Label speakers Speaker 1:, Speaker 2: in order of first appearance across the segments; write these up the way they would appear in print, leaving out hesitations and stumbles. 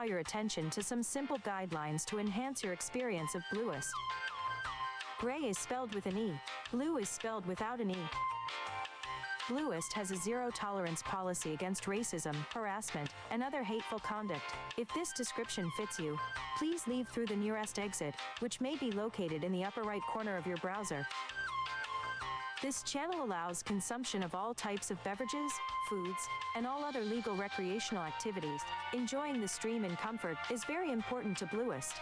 Speaker 1: draw your attention to some simple guidelines to enhance your experience of BLUIST. Gray is spelled with an E. Blue is spelled without an E. BLUIST has a zero-tolerance policy against racism, harassment, and other hateful conduct. If this description fits you, please leave through the nearest exit, which may be located in the upper right corner of your browser. This channel allows consumption of all types of beverages, foods, and all other legal recreational activities. Enjoying the stream in comfort is very important to BLUIST.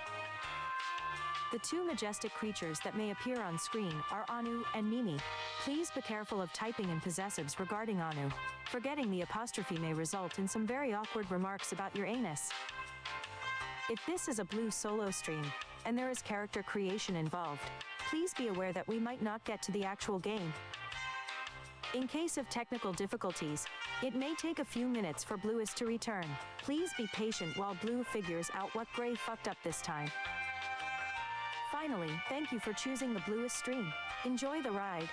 Speaker 1: The two majestic creatures that may appear on screen are Anu and Mimi. Please be careful of typing in possessives regarding Anu. Forgetting the apostrophe may result in some very awkward remarks about your anus. If this is a blue solo stream, and there is character creation involved, please be aware that we might not get to the actual game. In case of technical difficulties, it may take a few minutes for BLUIST to return. Please be patient while Blue figures out what Gray fucked up this time. Finally, thank you for choosing the BLUIST stream. Enjoy the ride.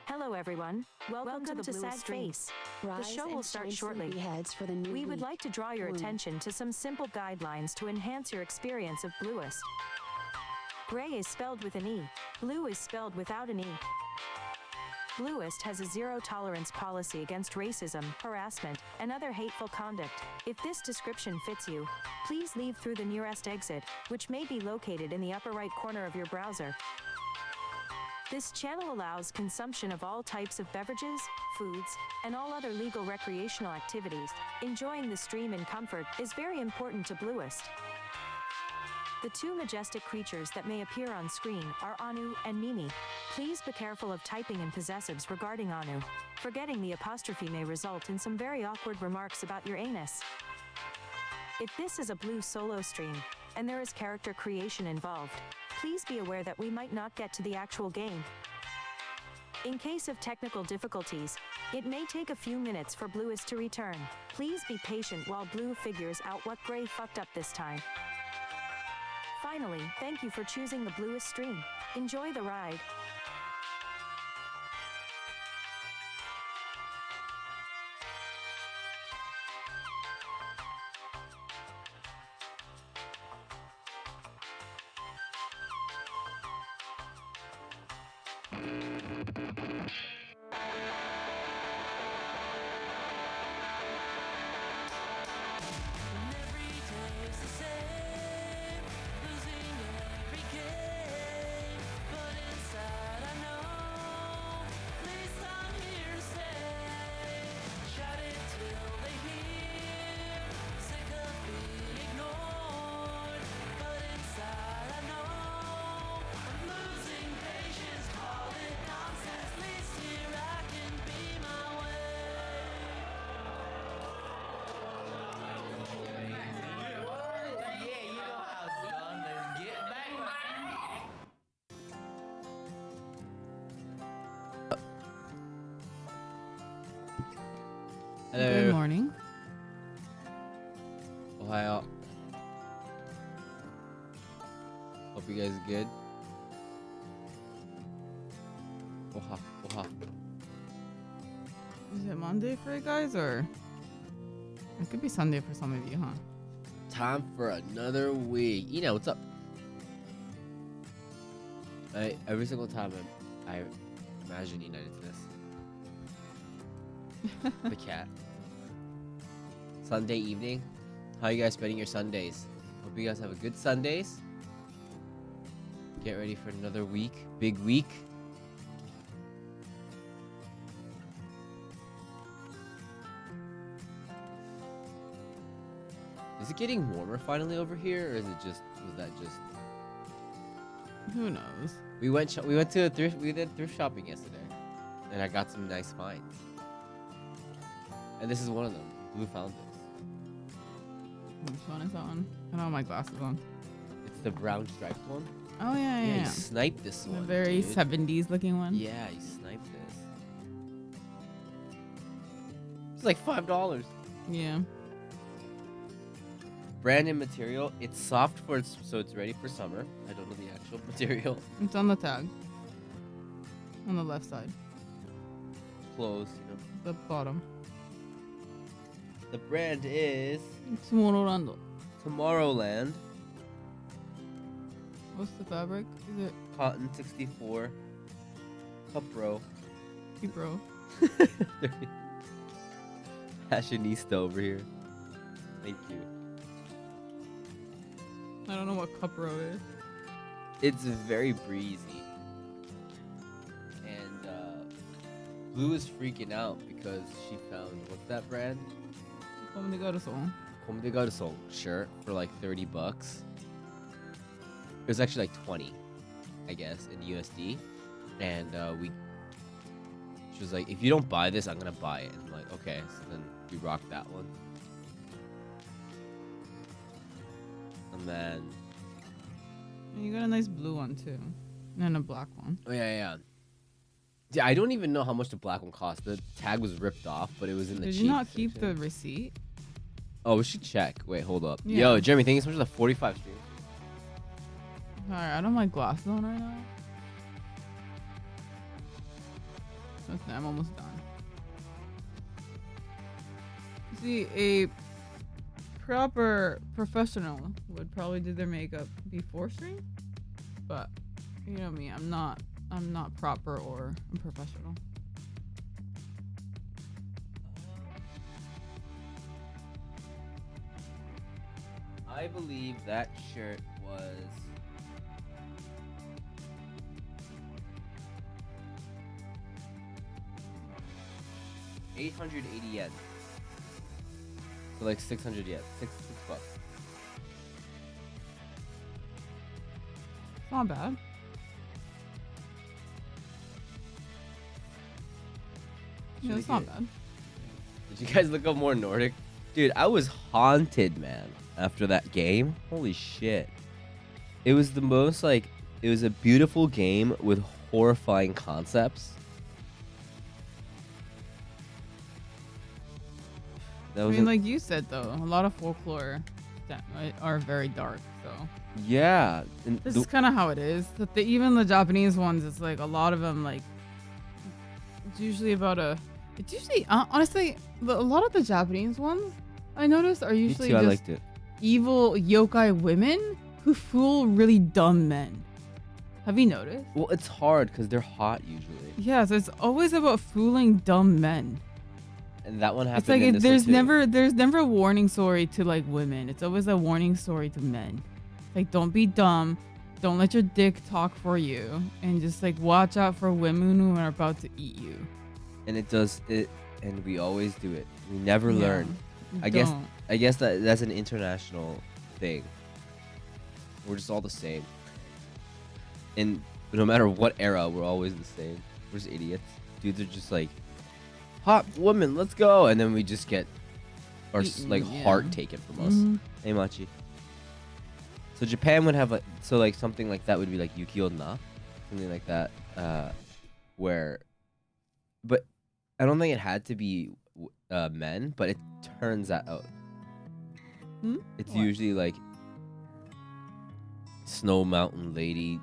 Speaker 1: Hello everyone, welcome to Sad Face. The show will start shortly. We would like to draw your attention to some simple guidelines to enhance your experience of BLUIST. Gray is spelled with an E. Blue is spelled without an E. BLUIST has a zero-tolerance policy against racism, harassment, and other hateful conduct. If this description fits you, please leave through the nearest exit, which may be located in the upper right corner of your browser. This channel allows consumption of all types of beverages, foods, and all other legal recreational activities. Enjoying the stream in comfort is very important to BLUIST. The two majestic creatures that may appear on screen are Anu and Mimi. Please be careful of typing in possessives regarding Anu. Forgetting the apostrophe may result in some very awkward remarks about your anus. If this is a blue solo stream, and there is character creation involved, please be aware that we might not get to the actual game. In case of technical difficulties, it may take a few minutes for BLUIST to return. Please be patient while Blue figures out what Gray fucked up this time. Finally, thank you for choosing the BLUIST stream. Enjoy the ride.
Speaker 2: Hello.
Speaker 3: Good morning.
Speaker 2: Ohio. Hope you guys are good. Oha, oha.
Speaker 3: Is it Monday for you guys, or it could be Sunday for some of you, huh?
Speaker 2: Time for another week. You know what's up? Every single time I imagine United to this. The cat. Sunday evening. How you guys spending your Sundays? Hope you guys have a good Sundays. Get ready for another week. Big week. Is it getting warmer finally over here, or is it just
Speaker 3: Who knows?
Speaker 2: we went to we did thrift shopping yesterday, and I got some nice finds. And this is one of them. Blue found this.
Speaker 3: Which one is that one? I don't have my glasses on.
Speaker 2: It's the brown striped one.
Speaker 3: Oh, yeah,
Speaker 2: He
Speaker 3: yeah.
Speaker 2: sniped this
Speaker 3: The
Speaker 2: one.
Speaker 3: very
Speaker 2: dude.
Speaker 3: 70s looking one.
Speaker 2: Yeah, he sniped this. It's like $5.
Speaker 3: Yeah.
Speaker 2: Brand and material. It's soft for its, so it's ready for summer. I don't know the actual material.
Speaker 3: It's on the tag. On the left side.
Speaker 2: Clothes, you know.
Speaker 3: The bottom.
Speaker 2: The brand is
Speaker 3: Tomorrowland.
Speaker 2: Tomorrowland.
Speaker 3: What's the fabric? Is it
Speaker 2: Cotton 64. Cupro.
Speaker 3: Bro?
Speaker 2: Fashionista over here. Thank you.
Speaker 3: I don't know what Cupro is.
Speaker 2: It's very breezy. And Blue is freaking out because she found, what's that brand?
Speaker 3: Comme des garçons.
Speaker 2: Comme des Garçons shirt for like $30. It was actually like 20, I guess, in USD. And she was like, if you don't buy this, I'm gonna buy it. And I'm like, okay. So then we rocked that one. And then,
Speaker 3: You got a nice blue one too. And a black one.
Speaker 2: oh yeah. Yeah, I don't even know how much the black one cost. The tag was ripped off, but it was in the
Speaker 3: Did
Speaker 2: cheap
Speaker 3: you not keep
Speaker 2: section.
Speaker 3: the receipt?
Speaker 2: Oh, we should check. Wait, hold up.
Speaker 3: Yeah.
Speaker 2: Yo, Jeremy, thank you so much for the 45 streams.
Speaker 3: Alright, I don't have my glasses on right now. Okay, I'm almost done. See, a proper professional would probably do their makeup before stream, but you know me, I'm not proper or professional.
Speaker 2: I believe that shirt was $880 yen. So like 600 yen. Six bucks.
Speaker 3: It's not bad. Yeah,
Speaker 2: Should
Speaker 3: it's
Speaker 2: I
Speaker 3: not
Speaker 2: get-
Speaker 3: bad.
Speaker 2: Did you guys look up more Nordic? Dude, I was haunted, man, after that game. Holy shit. It was the most, like, it was a beautiful game with horrifying concepts. That
Speaker 3: I
Speaker 2: was
Speaker 3: mean, like you said though, a lot of folklore that are very dark. So
Speaker 2: yeah. And
Speaker 3: this is kind of how it is. That even the Japanese ones, it's like a lot of them. Like it's usually about a. It's usually honestly a lot of the Japanese ones I noticed are
Speaker 2: me
Speaker 3: usually
Speaker 2: too, I
Speaker 3: just
Speaker 2: liked it.
Speaker 3: evil yokai women who fool really dumb men. Have you noticed?
Speaker 2: Well, it's hard because they're hot usually.
Speaker 3: Yeah, so it's always about fooling dumb men.
Speaker 2: And that one happened
Speaker 3: It's like
Speaker 2: in this
Speaker 3: there's
Speaker 2: one too.
Speaker 3: never a warning story to like women. It's always a warning story to men. Like don't be dumb, don't let your dick talk for you, and just like watch out for women who are about to eat you.
Speaker 2: And it does it, and we always do it. We never
Speaker 3: Yeah,
Speaker 2: learn. I guess
Speaker 3: don't.
Speaker 2: that's an international thing. We're just all the same. And no matter what era, we're always the same. We're just idiots. Dudes are just like, hot woman, let's go, and then we just get our
Speaker 3: Eaten,
Speaker 2: like
Speaker 3: yeah.
Speaker 2: heart taken from us.
Speaker 3: Mhm.
Speaker 2: Hey, Machi. So Japan would have like like something like that would be like Yukio na, something like that, where, but I don't think it had to be men, but it turns out it's
Speaker 3: What?
Speaker 2: usually like Snow Mountain Lady.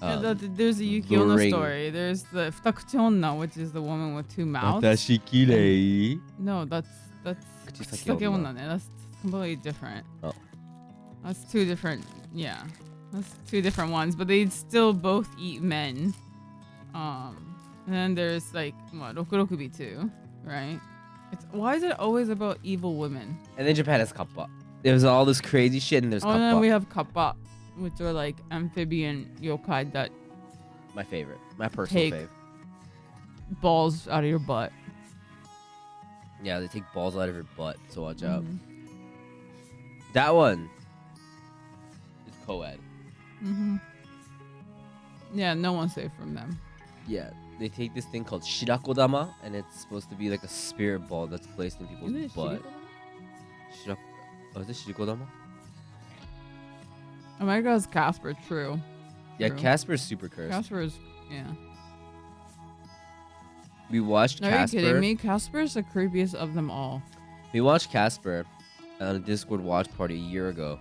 Speaker 3: Yeah, there's a Yuki Onna
Speaker 2: luring-
Speaker 3: story. There's the Futakuchi Onna, which is the woman with two mouths.
Speaker 2: Watashi kirei.
Speaker 3: No, that's
Speaker 2: Kuchisake
Speaker 3: Kuchisake
Speaker 2: Onna.
Speaker 3: Onna. That's completely different.
Speaker 2: Oh.
Speaker 3: That's two different. Yeah, that's two different ones, but they still both eat men. And then there's like what Rokurokubi too, right? Why is it always about evil women?
Speaker 2: And then Japan has kappa. There's all this crazy shit, and there's
Speaker 3: Oh, and
Speaker 2: kappa.
Speaker 3: then we have kappa, which are like amphibian yokai that
Speaker 2: My favorite, my personal
Speaker 3: Take-
Speaker 2: fave.
Speaker 3: balls out of your butt.
Speaker 2: Yeah, they take balls out of your butt, so watch out.
Speaker 3: Mhm.
Speaker 2: That one is co-ed.
Speaker 3: Mhm. Yeah, no one's safe from them.
Speaker 2: Yeah, they take this thing called shirakodama, and it's supposed to be like a spirit ball that's placed in people's
Speaker 3: Isn't it
Speaker 2: butt.
Speaker 3: Shiriko?
Speaker 2: Oh, is it shirakodama?
Speaker 3: America has Casper, true.
Speaker 2: Yeah,
Speaker 3: True.
Speaker 2: Casper's super cursed.
Speaker 3: Casper is, yeah.
Speaker 2: We watched
Speaker 3: Are
Speaker 2: Casper.
Speaker 3: you kidding me? Casper is the creepiest of them all.
Speaker 2: We watched Casper on a Discord watch party a year ago,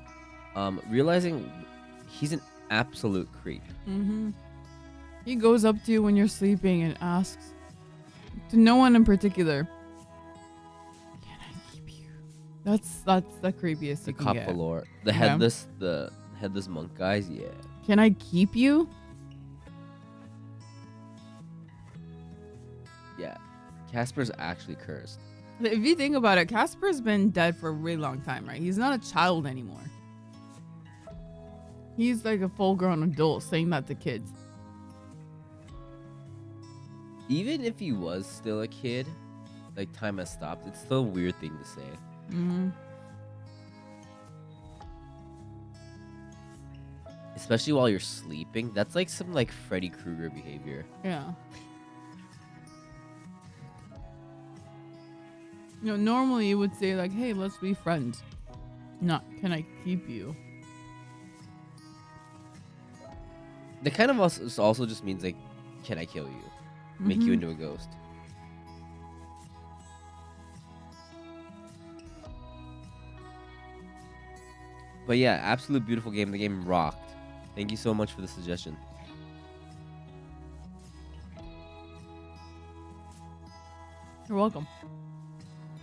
Speaker 2: realizing he's an absolute creep.
Speaker 3: Mm-hmm. He goes up to you when you're sleeping and asks, to no one in particular, "Can I keep you?" That's the creepiest
Speaker 2: The
Speaker 3: you can get.
Speaker 2: Kapalor,
Speaker 3: Yeah.
Speaker 2: the headless monk guys, yeah.
Speaker 3: Can I keep you?
Speaker 2: Yeah, Casper's actually cursed.
Speaker 3: If you think about it, Casper's been dead for a really long time, right? He's not a child anymore. He's like a full-grown adult saying that to kids.
Speaker 2: Even if he was still a kid, like time has stopped, it's still a weird thing to say.
Speaker 3: Mm-hmm.
Speaker 2: Especially while you're sleeping. That's like some like Freddy Krueger behavior.
Speaker 3: Yeah. You know, normally you would say like, "Hey, let's be friends." Not, "Can I keep you?"
Speaker 2: That kind of also just means like, can I kill you? Make you
Speaker 3: Mhm.
Speaker 2: into a ghost. But yeah, absolute beautiful game. The game rocked. Thank you so much for the suggestion.
Speaker 3: You're welcome.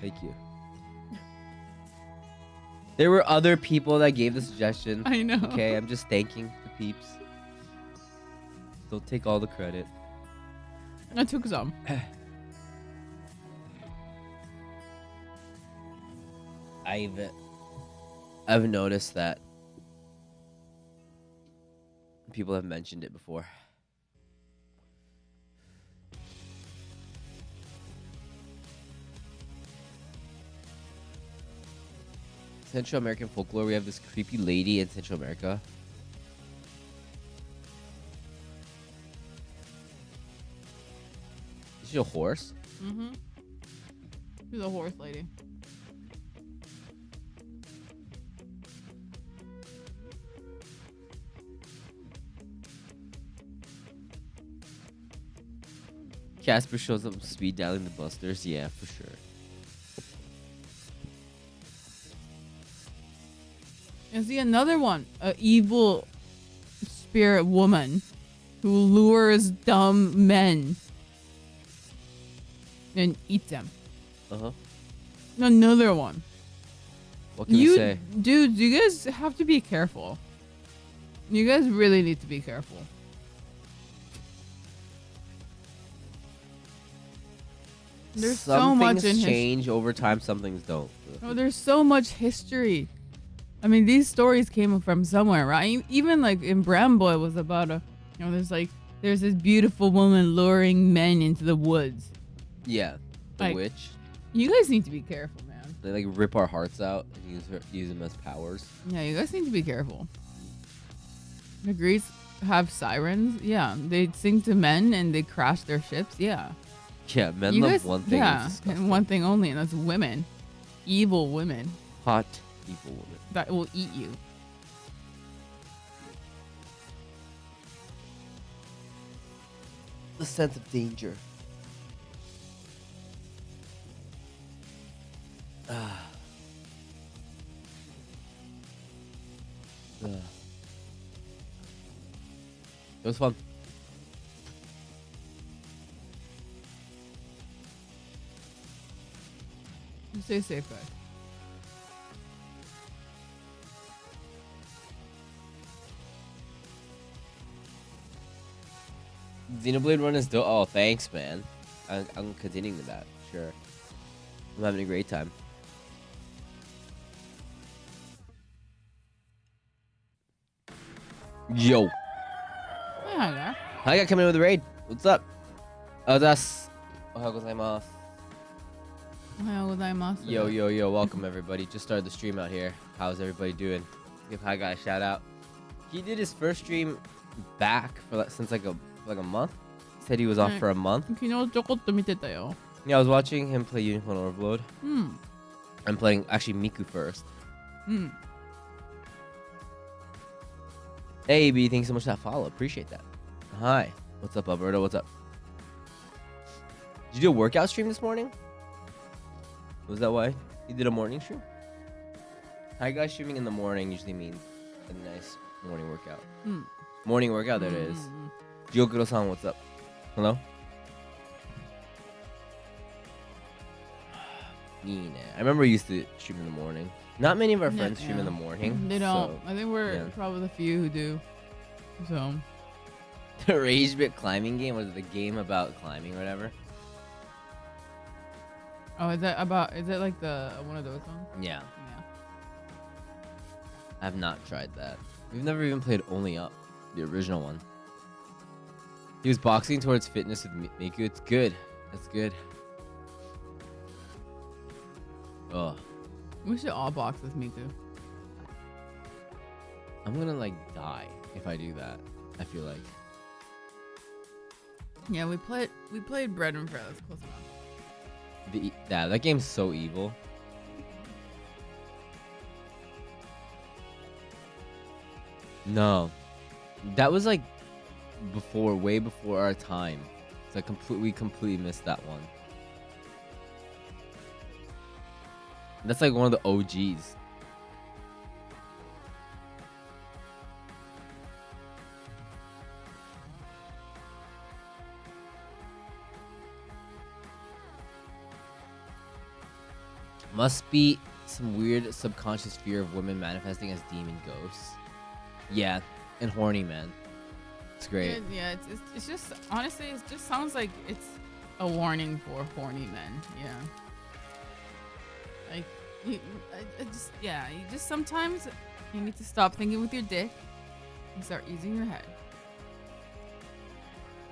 Speaker 2: Thank you. There were other people that gave the suggestion.
Speaker 3: I know.
Speaker 2: Okay, I'm just thanking the peeps. Don't take all the credit.
Speaker 3: I took some.
Speaker 2: I've noticed that people have mentioned it before. Central American folklore, we have this creepy lady in Central America. Is she a horse?
Speaker 3: Mm-hmm. She's a horse lady.
Speaker 2: Casper shows up speed dialing the busters. Yeah, for sure.
Speaker 3: And see another one, a evil spirit woman who lures dumb men and eats them.
Speaker 2: Uh-huh.
Speaker 3: Another one.
Speaker 2: What can we say?
Speaker 3: Dude, you guys have to be careful. You guys really need to be careful. There's so much in history.
Speaker 2: Change over time, some things don't.
Speaker 3: Oh, there's so much history. I mean, these stories came from somewhere, right? Even like in Bramboy was about there's this beautiful woman luring men into the woods.
Speaker 2: Yeah, the
Speaker 3: Like,
Speaker 2: witch.
Speaker 3: You guys need to be careful, man.
Speaker 2: They like rip our hearts out and use them as powers.
Speaker 3: Yeah, you guys need to be careful. The Greeks have sirens. Yeah, they sing to men and they crash their ships. Yeah.
Speaker 2: Yeah, men
Speaker 3: You
Speaker 2: love
Speaker 3: guys,
Speaker 2: one thing.
Speaker 3: yeah,
Speaker 2: It's disgusting.
Speaker 3: and one thing only, and that's women. Evil women
Speaker 2: Hot evil woman.
Speaker 3: that will eat you.
Speaker 2: The sense of danger. It was fun.
Speaker 3: Stay safe, guys.
Speaker 2: Xenoblade Run is dope. Oh, thanks, man. I'm continuing with that. Sure. I'm having a great time. Yo.
Speaker 3: Hey, hi there.
Speaker 2: Hi, got coming in with the raid. What's up? Oh, that's. Ohayou gozaimasu.
Speaker 3: Ohayou gozaimasu.
Speaker 2: Yo, yo, yo. Welcome, everybody. Just started the stream out here. How's everybody doing? Give Hi Guy a shout out. He did his first stream back for since like a month. said he was off for a month.
Speaker 3: 昨日ちょこっと見てたよ。
Speaker 2: Yeah, I was watching him play Unicorn Overload.
Speaker 3: うん。
Speaker 2: I'm playing actually Miku first.
Speaker 3: うん。
Speaker 2: Hey, B, thanks so much for that follow. Appreciate that. Hi. What's up, Alberto? What's up? Did you do a workout stream this morning? Was that why you did a morning stream? Hi, guys. Streaming in the morning usually means a nice morning workout.
Speaker 3: うん。
Speaker 2: Morning workout, there it is. Gyokuro-san, what's up? Hello? I remember we used to stream in the morning. Not many of our friends stream in the morning.
Speaker 3: They don't.
Speaker 2: So,
Speaker 3: I think we're probably the few who do. So.
Speaker 2: the Rage Bit climbing game, was it the game about climbing or whatever?
Speaker 3: Oh, is it like the one of those ones?
Speaker 2: Yeah.
Speaker 3: Yeah.
Speaker 2: I have not tried that. We've never even played Only Up, the original one. He was boxing towards fitness with Miku. It's good. That's good. Oh,
Speaker 3: We should all box with Miku.
Speaker 2: I'm gonna like die if I do that. I feel like.
Speaker 3: Yeah, we played Bread and Fry. That's close enough.
Speaker 2: That game's so evil. No, that was like way before our time. It's like we completely missed that one. That's like one of the OGs. Must be some weird subconscious fear of women manifesting as demon ghosts. Yeah, and horny men. It's great.
Speaker 3: Yeah, it's just honestly, it just sounds like it's a warning for horny men. Yeah. Like you just sometimes you need to stop thinking with your dick and start using your head.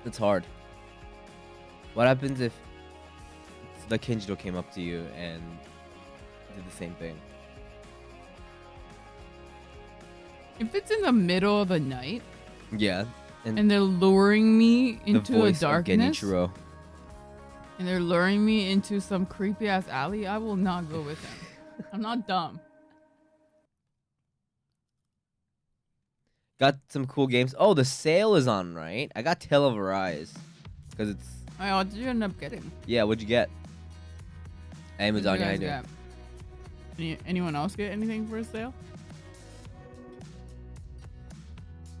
Speaker 2: It's hard. What happens if the Kinjiro came up to you and did the same thing?
Speaker 3: If it's in the middle of the night
Speaker 2: Yeah.
Speaker 3: and they're luring me
Speaker 2: the
Speaker 3: into a
Speaker 2: voice of
Speaker 3: darkness
Speaker 2: Genichiro.
Speaker 3: and they're luring me into some creepy ass alley, I will not go with them. I'm not dumb.
Speaker 2: Got some cool games. Oh, the sale is on, right? I got Tale of Arise. Because it's...
Speaker 3: Oh, what did you end up getting?
Speaker 2: Yeah, what'd you get? Amazon,
Speaker 3: What did
Speaker 2: yeah,
Speaker 3: you
Speaker 2: I
Speaker 3: guys
Speaker 2: do.
Speaker 3: get? Anyone else get anything for a sale?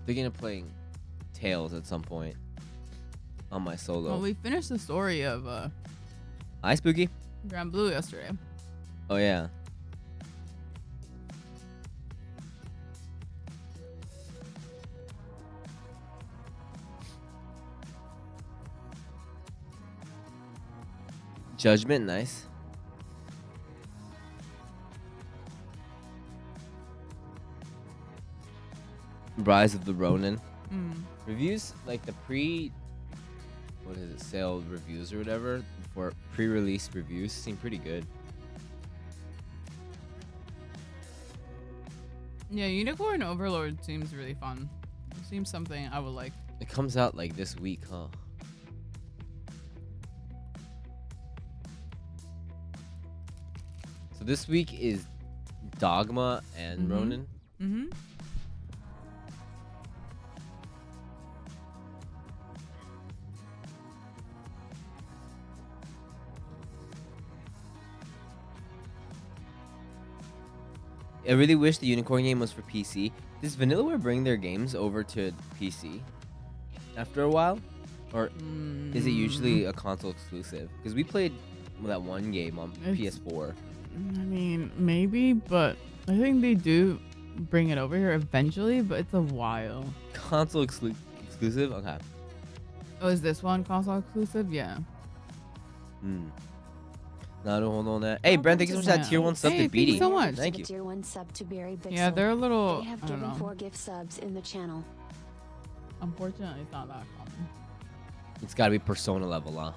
Speaker 2: Thinking of playing Tales at some point. On my solo.
Speaker 3: Well, we finished the story of
Speaker 2: Hi, Spooky.
Speaker 3: Grand Blue yesterday.
Speaker 2: Oh, yeah. Judgment, nice. Rise of the Ronin. Reviews, like the sale reviews or whatever, for pre-release reviews seem pretty good.
Speaker 3: Yeah, Unicorn Overlord seems really fun. It seems something I would like.
Speaker 2: It comes out like this week, huh? So this week is Dogma and Ronin.
Speaker 3: Mm-hmm.
Speaker 2: I really wish the Unicorn game was for PC. Does Vanillaware bring their games over to PC after a while? Or is it usually a console exclusive? Because we played that one game on PS4.
Speaker 3: I mean, maybe, but I think they do bring it over here eventually, but it's a while.
Speaker 2: Console exclusive? Okay.
Speaker 3: Oh, is this one console exclusive? Yeah.
Speaker 2: Hey, Brent, thank you so much for that tier 1 sub
Speaker 3: Hey,
Speaker 2: to Beatty.
Speaker 3: thank you so much.
Speaker 2: Thank you.
Speaker 4: Tier 1 sub to Barry Bixel.
Speaker 3: Yeah, they're a little.
Speaker 4: They have
Speaker 3: I don't
Speaker 4: given
Speaker 3: know.
Speaker 4: 4 gift subs in the channel.
Speaker 3: Unfortunately, it's not that common.
Speaker 2: It's gotta be Persona level, huh?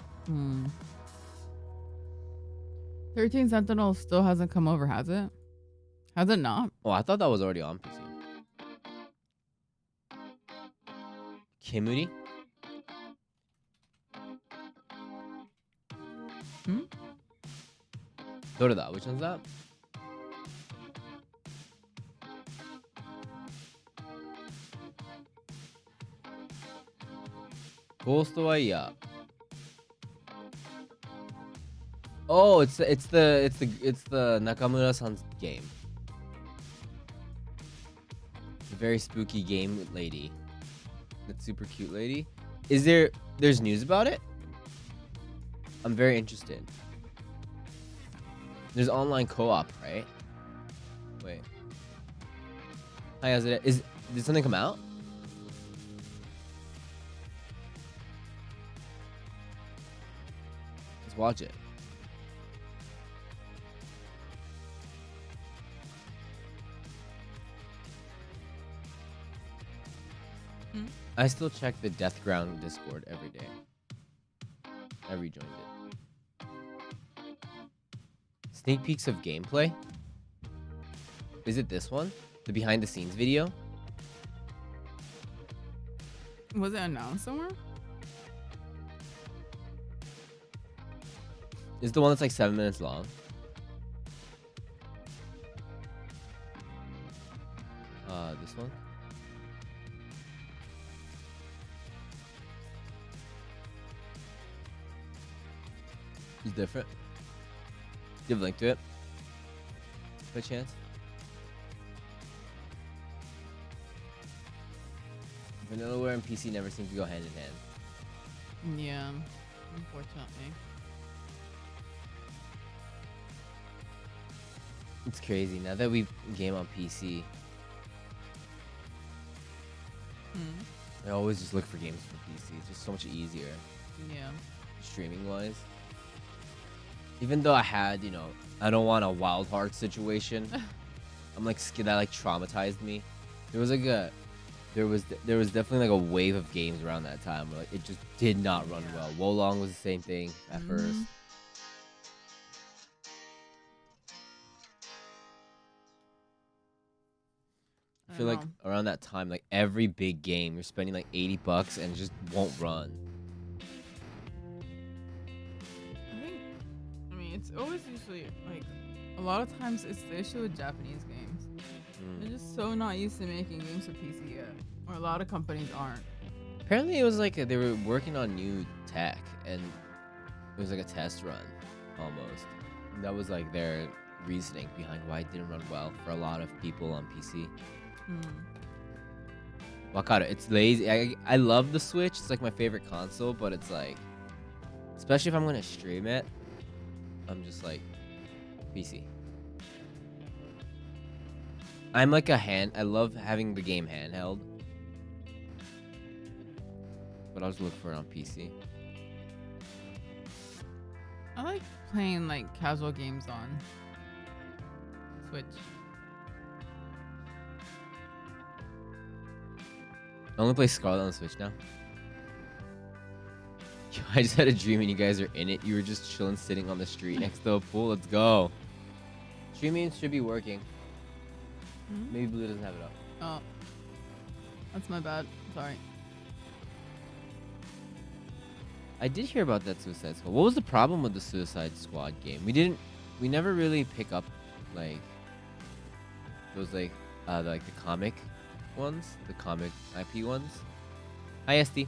Speaker 3: 13 Sentinel still hasn't come over, has it? Has it not?
Speaker 2: Oh, I thought that was already on PC. Kimuri? Doreda, which one's that? Ghost Wire. Oh, it's the Nakamura-san's game. It's a very spooky game lady. That super cute lady. There's news about it? I'm very interested. There's online co-op, right? Wait. Hi, did something come out? Let's watch it. I still check the Deathground Discord every day. I rejoined it. Sneak peeks of gameplay? Is it this one? The behind the scenes video?
Speaker 3: Was it announced somewhere?
Speaker 2: Is it the one that's like 7 minutes long? This one? It's different. Do you have a link to it? By chance? Vanillaware and PC never seem to go hand in hand.
Speaker 3: Yeah, unfortunately.
Speaker 2: It's crazy now that we game on PC. I always just look for games for PC. It's just so much easier.
Speaker 3: Yeah.
Speaker 2: Streaming wise. Even though I had, I don't want a Wild Heart situation. I'm like that like traumatized me. There was definitely like a wave of games around that time where like it just did not run well. Wolong was the same thing at first. I feel like around that time, like every big game, you're spending like $80 and it just won't run.
Speaker 3: I mean, it's always usually like a lot of times it's the issue with Japanese games. They're just so not used to making games for PC yet, or a lot of companies aren't.
Speaker 2: Apparently, it was like they were working on new tech, and it was like a test run, almost. And that was like their reasoning behind why it didn't run well for a lot of people on PC. Wakaru, it's lazy. I love the Switch. It's like my favorite console, but it's like, especially if I'm gonna stream it, I'm just like PC. I'm like I love having the game handheld, but I'll just look for it on PC.
Speaker 3: I like playing like casual games on Switch.
Speaker 2: I only play Scarlet on the Switch now. I just had a dream and you guys are in it. You were just chilling, sitting on the street next to a pool. Let's go. Streaming should be working. Maybe Blue doesn't have it up.
Speaker 3: Oh, that's my bad. Sorry.
Speaker 2: I did hear about that Suicide Squad. What was the problem with the Suicide Squad game? We never really pick up like those like the comic ones, the comic IP ones. Hi, SD.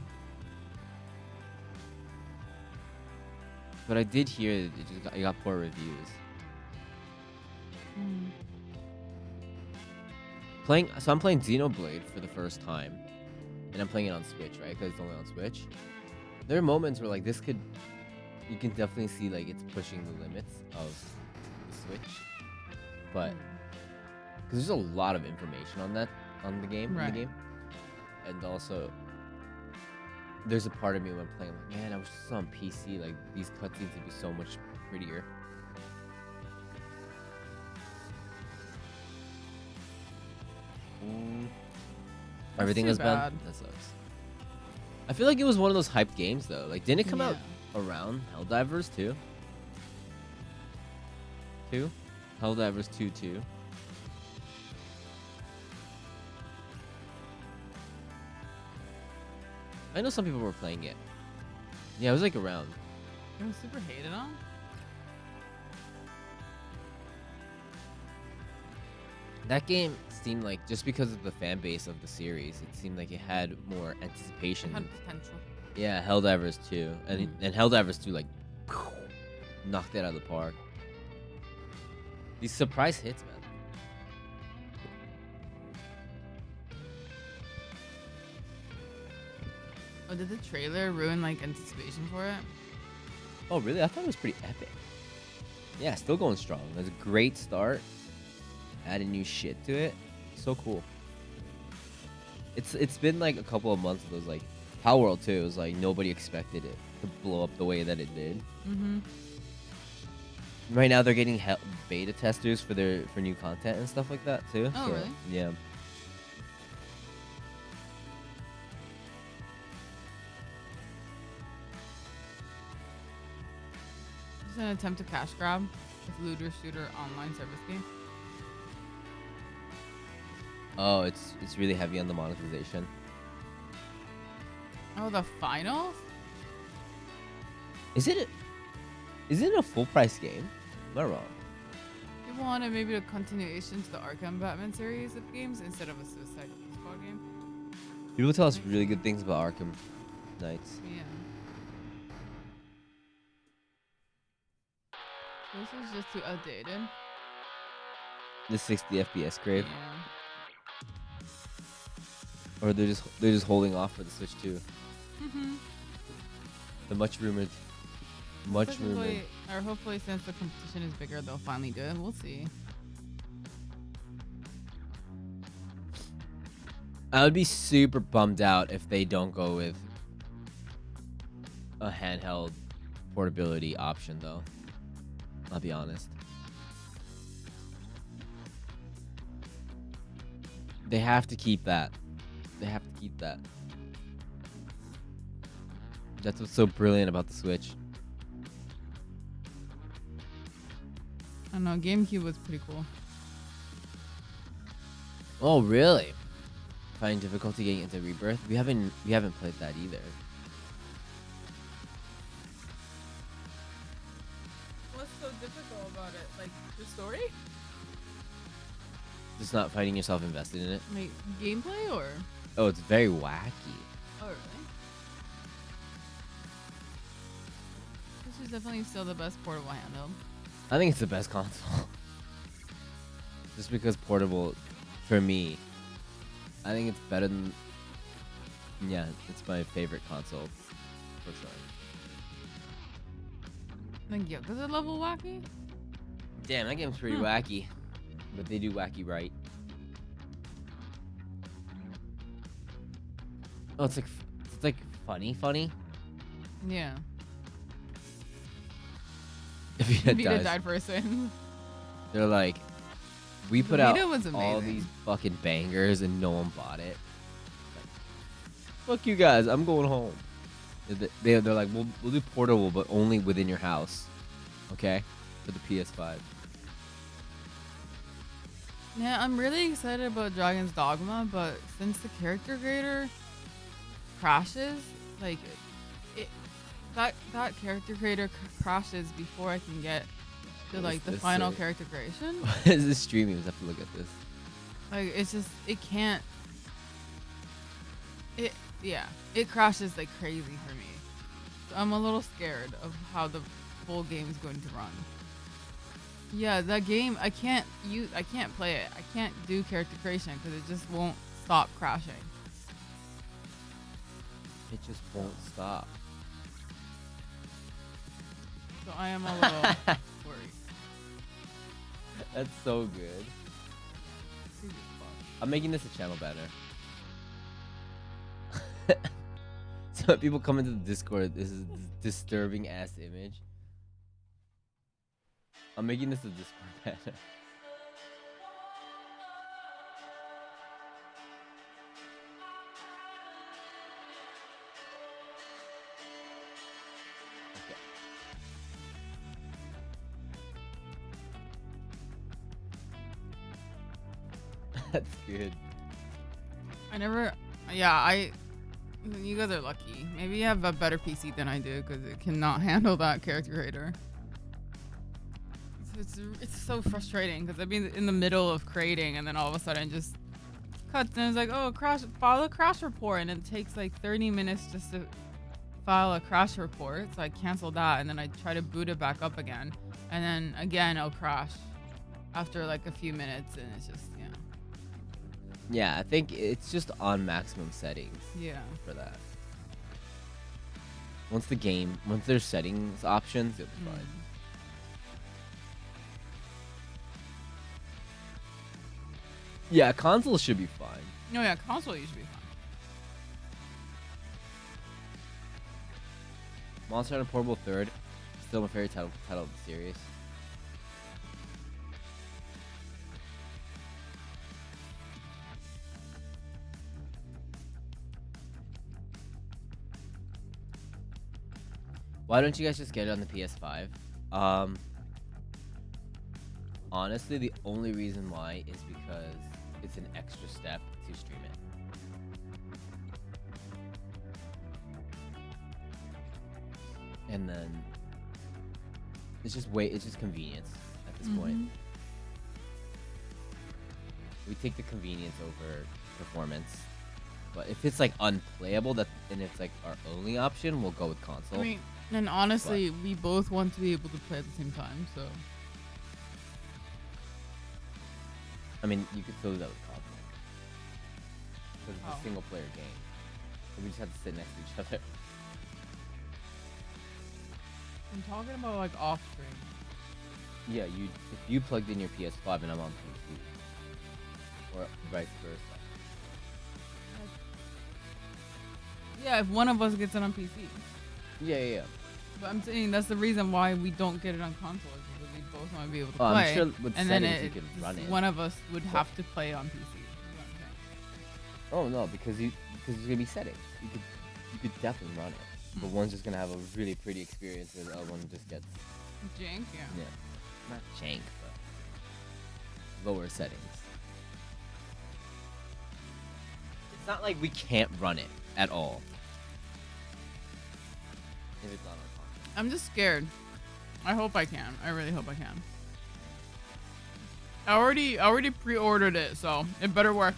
Speaker 2: But I did hear it got poor reviews. So I'm playing Xenoblade for the first time, and I'm playing it on Switch, right? Because it's only on Switch. There are moments where like you can definitely see like it's pushing the limits of the Switch, but because there's a lot of information on the game, and also there's a part of me when I'm playing like, man, I wish this was on PC. Like these cutscenes would be so much prettier. Everything was bad. That sucks. I feel like it was one of those hyped games though. Like, didn't it come out around Helldivers 2? Helldivers 2 too. I know some people were playing it. Yeah, it was like around.
Speaker 3: It was super hated on.
Speaker 2: That game seemed like, just because of the fan base of the series, it seemed like it had more anticipation.
Speaker 3: It had potential.
Speaker 2: Yeah, Helldivers 2. And Helldivers 2, like, knocked it out of the park. These surprise hits, man.
Speaker 3: Oh, did the trailer ruin like anticipation for it?
Speaker 2: Oh, really? I thought it was pretty epic. Yeah, still going strong. It was a great start. Adding new shit to it. So cool. It's been like a couple of months of those, like, Power World 2. It was like nobody expected it to blow up the way that it did.
Speaker 3: Mm-hmm.
Speaker 2: Right now they're getting beta testers for new content and stuff like that too.
Speaker 3: Oh, really?
Speaker 2: Yeah.
Speaker 3: It's an attempt to cash grab with looter shooter online service game.
Speaker 2: Oh, it's really heavy on the monetization.
Speaker 3: Oh, the finals?
Speaker 2: Is it a full price game? Am I wrong?
Speaker 3: People wanted maybe a continuation to the Arkham Batman series of games instead of a Suicide Squad game.
Speaker 2: People tell us really good things about Arkham Knights.
Speaker 3: Yeah. This is just too outdated.
Speaker 2: The 60 FPS crave,
Speaker 3: Yeah.
Speaker 2: or they're just holding off for the Switch 2.
Speaker 3: Mm-hmm.
Speaker 2: The much rumored.
Speaker 3: Or hopefully, since the competition is bigger, they'll finally do it. We'll see.
Speaker 2: I would be super bummed out if they don't go with a handheld portability option, though. I'll be honest. They have to keep that. That's what's so brilliant about the Switch.
Speaker 3: I don't know. GameCube was pretty cool.
Speaker 2: Oh, really? Finding difficulty getting into Rebirth? We haven't played that either.
Speaker 3: What's so difficult about it? Like the story?
Speaker 2: Just not finding yourself invested in it.
Speaker 3: Like gameplay or?
Speaker 2: Oh, it's very wacky.
Speaker 3: Oh, really? This is definitely still the best portable handheld.
Speaker 2: I think it's the best console. Just because portable, for me, I think it's better than. Yeah, it's my favorite console, for sure.
Speaker 3: Like Yakuza level wacky?
Speaker 2: Damn, that game's pretty wacky, but they do wacky right. Oh, it's like funny.
Speaker 3: Yeah.
Speaker 2: If Vita
Speaker 3: Vita
Speaker 2: dies,
Speaker 3: died person.
Speaker 2: they're like, we put
Speaker 3: Vita
Speaker 2: out
Speaker 3: was
Speaker 2: all
Speaker 3: amazing.
Speaker 2: these fucking bangers and no one bought it. Like, fuck you guys, I'm going home. They're like, we'll do portable, but only within your house, okay? For the PS5.
Speaker 3: Yeah, I'm really excited about Dragon's Dogma, but since the character creator crashes, like that character creator crashes before I can get to like the final character creation.
Speaker 2: What is this streaming? We have to look at this.
Speaker 3: Like it's just it crashes like crazy for me. So I'm a little scared of how the full game is going to run. Yeah, that game I can't play it. I can't do character creation because it just won't stop crashing.
Speaker 2: It just won't stop.
Speaker 3: So I am a little worried.
Speaker 2: That's so good. I'm making this a channel banner. So when people come into the Discord, this is this disturbing ass image. I'm making this a Discord banner. That's good.
Speaker 3: You guys are lucky. Maybe you have a better PC than I do because it cannot handle that character creator. It's so frustrating because I've been in the middle of creating and then all of a sudden just cuts and it's like, oh, file a crash report, and it takes like 30 minutes just to file a crash report. So I cancel that and then I try to boot it back up again, and then again it'll crash after like a few minutes, and it's just
Speaker 2: Yeah, I think it's just on maximum settings for that. Once there's settings options, it'll be fine. Yeah, console should be fine.
Speaker 3: No, yeah, console you should be fine.
Speaker 2: Monster Hunter Portable 3rd, still my favorite title of the series. Why don't you guys just get it on the PS5? Honestly, the only reason why is because it's an extra step to stream it. And then it's just convenience at this point. We take the convenience over performance. But if it's like unplayable and it's like our only option, we'll go with console.
Speaker 3: I mean, and honestly, we both want to be able to play at the same time, so.
Speaker 2: I mean, you could still do that with console. Because it's a single player game. So we just have to sit next to each other.
Speaker 3: I'm talking about like off stream.
Speaker 2: Yeah, if you plugged in your PS5 and I'm on PC. Or vice versa.
Speaker 3: Yeah, if one of us gets it on PC.
Speaker 2: Yeah.
Speaker 3: But I'm saying that's the reason why we don't get it on console, is because we both want to be able to play.
Speaker 2: I'm sure with
Speaker 3: and
Speaker 2: settings
Speaker 3: then
Speaker 2: you can run it.
Speaker 3: one of us would have to play on PC. Is what I'm saying.
Speaker 2: Oh no, because there's gonna be settings. You could definitely run it. But one's just gonna have a really pretty experience, and the other one just gets
Speaker 3: jank. Yeah.
Speaker 2: Not jank, but lower settings. It's not like we can't run it at all. If it's not on console.
Speaker 3: I'm just scared. I hope I can. I really hope I can. I already pre-ordered it, so it better work.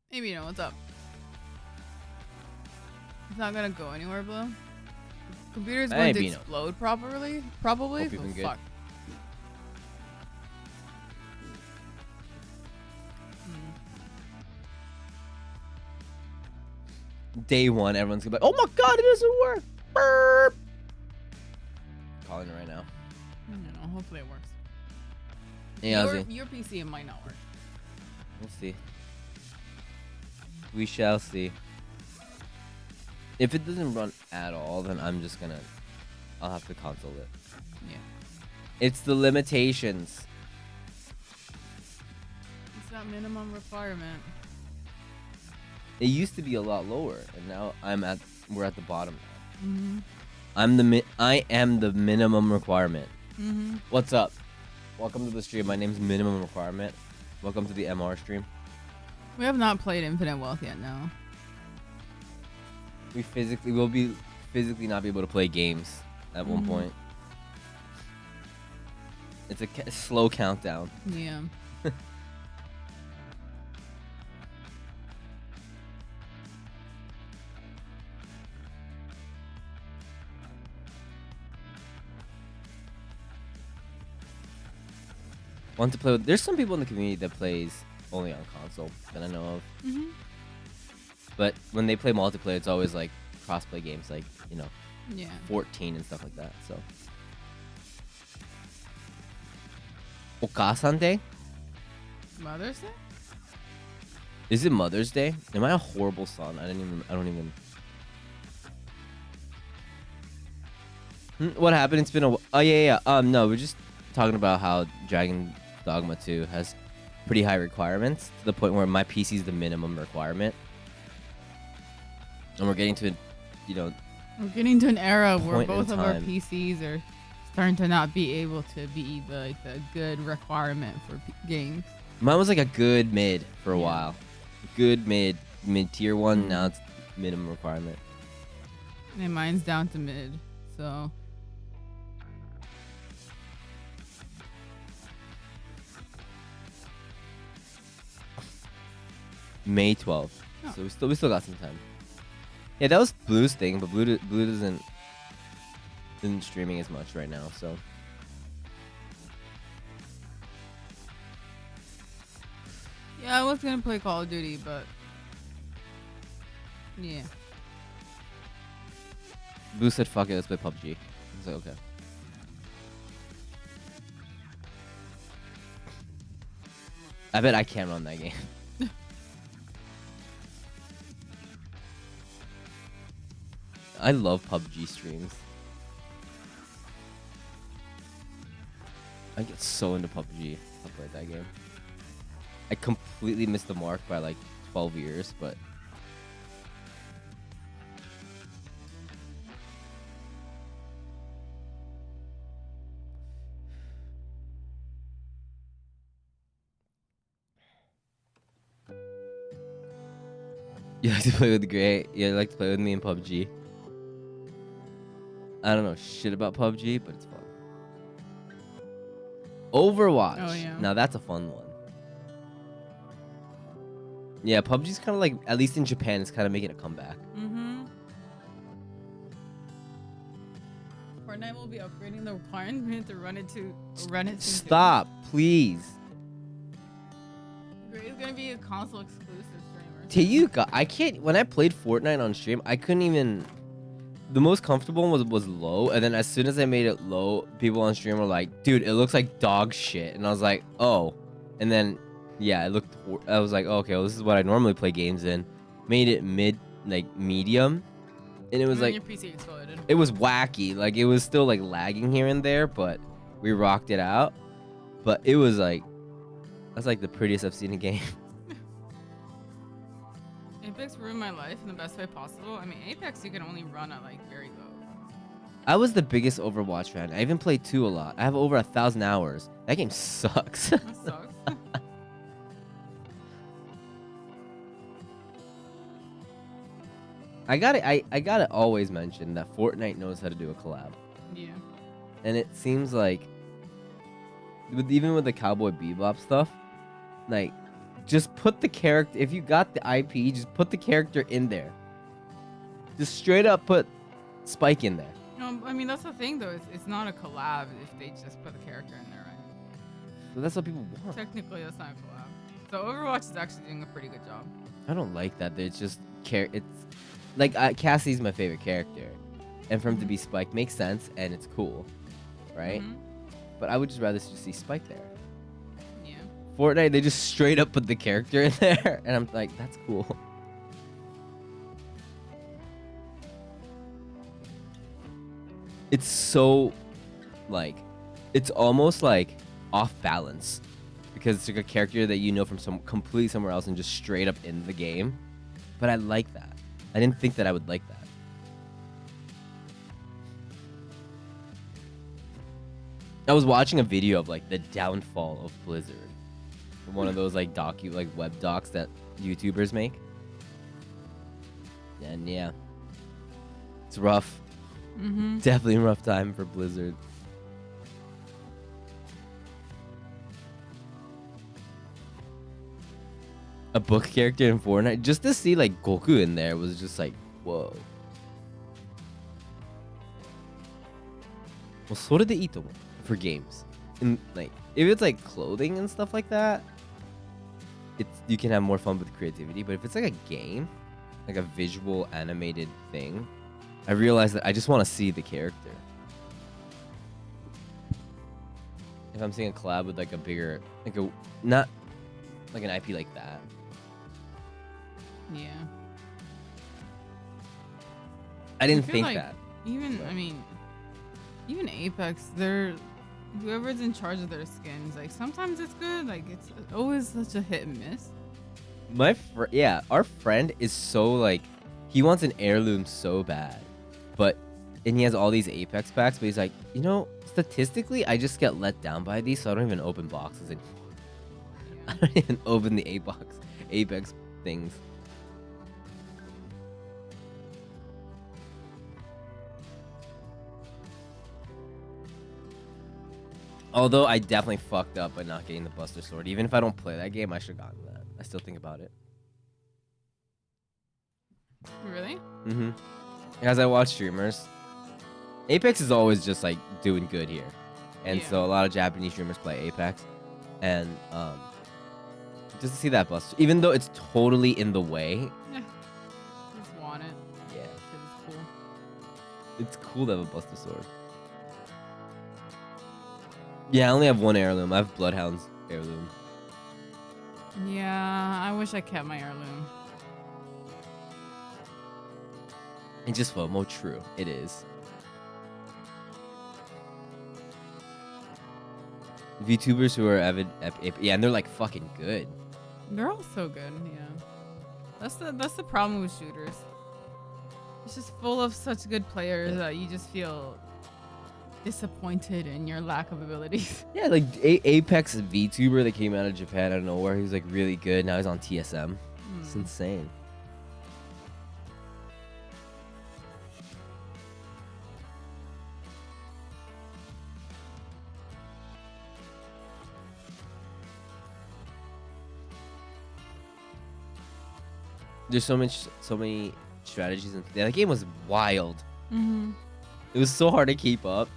Speaker 3: Maybe you know what's up. It's not gonna go anywhere, Blue. The computer's going to explode probably.
Speaker 2: Hope you've been good.
Speaker 3: Fuck.
Speaker 2: Day one, everyone's gonna be like, "Oh my god, it doesn't work!" Burp. Calling it right now.
Speaker 3: I don't know. Hopefully it works.
Speaker 2: Yeah,
Speaker 3: your PC, it might not work.
Speaker 2: We'll see. We shall see. If it doesn't run at all, then I'll have to console it.
Speaker 3: Yeah.
Speaker 2: It's the limitations.
Speaker 3: It's that minimum requirement.
Speaker 2: It used to be a lot lower, and now we're at the bottom now.
Speaker 3: Mm-hmm.
Speaker 2: I am the minimum requirement.
Speaker 3: Mm-hmm.
Speaker 2: What's up? Welcome to the stream. My name's Minimum Requirement. Welcome to the MR stream.
Speaker 3: We have not played Infinite Wealth yet, no.
Speaker 2: We'll be physically not be able to play games at one point. It's a slow countdown.
Speaker 3: Yeah.
Speaker 2: Want to play with? There's some people in the community that plays only on console that I know of.
Speaker 3: Mm-hmm.
Speaker 2: But when they play multiplayer, it's always like crossplay games, like 14 and stuff like that. So. Okasan Day?
Speaker 3: Mother's Day?
Speaker 2: Is it Mother's Day? Am I a horrible son? I don't even. What happened? It's been oh yeah. No, we're just talking about how Dragon Dogma 2 has pretty high requirements to the point where my PC is the minimum requirement. And we're getting to,
Speaker 3: we're getting to an era where both of our
Speaker 2: time.
Speaker 3: PCs are starting to not be able to be the good requirement for games.
Speaker 2: Mine was like a good mid for a
Speaker 3: Yeah.
Speaker 2: while. Good mid tier 1. Now it's minimum requirement.
Speaker 3: And mine's down to mid. So
Speaker 2: May 12th.
Speaker 3: Oh.
Speaker 2: So we still got some time. Yeah, that was Blue's thing, but Blue isn't streaming as much right now, so.
Speaker 3: yeah, I was gonna play Call of Duty, but yeah.
Speaker 2: Blue said, "Fuck it, let's play PUBG." I was like, okay. I bet I can run that game. I love PUBG streams. I get so into PUBG. I played that game. I completely missed the mark by like 12 years, but you like to play with Gray? Yeah, you like to play with me in PUBG? I don't know shit about PUBG, but it's fun. Overwatch.
Speaker 3: Oh, yeah.
Speaker 2: Now that's a fun one. Yeah, PUBG's kind of like, at least in Japan, it's kind of making a comeback.
Speaker 3: Mm-hmm. Fortnite will be upgrading the requirement to run it to
Speaker 2: Stop, please.
Speaker 3: It's gonna be a console exclusive streamer.
Speaker 2: Tayuka, I can't. When I played Fortnite on stream, I couldn't even. The most comfortable one was low, and then as soon as I made it low, people on stream were like, "Dude, it looks like dog shit," and I was like, "Oh," and then, yeah, it looked. I was like, oh, "Okay, well, this is what I normally play games in." Made it medium, and it was like
Speaker 3: your PC exploded.
Speaker 2: it was wacky. Like it was still like lagging here and there, but we rocked it out. But it was like, that's like the prettiest I've seen a game.
Speaker 3: Apex ruined my life in the best way possible. I mean, Apex you can only run at like very low.
Speaker 2: I was the biggest Overwatch fan. I even played 2 a lot. I have over 1,000 hours. That game sucks.
Speaker 3: That sucks.
Speaker 2: I gotta always mention that Fortnite knows how to do a collab,
Speaker 3: Yeah.
Speaker 2: and it seems like, even with the Cowboy Bebop stuff, like, just put the character. If you got the IP, just put the character in there. Just straight up put Spike in there.
Speaker 3: No, I mean that's the thing though. It's not a collab if they just put the character in there, right?
Speaker 2: So that's what people want.
Speaker 3: Technically, that's not a collab. So Overwatch is actually doing a pretty good job.
Speaker 2: I don't like that. It's just it's like Cassie's my favorite character, and for him to be Spike makes sense and it's cool, right?
Speaker 3: Mhm.
Speaker 2: But I would just rather just see Spike there.
Speaker 3: Yeah.
Speaker 2: Fortnite, they just straight up put the character in there, and I'm like, that's cool. It's so, like, it's almost like off balance because it's like a character that you know from completely somewhere else and just straight up in the game. But I like that. I didn't think that I would like that. I was watching a video of like the downfall of Blizzard, one of those like web docs that YouTubers make, and yeah, it's rough.
Speaker 3: Mm-hmm.
Speaker 2: Definitely a rough time for Blizzard. A book character in Fortnite, just to see like Goku in there was just like, whoa. Well, それでいいと思う for games. And like, if it's like clothing and stuff like that, you can have more fun with creativity. But if it's like a game, like a visual animated thing, I realize that I just want to see the character. If I'm seeing a collab with like a bigger, like a not like an IP like that.
Speaker 3: Yeah.
Speaker 2: I didn't
Speaker 3: feel
Speaker 2: think
Speaker 3: like
Speaker 2: that.
Speaker 3: Even
Speaker 2: but-
Speaker 3: I mean, even Apex, whoever's in charge of their skins, like sometimes it's good, like it's always such a hit and miss.
Speaker 2: Our friend is so like, he wants an heirloom so bad, and he has all these Apex packs, but he's like, statistically, I just get let down by these, so I don't even open boxes anymore. I don't even open the Apex things. Although I definitely fucked up by not getting the Buster Sword. Even if I don't play that game, I should have gotten that. I still think about it.
Speaker 3: Really?
Speaker 2: Mm-hmm. As I watch streamers, Apex is always just like doing good here. And so a lot of Japanese streamers play Apex. And just to see that Buster, even though it's totally in the way.
Speaker 3: Yeah. Just want it.
Speaker 2: Yeah.
Speaker 3: It's cool.
Speaker 2: It's cool to have a Buster Sword. Yeah, I only have one heirloom. I have Bloodhound's heirloom.
Speaker 3: Yeah, I wish I kept my heirloom.
Speaker 2: And just FOMO, true. It is. VTubers who are avid, yeah, and they're like fucking good.
Speaker 3: They're all so good, yeah. That's the problem with shooters. It's just full of such good players that you just feel disappointed in your lack of abilities.
Speaker 2: Yeah, like Apex VTuber that came out of Japan out of nowhere. He was like really good. Now he's on TSM. It's insane. There's so many strategies, and that game was wild.
Speaker 3: Mm-hmm.
Speaker 2: It was so hard to keep up.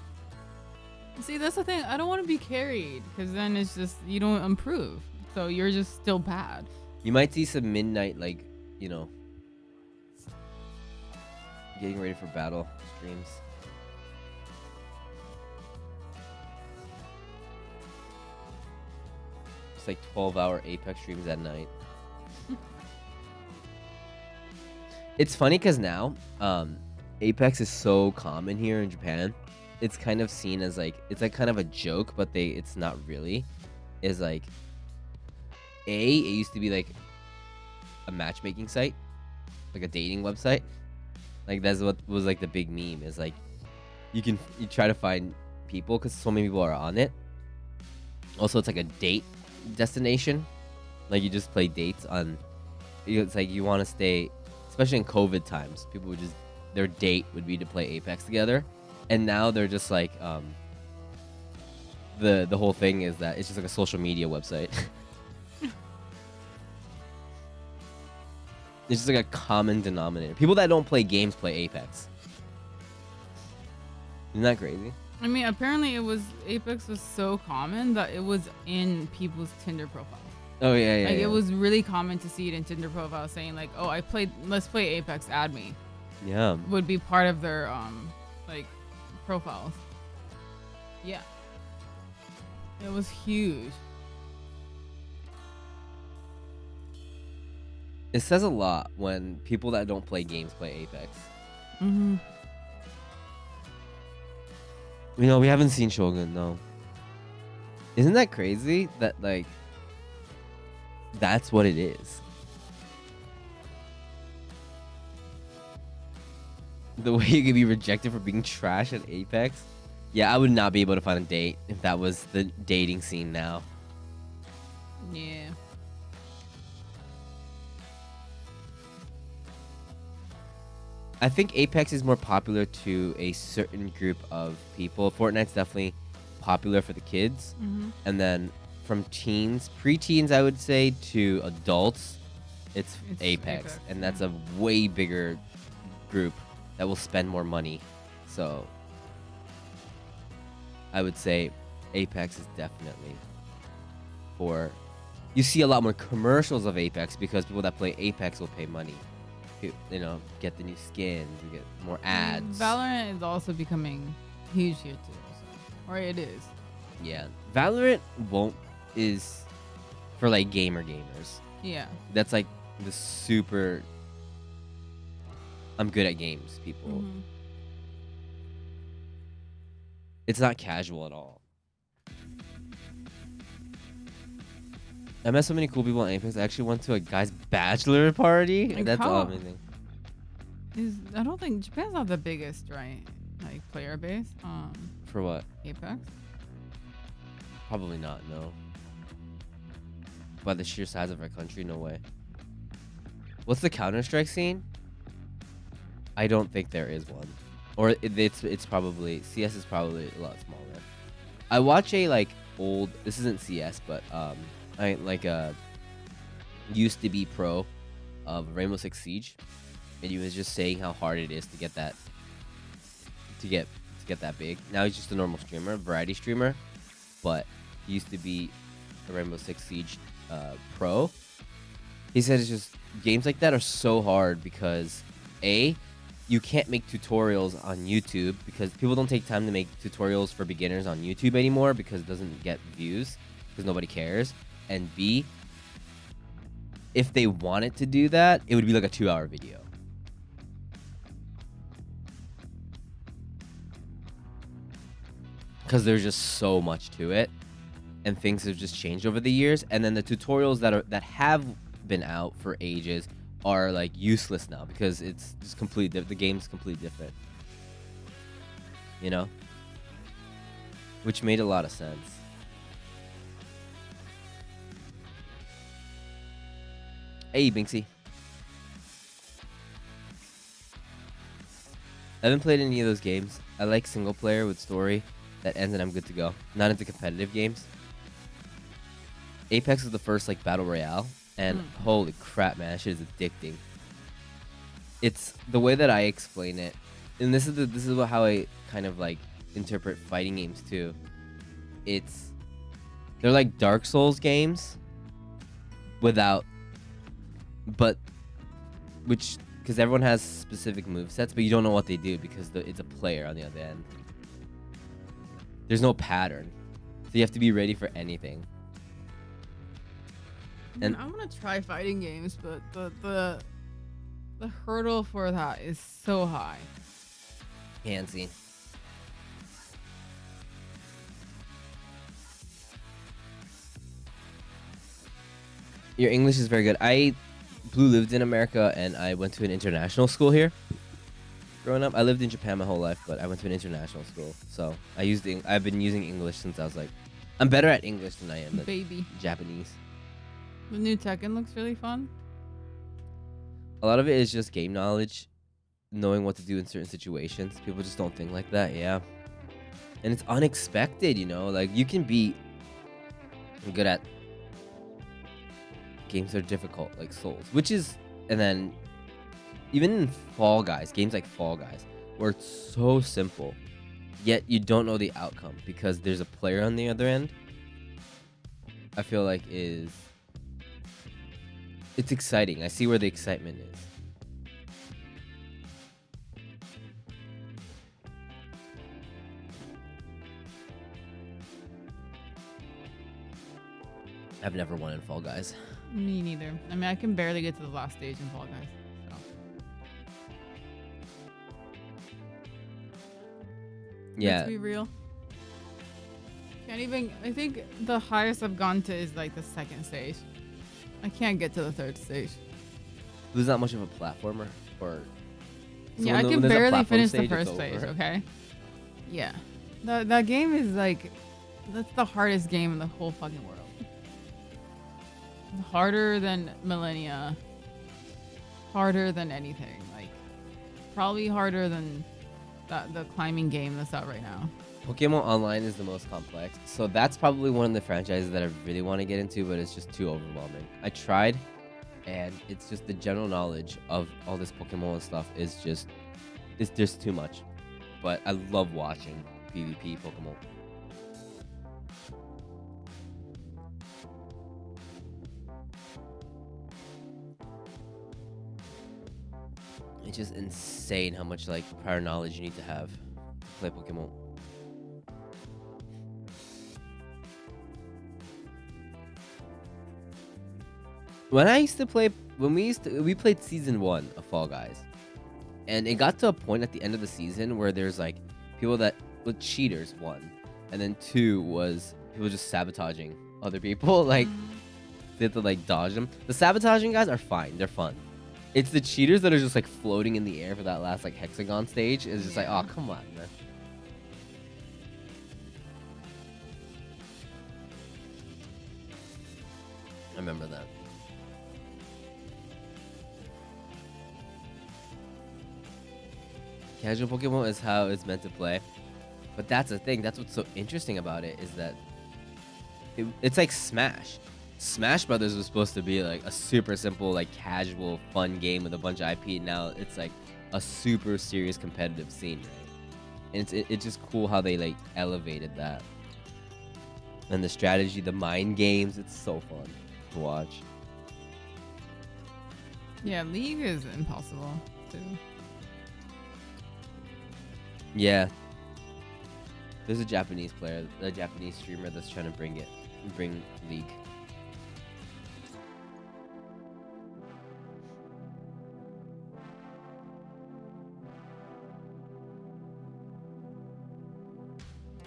Speaker 3: See, that's the thing. I don't want to be carried because then it's just you don't improve, so you're just still bad.
Speaker 2: You might see some midnight, like, you know, getting ready for battle streams. It's like 12-hour Apex streams at night. It's funny because now Apex is so common here in Japan. It's kind of seen as like, it's like kind of a joke, but it's not really. Is like, it used to be like a matchmaking site, like a dating website. Like that's what was like the big meme, is like you try to find people because so many people are on it. Also, it's like a date destination. Like you just play dates on. It's like you want to stay, especially in COVID times. People would just, their date would be to play Apex together, and now they're just like the whole thing is that it's just like a social media website. It's just like a common denominator. People that don't play games play Apex. Isn't that crazy?
Speaker 3: I mean, apparently Apex was so common that it was in people's Tinder profiles.
Speaker 2: Oh yeah.
Speaker 3: Like it was really common to see it in Tinder profiles saying like, "Oh, let's play Apex, add me."
Speaker 2: Yeah.
Speaker 3: Would be part of their like profiles. Yeah. It was huge.
Speaker 2: It says a lot when people that don't play games play Apex.
Speaker 3: Mm-hmm.
Speaker 2: You know, we haven't seen Shogun, no. Isn't that crazy that, like, that's what it is? The way you could be rejected for being trash at Apex? Yeah, I would not be able to find a date if that was the dating scene now.
Speaker 3: Yeah.
Speaker 2: I think Apex is more popular to a certain group of people. Fortnite's definitely popular for the kids.
Speaker 3: Mm-hmm.
Speaker 2: And then from teens, preteens, I would say, to adults, it's Apex. And that's a way bigger group that will spend more money. So I would say Apex is definitely for... You see a lot more commercials of Apex because people that play Apex will pay money. You know, get the new skins, you get more ads.
Speaker 3: Valorant is also becoming huge here too, so. Or it is.
Speaker 2: Yeah, Valorant is for like gamers.
Speaker 3: Yeah.
Speaker 2: That's like the super. I'm good at games, people.
Speaker 3: Mm-hmm.
Speaker 2: It's not casual at all. I met so many cool people on Apex. I actually went to a guy's bachelor party.
Speaker 3: Like
Speaker 2: That's
Speaker 3: how?
Speaker 2: amazing.
Speaker 3: I don't think Japan's not the biggest, right? Like player base.
Speaker 2: For what?
Speaker 3: Apex.
Speaker 2: Probably not. No. by the sheer size of our country. No way. What's the Counter-Strike scene? I don't think there is one, or it's probably CS is probably a lot smaller. I watch a like old. This isn't CS, but I like used to be pro of Rainbow Six Siege, and he was just saying how hard it is to get that that big. Now he's just a normal streamer, variety streamer, but he used to be a Rainbow Six Siege pro. He said it's just games like that are so hard because you can't make tutorials on YouTube because people don't take time to make tutorials for beginners on YouTube anymore because it doesn't get views because nobody cares. And B, if they wanted to do that, it would be like a 2-hour video. Because there's just so much to it, and things have just changed over the years. And then the tutorials that have been out for ages are like useless now because it's just the game's completely different, you know, which made a lot of sense. Hey Binksy, I haven't played any of those games. I like single player with story that ends and I'm good to go. Not into competitive games. Apex is the first like battle royale. And holy crap, man, that shit is addicting. It's the way that I explain it, and this is how I kind of like interpret fighting games too. They're like Dark Souls games, because everyone has specific movesets, but you don't know what they do because it's a player on the other end. There's no pattern, so you have to be ready for anything.
Speaker 3: And I want to try fighting games, but the hurdle for that is so high.
Speaker 2: Handsy. Your English is very good. Blue lived in America, and I went to an international school here. Growing up, I lived in Japan my whole life, but I went to an international school, so I've been using English since I was like, I'm better at English than I am at Japanese.
Speaker 3: The new Tekken looks really fun.
Speaker 2: A lot of it is just game knowledge, knowing what to do in certain situations. People just don't think like that, yeah. And it's unexpected, you know? Like, you can be good at games that are difficult, like Souls, and then even in Fall Guys, games like Fall Guys, where it's so simple, yet you don't know the outcome because there's a player on the other end, I feel like it's exciting. I see where the excitement is. I've never won in Fall Guys.
Speaker 3: Me neither. I mean, I can barely get to the last stage in Fall Guys. So.
Speaker 2: Yeah.
Speaker 3: Let's be real. Can't even. I think the highest I've gone to is like the second stage. I can't get to the third stage.
Speaker 2: There's not much of a platformer, or
Speaker 3: so yeah, I can barely finish the first stage. Okay. Yeah, that game is like, that's the hardest game in the whole fucking world. Harder than Millennia. Harder than anything. Like, probably harder than the climbing game that's out right now.
Speaker 2: Pokemon Online is the most complex, so that's probably one of the franchises that I really want to get into, but it's just too overwhelming. I tried, and it's just the general knowledge of all this Pokemon stuff is just too much. But I love watching PvP Pokemon. It's just insane how much like prior knowledge you need to have to play Pokemon. We played season 1 of Fall Guys, and it got to a point at the end of the season where there's like people that with cheaters, 1, and then 2 was people just sabotaging other people. Like they have to like dodge them. The sabotaging guys are fine, they're fun. It's the cheaters that are just like floating in the air for that last like hexagon stage. It's just like, oh come on, man. remember that. Casual Pokemon is how it's meant to play. But that's the thing. That's what's so interesting about it is that it's like Smash. Smash Brothers was supposed to be like a super simple, like casual, fun game with a bunch of IP. Now it's like a super serious competitive scene, right? And it's just cool how they like elevated that. And the strategy, the mind games, it's so fun to watch.
Speaker 3: Yeah, League is impossible too.
Speaker 2: Yeah. There's a Japanese player, a Japanese streamer that's trying to bring League.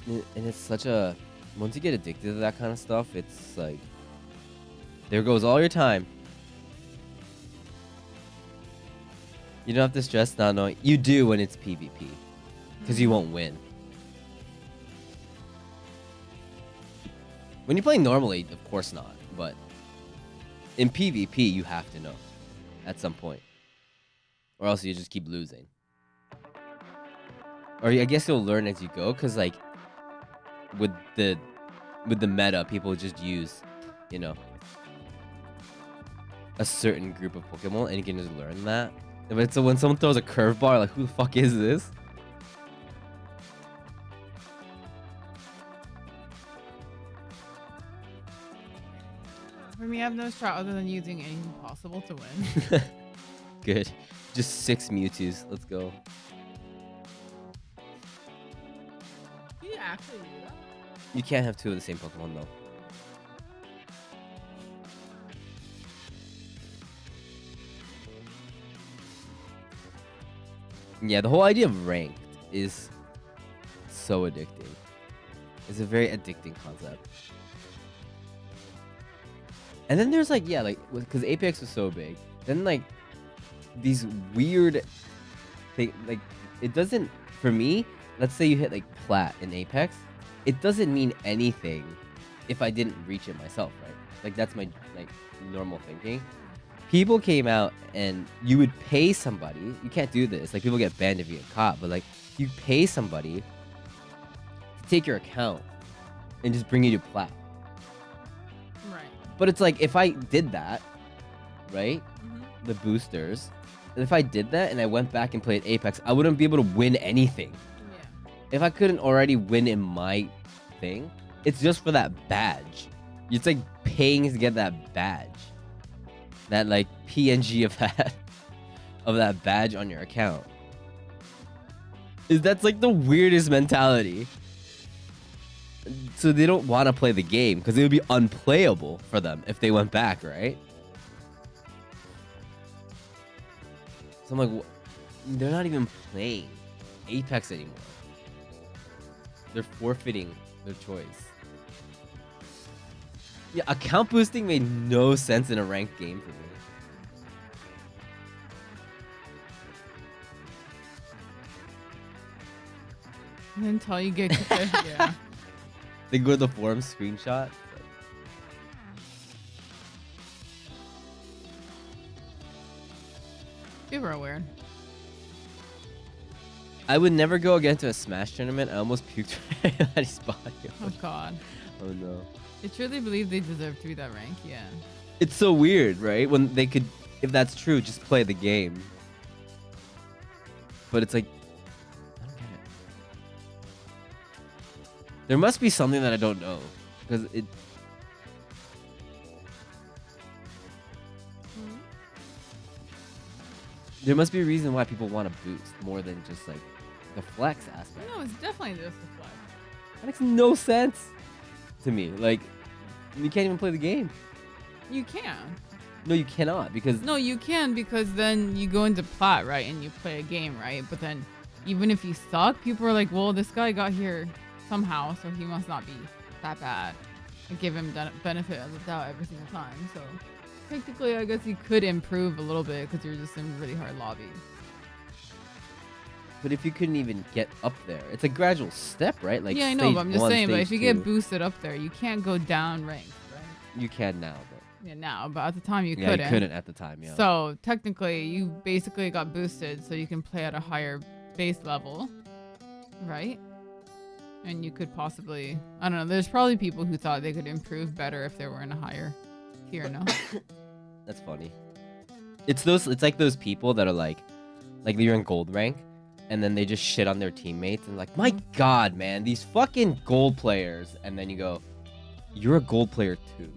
Speaker 2: And it's such a, once you get addicted to that kind of stuff, it's like, there goes all your time. You don't have to stress not knowing. You do when it's PvP, because you won't win. When you're playing normally, of course not. But in PvP, you have to know at some point, or else you just keep losing. Or I guess you'll learn as you go, because like with the meta, people just use, you know, a certain group of Pokemon, and you can just learn that. But so when someone throws a curveball, like, who the fuck is this?
Speaker 3: For me, I have no strat other than using anything possible to win.
Speaker 2: Good. Just 6 Mewtwo's. Let's go.
Speaker 3: Can you actually do that?
Speaker 2: You can't have 2 of the same Pokemon, though. Yeah, the whole idea of ranked is so addicting. It's a very addicting concept. And then there's like, yeah, like, because Apex was so big, then like these weird thing, like it doesn't, for me, let's say you hit like plat in Apex, it doesn't mean anything if I didn't reach it myself, right? Like that's my like normal thinking. People came out and you would pay somebody, you can't do this, like people get banned if you get caught, but like you pay somebody to take your account and just bring you to plat.
Speaker 3: Right.
Speaker 2: But it's like, if I did that, right? The boosters, if I did that and I went back and played Apex, I wouldn't be able to win anything.
Speaker 3: Yeah.
Speaker 2: If I couldn't already win in my thing, it's just for that badge. It's like paying to get that badge. That like PNG of that badge on your account. That's like the weirdest mentality. So they don't want to play the game because it would be unplayable for them if they went back, right? So I'm like, they're not even playing Apex anymore. They're forfeiting their choice. Yeah, account boosting made no sense in a ranked game for me.
Speaker 3: Until you get to yeah.
Speaker 2: They go to the forum screenshot.
Speaker 3: People are weird.
Speaker 2: I would never go again to a Smash tournament. I almost puked for anybody's body.
Speaker 3: Oh god.
Speaker 2: Oh no.
Speaker 3: I truly believe they deserve to be that rank, yeah.
Speaker 2: It's so weird, right? When they could, if that's true, just play the game. But it's like, I don't get it. There must be something that I don't know. Because it... There must be a reason why people want to boost more than just like the flex aspect.
Speaker 3: No, it's definitely just a flex.
Speaker 2: That makes no sense to me. Like, you can't even play the game.
Speaker 3: You can.
Speaker 2: No, you cannot because...
Speaker 3: No, you can because then you go into plat, right? And you play a game, right? But then even if you suck, people are like, well, this guy got here somehow, so he must not be that bad. And give him benefit of the doubt every single time. So technically, I guess you could improve a little bit because you're just in really hard lobbies.
Speaker 2: But if you couldn't even get up there, it's a gradual step, right? Like
Speaker 3: yeah, I know, but I'm just saying, but if you
Speaker 2: two,
Speaker 3: get boosted up there, you can't go down ranked, right?
Speaker 2: you can now, but
Speaker 3: Yeah, now, but at the time you
Speaker 2: Yeah,
Speaker 3: couldn't.
Speaker 2: you couldn't at the time. Yeah.
Speaker 3: So technically, you basically got boosted, so you can play at a higher base level, right? And you could possibly, I don't know. There's probably people who thought they could improve better if they were in a higher tier. No.
Speaker 2: That's funny. It's like those people that are like you're in gold rank, and then they just shit on their teammates and like, my God, man, these fucking gold players, and then you go, you're a gold player too.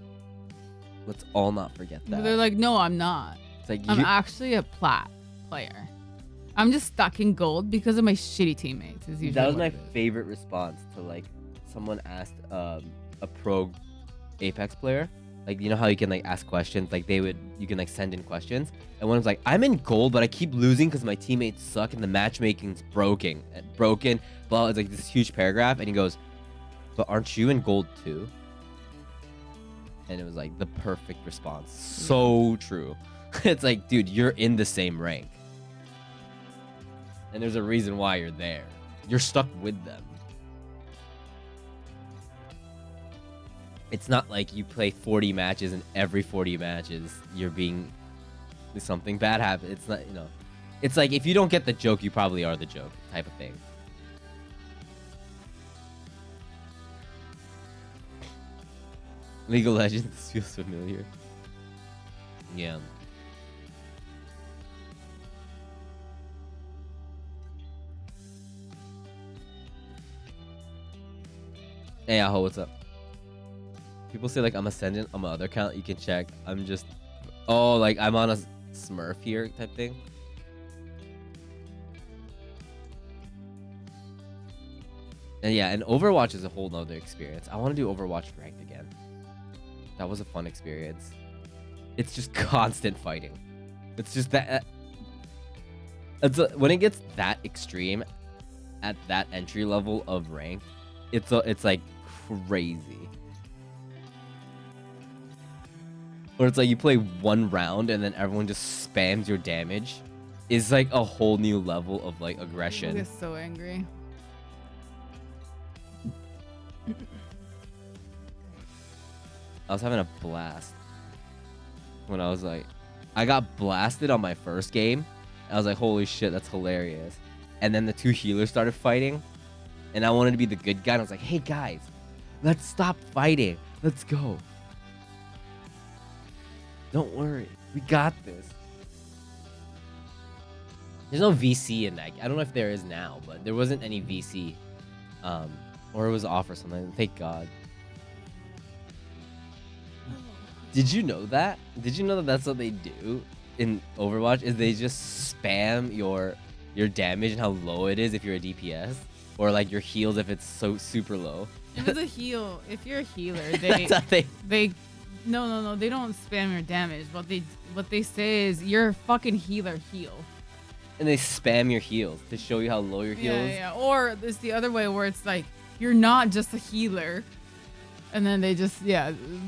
Speaker 2: Let's all not forget that.
Speaker 3: But they're like, no, I'm not.
Speaker 2: It's like
Speaker 3: I'm actually a plat player. I'm just stuck in gold because of my shitty teammates. Is usually
Speaker 2: that was
Speaker 3: what
Speaker 2: my
Speaker 3: it is.
Speaker 2: favorite response to like someone asked a pro Apex player. Like, you know how you can like ask questions, like you can like send in questions, and one was like, I'm in gold, but I keep losing because my teammates suck and the matchmaking's broken. Blah. It's like this huge paragraph, and he goes, but aren't you in gold too? And it was like the perfect response. So true. It's like, dude, you're in the same rank, and there's a reason why you're there. You're stuck with them. It's not like you play 40 matches and every 40 matches something bad happens. It's not, it's like if you don't get the joke, you probably are the joke type of thing. League of Legends, this feels familiar. Yeah. Hey, Aho, what's up? People say like I'm Ascendant on my other account. You can check. I'm just, like I'm on a Smurf here type thing. And yeah, and Overwatch is a whole nother experience. I want to do Overwatch ranked again. That was a fun experience. It's just constant fighting. It's just that. When it gets that extreme, at that entry level of rank, it's like crazy. Or it's like you play one round and then everyone just spams your damage. Is like a whole new level of like aggression.
Speaker 3: I get so angry.
Speaker 2: I was having a blast when I was like, I got blasted on my first game. I was like, holy shit, that's hilarious. And then the two healers started fighting, and I wanted to be the good guy. And I was like, hey guys, let's stop fighting. Let's go. Don't worry, we got this. There's no VC in that. I don't know if there is now, but there wasn't any VC, or it was off or something. Thank God. Did you know that? Did you know that that's what they do in Overwatch? Is they just spam your damage and how low it is if you're a DPS, or like your heals if it's so super low.
Speaker 3: If it's a heal, if you're a healer,
Speaker 2: That's how
Speaker 3: they no, they don't spam your damage. What they say is your fucking healer heal.
Speaker 2: And they spam your heals to show you how low your heal is.
Speaker 3: Yeah. Or it's the other way where it's like you're not just a healer, and then they just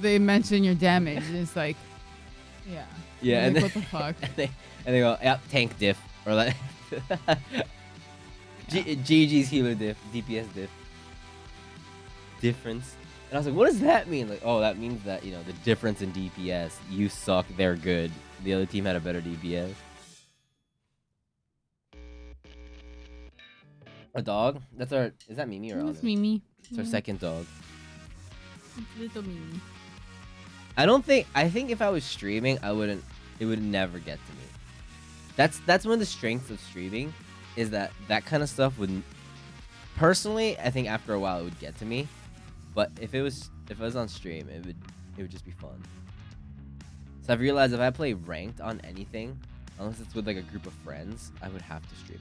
Speaker 3: they mention your damage. And it's like,
Speaker 2: yeah, and
Speaker 3: like,
Speaker 2: then,
Speaker 3: what the fuck?
Speaker 2: and they go, yep, tank diff, or like GG's healer diff, DPS diff. Difference. And I was like, what does that mean? Like, oh, that means that, the difference in DPS, you suck, they're good. The other team had a better DPS. A dog? Is that Mimi or
Speaker 3: It's
Speaker 2: August?
Speaker 3: Mimi.
Speaker 2: It's our second dog.
Speaker 3: It's little Mimi.
Speaker 2: I think if I was streaming, it would never get to me. That's one of the strengths of streaming, is that kind of stuff would, personally, I think after a while it would get to me. But if I was on stream, it would just be fun. So I've realized if I play ranked on anything, unless it's with like a group of friends, I would have to stream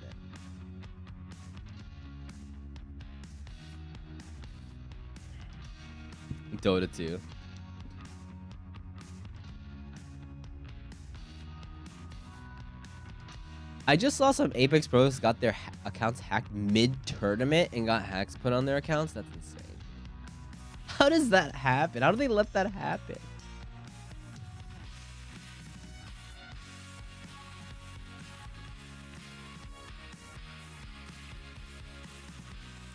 Speaker 2: it. Dota 2. I just saw some Apex pros got their accounts hacked mid-tournament and got hacks put on their accounts. That's insane. How does that happen? How do they let that happen?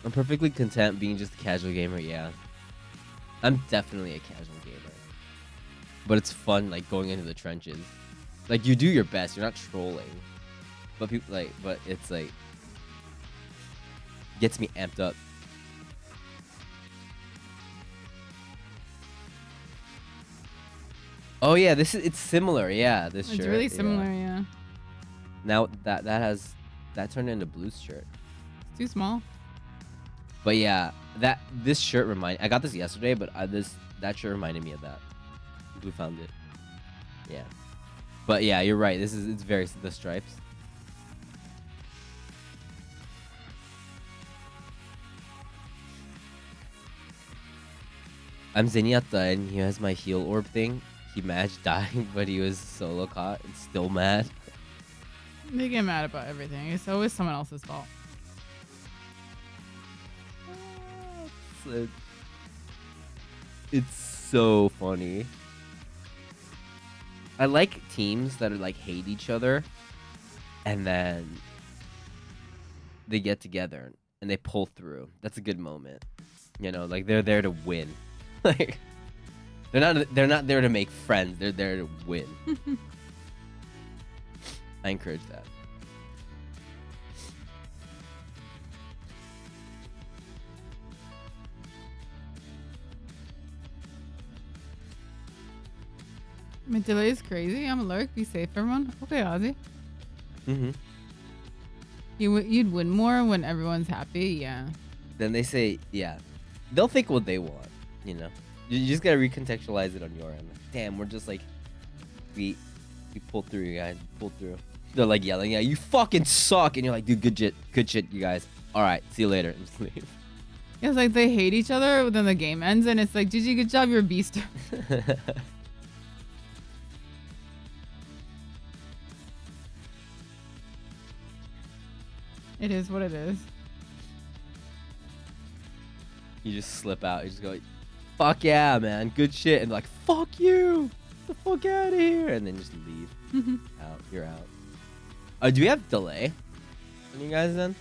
Speaker 2: I'm perfectly content being just a casual gamer, yeah. I'm definitely a casual gamer. but it's fun like going into the trenches. Like you do your best. You're not trolling, but people like, but it's like gets me amped up. Oh yeah, it's similar. Yeah, this shirt.
Speaker 3: It's really similar, yeah.
Speaker 2: Now that turned into BLUIST shirt.
Speaker 3: It's too small.
Speaker 2: But yeah, this shirt I got this yesterday, but that shirt reminded me of that. Blue found it. Yeah. But yeah, you're right. It's very the stripes. I'm Zenyatta and he has my heal orb thing. He managed dying, but he was solo caught and still mad.
Speaker 3: They get mad about everything. It's always someone else's fault.
Speaker 2: It's so funny. I like teams that are like hate each other and then they get together and they pull through. That's a good moment. You know, like they're there to win. Like they're not there to make friends. They're there to win. I encourage that.
Speaker 3: My delay is crazy. I'm alert. Be safe, everyone. Okay, Ozzy.
Speaker 2: Mm-hmm.
Speaker 3: You'd win more when everyone's happy. Yeah.
Speaker 2: Then they say, yeah, they'll think what they want. You know, you just gotta recontextualize it on your end. Damn, we're just like, we pulled through, you guys. Pulled through. They're like yelling, yeah, you fucking suck, and you're like, dude, good shit, you guys. All right, see you later. And just leave.
Speaker 3: It's like they hate each other, then the game ends, and it's like, GG, good job, you're a beast. It is what it is.
Speaker 2: You just slip out. You just go, like, fuck yeah, man, good shit, and like, fuck you, get the fuck out of here, and then just leave. Out, you're out. Do we have delay on you guys then?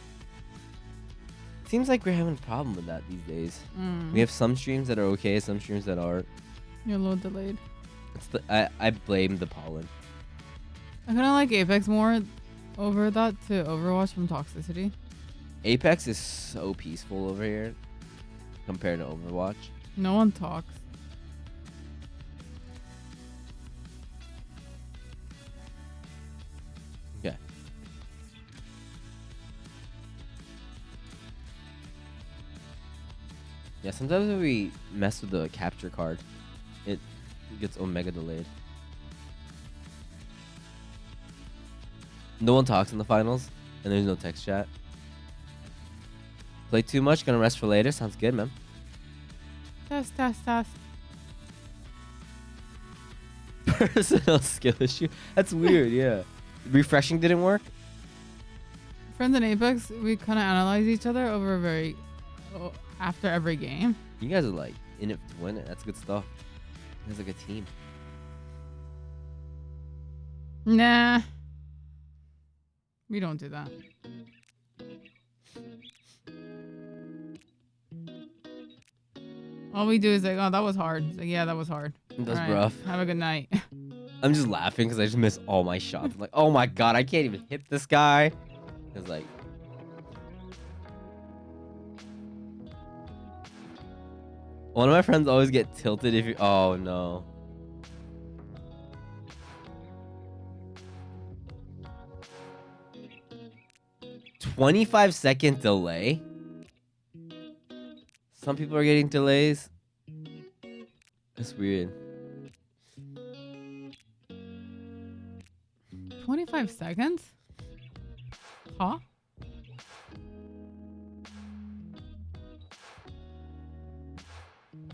Speaker 2: Seems like we're having a problem with that these days. We have some streams that are okay, some streams that aren't.
Speaker 3: You're a little delayed.
Speaker 2: I blame the pollen.
Speaker 3: I kind of like Apex more over that to Overwatch from toxicity.
Speaker 2: Apex is so peaceful over here compared to Overwatch.
Speaker 3: No one talks.
Speaker 2: Okay. Yeah, sometimes when we mess with the capture card, it gets omega delayed. No one talks in the finals, and there's no text chat. Play too much, gonna rest for later. Sounds good, man.
Speaker 3: Test.
Speaker 2: Personal skill issue. That's weird, yeah. Refreshing didn't work?
Speaker 3: Friends in Apex, we kind of analyze each other after every game.
Speaker 2: You guys are like in it to win it. That's good stuff. You guys are like a team.
Speaker 3: Nah. We don't do that. All we do is like, oh, that was hard. It's like, yeah, that was hard.
Speaker 2: That's
Speaker 3: All right,
Speaker 2: rough.
Speaker 3: Have a good night.
Speaker 2: I'm just laughing because I just miss all my shots. I'm like, oh my god, I can't even hit this guy. It's like, one of my friends always get tilted if you. Oh no. "25-second delay." Some people are getting delays. That's weird.
Speaker 3: 25 seconds? Huh?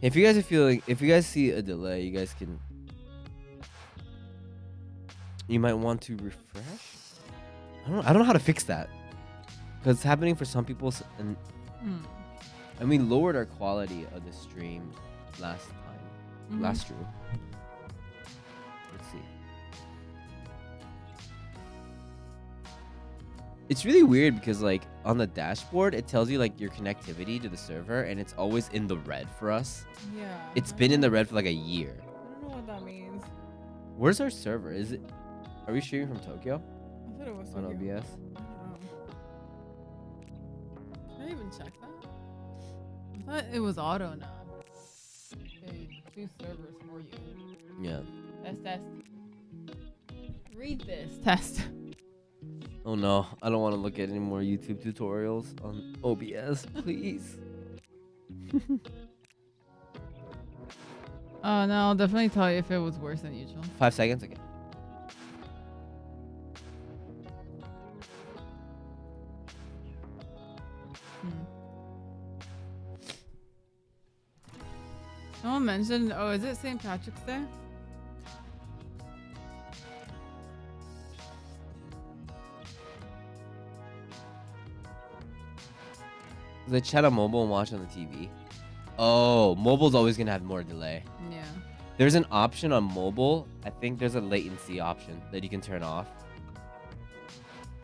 Speaker 2: If you guys are feeling, if you guys see a delay, you guys can. You might want to refresh. I don't know how to fix that, because it's happening for some people, and we lowered our quality of the stream last time, last stream. Let's see. It's really weird because like on the dashboard, it tells you like your connectivity to the server, and it's always in the red for us.
Speaker 3: Yeah.
Speaker 2: It's been in the red for like a year.
Speaker 3: I don't don't know what that means.
Speaker 2: Where's our server? Is it? Are we streaming from Tokyo
Speaker 3: I thought it was
Speaker 2: on
Speaker 3: Tokyo.
Speaker 2: OBS?
Speaker 3: I don't know. Can I even check that? I thought it was auto now. Okay, 2 servers for you.
Speaker 2: Yeah.
Speaker 3: Test. Read this. Test.
Speaker 2: Oh no, I don't want to look at any more YouTube tutorials on OBS, please.
Speaker 3: No, I'll definitely tell you if it was worse than usual.
Speaker 2: 5 seconds, okay.
Speaker 3: Someone mentioned, oh, is it St. Patrick's Day?
Speaker 2: They chat on mobile and watch on the TV. Oh, mobile's always gonna have more delay.
Speaker 3: Yeah.
Speaker 2: There's an option on mobile. I think there's a latency option that you can turn off.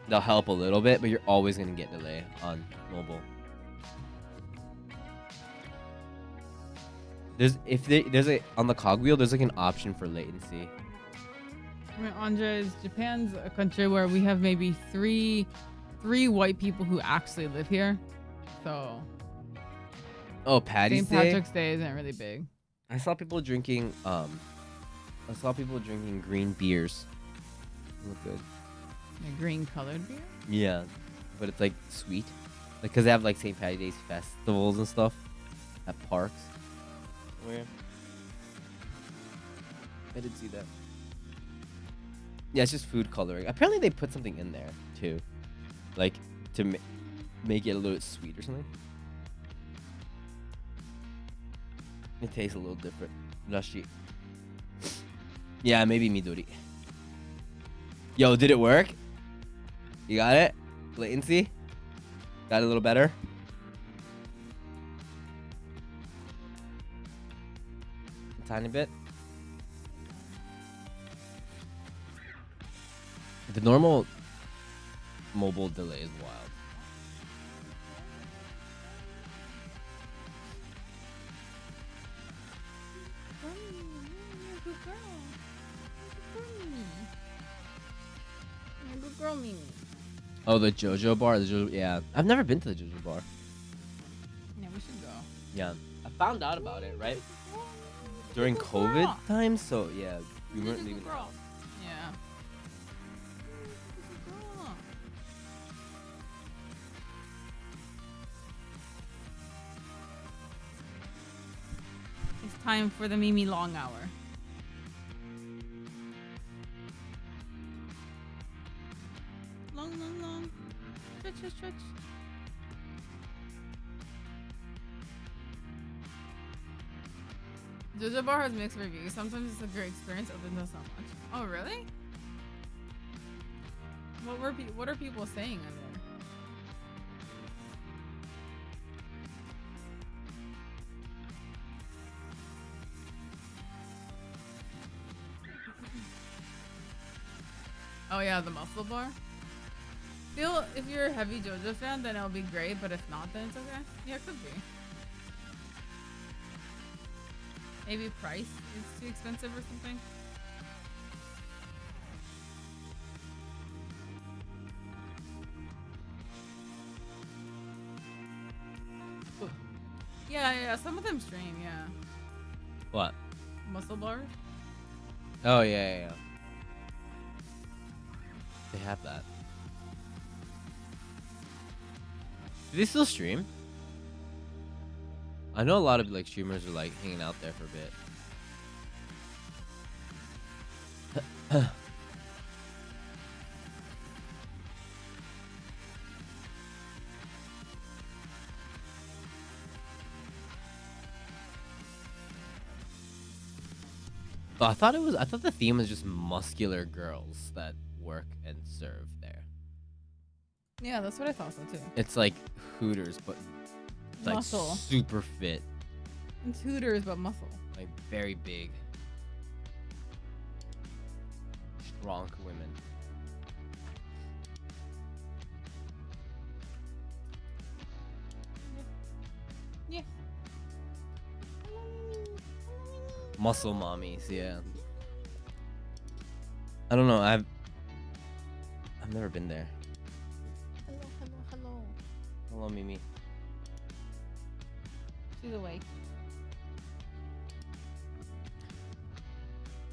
Speaker 2: They'll help a little bit, but you're always gonna get delay on mobile. There's on the cogwheel, there's like an option for latency.
Speaker 3: I mean, Andres, Japan's a country where we have maybe three white people who actually live here. So
Speaker 2: Oh, Patty's
Speaker 3: St.
Speaker 2: Day.
Speaker 3: Patrick's Day isn't really big.
Speaker 2: I saw people drinking green beers. They look good.
Speaker 3: A green colored beer?
Speaker 2: Yeah, but it's like sweet, like because they have like St. Patty's Day festivals and stuff at parks. Where? I did see that. Yeah, it's just food coloring. Apparently they put something in there too, like to make it a little bit sweet or something. It tastes a little different. Rashi. Yeah, maybe Midori. Yo, did it work? You got it? Latency? Got it a little better? A tiny bit? The normal mobile delay is wild. Oh, the JoJo bar? Yeah. I've never been to the JoJo bar.
Speaker 3: Yeah, we should go.
Speaker 2: Yeah. I found out about it, right? During COVID times, so yeah, we weren't leaving the house.
Speaker 3: Yeah. It's time for the Mimi long hour. Long. Stretch. JoJo Bar has mixed reviews. Sometimes it's a great experience, other than not so much. Oh, really? What are people saying in there? Oh yeah, the muscle bar. Feel if you're a heavy JoJo fan, then it'll be great. But if not, then it's okay. Yeah, it could be. Maybe price is too expensive or something. Yeah. Some of them stream. Yeah.
Speaker 2: What?
Speaker 3: Muscle bars.
Speaker 2: Oh, yeah. They have that. Do they still stream? I know a lot of like streamers are like hanging out there for a bit. I thought the theme was just muscular girls that work and serve there.
Speaker 3: Yeah, that's what I thought so too.
Speaker 2: It's like Hooters, but like
Speaker 3: Muscle.
Speaker 2: super fit,
Speaker 3: It's Hooters, but muscle.
Speaker 2: like very big, strong women.
Speaker 3: Yeah.
Speaker 2: Muscle mommies, yeah. I don't know. I've never been there.
Speaker 3: Hello.
Speaker 2: Hello, Mimi.
Speaker 3: She's awake.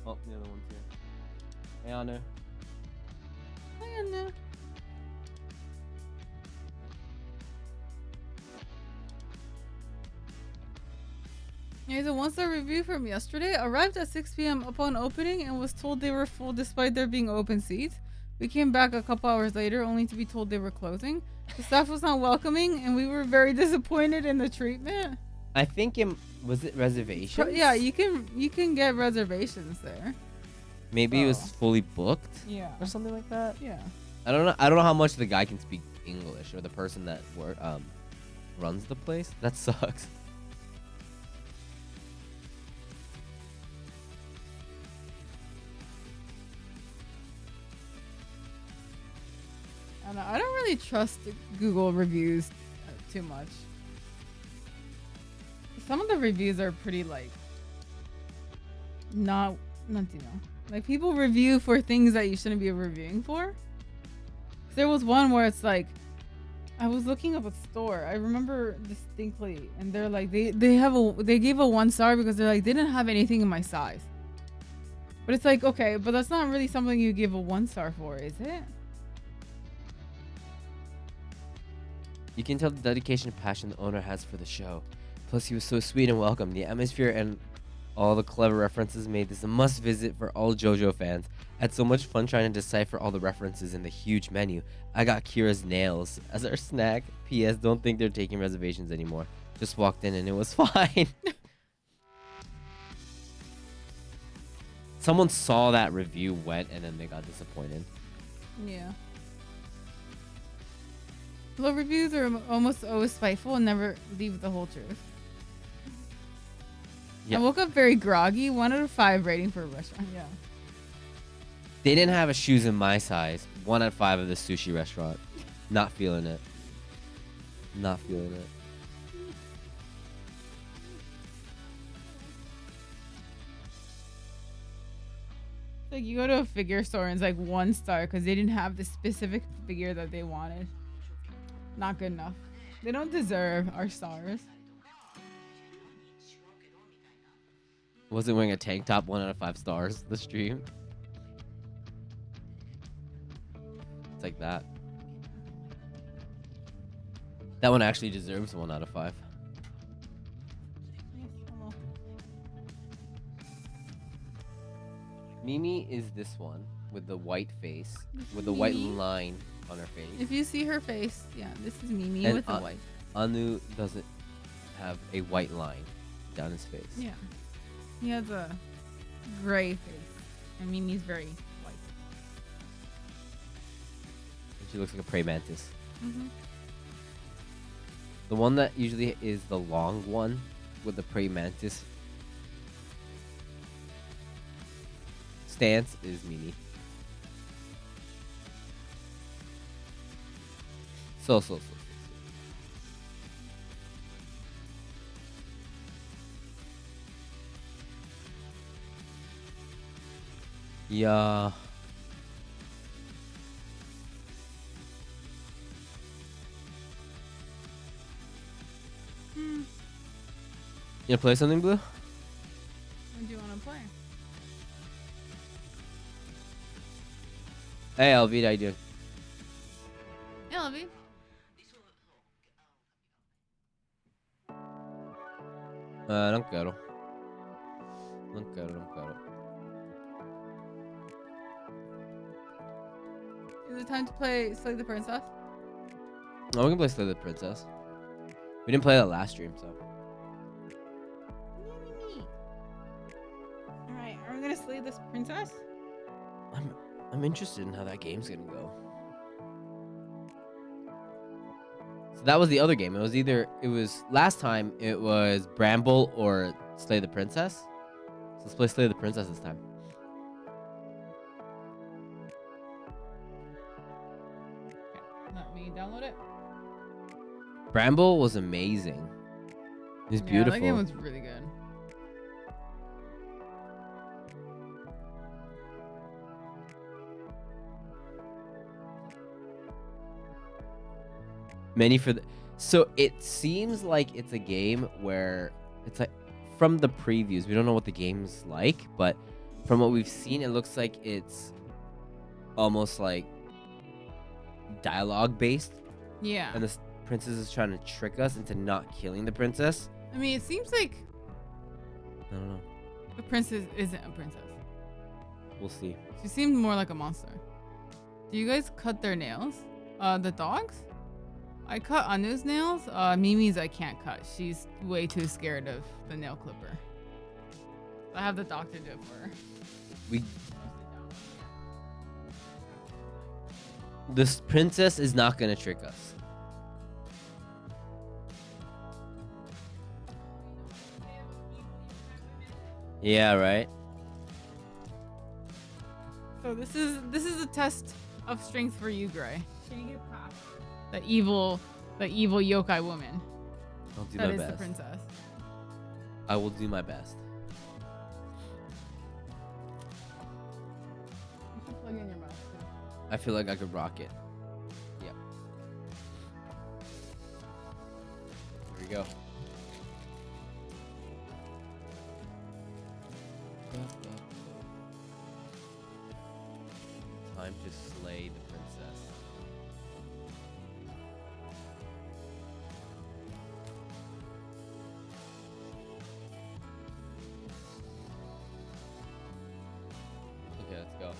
Speaker 2: Oh, the other one's here. Hey, Anu.
Speaker 3: Hi, Anna. Here's a one-star review from yesterday. Arrived at 6 p.m. upon opening and was told they were full despite there being open seats. We came back a couple hours later only to be told they were closing. The staff was not welcoming and we were very disappointed in the treatment.
Speaker 2: I think was it reservations?
Speaker 3: Yeah, you can get reservations there.
Speaker 2: Maybe it was fully booked.
Speaker 3: Yeah.
Speaker 2: Or something like that.
Speaker 3: Yeah.
Speaker 2: I don't know. I don't know how much the guy can speak English or the person that runs the place. That sucks.
Speaker 3: I don't really trust Google reviews too much. Some of the reviews are pretty like not like people review for things that you shouldn't be reviewing for. There was one where it's like I was looking up a store. I remember distinctly, and they're like they gave a 1 star because they're like they didn't have anything in my size. But it's like okay, but that's not really something you give a 1 star for, is it?
Speaker 2: You can tell the dedication and passion the owner has for the show. Plus, he was so sweet and welcome. The atmosphere and all the clever references made this a must-visit for all JoJo fans. I had so much fun trying to decipher all the references in the huge menu. I got Kira's nails as our snack. P.S. Don't think they're taking reservations anymore. Just walked in and it was fine. Someone saw that review, went, and then they got disappointed.
Speaker 3: Yeah. Low reviews are almost always spiteful and never leave the whole truth.
Speaker 2: Yep.
Speaker 3: I woke up very groggy. 1 out of 5 rating for a restaurant. Yeah.
Speaker 2: They didn't have a shoes in my size. 1 out of 5 of the sushi restaurant. Not feeling it. Not feeling it.
Speaker 3: Like you go to a figure store and it's like 1 star because they didn't have the specific figure that they wanted. Not good enough. They don't deserve our stars.
Speaker 2: Wasn't wearing a tank top. 1 out of 5 stars. The stream. It's like that. That one actually deserves 1 out of 5. Mimi is this one with the white face, with the white line on her face.
Speaker 3: If you see her face, yeah, this is Mimi
Speaker 2: And
Speaker 3: with the white.
Speaker 2: Anu doesn't have a white line down his face.
Speaker 3: Yeah. He has a gray face. And Mimi's very white.
Speaker 2: And she looks like a praying mantis.
Speaker 3: Mm-hmm.
Speaker 2: The one that usually is the long one with the praying mantis stance is Mimi. So. Yeah. You wanna play something, Blue?
Speaker 3: What do you want to play?
Speaker 2: Hey, LV, how you doing?
Speaker 3: Yeah, Lovey.
Speaker 2: Non caro. Non caro.
Speaker 3: Is it time to play Slay the Princess?
Speaker 2: Oh, we can play Slay the Princess. We didn't play that last stream, so.
Speaker 3: Alright, are we gonna slay this princess?
Speaker 2: I'm interested in how that game's gonna go. So that was the other game. It was last time it was Bramble or Slay the Princess. So let's play Slay the Princess this time.
Speaker 3: Okay, let me download it.
Speaker 2: Bramble was amazing. It was beautiful.
Speaker 3: Yeah, that game was really good.
Speaker 2: Many for the. So it seems like it's a game where it's like from the previews. We don't know what the game's like, but from what we've seen, it looks like it's almost like dialogue based,
Speaker 3: Yeah.
Speaker 2: and this princess is trying to trick us into not killing the princess.
Speaker 3: I mean, it seems like
Speaker 2: I don't know.
Speaker 3: the princess isn't a princess.
Speaker 2: We'll see.
Speaker 3: She seemed more like a monster. Do you guys cut their nails? The dogs? I cut Anu's nails. Mimi's I can't cut. She's way too scared of the nail clipper. I have the doctor do it for her.
Speaker 2: This princess is not gonna trick us. Yeah, right.
Speaker 3: So this is a test of strength for you, Gray. Can you get past the evil yokai woman?
Speaker 2: I'll do
Speaker 3: That
Speaker 2: my
Speaker 3: is
Speaker 2: best.
Speaker 3: the princess.
Speaker 2: I will do my best.
Speaker 3: You should plug in your mouth too.
Speaker 2: I feel like I could rock it. Yep. Here we go. Time to slay the princess. Okay, let's go.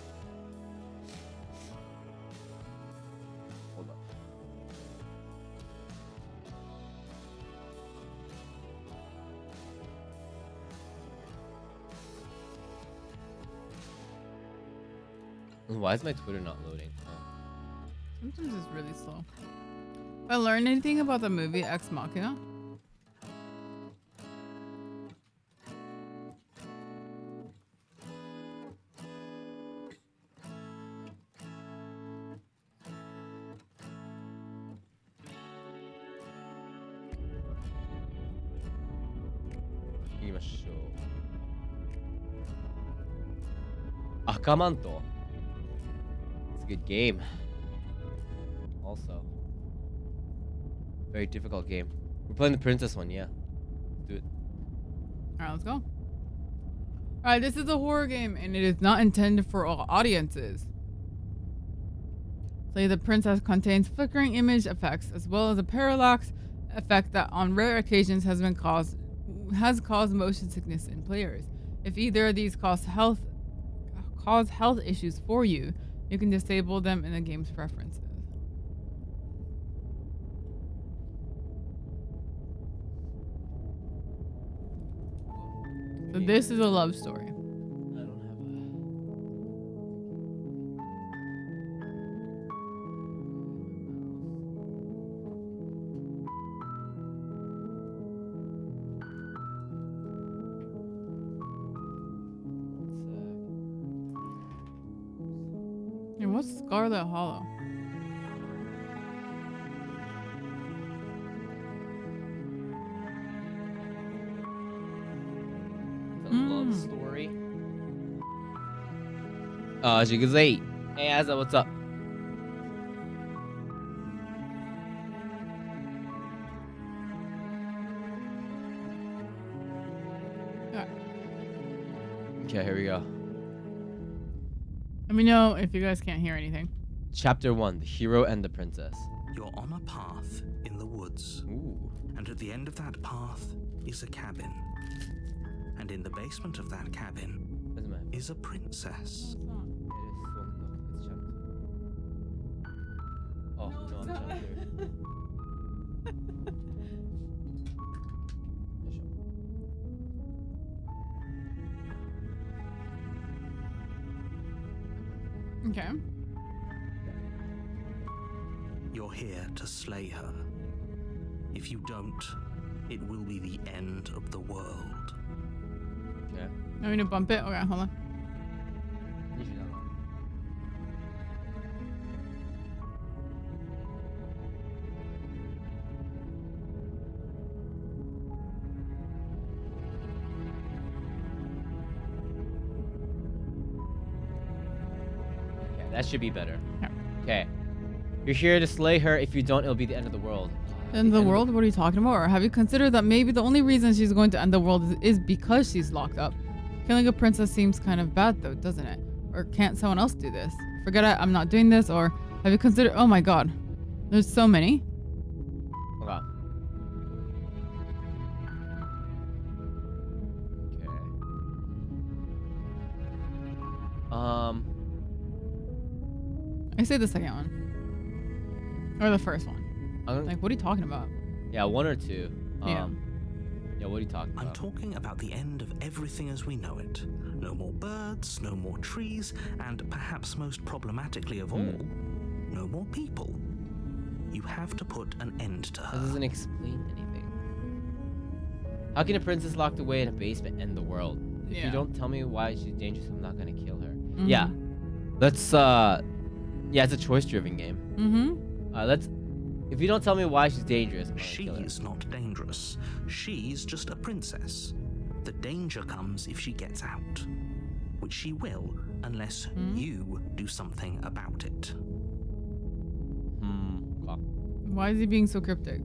Speaker 2: Hold up. Why is my Twitter not loading? Oh.
Speaker 3: Sometimes it's really slow. If I learned anything about the movie Ex Machina,
Speaker 2: Akamanto. It's a good game. Also. Very difficult game. We're playing the princess one, yeah. Let's do it.
Speaker 3: alright, let's go. Alright, this is a horror game and it is not intended for all audiences. Slay the Princess contains flickering image effects as well as a parallax effect that on rare occasions has caused motion sickness in players. If either of these cause health issues for you, you can disable them in the game's preferences. So this is a love story.
Speaker 2: I don't have
Speaker 3: And what's Scarlet Hollow?
Speaker 2: It's a love story. Jigazay. Hey, Azza, what's up?
Speaker 3: Alright.
Speaker 2: Okay, here we go.
Speaker 3: Let me know if you guys can't hear anything.
Speaker 2: Chapter 1, The Hero and the Princess.
Speaker 5: You're on a path in the woods,
Speaker 2: Ooh.
Speaker 5: and at the end of that path is a cabin. And in the basement of that cabin
Speaker 2: Doesn't matter.
Speaker 5: is a princess.
Speaker 2: Oh, no, I'm chapter.
Speaker 3: Okay.
Speaker 5: You're here to slay her. If you don't, it will be the end of the world.
Speaker 2: Okay.
Speaker 3: I'm gonna bump it. Okay, hold on.
Speaker 2: Usually not long. Okay, that should be better.
Speaker 3: Yeah.
Speaker 2: Okay. You're here to slay her. If you don't, it'll be the end of the world.
Speaker 3: End the world? What are you talking about? Or have you considered that maybe the only reason she's going to end the world is because she's locked up? Killing a princess seems kind of bad though, doesn't it? Or can't someone else do this? Forget it, I'm not doing this. Or have you considered... Oh my god. There's so many.
Speaker 2: Okay.
Speaker 3: I say the second one. Or the first one. Like, what are you talking about?
Speaker 2: Yeah, one or two.
Speaker 3: Yeah.
Speaker 2: Yeah, what are you talking about?
Speaker 5: I'm talking about the end of everything as we know it. No more birds, no more trees, and perhaps most problematically of all, no more people. You have to put an end to her.
Speaker 2: That doesn't explain anything. How can a princess locked away in a basement end the world? If you don't tell me why she's dangerous, I'm not gonna kill her. Yeah. Let's yeah, it's a choice-driven game. Let's... If you don't tell me why she's dangerous, I'm gonna kill her.
Speaker 5: She's not dangerous. She's just a princess. The danger comes if she gets out, which she will unless you do something about it.
Speaker 2: Okay.
Speaker 3: Why is he being so cryptic?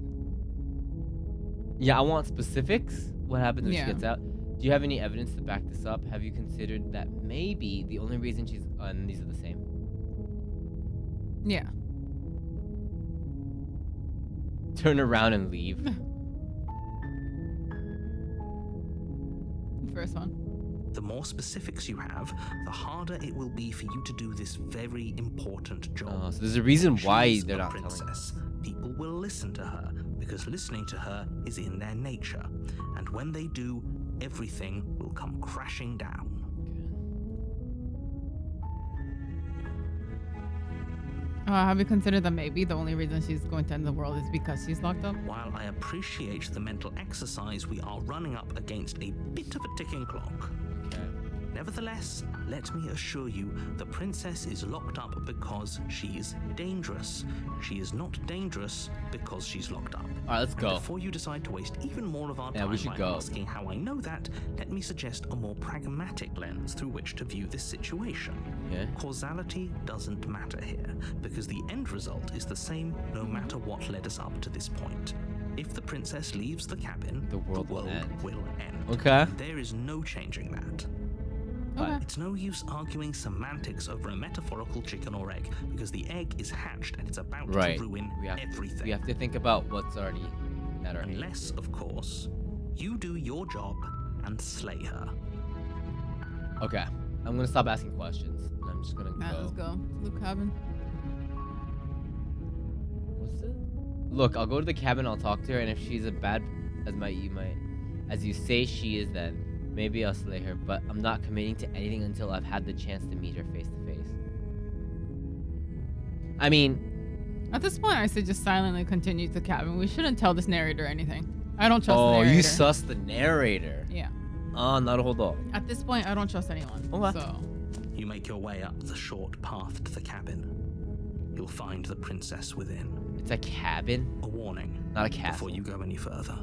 Speaker 2: Yeah, I want specifics. What happens when she
Speaker 3: Yeah.
Speaker 2: gets out? Do you have any evidence to back this up? Have you considered that maybe the only reason she's... and these are the same.
Speaker 3: Yeah.
Speaker 2: Turn around and leave.
Speaker 3: First one.
Speaker 5: The more specifics you have, the harder it will be for you to do this very important job.
Speaker 2: So there's a reason why
Speaker 5: She's
Speaker 2: they're
Speaker 5: a
Speaker 2: not telling
Speaker 5: princess. People will listen to her because listening to her is in their nature, and when they do, everything will come crashing down.
Speaker 3: Have you considered that maybe the only reason she's going to end the world is because she's locked up?
Speaker 5: While I appreciate the mental exercise, we are running up against a bit of a ticking clock.
Speaker 2: Okay.
Speaker 5: Nevertheless, let me assure you, the princess is locked up because she's dangerous. She is not dangerous because she's locked up.
Speaker 2: Alright, let's go.
Speaker 5: Before you decide to waste even more of our time
Speaker 2: we should
Speaker 5: by
Speaker 2: go.
Speaker 5: asking how I know that, let me suggest a more pragmatic lens through which to view this situation.
Speaker 2: Okay.
Speaker 5: Causality doesn't matter here, because the end result is the same no matter what led us up to this point. If the princess leaves the cabin,
Speaker 2: The world will end.
Speaker 5: will end.
Speaker 2: Okay.
Speaker 5: There is no changing that.
Speaker 3: Okay.
Speaker 5: It's no use arguing semantics over a metaphorical chicken or egg, because the egg is hatched and it's about
Speaker 2: Right.
Speaker 5: to ruin everything.
Speaker 2: We have to think about what's already at our
Speaker 5: Unless, of course, you do your job and slay her.
Speaker 2: Okay. I'm gonna stop asking questions. And I'm just gonna go.
Speaker 3: Let's go. To the cabin.
Speaker 2: What's it? Look, I'll go to the cabin. I'll talk to her, and if she's a bad, as you say she is, then maybe I'll slay her. But I'm not committing to anything until I've had the chance to meet her face to face. I mean,
Speaker 3: At this point, I say just silently continue to the cabin. We shouldn't tell this narrator anything. I don't trust the
Speaker 2: oh,
Speaker 3: narrator.
Speaker 2: you sus the narrator.
Speaker 3: Yeah.
Speaker 2: なるほど.
Speaker 3: At this point, I don't trust anyone.
Speaker 2: Okay.
Speaker 3: So.
Speaker 5: You make your way up the short path to the cabin. You'll find the princess within.
Speaker 2: It's a cabin,
Speaker 5: A warning
Speaker 2: not a castle.
Speaker 5: before you go any further.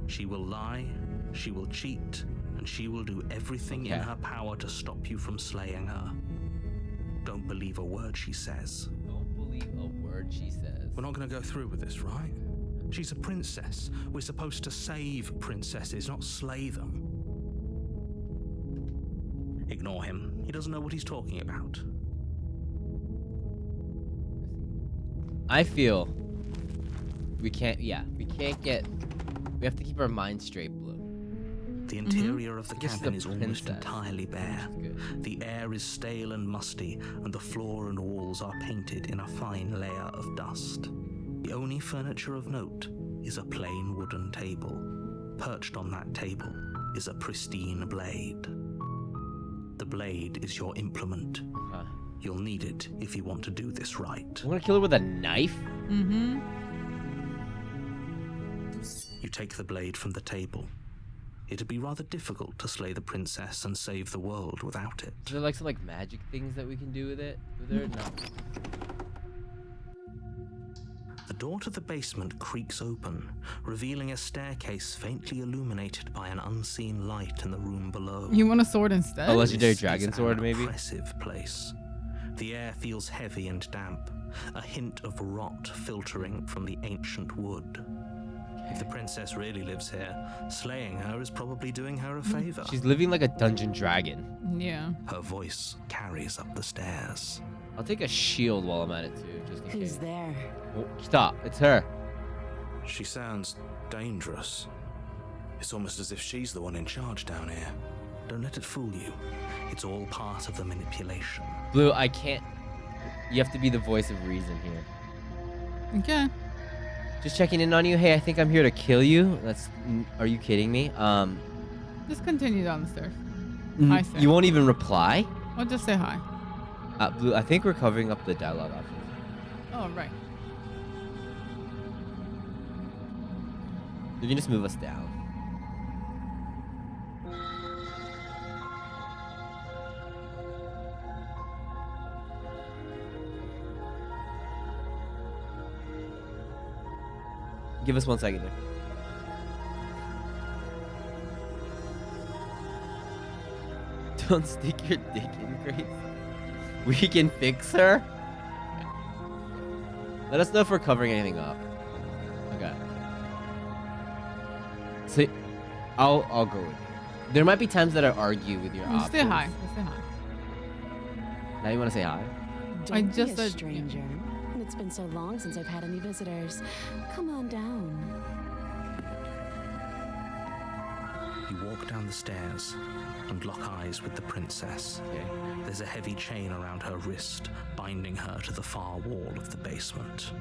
Speaker 5: She will lie, she will cheat, and she will do everything in
Speaker 2: Okay.
Speaker 5: her power to stop you from slaying her. Don't believe a word she says.
Speaker 2: Don't believe a word she says.
Speaker 5: We're not going to go through with this, right? She's a princess. We're supposed to save princesses, not slay them. Ignore him. He doesn't know what he's talking about.
Speaker 2: I feel we can't. Yeah, we can't get. We have to keep our minds straight, Blue.
Speaker 5: The interior of the
Speaker 2: This is
Speaker 5: cabin
Speaker 2: a
Speaker 5: is almost
Speaker 2: princess.
Speaker 5: entirely bare.
Speaker 2: That's good.
Speaker 5: The air is stale and musty, and the floor and walls are painted in a fine layer of dust. The only furniture of note is a plain wooden table. Perched on that table is a pristine blade. The blade is your implement.
Speaker 2: Okay.
Speaker 5: You'll need it if you want to do this right.
Speaker 2: I'm gonna kill her with a knife.
Speaker 3: Mm-hmm.
Speaker 5: You take the blade from the table. It'd be rather difficult to slay the princess and save the world without it.
Speaker 2: Is there like some magic things that we can do with it? With her? No.
Speaker 5: The door to the basement creaks open, revealing a staircase faintly illuminated by an unseen light in the room below.
Speaker 3: You want a sword instead?
Speaker 2: A legendary
Speaker 5: This
Speaker 2: dragon
Speaker 5: is
Speaker 2: sword,
Speaker 5: an
Speaker 2: maybe?
Speaker 5: oppressive place. The air feels heavy and damp, a hint of rot filtering from the ancient wood. If the princess really lives here, slaying her is probably doing her a favor.
Speaker 2: She's living like a dungeon dragon.
Speaker 3: Yeah.
Speaker 5: Her voice carries up the stairs.
Speaker 2: I'll take a shield while I'm at it too, just in
Speaker 4: Who's
Speaker 2: case.
Speaker 4: there?
Speaker 2: Oh, stop! It's her.
Speaker 6: She sounds dangerous. It's almost as if she's the one in charge down here.
Speaker 5: Don't let it fool you. It's all part of the manipulation.
Speaker 2: Blue, I can't. You have to be the voice of reason here.
Speaker 3: Okay.
Speaker 2: Just checking in on you. Hey, I think I'm here to kill you. Are you kidding me?
Speaker 3: Just continue down the stairs. Hi, Sam.
Speaker 2: You won't even reply?
Speaker 3: I'll just say hi.
Speaker 2: Blue, I think we're covering up the dialogue options.
Speaker 3: Oh, right.
Speaker 2: You can just move us down. Give us 1 second here. Don't stick your dick in, Grace. We can fix her? Let us know if we're covering anything up. Okay. So, I'll go with you. There might be times that I argue with your
Speaker 3: Just
Speaker 2: options.
Speaker 3: say hi. Just say hi.
Speaker 2: Now you want to say hi?
Speaker 3: I
Speaker 4: Don't
Speaker 3: just
Speaker 4: be a
Speaker 3: said-
Speaker 4: stranger. And it's been so long since I've had any visitors. Come on down.
Speaker 5: You walk down the stairs and lock eyes with the princess.
Speaker 2: Okay.
Speaker 5: There's a heavy chain around her wrist, binding her to the far wall of the basement.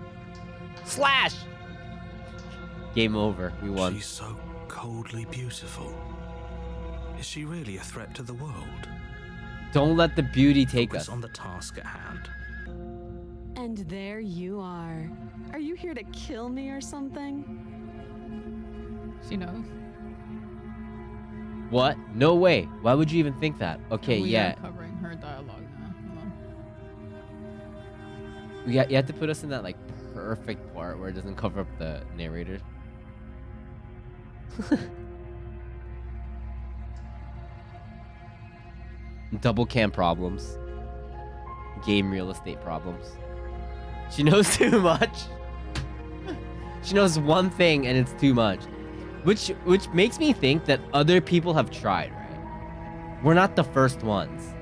Speaker 2: Slash! Game over. We won.
Speaker 6: She's so coldly beautiful. Is she really a threat to the world?
Speaker 2: Don't let the beauty take
Speaker 5: Focus
Speaker 2: us.
Speaker 5: on the task at hand.
Speaker 4: And there you are. Are you here to kill me or something?
Speaker 3: She knows.
Speaker 2: What? No way. Why would you even think that? Okay,
Speaker 3: We
Speaker 2: yeah.
Speaker 3: are covering her dialogue now. Hold on.
Speaker 2: You have to put us in that like perfect part where it doesn't cover up the narrator. Double cam problems. Game real estate problems. She knows too much. She knows one thing and it's too much. Which makes me think that other people have tried, right? We're not the first ones.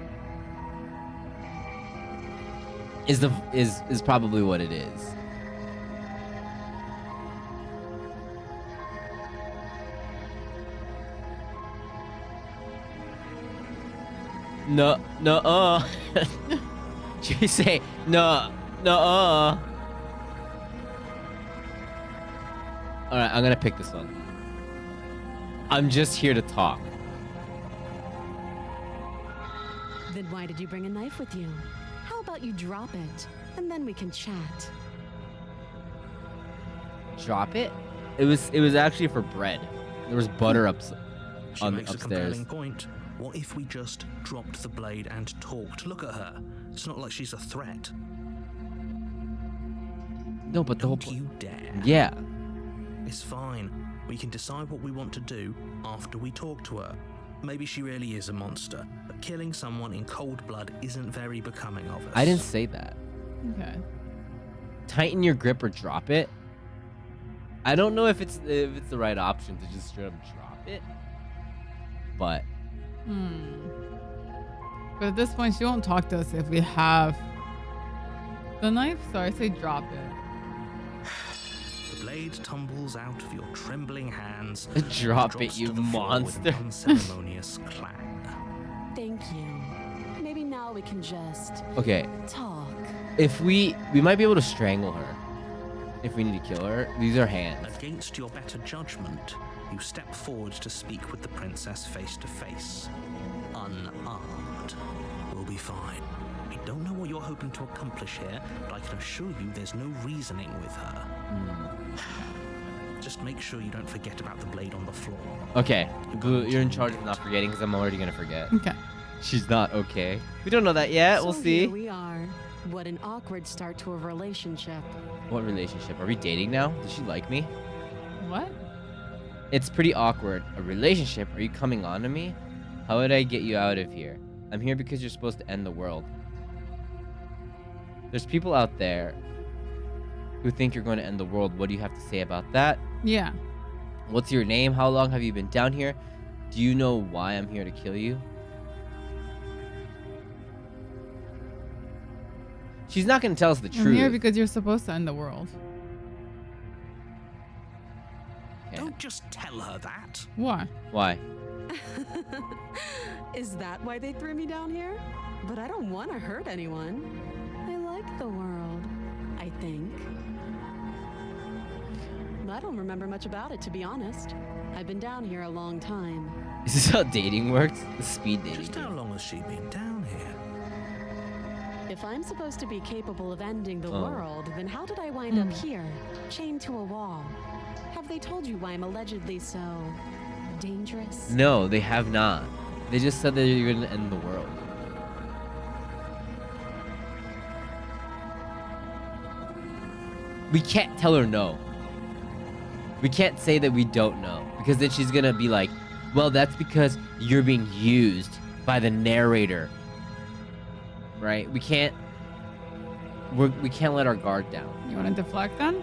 Speaker 2: Is probably what it is. No, She say no. All right, I'm gonna pick this one. I'm just here to talk.
Speaker 4: Then why did you bring a knife with you? How about you drop it, and then we can chat.
Speaker 2: Drop it? It was actually for bread. There was butter
Speaker 5: She
Speaker 2: on
Speaker 5: makes a
Speaker 2: upstairs.
Speaker 5: compelling point. What if we just dropped the blade and talked? Look at her. It's not like she's a threat.
Speaker 2: No, but the whole
Speaker 5: Don't you dare.
Speaker 2: Yeah.
Speaker 5: It's fine. We can decide what we want to do after we talk to her. Maybe she really is a monster, but killing someone in cold blood isn't very becoming of us.
Speaker 2: I didn't say that.
Speaker 3: Okay.
Speaker 2: Tighten your grip or drop it. I don't know if it's the right option to just straight up drop it. But
Speaker 3: But at this point, she won't talk to us if we have the knife, so I say drop it.
Speaker 5: The blade tumbles out of your trembling hands.
Speaker 2: drop
Speaker 5: drops
Speaker 2: it, you
Speaker 5: to the floor with
Speaker 2: monster.
Speaker 5: an unceremonious clang.
Speaker 4: Thank you. Maybe now we can just
Speaker 2: Okay,
Speaker 4: talk.
Speaker 2: if we might be able to strangle her. If we need to kill her, these are hands.
Speaker 5: Against your better judgment, you step forward to speak with the princess face to face. Unarmed. We'll be fine. I don't know what you're hoping to accomplish here, but I can assure you there's no reasoning with her. Just make sure you don't forget about the blade on the floor.
Speaker 2: Okay, Blue, you're in charge of not forgetting because I'm already gonna forget.
Speaker 3: Okay.
Speaker 2: She's not okay. We don't know that yet. We'll
Speaker 4: So
Speaker 2: see.
Speaker 4: Here we are. What an awkward start to a relationship.
Speaker 2: What relationship? Are we dating now? Does she like me?
Speaker 3: What?
Speaker 2: It's pretty awkward. A relationship? Are you coming on to me? How would I get you out of here? I'm here because you're supposed to end the world. There's people out there who think you're going to end the world. What do you have to say about that?
Speaker 3: Yeah.
Speaker 2: What's your name? How long have you been down here? Do you know why I'm here to kill you? She's not going to tell us the
Speaker 3: I'm
Speaker 2: truth.
Speaker 3: here because you're supposed to end the world.
Speaker 2: Okay.
Speaker 5: Don't just tell her that.
Speaker 3: Why?
Speaker 2: Why?
Speaker 4: Is that why they threw me down here? But I don't want to hurt anyone. I like the world, I think. I don't remember much about it, to be honest. I've been down here a long time.
Speaker 2: Is this how dating works? The speed dating.
Speaker 5: Just how long has she been down here?
Speaker 4: If I'm supposed to be capable of ending the
Speaker 2: Oh.
Speaker 4: world, then how did I wind up here, chained to a wall? Have they told you why I'm allegedly so dangerous?
Speaker 2: No, they have not. They just said that you're going to end the world. We can't tell her no. We can't say that we don't know. Because then she's going to be like, well, that's because you're being used by the narrator. Right? We can't let our guard down.
Speaker 3: You want to deflect then?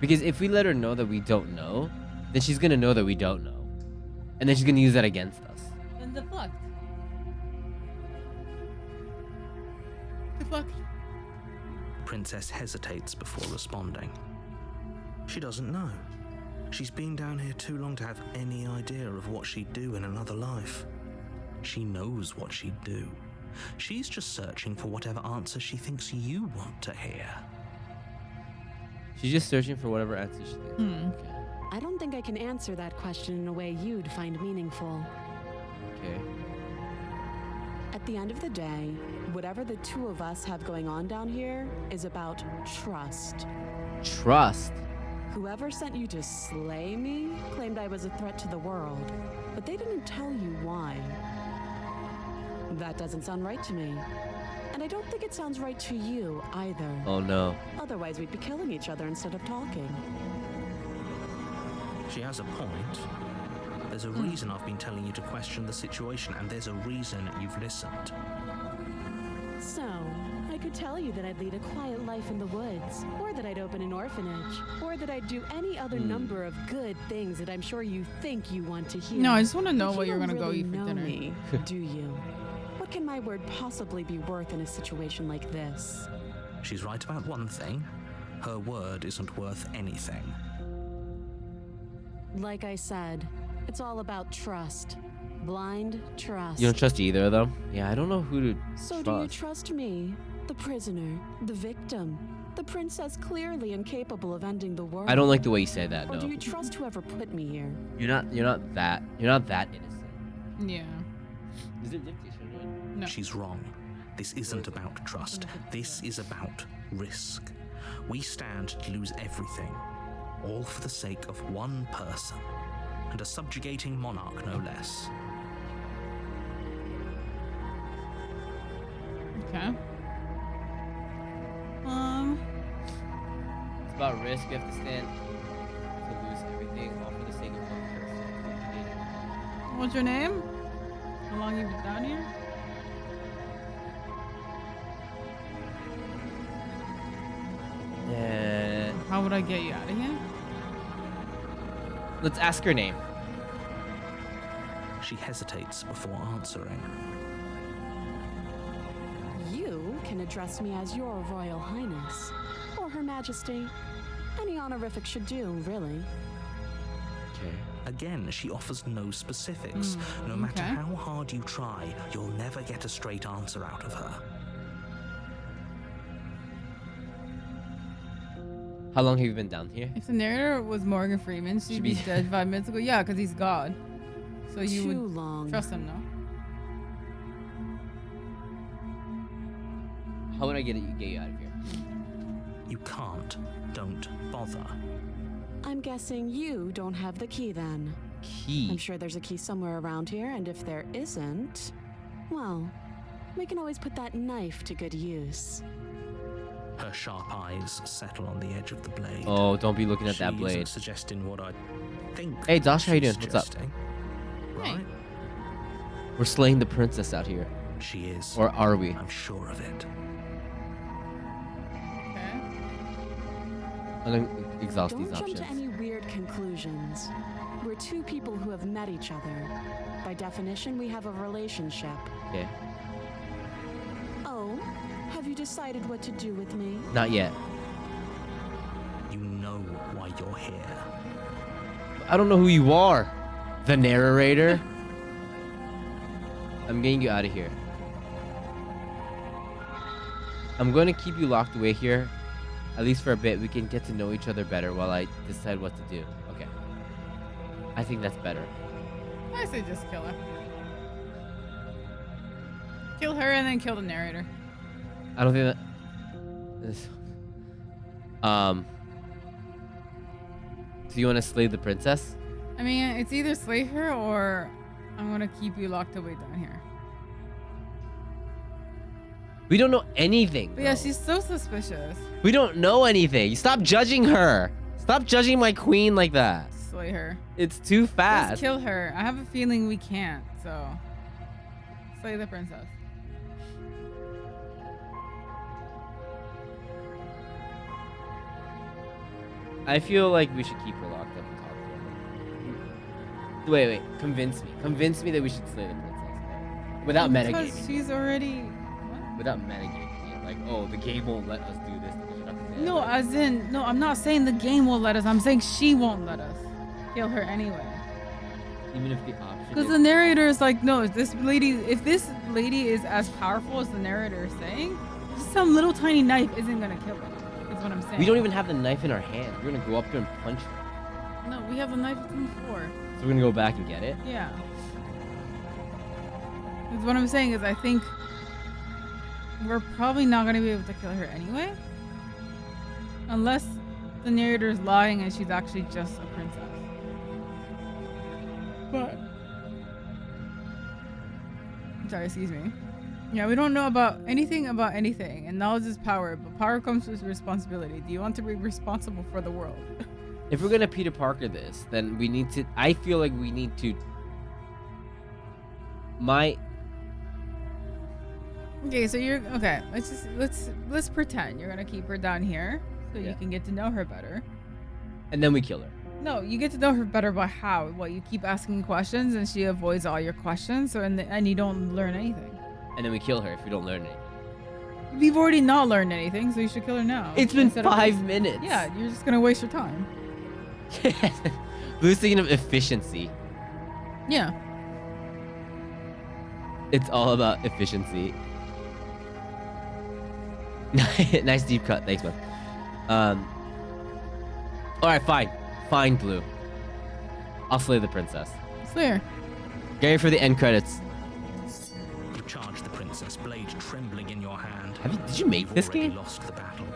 Speaker 2: Because if we let her know that we don't know, then she's going to know that we don't know. And then she's going to use that against us.
Speaker 3: Then deflect. Deflect.
Speaker 5: Princess hesitates before responding. She doesn't know. She's been down here too long to have any idea of what she'd do in another life. She knows what she'd do. She's just searching for whatever answer she thinks you want to hear.
Speaker 2: She's just searching for whatever answer she thinks. Okay.
Speaker 4: I don't think I can answer that question in a way you'd find meaningful.
Speaker 2: Okay.
Speaker 4: At the end of the day, whatever the two of us have going on down here is about trust.
Speaker 2: Trust.
Speaker 4: Whoever sent you to slay me claimed I was a threat to the world, but they didn't tell you why. That doesn't sound right to me. And I don't think it sounds right to you either.
Speaker 2: Oh no.
Speaker 4: Otherwise, we'd be killing each other instead of talking.
Speaker 5: She has a point. There's a reason I've been telling you to question the situation, and there's a reason you've listened.
Speaker 4: So, I could tell you that I'd lead a quiet life in the woods, or that I'd open an orphanage, or that I'd do any other number of good things that I'm sure you think you want to hear.
Speaker 3: No, I just want to know
Speaker 4: But
Speaker 3: what
Speaker 4: you
Speaker 3: you're
Speaker 4: don't
Speaker 3: going to go
Speaker 4: really
Speaker 3: eat for
Speaker 4: know
Speaker 3: dinner.
Speaker 4: me, do you? What can my word possibly be worth in a situation like this?
Speaker 5: She's right about one thing. Her word isn't worth anything.
Speaker 4: Like I said, it's all about trust. Blind trust.
Speaker 2: You don't trust either of them? Yeah, I don't know who to
Speaker 4: So
Speaker 2: trust.
Speaker 4: do you trust me, the prisoner, the victim, the princess clearly incapable of ending the world?
Speaker 2: I don't like the way you say that,
Speaker 4: Or
Speaker 2: no.
Speaker 4: do you trust whoever put me here?
Speaker 2: You're not that innocent.
Speaker 3: Yeah.
Speaker 2: Is it nifty?
Speaker 3: No.
Speaker 5: She's wrong. This isn't about trust. This is about risk. We stand to lose everything, all for the sake of one person, and a subjugating monarch no less.
Speaker 3: Okay.
Speaker 2: It's about risk. You have to stand to lose everything, all for the sake of one person.
Speaker 3: What's your name? How long you been down here? How would I get you out of here?
Speaker 2: Let's ask her name.
Speaker 5: She hesitates before answering.
Speaker 4: You can address me as your Royal Highness, or Her Majesty. Any honorific should do, really.
Speaker 2: Okay.
Speaker 5: Again, she offers no specifics. No matter
Speaker 3: okay.
Speaker 5: how hard you try, you'll never get a straight answer out of her.
Speaker 2: How long have you been down here?
Speaker 3: If the narrator was Morgan Freeman, she'd be dead 5 minutes ago. Yeah, because he's God. So you
Speaker 4: Too
Speaker 3: would
Speaker 4: long.
Speaker 3: trust him, no?
Speaker 2: How would I get you out of here?
Speaker 5: You can't. Don't bother.
Speaker 4: I'm guessing you don't have the key then.
Speaker 2: Key.
Speaker 4: I'm sure there's a key somewhere around here, and if there isn't, well, we can always put that knife to good use.
Speaker 5: Her sharp eyes settle on the edge of the blade.
Speaker 2: Oh, don't be looking at
Speaker 5: She
Speaker 2: that
Speaker 5: isn't
Speaker 2: blade.
Speaker 5: suggesting what I think.
Speaker 2: Hey, Josh, how you
Speaker 5: she's
Speaker 2: doing? What's up?
Speaker 5: suggesting,
Speaker 3: Hey.
Speaker 5: Right?
Speaker 2: We're slaying the princess out here.
Speaker 5: she is.
Speaker 2: Or are we?
Speaker 5: I'm sure of it.
Speaker 3: Okay.
Speaker 2: I'm gonna exhaust
Speaker 4: Don't
Speaker 2: these
Speaker 4: jump
Speaker 2: options.
Speaker 4: to any weird conclusions. We're two people who have met each other. By definition, we have a relationship.
Speaker 2: Okay.
Speaker 4: Oh, have you decided what to do with me?
Speaker 2: Not yet.
Speaker 5: You know why you're here.
Speaker 2: I don't know who you are. The narrator. I'm getting you out of here. I'm going to keep you locked away here. At least for a bit. We can get to know each other better while I decide what to do. Okay. I think that's better.
Speaker 3: I say just kill her. Kill her and then kill the narrator.
Speaker 2: I don't think that... Do you want to slay the princess?
Speaker 3: I mean, it's either slay her or I'm gonna keep you locked away down here.
Speaker 2: We don't know anything.
Speaker 3: But yeah,
Speaker 2: bro.
Speaker 3: she's so suspicious.
Speaker 2: We don't know anything. Stop judging her. Stop judging my queen like that.
Speaker 3: Slay her.
Speaker 2: It's too
Speaker 3: Just
Speaker 2: fast.
Speaker 3: kill her. I have a feeling we can't, so slay the princess.
Speaker 2: I feel like we should keep her locked up and talk to her. Wait. Convince me. Convince me that we should slay the princess. Without
Speaker 3: Because
Speaker 2: metagaming.
Speaker 3: she's already. What?
Speaker 2: Without metagaming it. Like, oh, the game won't let us do this. Because you're not gonna say
Speaker 3: No,
Speaker 2: that.
Speaker 3: as in, no, I'm not saying the game won't let us. I'm saying she won't let us kill her anyway.
Speaker 2: Even if the option
Speaker 3: Because
Speaker 2: is...
Speaker 3: the narrator is like, no, if this lady is as powerful as the narrator is saying, just some little tiny knife isn't gonna kill her. Is what I'm saying.
Speaker 2: We don't even have the knife in our hand. We're gonna go up there and punch her.
Speaker 3: No, we have the knife from before.
Speaker 2: So we're gonna go back and get it?
Speaker 3: Yeah. That's what I'm saying is I think we're probably not gonna be able to kill her anyway. Unless the narrator is lying and she's actually just a princess. But sorry, excuse me. Yeah, we don't know about anything, and knowledge is power, but power comes with responsibility. Do you want to be responsible for the world?
Speaker 2: If we're gonna Peter Parker this, then we need to... I feel like we need to...
Speaker 3: Okay, so you're okay. Let's pretend you're gonna keep her down here so you can get to know her better.
Speaker 2: And then we kill her.
Speaker 3: No, you get to know her better by how? What, you keep asking questions and she avoids all your questions, so in the end you don't learn anything.
Speaker 2: And then we kill her if we don't learn anything.
Speaker 3: We've already not learned anything, so you should kill her now.
Speaker 2: It's been
Speaker 3: instead of
Speaker 2: 5 minutes.
Speaker 3: Yeah, you're just gonna waste your time.
Speaker 2: Blue's thinking of efficiency.
Speaker 3: Yeah.
Speaker 2: It's all about efficiency. Nice deep cut. Thanks, man. Alright, fine. Fine, Blue. I'll slay the princess.
Speaker 3: Slay her.
Speaker 2: Get ready for the end credits.
Speaker 5: You charge the princess, blade trembling in your hand.
Speaker 2: Did you make
Speaker 5: You've
Speaker 2: this
Speaker 5: already
Speaker 2: game?
Speaker 5: lost the battle.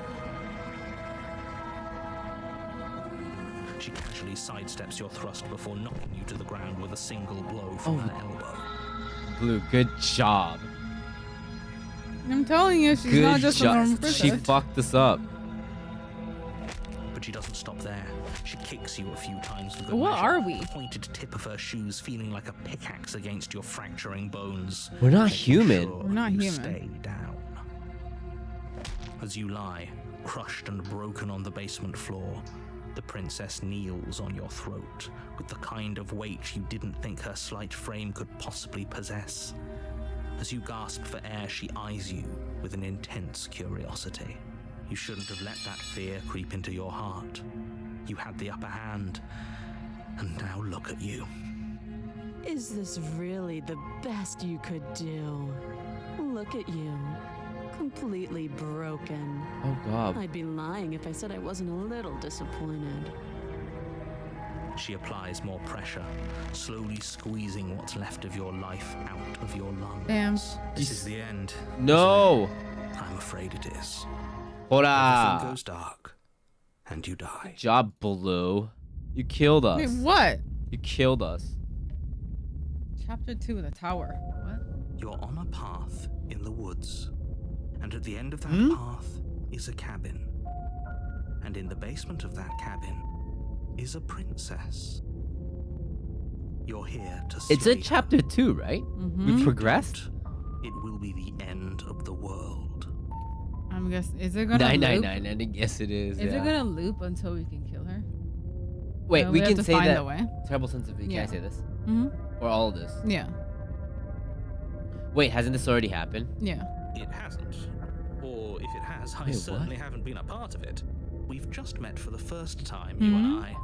Speaker 5: She casually sidesteps your thrust before knocking you to the ground with a single blow from her elbow.
Speaker 2: Blue, good job.
Speaker 3: I'm telling you, she's
Speaker 2: Good
Speaker 3: not just a
Speaker 2: job.
Speaker 3: normal princess.
Speaker 2: She fucked us up.
Speaker 5: But she doesn't stop there. She kicks you a few times with the
Speaker 3: What are we?
Speaker 5: pointed tip of her shoes feeling like a pickaxe against your fracturing bones.
Speaker 2: We're not
Speaker 5: making
Speaker 2: human.
Speaker 5: sure
Speaker 3: We're not
Speaker 5: you
Speaker 3: human.
Speaker 5: Stay down. As you lie, crushed and broken on the basement floor, the princess kneels on your throat with the kind of weight you didn't think her slight frame could possibly possess. As you gasp for air, she eyes you with an intense curiosity. You shouldn't have let that fear creep into your heart. You had the upper hand, and now look at you.
Speaker 4: Is this really the best you could do? Look at you. Completely broken.
Speaker 2: Oh, God.
Speaker 4: I'd be lying if I said I wasn't a little disappointed.
Speaker 5: She applies more pressure, slowly squeezing what's left of your life out of your lungs.
Speaker 3: Damn.
Speaker 5: This is the end.
Speaker 2: No.
Speaker 5: isn't it? I'm afraid it is. Everything
Speaker 2: Hola.
Speaker 5: goes dark, and you die.
Speaker 2: Good job, Blue. You killed us.
Speaker 3: Wait, what?
Speaker 2: You killed us.
Speaker 3: Chapter 2, the tower. What?
Speaker 5: You're on a path in the woods, and at the end of that path is a cabin. And in the basement of that cabin is a princess. You're here to
Speaker 2: It's a
Speaker 5: slay
Speaker 2: chapter 2, right?
Speaker 3: Mm-hmm.
Speaker 2: We progressed?
Speaker 5: it will be the end of the world.
Speaker 3: I'm guessing. Is it gonna
Speaker 2: 999, and I guess it is.
Speaker 3: Is
Speaker 2: yeah.
Speaker 3: it gonna loop until we can kill her?
Speaker 2: Wait,
Speaker 3: No,
Speaker 2: we
Speaker 3: have
Speaker 2: can
Speaker 3: to
Speaker 2: say
Speaker 3: find
Speaker 2: that.
Speaker 3: the way.
Speaker 2: Terrible sense of. Can
Speaker 3: Yeah.
Speaker 2: I say this?
Speaker 3: Mm-hmm.
Speaker 2: Or all of this?
Speaker 3: Yeah.
Speaker 2: Wait, hasn't this already happened?
Speaker 3: Yeah.
Speaker 5: It hasn't. Or if it has, I
Speaker 2: Wait, what?
Speaker 5: certainly haven't been a part of it. We've just met for the first time, you and I.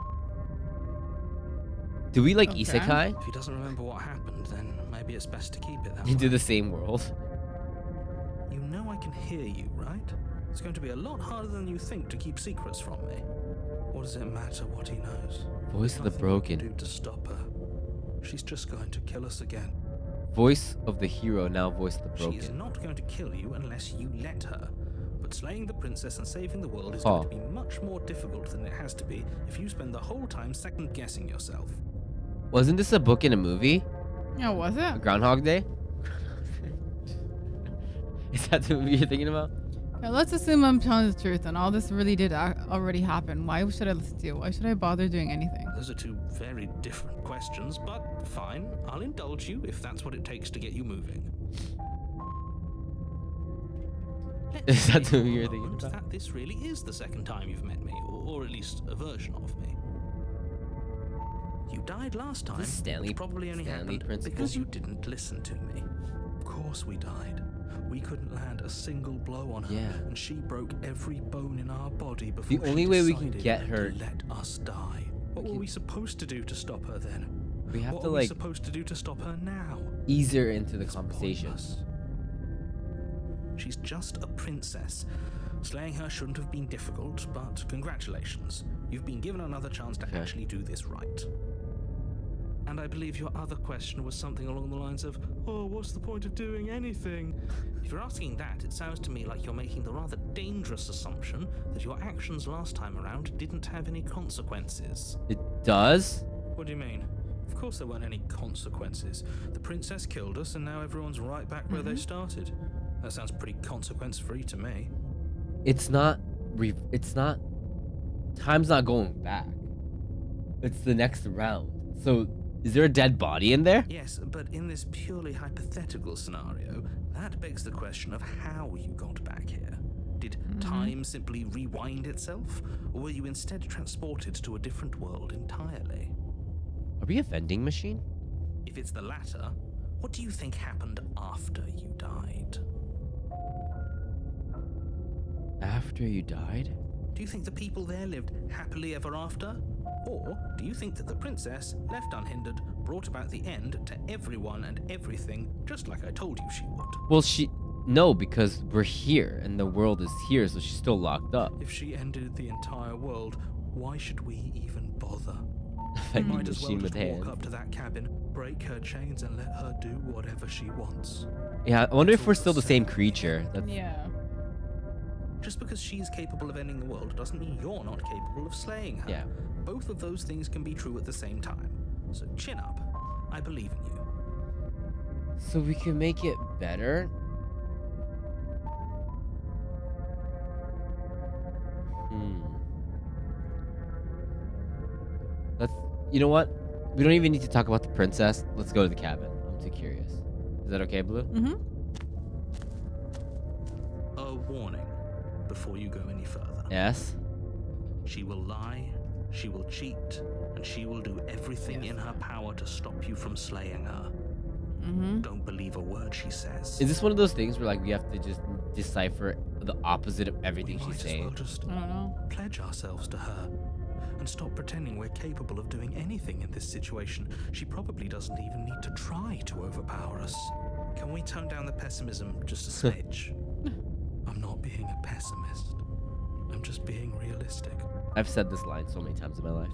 Speaker 2: Do we like
Speaker 3: Okay.
Speaker 2: isekai
Speaker 5: If he doesn't remember what happened, then maybe it's best to keep it that
Speaker 2: into
Speaker 5: way.
Speaker 2: the same world?
Speaker 5: You know I can hear you, right? It's going to be a lot harder than you think to keep secrets from me. What does it matter what he knows?
Speaker 2: Voice of the
Speaker 5: Nothing we can
Speaker 2: broken.
Speaker 5: do to stop her. She's just going to kill us again.
Speaker 2: Voice of the hero, now voice of the broken.
Speaker 5: She is not going to kill you unless you let her. But slaying the princess and saving the world is going to be much more difficult than it has to be if you spend the whole time second-guessing yourself.
Speaker 2: Wasn't this a book in a movie?
Speaker 3: Yeah, was it?
Speaker 2: Groundhog Day? Is that the movie you're thinking about?
Speaker 3: Yeah, let's assume I'm telling the truth and all this really did already happen. Why should I listen to you? Why should I bother doing anything?
Speaker 5: Those are two very different questions, but fine. I'll indulge you if that's what it takes to get you moving.
Speaker 2: Is that the movie
Speaker 5: Let's
Speaker 2: you're
Speaker 5: say
Speaker 2: thinking
Speaker 5: for a moment
Speaker 2: about?
Speaker 5: that this really is the second time you've met me, or at least a version of me. You died last time,
Speaker 2: Stanley-
Speaker 5: which probably only
Speaker 2: Stanley
Speaker 5: happened
Speaker 2: principle?
Speaker 5: because you didn't listen to me. Of course we died. We couldn't land a single blow on her,
Speaker 2: Yeah.
Speaker 5: and she broke every bone in our body before
Speaker 2: The
Speaker 5: she
Speaker 2: only way we can
Speaker 5: decided
Speaker 2: get her-
Speaker 5: to let us die. What were we supposed to do to stop her then?
Speaker 2: We have
Speaker 5: What
Speaker 2: to
Speaker 5: are we
Speaker 2: like
Speaker 5: supposed to do to stop her now?
Speaker 2: ease her into the
Speaker 5: It's
Speaker 2: conversation.
Speaker 5: pointless. She's just a princess. Slaying her shouldn't have been difficult, but congratulations. You've been given another chance to
Speaker 2: Okay.
Speaker 5: actually do this right. And I believe your other question was something along the lines of, oh, what's the point of doing anything? If you're asking that, it sounds to me like you're making the rather dangerous assumption that your actions last time around didn't have any consequences.
Speaker 2: It does?
Speaker 5: What do you mean? Of course there weren't any consequences. The princess killed us and now everyone's right back where they started. That sounds pretty consequence-free to me.
Speaker 2: It's not. Time's not going back. It's the next round. So, is there a dead body in there?
Speaker 5: Yes, but in this purely hypothetical scenario, that begs the question of how you got back here. Did time simply rewind itself, or were you instead transported to a different world entirely?
Speaker 2: Are we a vending machine?
Speaker 5: If it's the latter, what do you think happened after you died?
Speaker 2: After you died?
Speaker 5: Do you think the people there lived happily ever after? Or do you think that the princess, left unhindered, brought about the end to everyone and everything, just like I told you she would?
Speaker 2: Well, no, because we're here and the world is here, so she's still locked up.
Speaker 5: If she ended the entire world, why should we even bother? We
Speaker 2: Vending
Speaker 5: might as well
Speaker 2: machine
Speaker 5: just
Speaker 2: with
Speaker 5: walk
Speaker 2: hands.
Speaker 5: up to that cabin, break her chains, and let her do whatever she wants.
Speaker 2: Yeah, I wonder if we're still the same creature. That's,
Speaker 3: Yeah.
Speaker 5: Just because she's capable of ending the world doesn't mean you're not capable of slaying her.
Speaker 2: Yeah.
Speaker 5: Both of those things can be true at the same time. So chin up. I believe in you.
Speaker 2: So we can make it better? You know what? We don't even need to talk about the princess. Let's go to the cabin. I'm too curious. Is that okay, Blue?
Speaker 3: Mm-hmm.
Speaker 5: A warning before you go any further.
Speaker 2: Yes?
Speaker 5: She will lie, she will cheat, and she will do everything in her power to stop you from slaying her.
Speaker 3: Mm-hmm.
Speaker 5: Don't believe a word she says.
Speaker 2: Is this one of those things where like we have to just decipher the opposite of everything
Speaker 5: We
Speaker 2: she's
Speaker 5: might as well
Speaker 2: saying?
Speaker 5: just
Speaker 3: I don't know.
Speaker 5: pledge ourselves to her and stop pretending we're capable of doing anything in this situation. She probably doesn't even need to try to overpower us. Can we tone down the pessimism just a smidge? I'm not being a pessimist. I'm just being realistic.
Speaker 2: I've said this line so many times in my life.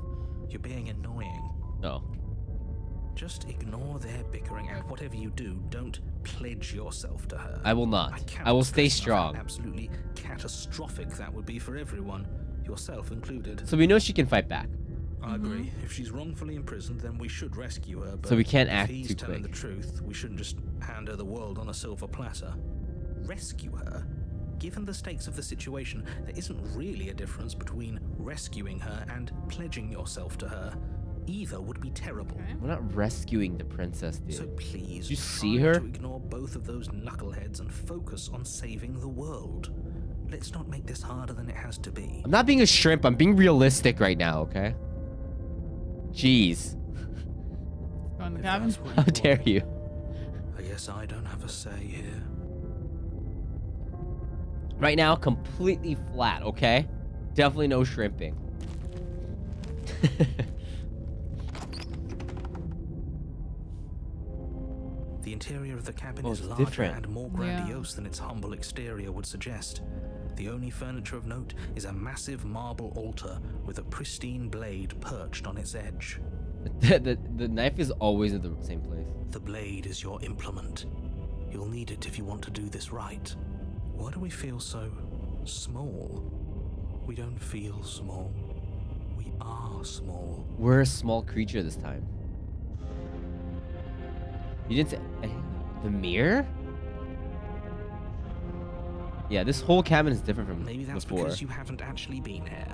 Speaker 5: You're being annoying.
Speaker 2: No.
Speaker 5: Just ignore their bickering, and whatever you do, don't pledge yourself to her.
Speaker 2: I will not.
Speaker 5: cannot
Speaker 2: I will stay
Speaker 5: stress enough how
Speaker 2: strong.
Speaker 5: absolutely catastrophic that would be for everyone, yourself included.
Speaker 2: So we know she can fight back.
Speaker 5: I agree. If she's wrongfully imprisoned, then we should rescue her. But
Speaker 2: So we can't
Speaker 5: if
Speaker 2: act
Speaker 5: he's
Speaker 2: too
Speaker 5: telling
Speaker 2: quick.
Speaker 5: the truth, we shouldn't just hand her the world on a silver platter. Rescue her? Given the stakes of the situation, there isn't really a difference between rescuing her and pledging yourself to her. Either would be terrible.
Speaker 3: Okay.
Speaker 2: We're not rescuing the princess, dude.
Speaker 5: So please,
Speaker 2: Did you see
Speaker 5: try
Speaker 2: her?
Speaker 5: to ignore both of those knuckleheads and focus on saving the world. Let's not make this harder than it has to be.
Speaker 2: I'm not being a shrimp. I'm being realistic right now, okay? Jeez.
Speaker 3: Go in the
Speaker 5: If
Speaker 3: cabin.
Speaker 5: that's what
Speaker 2: How
Speaker 5: you
Speaker 2: dare
Speaker 5: want,
Speaker 2: you?
Speaker 5: I guess I don't have a say here.
Speaker 2: Right now, completely flat, okay? Definitely no shrimping.
Speaker 5: The interior of the cabin
Speaker 2: Oh,
Speaker 5: is
Speaker 2: it's
Speaker 5: larger
Speaker 2: different.
Speaker 5: and more grandiose than its humble exterior would suggest. The only furniture of note is a massive marble altar with a pristine blade perched on its edge.
Speaker 2: The knife is always at the same place.
Speaker 5: The blade is your implement. You'll need it if you want to do this right. Why do we feel so small? We don't feel small. We are small.
Speaker 2: We're a small creature this time. You didn't say the mirror? Yeah, this whole cabin is different from
Speaker 5: Maybe that's
Speaker 2: before.
Speaker 5: because you haven't actually been here.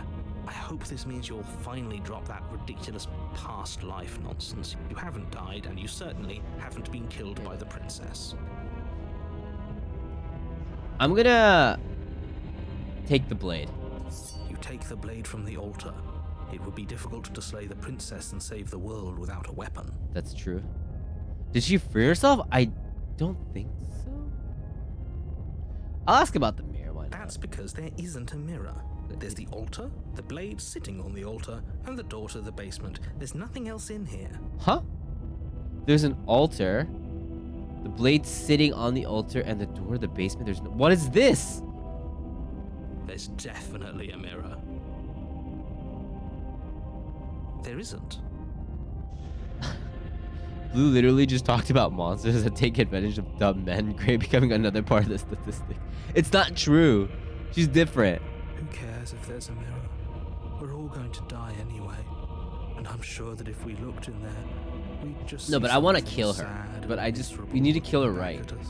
Speaker 5: I hope this means you'll finally drop that ridiculous past life nonsense. You haven't died, and you certainly haven't been killed by the princess.
Speaker 2: I'm gonna take the blade.
Speaker 5: You take the blade from the altar. It would be difficult to slay the princess and save the world without a weapon.
Speaker 2: That's true. Did she free herself? I don't think so. I'll ask about the mirror. Why not?
Speaker 5: That's because there isn't a mirror. There's the altar, the blade sitting on the altar, and the door to the basement. There's nothing else in here.
Speaker 2: Huh? There's an altar, the blade sitting on the altar, and the door to the basement. There's no. What is this?
Speaker 5: There's definitely a mirror. There isn't.
Speaker 2: Blue literally just talked about monsters that take advantage of dumb men, Gray becoming another part of the statistic. It's not true. She's different.
Speaker 5: Who cares if there's a mirror? We're all going to die anyway. And I'm sure that if we looked in there, we'd just
Speaker 2: No,
Speaker 5: see
Speaker 2: but I wanna
Speaker 5: something
Speaker 2: kill her.
Speaker 5: sad
Speaker 2: But
Speaker 5: and
Speaker 2: I just-
Speaker 5: miserable
Speaker 2: we need to kill her
Speaker 5: looking
Speaker 2: right.
Speaker 5: back at us.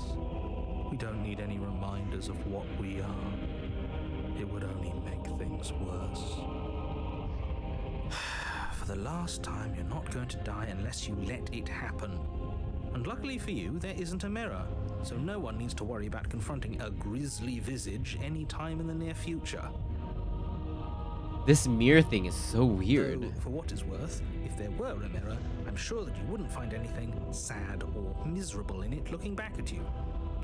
Speaker 5: We don't need any reminders of what we are. It would only make things worse. For the last time, you're not going to die unless you let it happen. And luckily for you, there isn't a mirror, so no one needs to worry about confronting a grisly visage any time in the near future.
Speaker 2: This mirror thing is so weird.
Speaker 5: Though, for what it's worth, if there were a mirror, I'm sure that you wouldn't find anything sad or miserable in it looking back at you.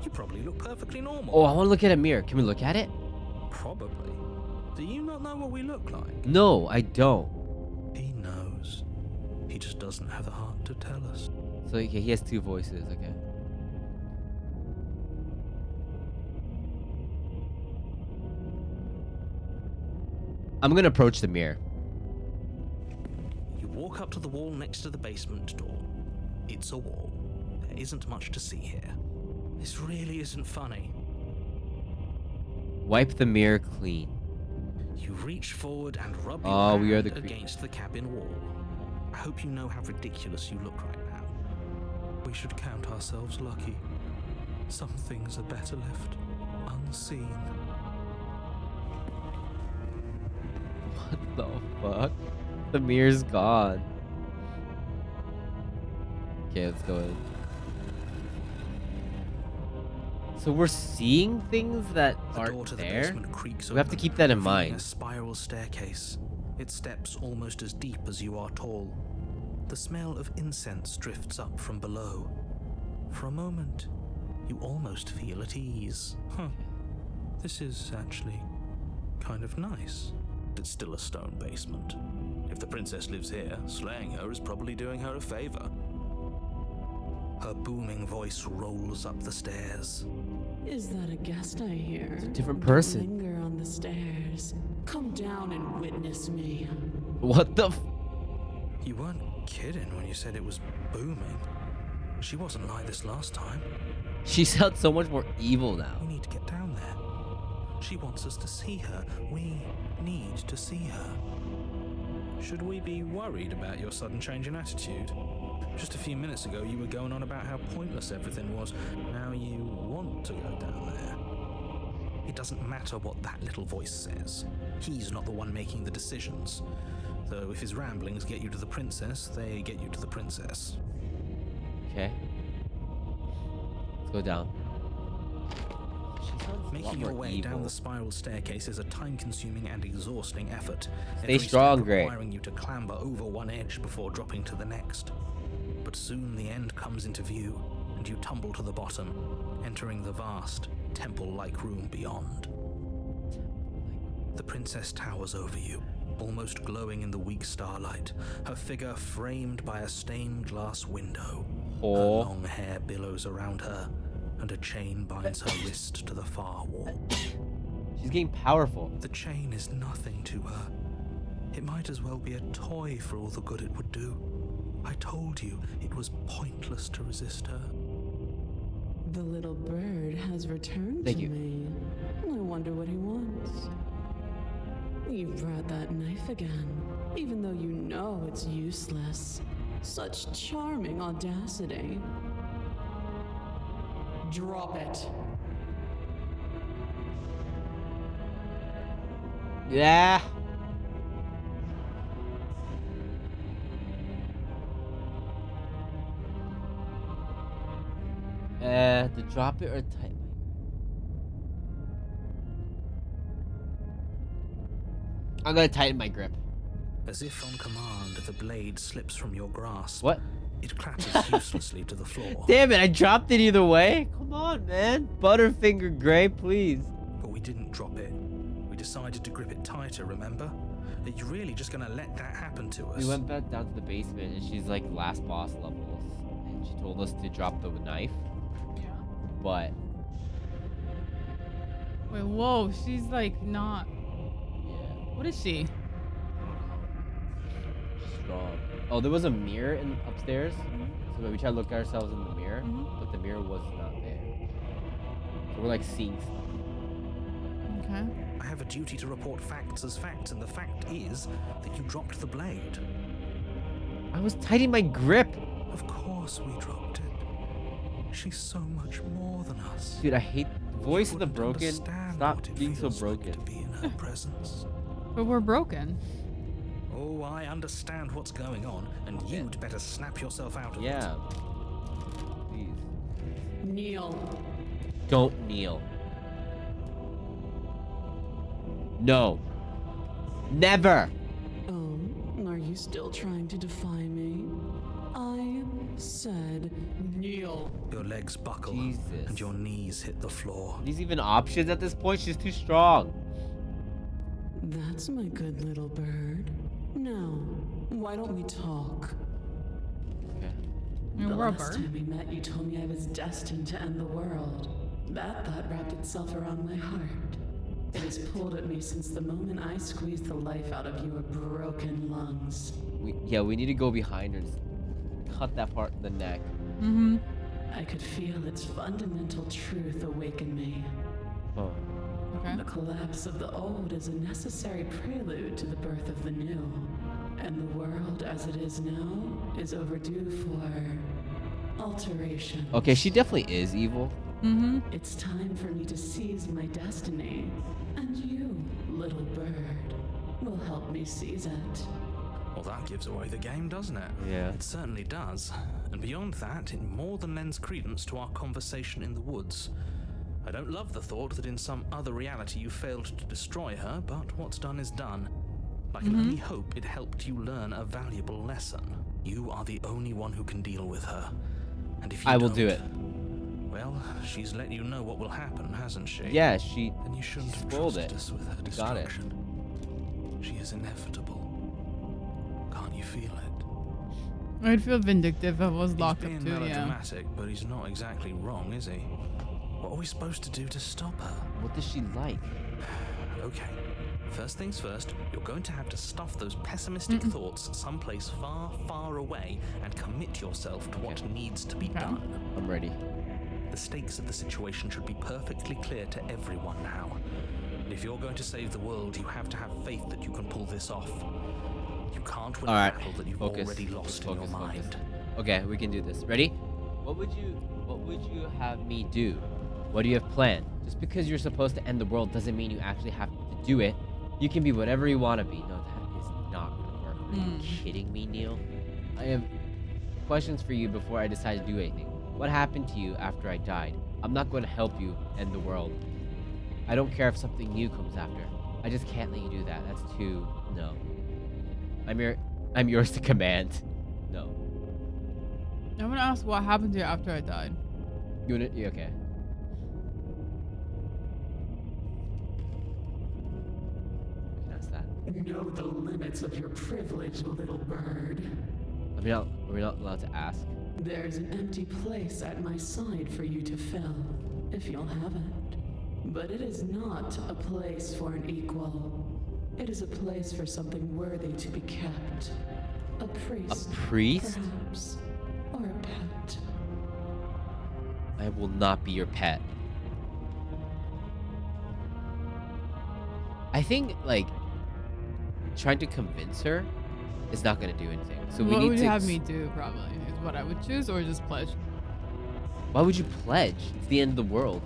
Speaker 5: You probably look perfectly normal.
Speaker 2: Oh, I want to look at a mirror. Can we look at it?
Speaker 5: Probably. Do you not know what we look like?
Speaker 2: No, I don't.
Speaker 5: He knows. He just doesn't have the heart to tell us.
Speaker 2: So okay, he has two voices. Okay. I'm gonna approach the mirror.
Speaker 5: You walk up to the wall next to the basement door. It's a wall. There isn't much to see here. This really isn't funny.
Speaker 2: Wipe the mirror clean.
Speaker 5: You reach forward and rub your
Speaker 2: Oh, we are
Speaker 5: hand
Speaker 2: the
Speaker 5: against the cabin wall. I hope you know how ridiculous you look right now. We should count ourselves lucky. Some things are better left unseen.
Speaker 2: What the fuck? The mirror's gone. Okay, let's go in. So we're seeing things that
Speaker 5: The door
Speaker 2: aren't
Speaker 5: to the
Speaker 2: there?
Speaker 5: basement creaks
Speaker 2: We have to
Speaker 5: open,
Speaker 2: keep that in
Speaker 5: revealing
Speaker 2: mind.
Speaker 5: A spiral staircase. Its steps almost as deep as you are tall. The smell of incense drifts up from below. For a moment, you almost feel at ease. This is actually kind of nice. It's still a stone basement. If the princess lives here, slaying her is probably doing her a favor. Her booming voice rolls up the stairs.
Speaker 4: Is that a guest I hear?
Speaker 2: It's a different
Speaker 4: Don't
Speaker 2: person.
Speaker 4: Linger on the stairs. Come down and witness me.
Speaker 2: What the f-
Speaker 5: You weren't kidding when you said it was booming. She wasn't like this last time.
Speaker 2: She sounds so much more evil now.
Speaker 5: We need to get down there. She wants us to see her. We need to see her. Should we be worried about your sudden change in attitude? Just a few minutes ago, you were going on about how pointless everything was. Now you want to go down there. It doesn't matter what that little voice says. He's not the one making the decisions. So if his ramblings get you to the princess, they get you to the princess.
Speaker 2: Okay. Let's go down. She sounds a lot
Speaker 5: Making your
Speaker 2: more
Speaker 5: way
Speaker 2: evil.
Speaker 5: down the spiral staircase is a time-consuming and exhausting effort.
Speaker 2: Stay
Speaker 5: Every
Speaker 2: strong,
Speaker 5: step
Speaker 2: Gray.
Speaker 5: requiring you to clamber over one edge before dropping to the next. But soon the end comes into view, and you tumble to the bottom, entering the vast, temple-like room beyond. The princess towers over you, almost glowing in the weak starlight, her figure framed by a stained glass window. Her
Speaker 2: Oh.
Speaker 5: long hair billows around her, and a chain binds her wrist to the far wall.
Speaker 2: She's getting powerful.
Speaker 5: The chain is nothing to her. It might as well be a toy for all the good it would do. I told you it was pointless to resist her.
Speaker 4: The little bird has returned
Speaker 2: Thank
Speaker 4: to
Speaker 2: you.
Speaker 4: me. I wonder what he wants. You brought that knife again, even though you know it's useless. Such charming audacity. Drop it.
Speaker 2: Yeah. To drop it or tighten. I'm gonna tighten my grip.
Speaker 5: As if on command, the blade slips from your grasp.
Speaker 2: What?
Speaker 5: It clatters uselessly to the floor.
Speaker 2: Damn it! I dropped it either way. Come on, man. Butterfinger Gray, please.
Speaker 5: But we didn't drop it. We decided to grip it tighter, remember? Are you really just gonna let that happen to us?
Speaker 2: We went back down to the basement, and she's like last boss levels, and she told us to drop the knife.
Speaker 3: Yeah.
Speaker 2: But
Speaker 3: Wait, whoa, she's like not.
Speaker 2: yeah,
Speaker 3: What is she?
Speaker 2: strong. Oh, there was a mirror in upstairs, so we tried to look at ourselves in the mirror,
Speaker 3: Mhm.
Speaker 2: but the mirror was not there. So we're like seeing stuff.
Speaker 3: Okay.
Speaker 5: I have a duty to report facts as facts, and the fact is that you dropped the blade.
Speaker 2: I was tightening my grip.
Speaker 5: Of course we dropped it. She's so much more than us.
Speaker 2: Dude, I hate voice
Speaker 5: You
Speaker 2: of the
Speaker 5: wouldn't
Speaker 2: broken.
Speaker 5: understand
Speaker 2: Stop
Speaker 5: what it
Speaker 2: being so
Speaker 5: feels like
Speaker 2: broken.
Speaker 5: to be in her presence.
Speaker 3: But we're broken.
Speaker 5: Oh, I understand what's going on, and you'd better snap yourself out of it.
Speaker 2: Yeah. Please.
Speaker 4: Kneel.
Speaker 2: Don't kneel. No. Never.
Speaker 4: Oh, are you still trying to defy me? I said kneel.
Speaker 5: Your legs buckle,
Speaker 2: Jesus.
Speaker 5: and your knees hit the floor.
Speaker 2: Are these even options at this point? She's too strong.
Speaker 4: That's my good little bird. Now, why don't we talk?
Speaker 2: Okay.
Speaker 3: I mean,
Speaker 4: The
Speaker 3: we're a
Speaker 4: last
Speaker 3: bird.
Speaker 4: time we met, you told me I was destined to end the world. That thought wrapped itself around my heart. It has pulled at me since the moment I squeezed the life out of your broken lungs.
Speaker 2: We need to go behind her and just cut that part in the neck.
Speaker 3: Mm-hmm.
Speaker 4: I could feel its fundamental truth awaken me.
Speaker 2: Oh.
Speaker 3: Okay.
Speaker 4: The collapse of the old is a necessary prelude to the birth of the new. And the world as it is now is overdue for alteration.
Speaker 2: Okay, she definitely is evil.
Speaker 3: Mm-hmm.
Speaker 4: It's time for me to seize my destiny. And you, little bird, will help me seize it.
Speaker 5: Well, that gives away the game, doesn't it?
Speaker 2: Yeah.
Speaker 5: It certainly does. And beyond that, it more than lends credence to our conversation in the woods. I don't love the thought that in some other reality you failed to destroy her, but what's done is done. I can only hope it helped you learn a valuable lesson. You are the only one who can deal with her. And if you
Speaker 2: I will do
Speaker 5: don't,
Speaker 2: it.
Speaker 5: Well, she's let you know what will happen, hasn't she?
Speaker 2: Yeah, she
Speaker 5: Then you shouldn't have
Speaker 2: spoiled
Speaker 5: trusted
Speaker 2: it.
Speaker 5: us with her
Speaker 2: We got it.
Speaker 5: destruction. She is inevitable. Can't you feel it?
Speaker 3: I'd feel vindictive if I was locked
Speaker 5: He's
Speaker 3: up
Speaker 5: being
Speaker 3: too, yeah.
Speaker 5: melodramatic, but he's not exactly wrong, is he? What are we supposed to do to stop her?
Speaker 2: What does she like?
Speaker 5: Okay. First things first, you're going to have to stuff those pessimistic thoughts someplace far, far away and commit yourself to what needs to be
Speaker 3: Okay.
Speaker 5: done.
Speaker 2: I'm ready.
Speaker 5: The stakes of the situation should be perfectly clear to everyone now. And if you're going to save the world, you have to have faith that you can pull this off. You can't win
Speaker 2: All
Speaker 5: a
Speaker 2: right.
Speaker 5: battle that you've
Speaker 2: Focus.
Speaker 5: already lost in
Speaker 2: Focus,
Speaker 5: your
Speaker 2: focus.
Speaker 5: mind.
Speaker 2: Okay, we can do this. Ready? What would you have me do? What do you have planned? Just because you're supposed to end the world doesn't mean you actually have to do it. You can be whatever you want to be. No, that is not gonna work. Are you kidding me, Neil? I have questions for you before I decide to do anything. What happened to you after I died? I'm not going to help you end the world. I don't care if something new comes after. I just can't let you do that. That's too... No. I'm yours to command. No.
Speaker 3: I'm gonna ask what happened to you after I died.
Speaker 2: You okay? I can ask that.
Speaker 4: Know the limits of your privilege, little bird.
Speaker 2: We're not allowed to ask.
Speaker 4: There's an empty place at my side for you to fill, if you'll have it. But it is not a place for an equal. It is a place for something worthy to be kept. A priest.
Speaker 2: A priest?
Speaker 4: Perhaps. Or a pet.
Speaker 2: I will not be your pet. I think, like, trying to convince her is not going to do anything. So we
Speaker 3: what
Speaker 2: need
Speaker 3: would
Speaker 2: to
Speaker 3: you have me do, probably, is what I would choose, or just pledge?
Speaker 2: Why would you pledge? It's the end of the world.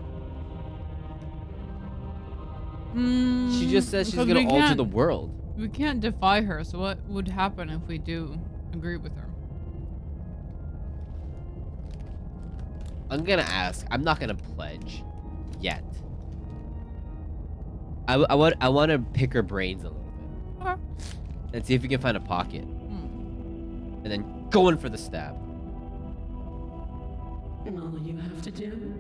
Speaker 2: She just says she's going to alter the world.
Speaker 3: We can't defy her, so what would happen if we do agree with her?
Speaker 2: I'm going to ask. I'm not going to pledge yet. I want to pick her brains a little bit.
Speaker 3: Okay.
Speaker 2: And see if we can find a pocket. And then go in for the stab.
Speaker 4: And all you have to do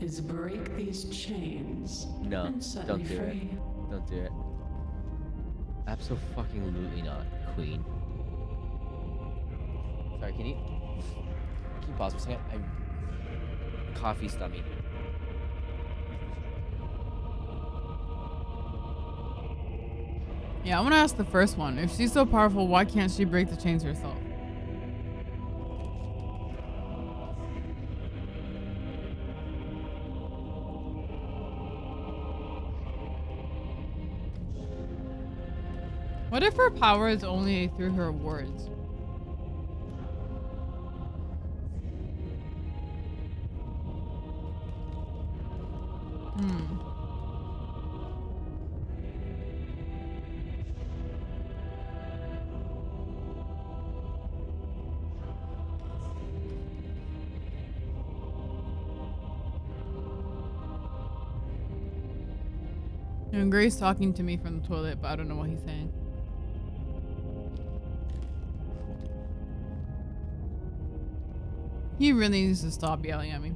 Speaker 4: is break these chains.
Speaker 2: No,
Speaker 4: and set
Speaker 2: don't
Speaker 4: me
Speaker 2: do it.
Speaker 4: free.
Speaker 2: Don't do it. Absolutely not, queen. Sorry, can you pause for a second? Coffee stomach.
Speaker 3: Yeah, I want to ask the first one. If she's so powerful, why can't she break the chains herself? What if her power is only through her words? And Gray's talking to me from the toilet, but I don't know what he's saying. He really needs to stop yelling at me.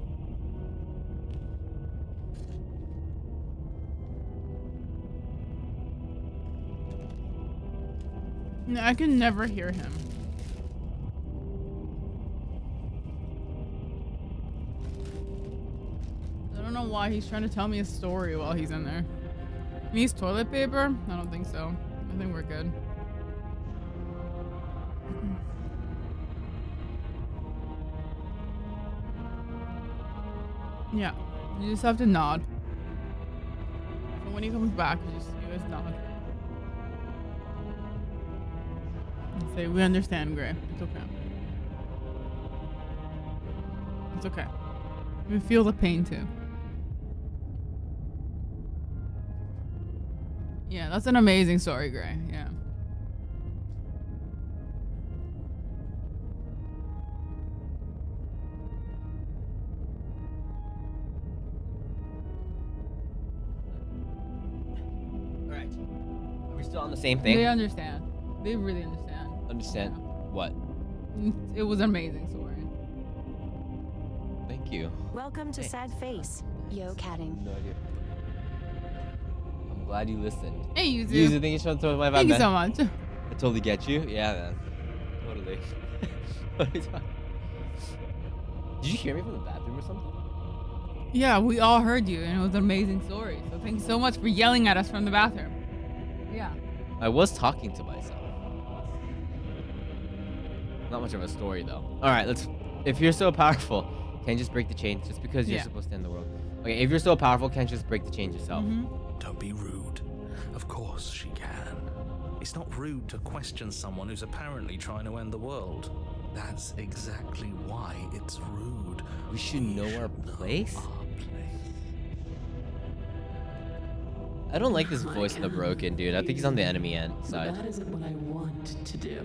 Speaker 3: I can never hear him. I don't know why he's trying to tell me a story while he's in there. Needs toilet paper? I don't think so. I think we're good. Yeah, you just have to nod. So when he comes back, you guys nod. And say, we understand, Gray. It's okay. It's okay. We feel the pain too. Yeah, that's an amazing story, Gray. Yeah.
Speaker 2: Alright. Are we still on the same thing?
Speaker 3: They understand. They really understand.
Speaker 2: Understand what?
Speaker 3: It was an amazing story.
Speaker 2: Thank you.
Speaker 1: Welcome to Sad Face.
Speaker 7: Yo, catting.
Speaker 2: No idea. I'm glad you listened.
Speaker 3: Hey, Yuzu.
Speaker 2: Yuzu, thank you so much.
Speaker 3: Thank you so much.
Speaker 2: I totally get you. Yeah, man. Totally. What are you talking? Did you hear me from the bathroom or something?
Speaker 3: Yeah, we all heard you, and it was an amazing story. So thank you so much for yelling at us from the bathroom. Yeah.
Speaker 2: I was talking to myself. Not much of a story, though. All right, let's. If you're so powerful, can't you just break the chains just because you're supposed to end the world? Okay, if you're so powerful, can't you just break the chains yourself?
Speaker 5: Don't be rude. Of course she can. It's not rude to question someone who's apparently trying to end the world. That's exactly why it's rude.
Speaker 2: We should know our place?
Speaker 5: Our place.
Speaker 2: I don't like this
Speaker 4: I
Speaker 2: voice in the
Speaker 4: can.
Speaker 2: broken, dude. I think he's on the enemy end
Speaker 4: But
Speaker 2: side.
Speaker 4: that isn't what I want to do.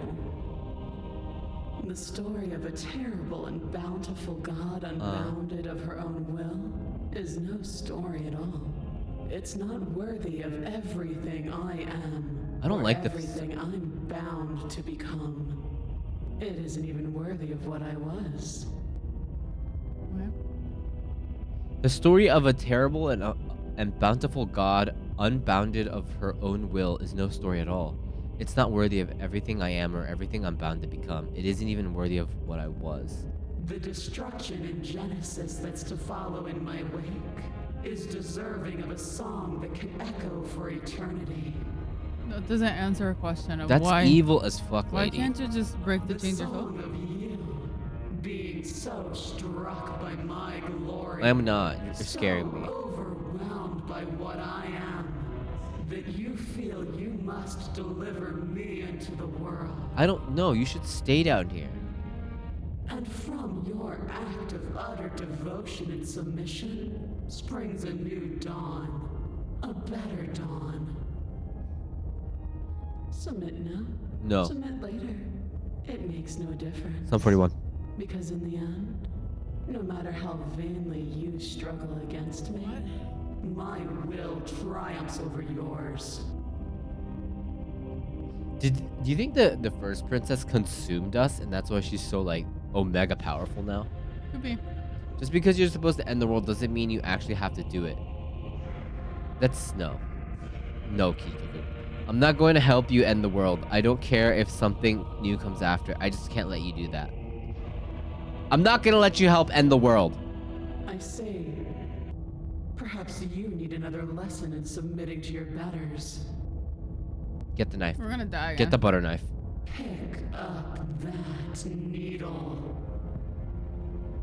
Speaker 4: The story of a terrible and bountiful God unbounded of her own will is no story at all. It's not worthy of everything I am.
Speaker 2: I don't
Speaker 4: or
Speaker 2: like this.
Speaker 4: everything I'm bound to become. It isn't even worthy of what I was.
Speaker 2: The story of a terrible and bountiful God, unbounded of her own will, is no story at all. It's not worthy of everything I am or everything I'm bound to become. It isn't even worthy of what I was.
Speaker 4: The destruction in Genesis that's to follow in my wake is deserving of a song that can echo for eternity.
Speaker 3: That doesn't answer a question of
Speaker 2: That's
Speaker 3: why.
Speaker 2: evil as fuck,
Speaker 3: Why
Speaker 2: lady.
Speaker 3: can't you just break the chains yourself?
Speaker 4: song of you being so struck by my glory.
Speaker 2: I'm not. You're scaring
Speaker 4: so
Speaker 2: me.
Speaker 4: overwhelmed by what I am that you feel you must deliver me into the world.
Speaker 2: I don't know. You should stay down here.
Speaker 4: And from your act of utter devotion and submission springs a new dawn, a better dawn. Submit now.
Speaker 2: No.
Speaker 4: Submit later. It makes no difference.
Speaker 2: Psalm 41.
Speaker 4: Because in the end, no matter how vainly you struggle against me, my will triumphs over yours.
Speaker 2: Do you think the first princess consumed us and that's why she's so like omega powerful now?
Speaker 3: Could be.
Speaker 2: Just because you're supposed to end the world doesn't mean you actually have to do it. That's no. No, Kiki. I'm not going to help you end the world. I don't care if something new comes after. I just can't let you do that. I'm not going to let you help end the world.
Speaker 4: I see. Perhaps you need another lesson in submitting to your betters.
Speaker 2: Get the knife.
Speaker 3: We're gonna die again.
Speaker 2: Get the butter knife.
Speaker 4: Pick up that needle.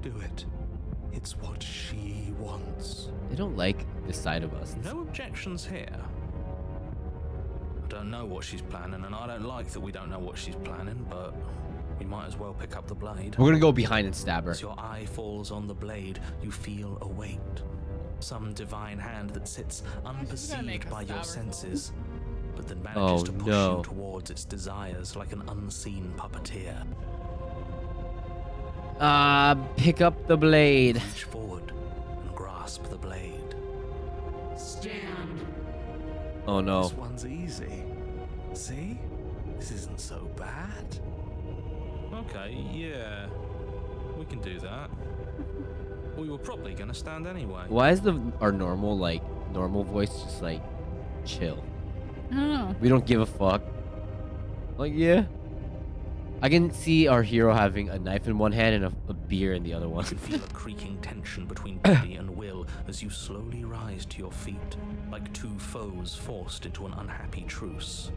Speaker 6: Do it. It's what she wants.
Speaker 2: They don't like this side of us.
Speaker 5: No objections here. I don't know what she's planning, and I don't like that we don't know what she's planning, but we might as well pick up the blade.
Speaker 2: We're going to go behind and stab her.
Speaker 5: As your eye falls on the blade, you feel a weight. Some divine hand that sits unperceived by your senses, but that manages to push you towards its desires like an unseen puppeteer.
Speaker 2: Pick up the blade.
Speaker 5: Reach forward and grasp the blade.
Speaker 4: Stand.
Speaker 2: Oh no.
Speaker 6: This one's easy. See? This isn't so bad.
Speaker 5: Okay, yeah. We can do that. We were probably gonna stand anyway.
Speaker 2: Why is our normal voice just like chill?
Speaker 3: I don't know.
Speaker 2: We don't give a fuck. Like, yeah. I can see our hero having a knife in one hand and a beer in the other one.
Speaker 5: You feel a creaking tension between body and will as you slowly rise to your feet, like two foes forced into an unhappy truce.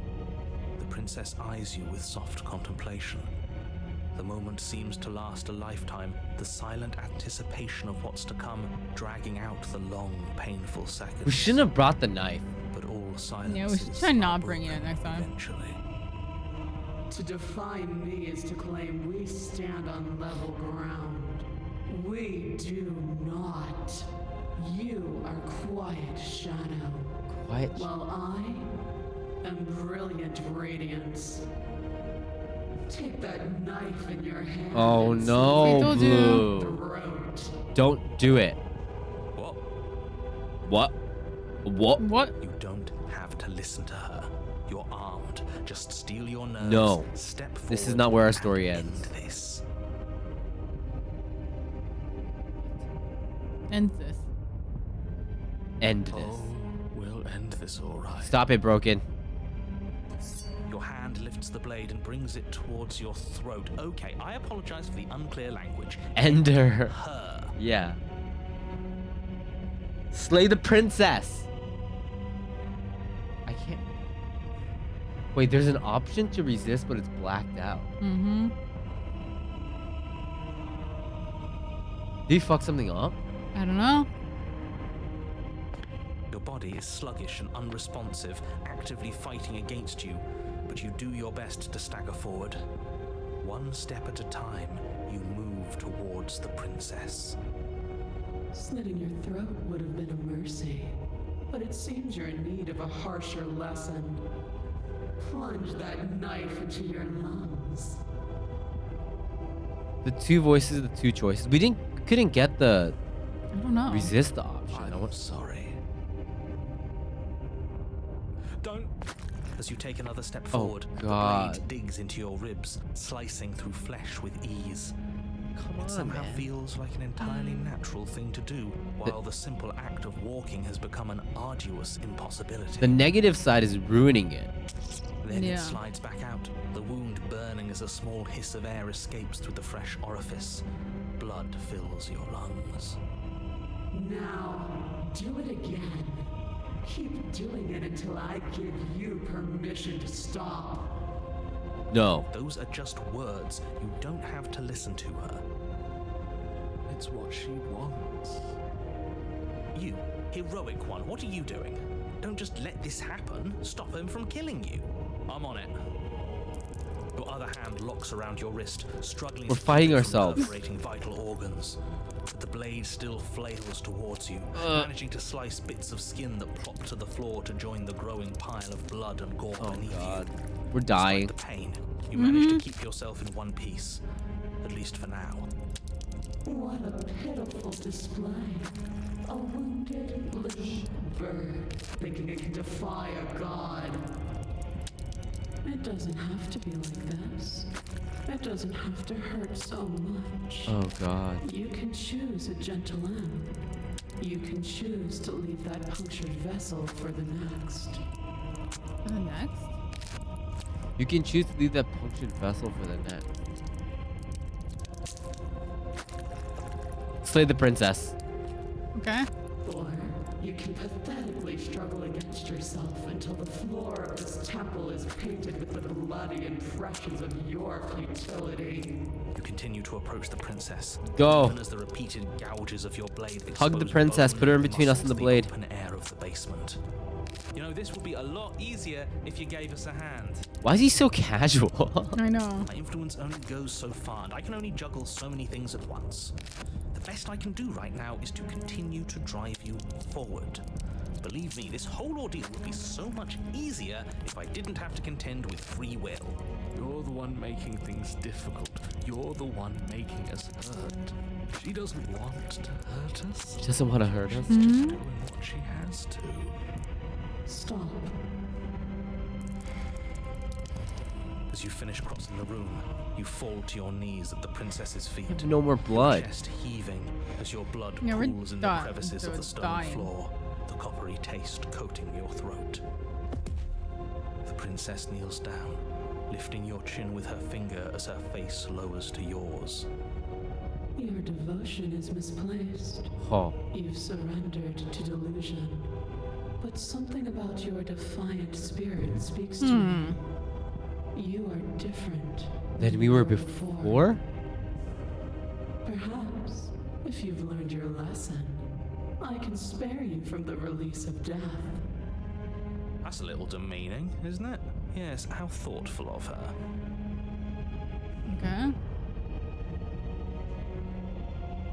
Speaker 5: The princess eyes you with soft contemplation. The moment seems to last a lifetime, the silent anticipation of what's to come, dragging out the long, painful seconds.
Speaker 2: We shouldn't have brought the knife.
Speaker 5: But all silence.
Speaker 3: Yeah, we should try not bringing it next time.
Speaker 5: Eventually.
Speaker 4: To define me is to claim we stand on level ground. We do not. You are quiet shadow,
Speaker 2: Quiet.
Speaker 4: while I am brilliant radiance. Take that knife in your hand.
Speaker 2: Oh
Speaker 4: and
Speaker 2: no,
Speaker 3: I told you.
Speaker 2: Blue.
Speaker 4: throat.
Speaker 2: Don't do it.
Speaker 5: What?
Speaker 2: What? What?
Speaker 3: What?
Speaker 5: You don't have to listen to her. You're armed. Just steel your nerves.
Speaker 2: No.
Speaker 5: Step forward.
Speaker 2: This is not where our
Speaker 5: and
Speaker 2: story
Speaker 5: end
Speaker 2: ends.
Speaker 5: This.
Speaker 3: End this.
Speaker 2: End this.
Speaker 6: Oh, we'll end this all right.
Speaker 2: Stop it, Broken.
Speaker 5: Your hand lifts the blade and brings it towards your throat. Okay, I apologize for the unclear language.
Speaker 2: End her.
Speaker 5: Her.
Speaker 2: Yeah. Slay the princess. I can't. Wait, there's an option to resist, but it's blacked out.
Speaker 3: Mm-hmm.
Speaker 2: Did he fuck something up?
Speaker 3: I don't know.
Speaker 5: Your body is sluggish and unresponsive, actively fighting against you, but you do your best to stagger forward. One step at a time, you move towards the princess.
Speaker 4: Slitting your throat would have been a mercy. but it seems you're in need of a harsher lesson. Plunge that knife into your lungs.
Speaker 2: The two voices, the two choices. We couldn't get the
Speaker 3: I don't know.
Speaker 2: resist option.
Speaker 6: I'm sorry. Don't.
Speaker 5: As you take another step
Speaker 2: Oh,
Speaker 5: forward,
Speaker 2: God.
Speaker 5: the blade digs into your ribs, slicing through flesh with ease.
Speaker 2: Come
Speaker 5: It somehow
Speaker 2: man.
Speaker 5: feels like an entirely natural thing to do, while the simple act of walking has become an arduous impossibility.
Speaker 2: The negative side is ruining it.
Speaker 5: Then
Speaker 3: Yeah.
Speaker 5: it slides back out, the wound burning as a small hiss of air escapes through the fresh orifice. Blood fills your lungs.
Speaker 4: Now, do it again. Keep doing it until I give you permission to stop.
Speaker 2: No.
Speaker 5: Those are just words. You don't have to listen to her.
Speaker 6: It's what she wants.
Speaker 5: You, heroic one, what are you doing? Don't just let this happen. Stop him from killing you. I'm on it. Your other hand locks around your wrist, struggling
Speaker 2: We're
Speaker 5: to keep
Speaker 2: fighting
Speaker 5: it from
Speaker 2: ourselves.
Speaker 5: perforating vital organs. But the blade still flails towards you, managing to slice bits of skin that plop to the floor to join the growing pile of blood and gore
Speaker 2: Oh
Speaker 5: beneath
Speaker 2: God.
Speaker 5: you.
Speaker 2: We're dying.
Speaker 5: Despite the pain, you manage to keep yourself in one piece, at least for now.
Speaker 4: What a pitiful display. A wounded little bird thinking it can defy a god. It doesn't have to be like this. It doesn't have to hurt so much.
Speaker 2: Oh God.
Speaker 4: You can choose a gentle end. You can choose to leave that punctured vessel for the next.
Speaker 3: For the next?
Speaker 2: You can choose to leave that punctured vessel for the next. Slay the princess.
Speaker 3: Okay.
Speaker 4: Or you can pathetically struggle against yourself until the floor of this temple is painted with the bloody impressions of your futility.
Speaker 5: You continue to approach the princess.
Speaker 2: Go.
Speaker 5: Even as the repeated gouges of your blade
Speaker 2: Hug the
Speaker 5: expose
Speaker 2: princess,
Speaker 5: bone
Speaker 2: put her in
Speaker 5: and
Speaker 2: between us
Speaker 5: muscle
Speaker 2: and the
Speaker 5: to
Speaker 2: blade.
Speaker 5: open air of the basement.
Speaker 7: You know, this would be a lot easier if you gave us a hand.
Speaker 2: Why is he so casual?
Speaker 3: I know.
Speaker 5: My influence only goes so far, and I can only juggle so many things at once. The best I can do right now is to continue to drive you forward. Believe me, this whole ordeal would be so much easier if I didn't have to contend with free will.
Speaker 6: You're the one making things difficult. You're the one making us hurt. She doesn't want to hurt us.
Speaker 2: She doesn't want to hurt us.
Speaker 6: She's just doing what she has to.
Speaker 4: Stop.
Speaker 5: As you finish crossing the room, you fall to your knees at the princess's feet.
Speaker 2: No more blood.
Speaker 5: Your chest heaving as your blood
Speaker 3: Yeah, we're
Speaker 5: pools in the crevices of the stone
Speaker 3: dying.
Speaker 5: floor, the coppery taste coating your throat. The princess kneels down, lifting your chin with her finger as her face lowers to yours.
Speaker 4: Your devotion is misplaced.
Speaker 2: Oh.
Speaker 4: You've surrendered to delusion. But something about your defiant spirit speaks to me. You are different
Speaker 2: Than we were before?
Speaker 4: Perhaps, if you've learned your lesson, I can spare you from the release of death.
Speaker 5: That's a little demeaning, isn't it? Yes, how thoughtful of her.
Speaker 3: Okay.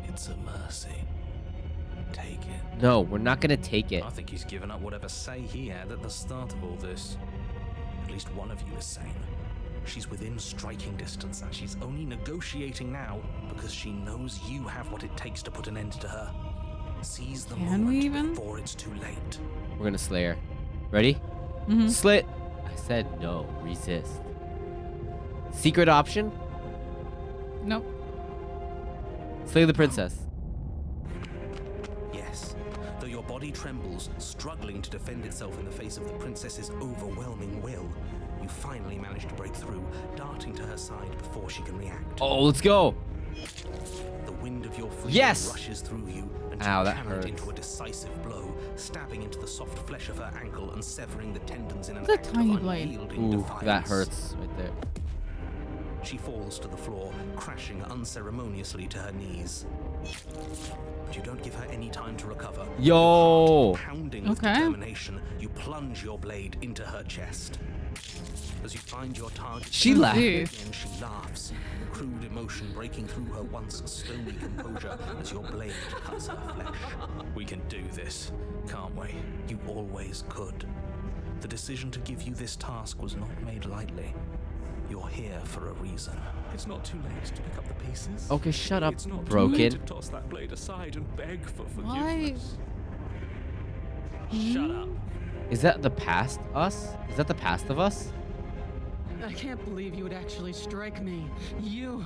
Speaker 5: It's a mercy. Take it.
Speaker 2: No, we're not gonna take it.
Speaker 5: I think he's given up whatever say he had at the start of all this. At least one of you is sane. She's within striking distance, and she's only negotiating now because she knows you have what it takes to put an end to her. Seize the
Speaker 3: Can we
Speaker 5: moment
Speaker 3: even?
Speaker 5: before it's too late.
Speaker 2: We're gonna slay her. Ready?
Speaker 3: Mm-hmm.
Speaker 2: Slit. I said no. Resist. Secret option?
Speaker 3: Nope.
Speaker 2: Slay the princess.
Speaker 5: Yes, though your body trembles, struggling to defend itself in the face of the princess's overwhelming will, you finally manage to break through, darting to her side before she can react.
Speaker 2: Oh, let's go.
Speaker 5: The wind of your freedom
Speaker 2: Yes!
Speaker 5: rushes through you and
Speaker 2: Ow, that
Speaker 5: channel it
Speaker 2: hurts.
Speaker 5: into a decisive blow, stabbing into the soft flesh of her ankle and severing the tendons in an
Speaker 3: It's a
Speaker 5: act
Speaker 3: tiny
Speaker 5: of
Speaker 3: blade.
Speaker 5: unyielding
Speaker 2: Ooh,
Speaker 5: defiance.
Speaker 2: that hurts right there.
Speaker 5: She falls to the floor, crashing unceremoniously to her knees. But you don't give her any time to recover.
Speaker 2: Yo.
Speaker 5: Pounding with determination, you plunge your blade into her chest. As you find your target,
Speaker 2: She laughed.
Speaker 5: and she laughs, crude emotion breaking through her once stony composure as your blade cuts her flesh. We can do this, can't we? You always could. The decision to give you this task was not made lightly. You're here for a reason.
Speaker 6: It's not too late to pick up the pieces.
Speaker 2: Okay, shut up,
Speaker 6: It's not
Speaker 2: Broken.
Speaker 6: too late to toss that blade aside and beg for forgiveness.
Speaker 3: Why?
Speaker 6: Shut up.
Speaker 2: Is that the past us? Is that the past of us?
Speaker 4: I can't believe you would actually strike me. You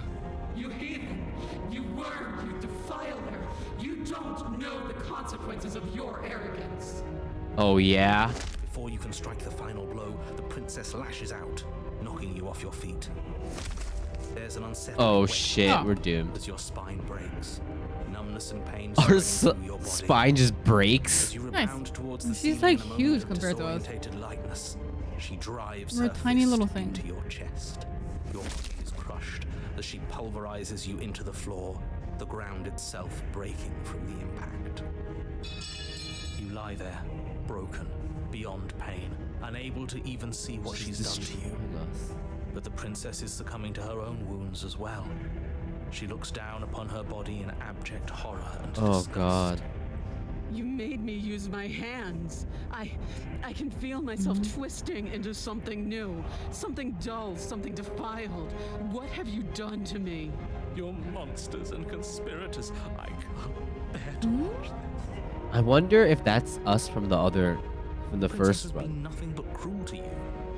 Speaker 4: heathen! You worm! You defiler! You don't know the consequences of your arrogance!
Speaker 2: Oh yeah.
Speaker 5: Before you can strike the final blow, the princess lashes out, knocking you off your feet. There's an unsettling
Speaker 2: Oh
Speaker 5: wet
Speaker 2: shit, we're doomed.
Speaker 5: as your spine breaks. Numbness and pain
Speaker 2: Our
Speaker 5: spread through your body.
Speaker 2: spine just breaks.
Speaker 5: As you
Speaker 3: Nice.
Speaker 5: rebound towards the
Speaker 3: She's,
Speaker 5: ceiling
Speaker 3: like,
Speaker 5: in a moment
Speaker 3: huge
Speaker 5: of
Speaker 3: compared to us.
Speaker 5: disorientated lightness, she drives
Speaker 3: We're a
Speaker 5: her
Speaker 3: tiny
Speaker 5: fist
Speaker 3: little thing.
Speaker 5: into your chest. Your body is crushed as she pulverizes you into the floor, the ground itself breaking from the impact. You lie there, broken, beyond pain, unable to even see what she's done to you. But the princess is succumbing to her own wounds as well. She looks down upon her body in abject horror and
Speaker 2: Oh
Speaker 5: disgust.
Speaker 2: god.
Speaker 4: You made me use my hands. I can feel myself twisting into something new, something dull, something defiled. What have you done to me?
Speaker 6: You're monsters and conspirators. I can't bear to watch this.
Speaker 2: I wonder if that's us from the
Speaker 5: Princess
Speaker 2: first
Speaker 5: has
Speaker 2: run.
Speaker 5: been nothing but cruel to you.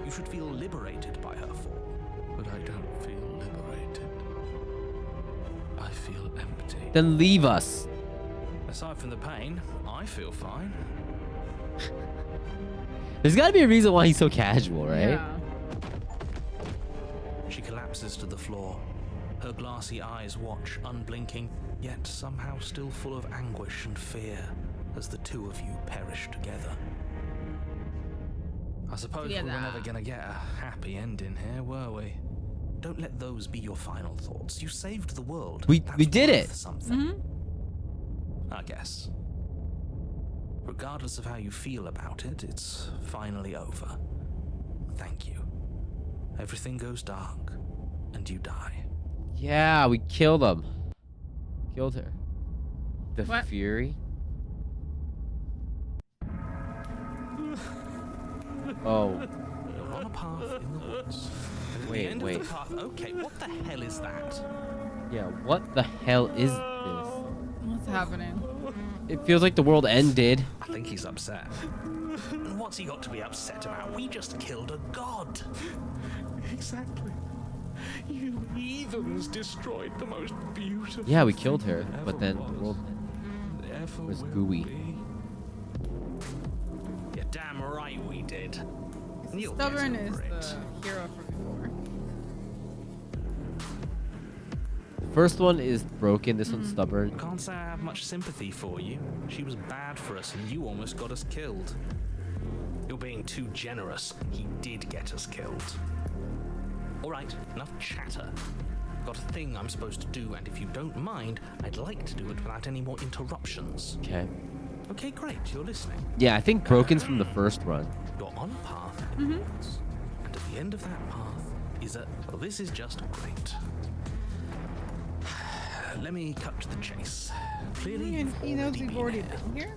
Speaker 5: You should feel liberated by her fall.
Speaker 6: But I don't feel liberated. I feel empty.
Speaker 2: Then leave us.
Speaker 6: Aside from the pain, I feel fine.
Speaker 2: There's gotta be a reason why he's so casual, right?
Speaker 3: Yeah.
Speaker 5: She collapses to the floor. Her glassy eyes watch, unblinking, yet somehow still full of anguish and fear as the two of you perish together.
Speaker 6: I suppose we were never gonna get a happy ending here, were we?
Speaker 5: Don't let those be your final thoughts. You saved the world.
Speaker 2: We
Speaker 5: That's
Speaker 2: did
Speaker 5: worth
Speaker 2: it.
Speaker 5: Something. I guess. Regardless of how you feel about it, it's finally over. Thank you. Everything goes dark, and you die.
Speaker 2: Yeah, we killed him. Killed her. The
Speaker 3: What?
Speaker 2: Fury. Oh,
Speaker 5: You're on a path in the woods. And at
Speaker 2: Wait,
Speaker 5: the end
Speaker 2: wait.
Speaker 5: of the path, okay, what the hell is that?
Speaker 2: yeah. What the hell is this?
Speaker 3: What's happening?
Speaker 2: It feels like the world ended.
Speaker 5: I think he's upset. And what's he got to be upset about? We just killed a god.
Speaker 6: Exactly. You heathens destroyed the most beautiful.
Speaker 2: Yeah, we killed her,
Speaker 6: thing that
Speaker 2: but
Speaker 6: ever
Speaker 2: then the
Speaker 6: was,
Speaker 2: world
Speaker 6: and ever
Speaker 2: was
Speaker 6: will
Speaker 2: gooey.
Speaker 6: be.
Speaker 5: You're damn right we did. You'll
Speaker 3: Stubborn
Speaker 5: get
Speaker 3: is
Speaker 5: over it.
Speaker 3: the hero from before.
Speaker 2: First one is broken. This one's stubborn.
Speaker 5: Can't say I have much sympathy for you. She was bad for us and you almost got us killed. You're being too generous. He did get us killed. Alright, enough chatter. Got a thing I'm supposed to do, and if you don't mind, I'd like to do it without any more interruptions.
Speaker 2: Okay.
Speaker 5: Okay, great, you're listening.
Speaker 2: Yeah, I think broken's from the first run.
Speaker 5: You're on a path in the woods, and at the end of that path is a... Well, this is just great. Let me cut to the chase. Clearly,
Speaker 3: And
Speaker 5: you've
Speaker 3: he knows
Speaker 5: already
Speaker 3: we've
Speaker 5: been
Speaker 3: already
Speaker 5: here.
Speaker 3: been here.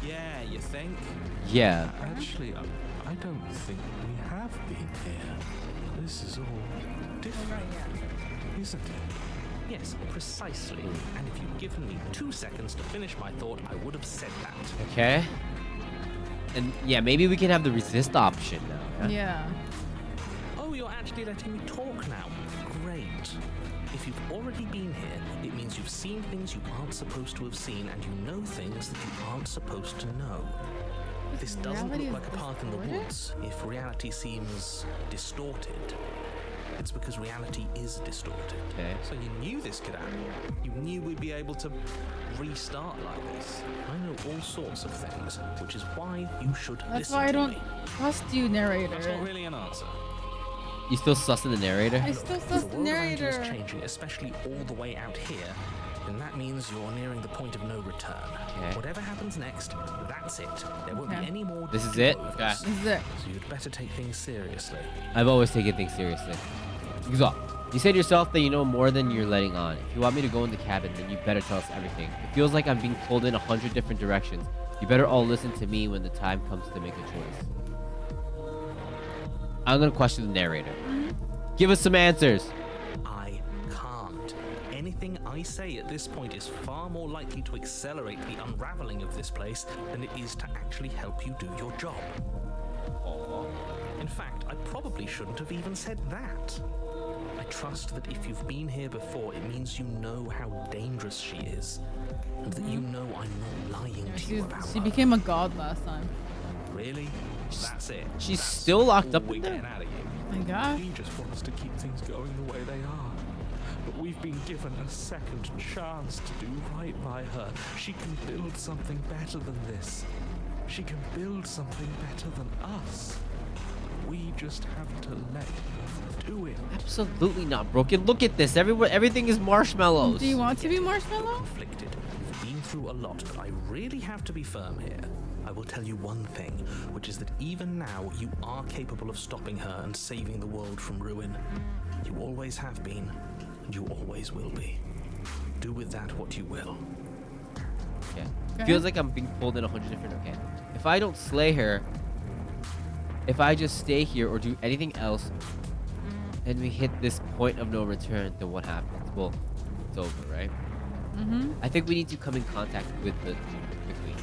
Speaker 5: Yeah, you think?
Speaker 2: Yeah.
Speaker 6: Actually, I don't think we have been here. This is all different, isn't it?
Speaker 5: Yes, precisely. And if you'd given me 2 seconds to finish my thought, I would have said that.
Speaker 2: Okay. And yeah, maybe we can have the resist option now.
Speaker 3: Yeah.
Speaker 5: Oh, you're actually letting me talk now. Great. If you've already been here, it means you've seen things you aren't supposed to have seen, and you know things that you aren't supposed to know. This doesn't
Speaker 3: Reality
Speaker 5: look
Speaker 3: is
Speaker 5: like a path in the
Speaker 3: distorted?
Speaker 5: woods if reality seems distorted. It's because reality is distorted.
Speaker 2: Okay.
Speaker 5: So you knew this could happen. You knew we'd be able to restart like this. I know all sorts of things, which is why you should
Speaker 3: That's
Speaker 5: listen
Speaker 3: why I
Speaker 5: to
Speaker 3: don't
Speaker 5: me.
Speaker 3: trust you, narrator.
Speaker 5: That's not really an answer.
Speaker 2: You still sussing the narrator?
Speaker 3: I still
Speaker 5: The
Speaker 3: trust the
Speaker 5: world around you is
Speaker 3: narrator.
Speaker 5: changing, especially all the way out here. then that means you're nearing the point of no return.
Speaker 2: Okay.
Speaker 5: Whatever happens next, that's it. There won't be
Speaker 3: Okay.
Speaker 5: any more
Speaker 2: This is it?
Speaker 5: do-overs.
Speaker 2: Okay.
Speaker 3: This is it.
Speaker 5: So you'd better take things seriously.
Speaker 2: I've always taken things seriously. Exalt. You said yourself that you know more than you're letting on. If you want me to go in the cabin, then you better tell us everything. It feels like I'm being pulled in 100 different directions. You better all listen to me when the time comes to make a choice. I'm gonna question the narrator. Give us some answers.
Speaker 5: I can't. Anything I say at this point is far more likely to accelerate the unraveling of this place than it is to actually help you do your job. In fact, I probably shouldn't have even said that. I trust that if you've been here before, it means you know how dangerous she is, and that you know I'm not lying
Speaker 3: Yeah,
Speaker 5: to you about
Speaker 3: she
Speaker 5: her.
Speaker 3: became a god last time.
Speaker 5: Really? That's it.
Speaker 2: She's
Speaker 5: That's
Speaker 2: still locked up
Speaker 5: all we're
Speaker 2: in there?
Speaker 5: getting out of you.
Speaker 3: My gosh.
Speaker 6: He just wants to keep things going the way they are. But we've been given a second chance to do right by her. She can build something better than this. She can build something better than us. We just have to let her do it.
Speaker 2: Absolutely not broken. Look at this. Everything is marshmallows.
Speaker 3: Do you want to be
Speaker 5: You're
Speaker 3: marshmallow?
Speaker 5: conflicted. You've been through a lot, but I really have to be firm here. I will tell you one thing, which is that even now you are capable of stopping her and saving the world from ruin. You always have been, and you always will be. Do with that what you will.
Speaker 2: Okay.
Speaker 3: Go
Speaker 2: Feels
Speaker 3: ahead.
Speaker 2: like I'm being pulled in 100 different. Okay. If I don't slay her, if I just stay here or do anything else, and we hit this point of no return, then what happens? Well, it's over, right?
Speaker 3: Mm-hmm.
Speaker 2: I think we need to come in contact with the queen.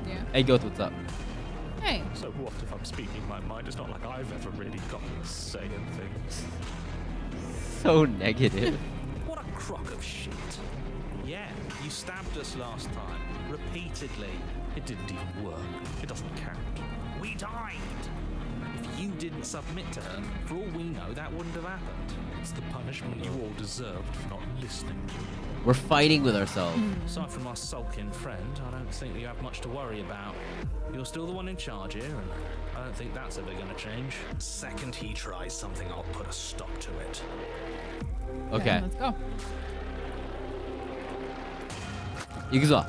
Speaker 3: Yeah.
Speaker 2: Hey, Goth, what's up?
Speaker 3: Hey.
Speaker 6: So what if I'm speaking my mind? It's not like I've ever really gotten a say in things.
Speaker 2: So negative.
Speaker 5: What a crock of shit.
Speaker 7: Yeah, you stabbed us last time. Repeatedly.
Speaker 6: It didn't even work. It doesn't count.
Speaker 7: We died! If you didn't submit to her, for all we know, that wouldn't have happened.
Speaker 6: It's the punishment you all deserved for not listening to me.
Speaker 2: We're fighting with ourselves.
Speaker 7: Aside from our sulking friend, I don't think you have much to worry about. You're still the one in charge here, and I don't think that's ever going to change.
Speaker 5: Second he tries something, I'll put a stop to it.
Speaker 2: Okay.
Speaker 3: Let's go.
Speaker 2: Exalt.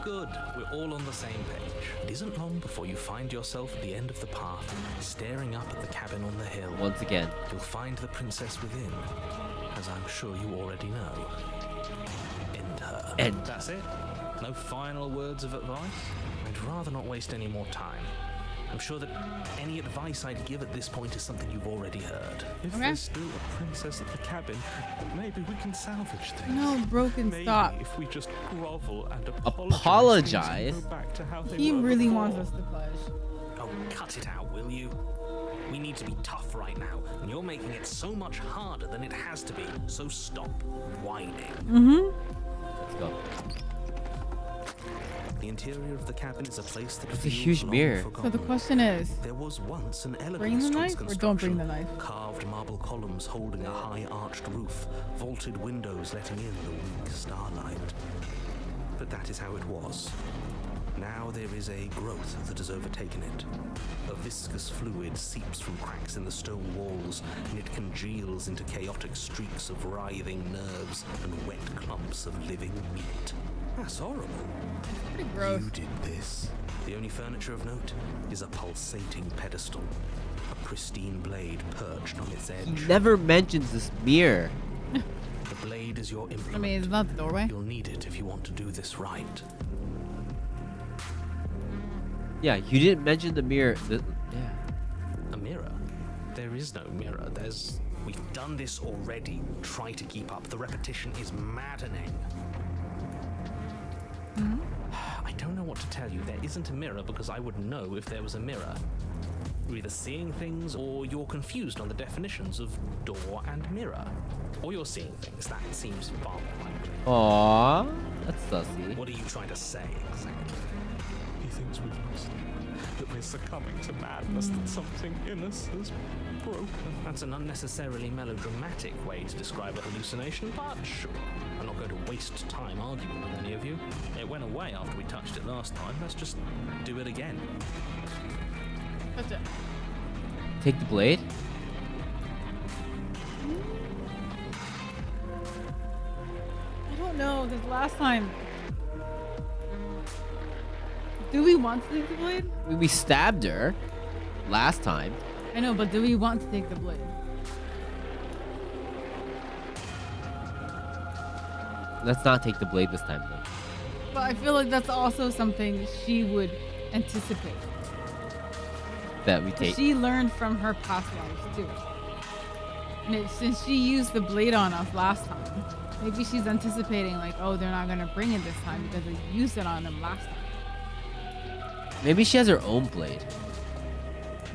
Speaker 5: Good, we're all on the same page. It isn't long before you find yourself at the end of the path, staring up at the cabin on the hill.
Speaker 2: Once again.
Speaker 5: You'll find the princess within, as I'm sure you already know. End her.
Speaker 2: End.
Speaker 7: That's it? No final words of advice?
Speaker 5: I'd rather not waste any more time. I'm sure that any advice I'd give at this point is something you've already heard.
Speaker 6: If
Speaker 3: Okay.
Speaker 6: there's still a princess at the cabin, maybe we can salvage things.
Speaker 3: No, broken,
Speaker 6: Maybe
Speaker 3: stop.
Speaker 6: if we just grovel and
Speaker 2: Apologize?
Speaker 6: things can go back to how they
Speaker 3: He
Speaker 6: were
Speaker 3: really
Speaker 6: before.
Speaker 3: wants us to pledge.
Speaker 5: Oh, cut it out, will you? We need to be tough right now, and you're making it so much harder than it has to be, so stop whining.
Speaker 3: Mm-hmm.
Speaker 2: Let's go.
Speaker 5: The interior of the cabin is a place that
Speaker 2: It's a
Speaker 5: feels
Speaker 2: huge
Speaker 5: long
Speaker 2: mirror.
Speaker 3: So the
Speaker 5: forgotten.
Speaker 3: question is,
Speaker 5: There was once an elegance
Speaker 3: bring the
Speaker 5: to
Speaker 3: knife
Speaker 5: its
Speaker 3: or don't bring the
Speaker 5: construction.
Speaker 3: knife?
Speaker 5: Carved marble columns holding a high arched roof, vaulted windows letting in the weak starlight. But that is how it was. Now there is a growth that has overtaken it. A viscous fluid seeps from cracks in the stone walls, and it congeals into chaotic streaks of writhing nerves and wet clumps of living meat. That's horrible.
Speaker 3: Pretty gross.
Speaker 5: You did this. The only furniture of note is a pulsating pedestal, a pristine blade perched on its edge.
Speaker 2: He never mentions this mirror.
Speaker 5: The blade is your implement.
Speaker 3: I mean, it's not the doorway.
Speaker 5: You'll need it if you want to do this right.
Speaker 2: Yeah, you didn't mention the mirror. Yeah.
Speaker 5: A mirror? There is no mirror. We've done this already. Try to keep up. The repetition is maddening. I don't know what to tell you. There isn't a mirror because I would know if there was a mirror. You're either seeing things or you're confused on the definitions of door and mirror. Or you're seeing things. That seems far more likely.
Speaker 2: Aww, that's sussy.
Speaker 5: What are you trying to say exactly?
Speaker 6: He thinks we've lost him, that we're succumbing to madness, that something in us has broken.
Speaker 5: That's an unnecessarily melodramatic way to describe a hallucination, but sure. I'm not going to waste time arguing with any of you. It went away after we touched it last time. Let's just do it again.
Speaker 3: Touch it.
Speaker 2: Take the blade.
Speaker 3: last time. Do we want to take the blade?
Speaker 2: We stabbed her last time.
Speaker 3: I know, but do we want to take the blade?
Speaker 2: Let's not take the blade this time, though.
Speaker 3: But I feel like that's also something she would anticipate.
Speaker 2: That we take.
Speaker 3: She learned from her past lives too. And since she used the blade on us last time, maybe she's anticipating like, oh, they're not gonna bring it this time because they used it on them last time.
Speaker 2: Maybe she has her own blade.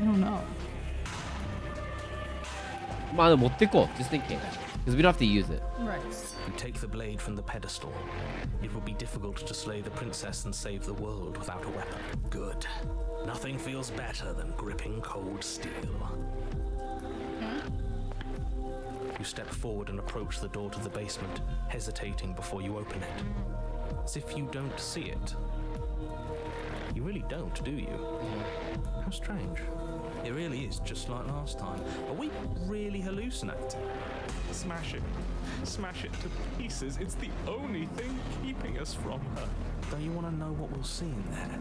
Speaker 3: I don't know.
Speaker 2: Come on, 持ってこう, just in case. Because we don't have to use it.
Speaker 3: Right.
Speaker 5: You take the blade from the pedestal. It would be difficult to slay the princess and save the world without a weapon. Good. Nothing feels better than gripping cold steel. You step forward and approach the door to the basement, hesitating before you open it. As if you don't see it. You really don't, do you? How strange. It really is just like last time. Are we really hallucinating?
Speaker 6: Smash it. Smash it to pieces. It's the only thing keeping us from her.
Speaker 5: Don't you want to know what we'll see in there?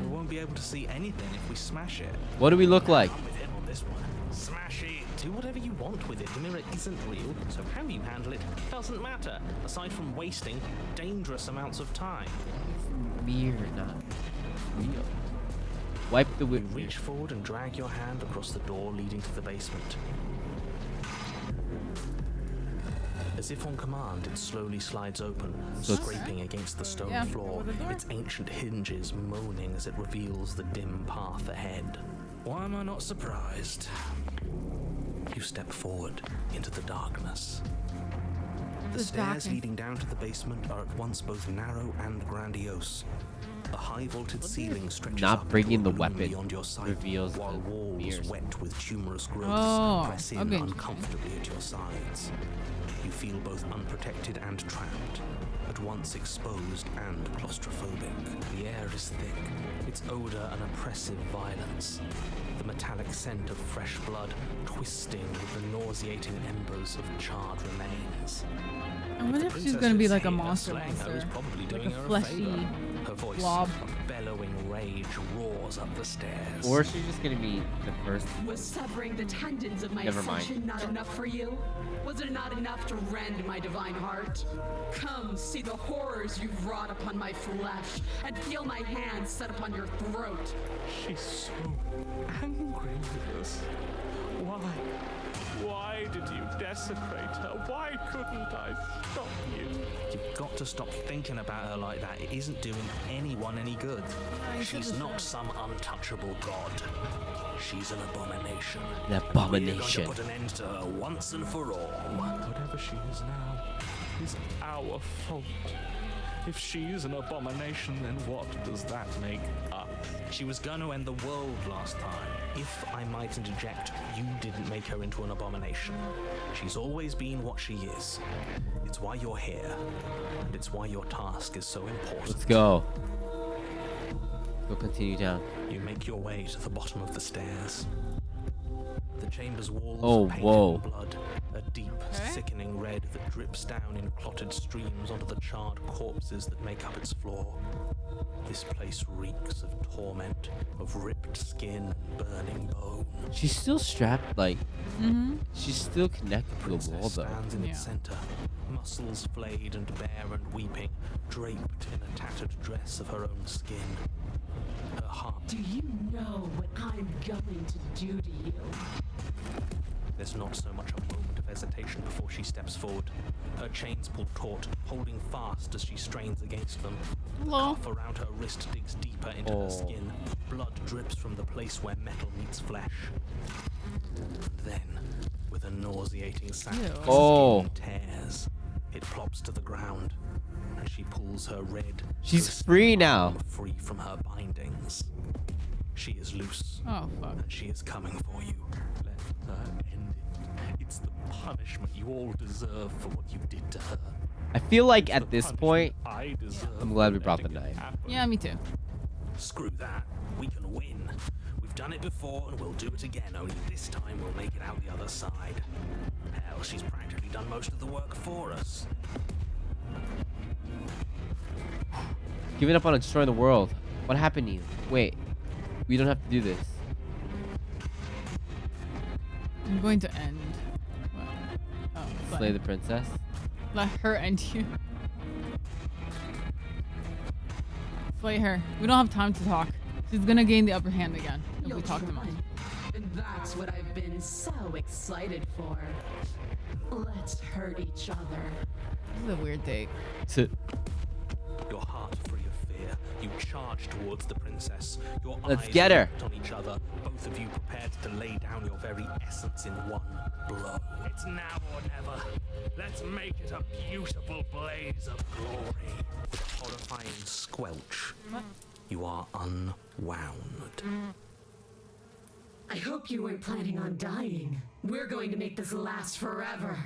Speaker 5: We won't be able to see anything if we smash it.
Speaker 2: What do we look like?
Speaker 5: I'm with him on this one. Smash it. Do whatever you want with it. The mirror isn't real, so how you handle it doesn't matter, aside from wasting dangerous amounts of time.
Speaker 2: Mirror, not real. Wipe the
Speaker 5: You
Speaker 2: whip.
Speaker 5: reach forward and drag your hand across the door leading to the basement. As if on command, it slowly slides open, scraping against the stone floor, its ancient hinges moaning as it reveals the dim path ahead. Why am I not surprised? You step forward into the darkness. The stairs leading down to the basement are at once both narrow and grandiose. A high vaulted ceiling stretches
Speaker 2: Not
Speaker 5: up
Speaker 2: bringing
Speaker 5: into
Speaker 2: the
Speaker 5: a room
Speaker 2: weapon
Speaker 5: beyond your sight,
Speaker 2: reveals
Speaker 5: while
Speaker 2: the
Speaker 5: walls
Speaker 2: mirrors.
Speaker 5: wet with tumorous growths
Speaker 3: Oh,
Speaker 5: press in
Speaker 3: okay.
Speaker 5: uncomfortably at your sides. You feel both unprotected and trapped, at once exposed and claustrophobic. The air is thick, its odor an oppressive violence. The metallic scent of fresh blood twisting with the nauseating embers of charred remains.
Speaker 3: I wonder if she's gonna be like a monster monster, like a fleshy
Speaker 5: Her voice
Speaker 3: blob.
Speaker 5: of bellowing rage roars up the stairs.
Speaker 2: Or she's just gonna be the first.
Speaker 4: Was severing the tendons of my
Speaker 2: Never mind.
Speaker 4: ascension not enough for you? Was it not enough to rend my divine heart? Come, see the horrors you've wrought upon my flesh, and feel my hands set upon your throat.
Speaker 6: She's so angry with us. Why? Why did you desecrate her? Why couldn't I stop you?
Speaker 5: You've got to stop thinking about her like that. It isn't doing anyone any good. She's not some untouchable god. She's an abomination.
Speaker 2: An abomination.
Speaker 5: We're going to put an end to her once and for all.
Speaker 6: Whatever she is now is our fault. If she's an abomination, then what does that make us?
Speaker 5: She was going to end the world last time. If I might interject, you didn't make her into an abomination. She's always been what she is. It's why you're here, and it's why your task is so important.
Speaker 2: Let's go. Go continue down.
Speaker 5: You make your way to the bottom of the stairs. The chamber's walls
Speaker 2: Oh,
Speaker 5: are painted
Speaker 2: whoa.
Speaker 5: in blood, a deep, sickening red that drips down in clotted streams onto the charred corpses that make up its floor. This place reeks of torment, of ripped skin and burning bone.
Speaker 2: She's still strapped, like, she's still connected to the wall,
Speaker 5: Princess
Speaker 2: though.
Speaker 5: stands in its center, muscles flayed and bare and weeping, draped in a tattered dress of her own skin. Her heart.
Speaker 4: Do you know what I'm going to do to you?
Speaker 5: There's not so much a moment of hesitation before she steps forward. Her chains pull taut, holding fast as she strains against them. The
Speaker 3: Hello.
Speaker 5: cuff around her wrist digs deeper into her skin. Blood drips from the place where metal meets flesh. And then, with a nauseating sound, the
Speaker 2: Oh.
Speaker 5: skin tears. It plops to the ground, and she pulls her red.
Speaker 2: She's
Speaker 5: glistening
Speaker 2: free now.
Speaker 5: arm free from her bindings. She is loose,
Speaker 3: Oh fuck.
Speaker 5: and she is coming for you.
Speaker 6: Let her end it. It's the punishment you all deserve for what you did to her.
Speaker 2: I feel like
Speaker 6: The
Speaker 2: at this
Speaker 6: punishment
Speaker 2: point,
Speaker 6: I deserve
Speaker 2: I'm glad we
Speaker 6: for
Speaker 2: brought the
Speaker 6: letting it
Speaker 2: knife.
Speaker 6: happen.
Speaker 3: Yeah, me too.
Speaker 5: Screw that. We can win. We've done it before and we'll do it again, only this time we'll make it out the other side. Hell, she's practically done most of the work for us.
Speaker 2: Giving up on destroying the world. What happened to you? Wait. We don't have to do this.
Speaker 3: I'm going to end. What? Oh,
Speaker 2: Slay the princess.
Speaker 3: Let her end you. Slay her. We don't have time to talk. She's gonna gain the upper hand again if we talk too much.
Speaker 4: And that's what I've been so excited for. Let's hurt each other.
Speaker 3: This is a weird date.
Speaker 2: Sit.
Speaker 5: Your heart free of fear, you charge towards the princess. Your
Speaker 2: Let's
Speaker 5: eyes
Speaker 2: get her.
Speaker 5: locked on each other, both of you prepared to lay down your very essence in one blow.
Speaker 6: It's now or never. Let's make it a beautiful blaze of glory.
Speaker 5: With a horrifying squelch, you are unwound.
Speaker 4: I hope you weren't planning on dying. We're going to make this last forever.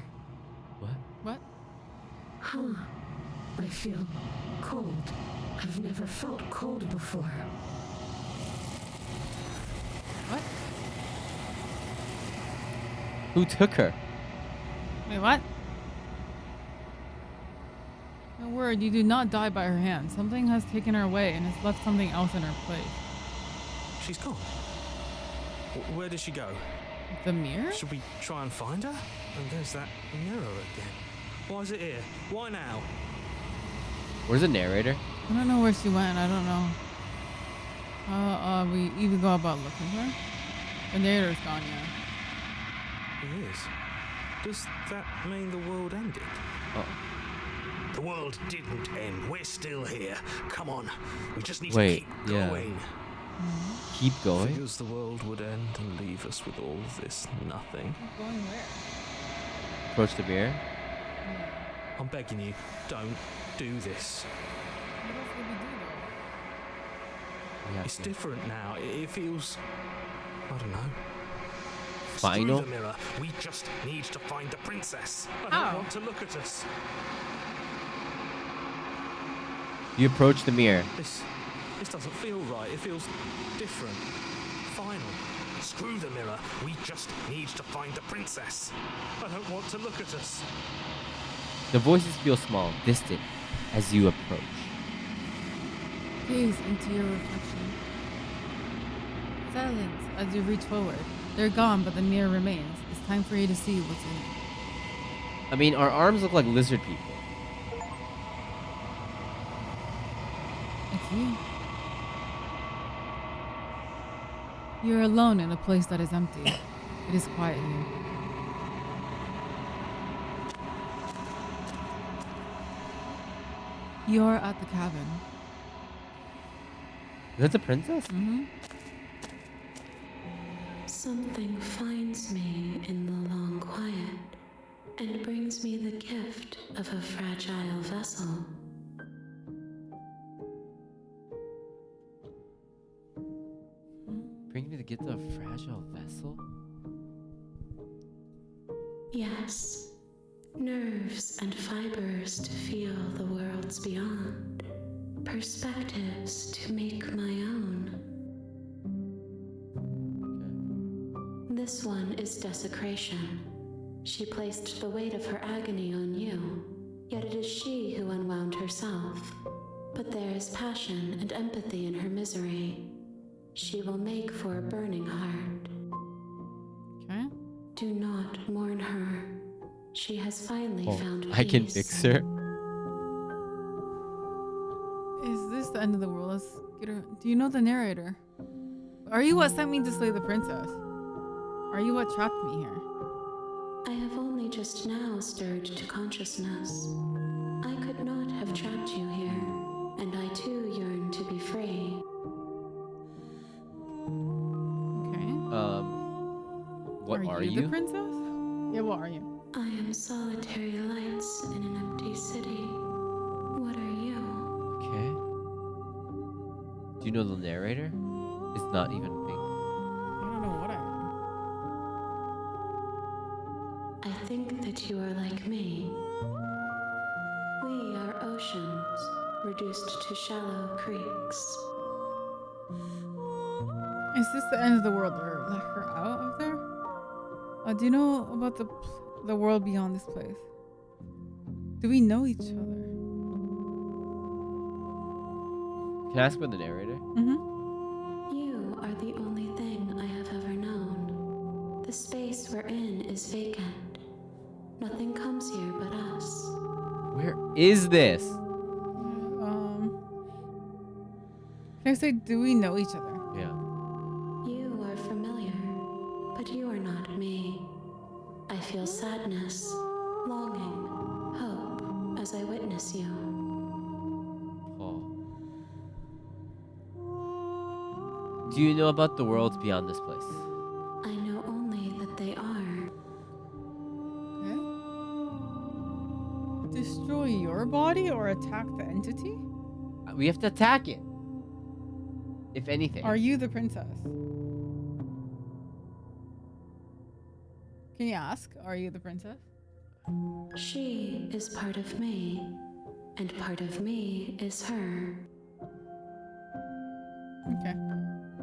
Speaker 2: What?
Speaker 3: What?
Speaker 4: Huh. I feel cold. I've never felt cold before.
Speaker 3: What?
Speaker 2: Who took her?
Speaker 3: Wait, what? No word, you do not die by her hand. Something has taken her away and has left something else in her place.
Speaker 5: She's gone. Where did she go?
Speaker 3: The mirror?
Speaker 5: Should we try and find her? And there's that mirror again. Why is it here? Why now?
Speaker 2: Where's the narrator?
Speaker 3: I don't know where she went. I don't know. We even go about looking for her. The narrator's gone, yeah.
Speaker 5: It is. Does that mean the world ended?
Speaker 2: Oh.
Speaker 5: The world didn't end. We're still here. Come on. We just need
Speaker 2: Wait,
Speaker 5: to keep
Speaker 2: yeah.
Speaker 5: going.
Speaker 2: Keep going?
Speaker 6: Figures the world would end and leave us with all this nothing.
Speaker 3: Going where?
Speaker 2: Approach the mirror.
Speaker 5: I'm begging you, don't do this.
Speaker 3: What else would we do, though?
Speaker 2: Yeah.
Speaker 5: It's different now. It feels... I don't know.
Speaker 2: Final?
Speaker 5: Screw the mirror. We just need to find the princess.
Speaker 6: I
Speaker 3: How?
Speaker 6: don't want to look at us.
Speaker 2: You approach the mirror.
Speaker 6: This doesn't feel right. It feels different. Final.
Speaker 5: Screw the mirror. We just need to find the princess.
Speaker 6: I don't want to look at us.
Speaker 2: The voices feel small, distant, as you approach.
Speaker 3: Gaze into your reflection. Silence as you reach forward. They're gone, but the mirror remains. It's time for you to see what's in it.
Speaker 2: I mean, our arms look like lizard people.
Speaker 3: It's you. You're alone in a place that is empty. It is quiet here. You're at the cabin.
Speaker 2: Is that the princess?
Speaker 3: Mm-hmm.
Speaker 8: Something finds me in the long quiet and brings me the gift of a fragile vessel.
Speaker 2: Bring me the gift of a fragile vessel?
Speaker 8: Yes, nerves and fibers to feel the worlds beyond, perspectives to make my own. This one is desecration. She placed the weight of her agony on you, yet it is she who unwound herself. But there is passion and empathy in her misery. She will make for a burning heart.
Speaker 3: Okay.
Speaker 8: Do not mourn her. She has finally found peace.
Speaker 2: I can fix her.
Speaker 3: Is this the end of the world? Let's get her. Do you know the narrator? Are you what sent me to slay the princess? Are you what trapped me here?
Speaker 8: I have only just now stirred to consciousness. I could not have trapped you here, and I too yearn to be free.
Speaker 3: Okay.
Speaker 2: What are you?
Speaker 3: The princess? Yeah, what are you?
Speaker 8: I am solitary lights in an empty city. What are you?
Speaker 2: Okay. Do you know the narrator? It's not even pink.
Speaker 3: I don't know what I am.
Speaker 8: I think that you are like me. We are oceans, reduced to shallow creeks.
Speaker 3: Is this the end of the world or let her out of there? Do you know about the world beyond this place? Do we know each other?
Speaker 2: Can I ask about the narrator?
Speaker 3: Mm-hmm.
Speaker 8: You are the only thing I have ever known. The space we're in is vacant. Nothing comes here but us.
Speaker 2: Where is this?
Speaker 3: Can I say, do we know each other?
Speaker 2: Yeah.
Speaker 8: You are familiar, but you are not me. I feel sadness, longing, hope as I witness you.
Speaker 2: Oh. Do you know about the worlds beyond this place?
Speaker 8: I know only that they are.
Speaker 3: Okay. Destroy your body or attack the entity?
Speaker 2: We have to attack it. If anything.
Speaker 3: Are you the princess? Can you ask? Are you the princess?
Speaker 8: She is part of me, and part of me is her.
Speaker 3: Okay.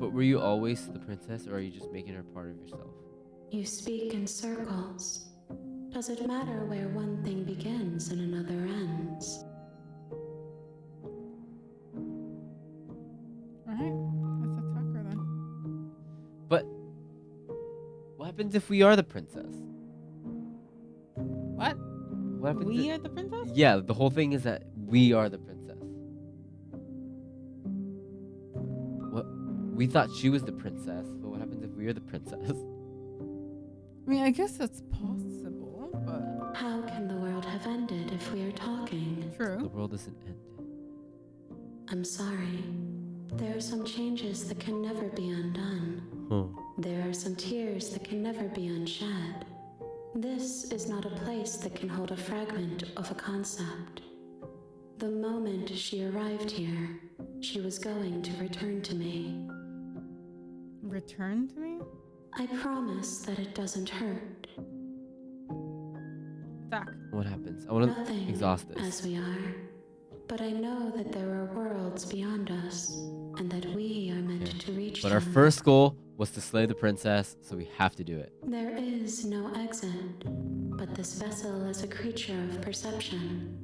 Speaker 2: But were you always the princess, or are you just making her part of yourself?
Speaker 8: You speak in circles. Does it matter where one thing begins and another ends?
Speaker 3: Alright. Let's attack her then.
Speaker 2: But what happens if we are the princess?
Speaker 3: What?
Speaker 2: What happens
Speaker 3: We
Speaker 2: if-
Speaker 3: are the princess?
Speaker 2: Yeah, the whole thing is that we are the princess. What? We thought she was the princess, but what happens if we are the princess?
Speaker 3: I mean, I guess that's possible, but
Speaker 8: How can the world have ended if we are talking?
Speaker 2: The
Speaker 3: true.
Speaker 2: world isn't ended.
Speaker 8: I'm sorry. There are some changes that can never be undone.
Speaker 2: Huh.
Speaker 8: There are some tears that can never be unshed. This is not a place that can hold a fragment of a concept. The moment she arrived here, she was going to return to me.
Speaker 3: Return to me?
Speaker 8: I promise that it doesn't hurt.
Speaker 3: Attack.
Speaker 2: What happens? I want to
Speaker 8: Nothing
Speaker 2: exhaust
Speaker 8: as
Speaker 2: this.
Speaker 8: we are. But I know that there are worlds beyond us, and that we are meant
Speaker 2: Okay.
Speaker 8: to reach
Speaker 2: But
Speaker 8: them.
Speaker 2: our first goal was to slay the princess, so we have to do it.
Speaker 8: There is no exit, but this vessel is a creature of perception.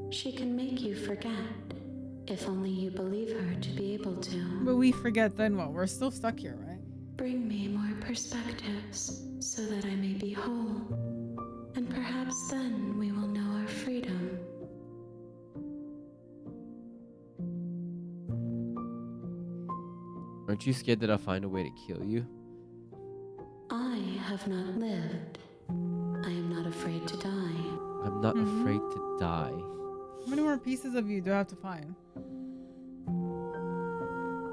Speaker 8: She can make you forget, if only you believe her to be able to.
Speaker 3: But we forget then what? We're still stuck here, right?
Speaker 8: Bring me more perspectives, so that I may be whole. And perhaps then we will know our freedom.
Speaker 2: Aren't you scared that I'll find a way to kill you?
Speaker 8: I have not lived. I am not afraid to die.
Speaker 2: I'm not afraid to die.
Speaker 3: How many more pieces of you do I have to find?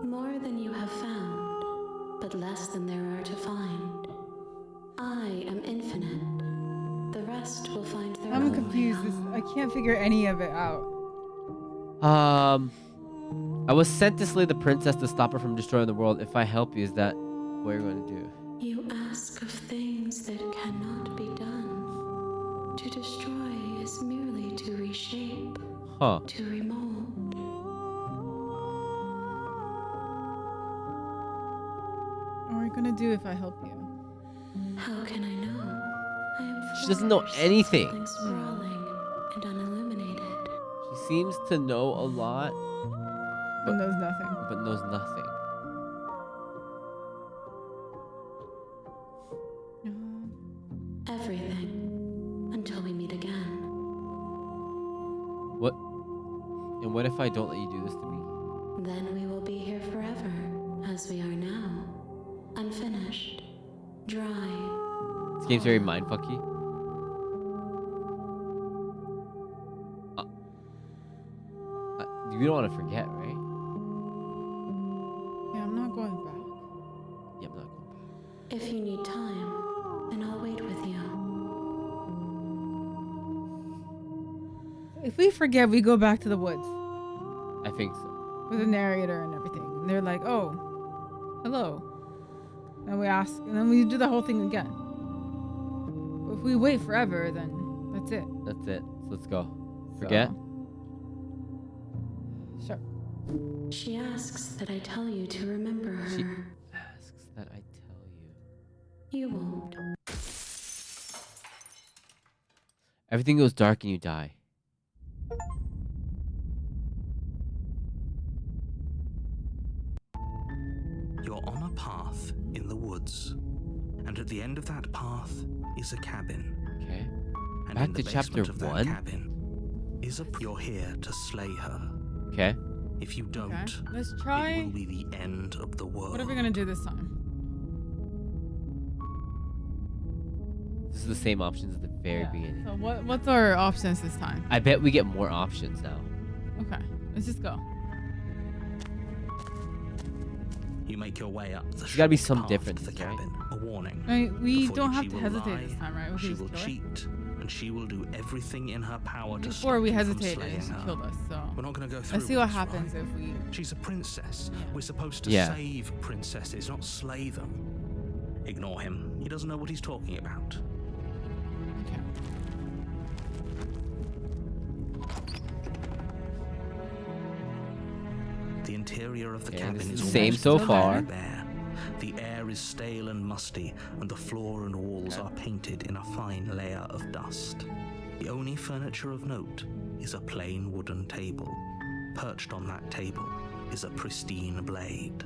Speaker 8: More than you have found, but less than there are to find. I am infinite. The rest will find their
Speaker 3: I'm
Speaker 8: own
Speaker 3: confused.
Speaker 8: way
Speaker 3: This,
Speaker 8: home.
Speaker 3: I can't figure any of it out.
Speaker 2: I was sent to slay the princess to stop her from destroying the world. If I help you, is that what you're going to do?
Speaker 8: You ask of things that cannot be done. To destroy is merely to reshape,
Speaker 2: Huh.
Speaker 8: to remold.
Speaker 3: What are you gonna do if I help you?
Speaker 8: How can I know? I am
Speaker 2: She doesn't know
Speaker 8: forced,
Speaker 2: anything.
Speaker 8: something sprawling and unilluminated.
Speaker 2: She seems to know a lot,
Speaker 3: But knows nothing.
Speaker 2: but knows nothing.
Speaker 8: Everything. Until we meet again.
Speaker 2: What? And what if I don't let you do this to me?
Speaker 8: Then we will be here forever, as we are now. Unfinished. Dry.
Speaker 2: This game's very mindfucky. You don't want to forget, right?
Speaker 3: Yeah, I'm not going back.
Speaker 2: Yeah, I'm not going back.
Speaker 8: If you need time, then I'll wait with you.
Speaker 3: If we forget, we go back to the woods
Speaker 2: I think so.
Speaker 3: with the narrator and everything. And they're like, oh, hello. And we ask, and then we do the whole thing again. But if we wait forever, then that's it.
Speaker 2: That's it. So let's go. Forget?
Speaker 3: So- Sure.
Speaker 8: She asks that I tell you to remember her.
Speaker 2: She asks that I tell you.
Speaker 8: You won't.
Speaker 2: Everything goes dark and you die.
Speaker 5: And at the end of that path is a cabin.
Speaker 2: Okay.
Speaker 5: And
Speaker 2: Back
Speaker 5: in the
Speaker 2: to chapter
Speaker 5: basement of that
Speaker 2: 1?
Speaker 5: cabin is a... You're here to slay her.
Speaker 2: Okay.
Speaker 5: If you don't,
Speaker 3: Okay. Let's
Speaker 5: it
Speaker 3: try.
Speaker 5: will be the end of the world.
Speaker 3: What are we gonna do this time?
Speaker 2: This is the same options at the very beginning.
Speaker 3: So what's our options this time?
Speaker 2: I bet we get more options now.
Speaker 3: Okay, let's just go.
Speaker 5: You make your way up the
Speaker 2: There's gotta be
Speaker 5: short
Speaker 2: some
Speaker 5: path
Speaker 2: differences,
Speaker 5: to the
Speaker 2: right?
Speaker 5: cabin. A warning.
Speaker 3: I mean, we
Speaker 5: Before
Speaker 3: don't
Speaker 5: you,
Speaker 3: have
Speaker 5: she
Speaker 3: to
Speaker 5: will
Speaker 3: hesitate
Speaker 5: lie,
Speaker 3: this time, right? We
Speaker 5: She
Speaker 3: can
Speaker 5: will
Speaker 3: just kill her.
Speaker 5: cheat, and she will do everything in her power to
Speaker 3: Before
Speaker 5: stop
Speaker 3: we
Speaker 5: you from
Speaker 3: hesitated,
Speaker 5: slaying
Speaker 3: she
Speaker 5: her.
Speaker 3: killed us. So
Speaker 5: We're not going to go through.
Speaker 3: let's see what
Speaker 5: this,
Speaker 3: happens
Speaker 5: right?
Speaker 3: if we.
Speaker 5: She's a princess.
Speaker 3: Yeah.
Speaker 5: We're supposed to
Speaker 2: Yeah.
Speaker 5: save princesses, not slay them. Ignore him. He doesn't know what he's talking about.
Speaker 3: Okay.
Speaker 5: The interior of the
Speaker 2: Okay,
Speaker 5: cabin
Speaker 2: this
Speaker 5: is
Speaker 2: is the same
Speaker 5: almost
Speaker 2: so
Speaker 5: entirely
Speaker 2: far.
Speaker 5: bare. The air is stale and musty, and the floor and walls are painted in a fine layer of dust. The only furniture of note is a plain wooden table. Perched on that table is a pristine blade.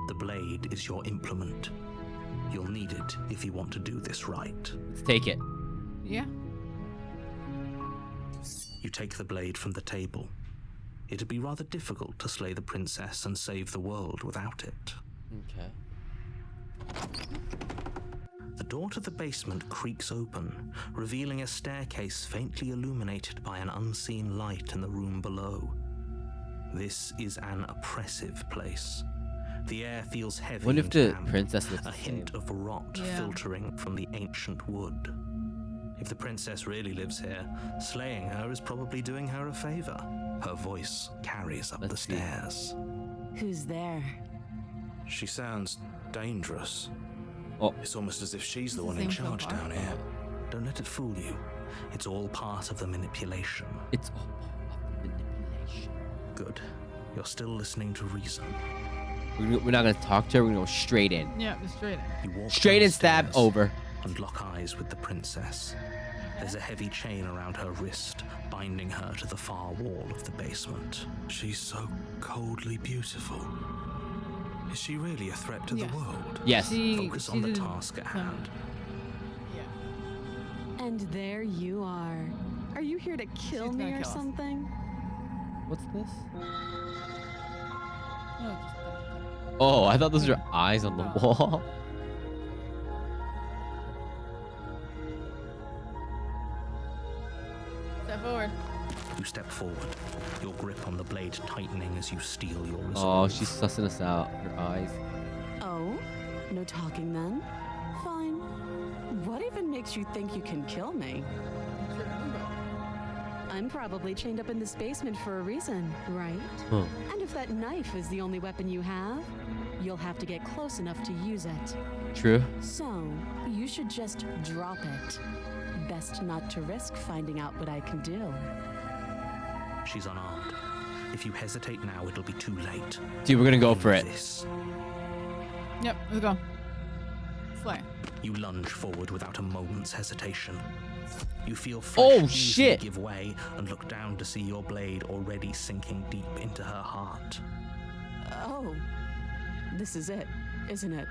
Speaker 5: The blade is your implement. You'll need it if you want to do this right.
Speaker 2: Let's take it.
Speaker 3: Yeah.
Speaker 5: You take the blade from the table. It'd be rather difficult to slay the princess and save the world without it.
Speaker 2: Okay.
Speaker 5: The door to the basement creaks open, revealing a staircase faintly illuminated by an unseen light in the room below. This is an oppressive place. The air feels heavy
Speaker 2: What if
Speaker 5: and
Speaker 2: the
Speaker 5: damp,
Speaker 2: princess looks
Speaker 5: a
Speaker 2: the same?
Speaker 5: hint of rot
Speaker 3: Yeah.
Speaker 5: filtering from the ancient wood. If the princess really lives here, slaying her is probably doing her a favor. Her voice carries up
Speaker 2: Let's
Speaker 5: the
Speaker 2: see.
Speaker 5: stairs.
Speaker 4: Who's there?
Speaker 9: She sounds dangerous.
Speaker 2: Oh.
Speaker 9: It's almost as if she's the
Speaker 3: It's
Speaker 9: one
Speaker 3: the
Speaker 9: in
Speaker 3: same so
Speaker 9: charge
Speaker 3: far.
Speaker 9: down here.
Speaker 5: Don't let it fool you. It's all part of the manipulation.
Speaker 2: It's all part of the manipulation.
Speaker 5: Good. You're still listening to reason.
Speaker 2: We're not gonna talk to her. We're gonna go straight in.
Speaker 3: Yeah, just straight in.
Speaker 5: You walk
Speaker 2: Straight and stab
Speaker 5: downstairs
Speaker 2: over.
Speaker 5: and lock eyes with the princess. There's a heavy chain around her wrist, binding her to the far wall of the basement.
Speaker 9: She's so coldly beautiful. Is she really a threat to
Speaker 3: Yes.
Speaker 9: the world?
Speaker 2: Yes.
Speaker 5: Focus on the
Speaker 3: did
Speaker 5: task at hand.
Speaker 3: Yeah.
Speaker 4: And there you are. Are you here to kill
Speaker 3: She's
Speaker 4: me
Speaker 3: gonna
Speaker 4: or
Speaker 3: kill us.
Speaker 4: something?
Speaker 2: What's this?
Speaker 3: No,
Speaker 2: Oh, I thought those were eyes on the
Speaker 3: Oh.
Speaker 2: wall.
Speaker 3: step forward.
Speaker 5: You step forward, your grip on the blade tightening as you steel your resolve.
Speaker 2: Oh, she's sussing us out. Her eyes.
Speaker 4: Oh? No talking then? Fine. What even makes you think you can kill me? I'm probably chained up in this basement for a reason, right?
Speaker 2: Huh.
Speaker 4: And if that knife is the only weapon you have, you'll have to get close enough to use it.
Speaker 2: True.
Speaker 4: So, you should just drop it. Best not to risk finding out what I can do.
Speaker 5: She's unarmed. If you hesitate now, it'll be too late.
Speaker 2: Dude, we're gonna go for it.
Speaker 5: This.
Speaker 3: Yep, let's go. Slay.
Speaker 5: You lunge forward without a moment's hesitation. You feel
Speaker 2: Oh,
Speaker 5: flesh easily
Speaker 2: shit.
Speaker 5: give way and look down to see your blade already sinking deep into her heart.
Speaker 4: Oh, this is it, isn't it?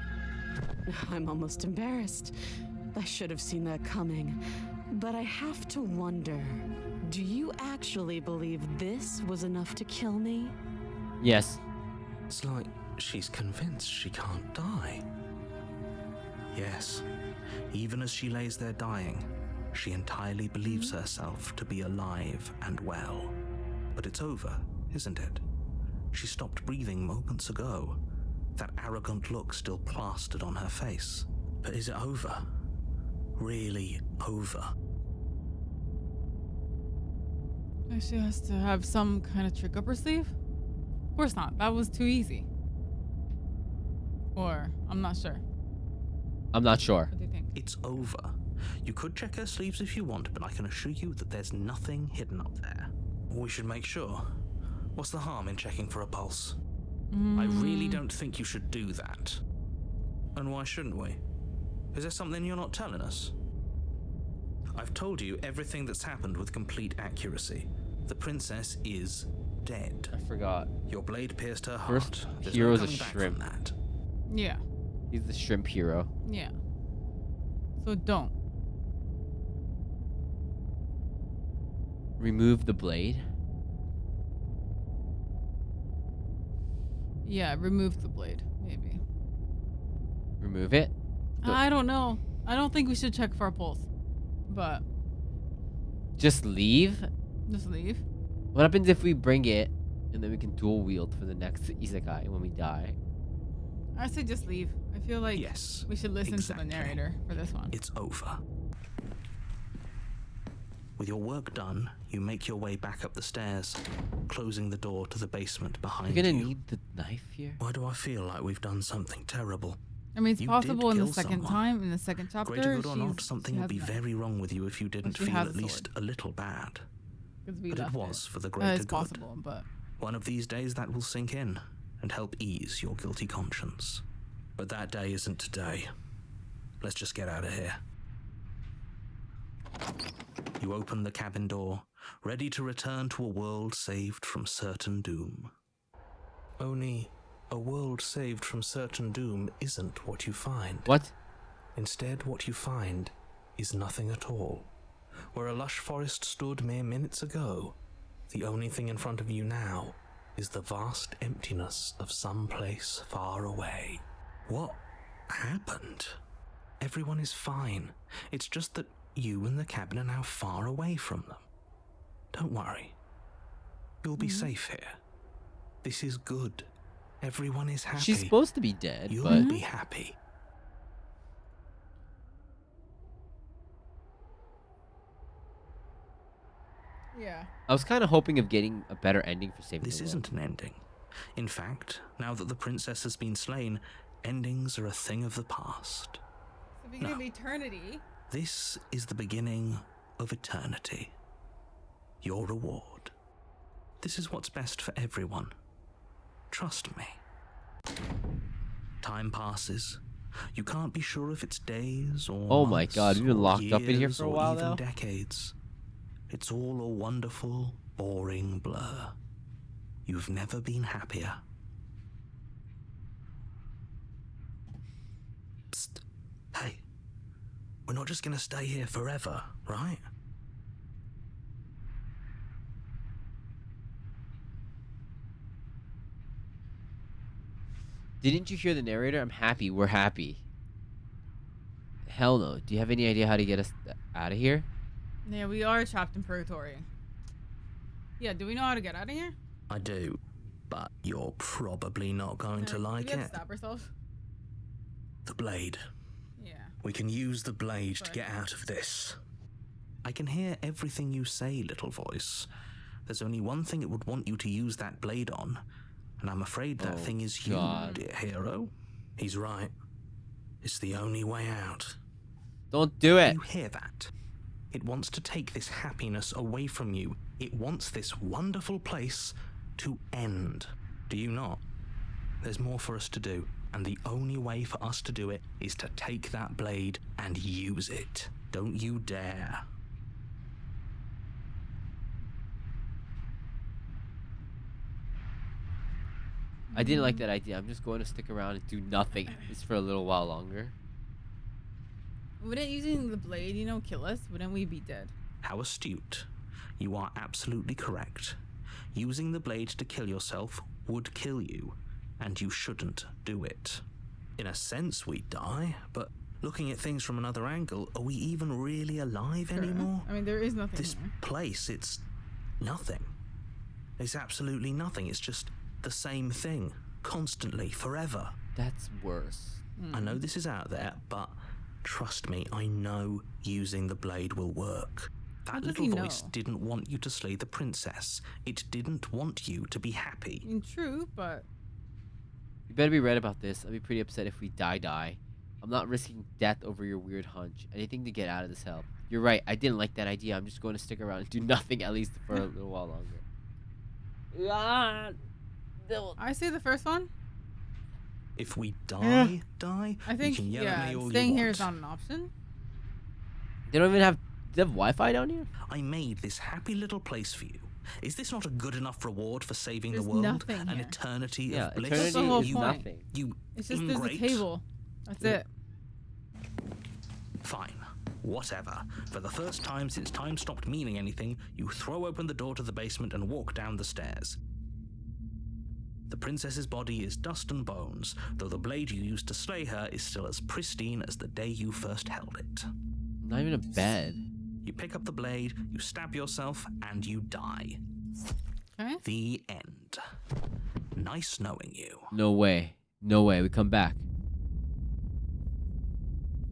Speaker 4: I'm almost embarrassed. I should have seen that coming. But I have to wonder, do you actually believe this was enough to kill me?
Speaker 2: Yes.
Speaker 9: It's like she's convinced she can't die.
Speaker 5: Yes, even as she lays there dying, she entirely believes herself to be alive and well. But it's over, isn't it? She stopped breathing moments ago, that arrogant look still plastered on her face. But is it over? Really over?
Speaker 3: She has to have some kind of trick up her sleeve? Of course not. That was too easy. Or, I'm not sure.
Speaker 2: I'm not sure.
Speaker 3: What do you think?
Speaker 5: It's over. You could check her sleeves if you want, but I can assure you that there's nothing hidden up there.
Speaker 9: We should make sure. What's the harm in checking for a pulse?
Speaker 5: I really don't think you should do that.
Speaker 9: And why shouldn't we? Is there something you're not telling us?
Speaker 5: I've told you everything that's happened with complete accuracy. The princess is dead.
Speaker 2: I forgot.
Speaker 5: Your blade pierced her
Speaker 2: First
Speaker 5: heart. There's
Speaker 2: hero's
Speaker 5: no
Speaker 2: a
Speaker 5: coming back
Speaker 2: shrimp.
Speaker 5: from that.
Speaker 3: Yeah.
Speaker 2: He's the shrimp hero.
Speaker 3: Yeah. So don't.
Speaker 2: Remove the blade.
Speaker 3: Yeah, remove the blade, maybe.
Speaker 2: Remove it.
Speaker 3: I don't know. I don't think we should check for our pulse. But
Speaker 2: Just leave.
Speaker 3: just leave.
Speaker 2: What happens if we bring it and then we can dual wield for the next isekai when we die?
Speaker 3: I say just leave. I feel like
Speaker 5: Yes,
Speaker 3: we should listen
Speaker 5: exactly.
Speaker 3: to the narrator for this one.
Speaker 5: It's over. With your work done, you make your way back up the stairs, closing the door to the basement behind
Speaker 2: You're gonna
Speaker 5: you.
Speaker 2: need the knife here.
Speaker 5: Why do I feel like we've done something terrible?
Speaker 3: I mean, it's
Speaker 5: You
Speaker 3: possible
Speaker 5: did
Speaker 3: in the
Speaker 5: kill
Speaker 3: second
Speaker 5: someone.
Speaker 3: time, in the second chapter.
Speaker 5: Greater good or not,
Speaker 3: she
Speaker 5: something
Speaker 3: has
Speaker 5: would be
Speaker 3: a knife.
Speaker 5: very wrong with you if you didn't
Speaker 3: she
Speaker 5: feel
Speaker 3: has
Speaker 5: at
Speaker 3: a
Speaker 5: least
Speaker 3: sword.
Speaker 5: a little bad.
Speaker 3: 'Cause we
Speaker 5: But it
Speaker 3: left
Speaker 5: was for the greater
Speaker 3: It's
Speaker 5: good.
Speaker 3: possible, but
Speaker 5: One of these days that will sink in and help ease your guilty conscience. But that day isn't today. Let's just get out of here. You open the cabin door, ready to return to a world saved from certain doom. Only a world saved from certain doom isn't what you find.
Speaker 2: What?
Speaker 5: Instead, what you find is nothing at all. Where a lush forest stood mere minutes ago, the only thing in front of you now is the vast emptiness of some place far away. What happened? Everyone is fine. It's just that you and the cabin are now far away from them. Don't worry. You'll be safe here. This is good. Everyone is happy.
Speaker 2: She's supposed to be dead,
Speaker 5: You'll
Speaker 2: but
Speaker 5: be happy.
Speaker 3: yeah.
Speaker 2: I was kind of hoping of getting a better ending for saving
Speaker 5: This
Speaker 2: the world.
Speaker 5: isn't an ending. In fact, now that the princess has been slain, endings are a thing of the past.
Speaker 3: The beginning
Speaker 5: No.
Speaker 3: of eternity.
Speaker 5: This is the beginning of eternity. Your reward. This is what's best for everyone. Trust me. Time passes. You can't be sure if it's days or
Speaker 2: Oh my
Speaker 5: months
Speaker 2: God, we've been
Speaker 5: or
Speaker 2: locked up in here
Speaker 5: years
Speaker 2: for a
Speaker 5: or
Speaker 2: while
Speaker 5: even
Speaker 2: now?
Speaker 5: decades. It's all a wonderful, boring blur. You've never been happier. Psst. Hey. We're not just gonna stay here forever, right?
Speaker 2: Didn't you hear the narrator? I'm happy. We're happy. Hell no. Do you have any idea how to get us out of here?
Speaker 3: Yeah, we are trapped in purgatory. Yeah, do we know how to get out of here?
Speaker 5: I do, but you're probably not going to like
Speaker 3: Do we have
Speaker 5: it.
Speaker 3: to stop ourselves?
Speaker 5: The blade.
Speaker 3: Yeah.
Speaker 5: We can use the blade to
Speaker 3: Right.
Speaker 5: get out of this. I can hear everything you say, little voice. There's only one thing it would want you to use that blade on, and I'm afraid that
Speaker 2: Oh,
Speaker 5: thing is you,
Speaker 2: God.
Speaker 5: dear hero. He's right. It's the only way out.
Speaker 2: Don't do it.
Speaker 5: You hear that? It wants to take this happiness away from you. It wants this wonderful place to end. Do you not? There's more for us to do, and the only way for us to do it is to take that blade and use it. Don't you dare.
Speaker 2: I didn't like that idea. I'm just going to stick around and do nothing just for a little while longer.
Speaker 3: Wouldn't using the blade, kill us? Wouldn't we be dead?
Speaker 5: How astute. You are absolutely correct. Using the blade to kill yourself would kill you, and you shouldn't do it. In a sense, we die, but looking at things from another angle, are we even really alive
Speaker 3: Sure.
Speaker 5: anymore?
Speaker 3: I mean, there is nothing
Speaker 5: This
Speaker 3: here.
Speaker 5: place, it's nothing. It's absolutely nothing. It's just the same thing, constantly, forever.
Speaker 2: That's worse.
Speaker 5: I know this is out there, but trust me, I know using the blade will work.
Speaker 3: How
Speaker 5: That
Speaker 3: does
Speaker 5: little
Speaker 3: he
Speaker 5: voice
Speaker 3: know?
Speaker 5: didn't want you to slay the princess. It didn't want you to be happy.
Speaker 3: I mean, true, but
Speaker 2: You better be right about this. I'll be pretty upset if we die. I'm not risking death over your weird hunch. Anything to get out of this hell. You're right. I didn't like that idea. I'm just going to stick around and do nothing at least for a little while longer.
Speaker 3: I say the first one.
Speaker 5: If we die,
Speaker 3: I think,
Speaker 5: you can yell at me all
Speaker 3: staying
Speaker 5: you
Speaker 3: here
Speaker 5: want.
Speaker 3: is not an option.
Speaker 2: They don't even have. They have Wi-Fi down here?
Speaker 5: I made this happy little place for you. Is this not a good enough reward for saving
Speaker 3: There's
Speaker 5: the world?
Speaker 3: nothing
Speaker 5: An
Speaker 3: here.
Speaker 5: eternity
Speaker 2: Yeah,
Speaker 5: of bliss?
Speaker 3: That's the
Speaker 2: eternity
Speaker 3: whole
Speaker 2: is
Speaker 3: point.
Speaker 2: nothing.
Speaker 5: You
Speaker 3: It's just there's a
Speaker 5: ingrate.
Speaker 3: table. That's it.
Speaker 5: Fine. Whatever. For the first time since time stopped meaning anything, you throw open the door to the basement and walk down the stairs. The princess's body is dust and bones, though the blade you used to slay her is still as pristine as the day you first held it.
Speaker 2: Not even a bed.
Speaker 5: You pick up the blade, you stab yourself, and you die.
Speaker 3: Okay.
Speaker 5: The end. Nice knowing you.
Speaker 2: No way. No way. We come back.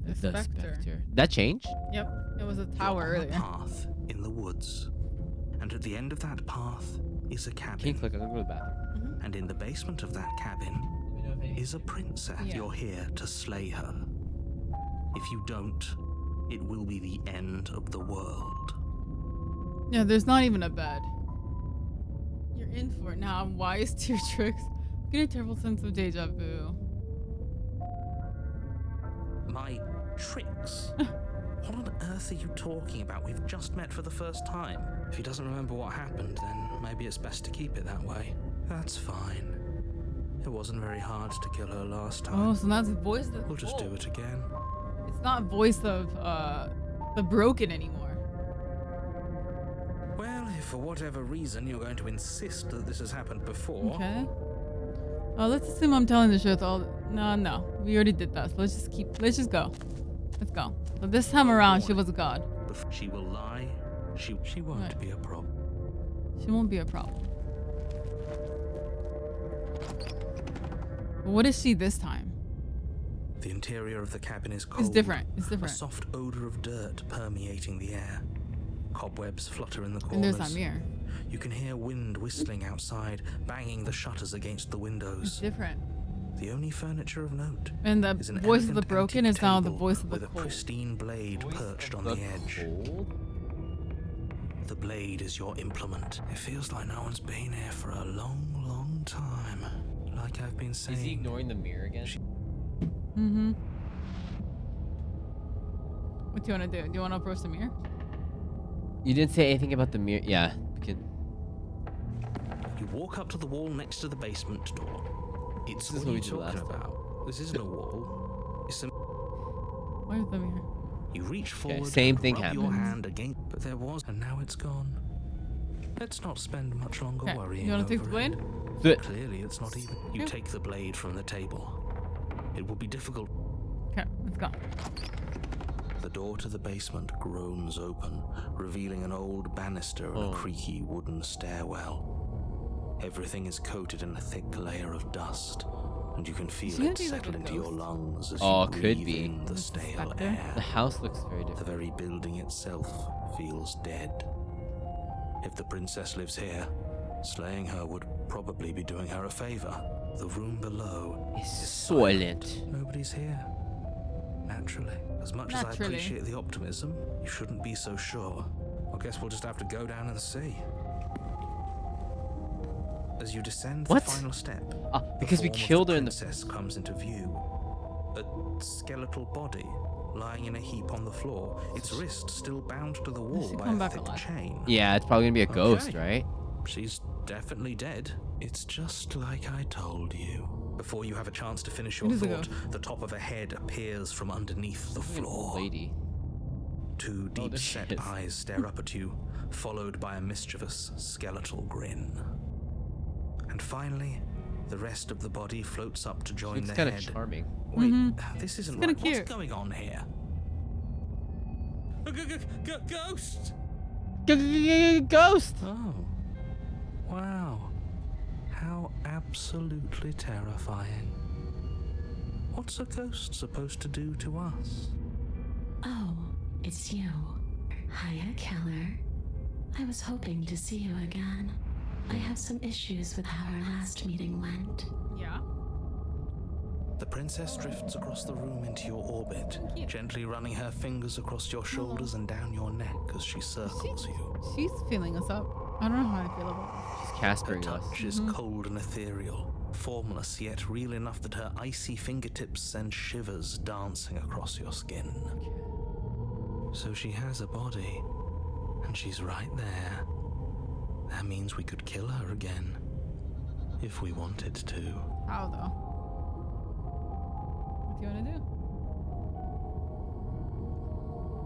Speaker 3: The Spectre.
Speaker 2: That changed?
Speaker 3: Yep. It was a tower
Speaker 5: You're on
Speaker 3: earlier.
Speaker 5: a path in the woods, and at the end of that path is a cabin.
Speaker 2: Can you click? I'm gonna go to the bathroom.
Speaker 5: And in the basement of that cabin is a princess.
Speaker 3: Yeah.
Speaker 5: You're here to slay her. If you don't, it will be the end of the world.
Speaker 3: Yeah, there's not even a bed. You're in for it now. I'm wise to your tricks. Get a terrible sense of deja vu.
Speaker 5: My tricks? What on earth are you talking about? We've just met for the first time. If he doesn't remember what happened, then maybe it's best to keep it that way. That's fine. It wasn't very hard to kill her last time.
Speaker 3: Oh, so that's the voice of
Speaker 5: We'll just do it again.
Speaker 3: It's not voice of the broken anymore.
Speaker 5: Well, if for whatever reason you're going to insist that this has happened before...
Speaker 3: Okay. Let's assume I'm telling the truth. No. We already did that. So let's just go. Let's go. So this time around, she was a god.
Speaker 5: She will lie. She won't
Speaker 3: Right.
Speaker 5: be a problem.
Speaker 3: She won't be a problem. What is she this time?
Speaker 5: The interior of the cabin is cold.
Speaker 3: It's different.
Speaker 5: A soft odor of dirt permeating the air. Cobwebs flutter in the corners.
Speaker 3: And there's that mirror.
Speaker 5: You can hear wind whistling outside, banging the shutters against the
Speaker 3: It's
Speaker 5: windows.
Speaker 3: different.
Speaker 5: The only furniture of note
Speaker 3: And the
Speaker 5: is an
Speaker 3: voice of the
Speaker 5: elegant
Speaker 3: broken
Speaker 5: antique
Speaker 3: is now the
Speaker 5: table
Speaker 3: voice of the
Speaker 5: with a
Speaker 3: cold.
Speaker 5: pristine blade perched on the edge. The blade is your implement. It feels like no one's been here for a long, long time. Like I've been saying.
Speaker 2: Is he ignoring the mirror again?
Speaker 3: Mm-hmm. What do you want to do? Do you want to approach the mirror?
Speaker 2: You didn't say anything about the mirror. Yeah. We can...
Speaker 5: You walk up to the wall next to the basement door. It's
Speaker 2: This is
Speaker 5: what
Speaker 2: what
Speaker 5: are
Speaker 2: we
Speaker 5: you
Speaker 2: did
Speaker 5: talking
Speaker 2: last time.
Speaker 5: about? This isn't a wall. It's a...
Speaker 3: Where's the mirror?
Speaker 5: You reach forward,
Speaker 2: same
Speaker 5: and
Speaker 2: thing
Speaker 5: rub your
Speaker 2: happens.
Speaker 5: hand against, but there was, and now it's gone. Let's not spend much longer
Speaker 3: Okay.
Speaker 5: worrying.
Speaker 3: You want to take the
Speaker 5: over
Speaker 3: blade?
Speaker 5: it.
Speaker 2: Do it.
Speaker 5: Clearly, it's not even. You
Speaker 3: Yeah.
Speaker 5: take the blade from the table. It will be difficult.
Speaker 3: Okay, let's go.
Speaker 5: The door to the basement groans open, revealing an old banister and a creaky wooden stairwell. Everything is coated in a thick layer of dust, and you can feel
Speaker 3: gonna
Speaker 5: it
Speaker 3: be like
Speaker 5: settle
Speaker 3: a
Speaker 5: into your
Speaker 3: ghost?
Speaker 5: lungs as
Speaker 2: Oh,
Speaker 5: you
Speaker 2: could
Speaker 5: breathe
Speaker 2: be.
Speaker 5: in the
Speaker 3: This is
Speaker 5: stale
Speaker 3: Spectre?
Speaker 5: air.
Speaker 2: The house looks very
Speaker 5: The
Speaker 2: different.
Speaker 5: very building itself feels dead. If the princess lives here, slaying her would probably be doing her a favor. The room below
Speaker 2: It's
Speaker 5: is
Speaker 2: silent.
Speaker 5: Nobody's here. Naturally. As much as I
Speaker 3: Naturally.
Speaker 5: appreciate the optimism, you shouldn't be so sure. I guess we'll just have to go down and see. As you descend
Speaker 2: What?
Speaker 5: the final step,
Speaker 2: Because
Speaker 5: the
Speaker 2: we
Speaker 5: form of
Speaker 2: killed
Speaker 5: the
Speaker 2: her in the...
Speaker 5: princess comes into view. A skeletal body lying in a heap on the floor, its wrist still bound to the wall
Speaker 3: should
Speaker 5: by
Speaker 3: come
Speaker 5: a
Speaker 3: back
Speaker 5: thick
Speaker 3: alive.
Speaker 5: chain.
Speaker 2: Yeah, it's probably gonna be a ghost,
Speaker 5: Okay.
Speaker 2: right?
Speaker 5: She's definitely dead. It's just like I told you. Before you have a chance to finish your
Speaker 3: It is a
Speaker 5: thought,
Speaker 3: ghost.
Speaker 5: the top of a head appears from underneath the
Speaker 2: An old
Speaker 5: floor.
Speaker 2: lady.
Speaker 5: Two
Speaker 2: there she
Speaker 5: deep-set
Speaker 2: is.
Speaker 5: eyes stare up at you, followed by a mischievous skeletal grin. And finally, the rest of the body floats up to join
Speaker 2: Looks
Speaker 5: the
Speaker 2: kind of
Speaker 5: head.
Speaker 2: charming.
Speaker 5: Wait,
Speaker 3: Mhm.
Speaker 5: this isn't
Speaker 3: kinda
Speaker 5: right.
Speaker 3: cute.
Speaker 5: What's going on here? Ghost!
Speaker 2: Ghost!
Speaker 5: Oh. Wow. How absolutely terrifying. What's a ghost supposed to do to us?
Speaker 8: Oh, it's you. Hiya, Keller. I was hoping to see you again. I have some issues with how our last meeting went.
Speaker 3: Yeah.
Speaker 5: The princess drifts across the room into your orbit,
Speaker 3: Cute.
Speaker 5: gently running her fingers across your shoulders and down your neck as she circles you.
Speaker 3: She's feeling us up. I don't know how I feel about this.
Speaker 2: She's
Speaker 5: Her
Speaker 2: Caspering us.
Speaker 5: touch is cold and ethereal, formless yet real enough that her icy fingertips send shivers dancing across your skin. So she has a body, and she's right there. That means we could kill her again, if we wanted to.
Speaker 3: How though? do you want to do?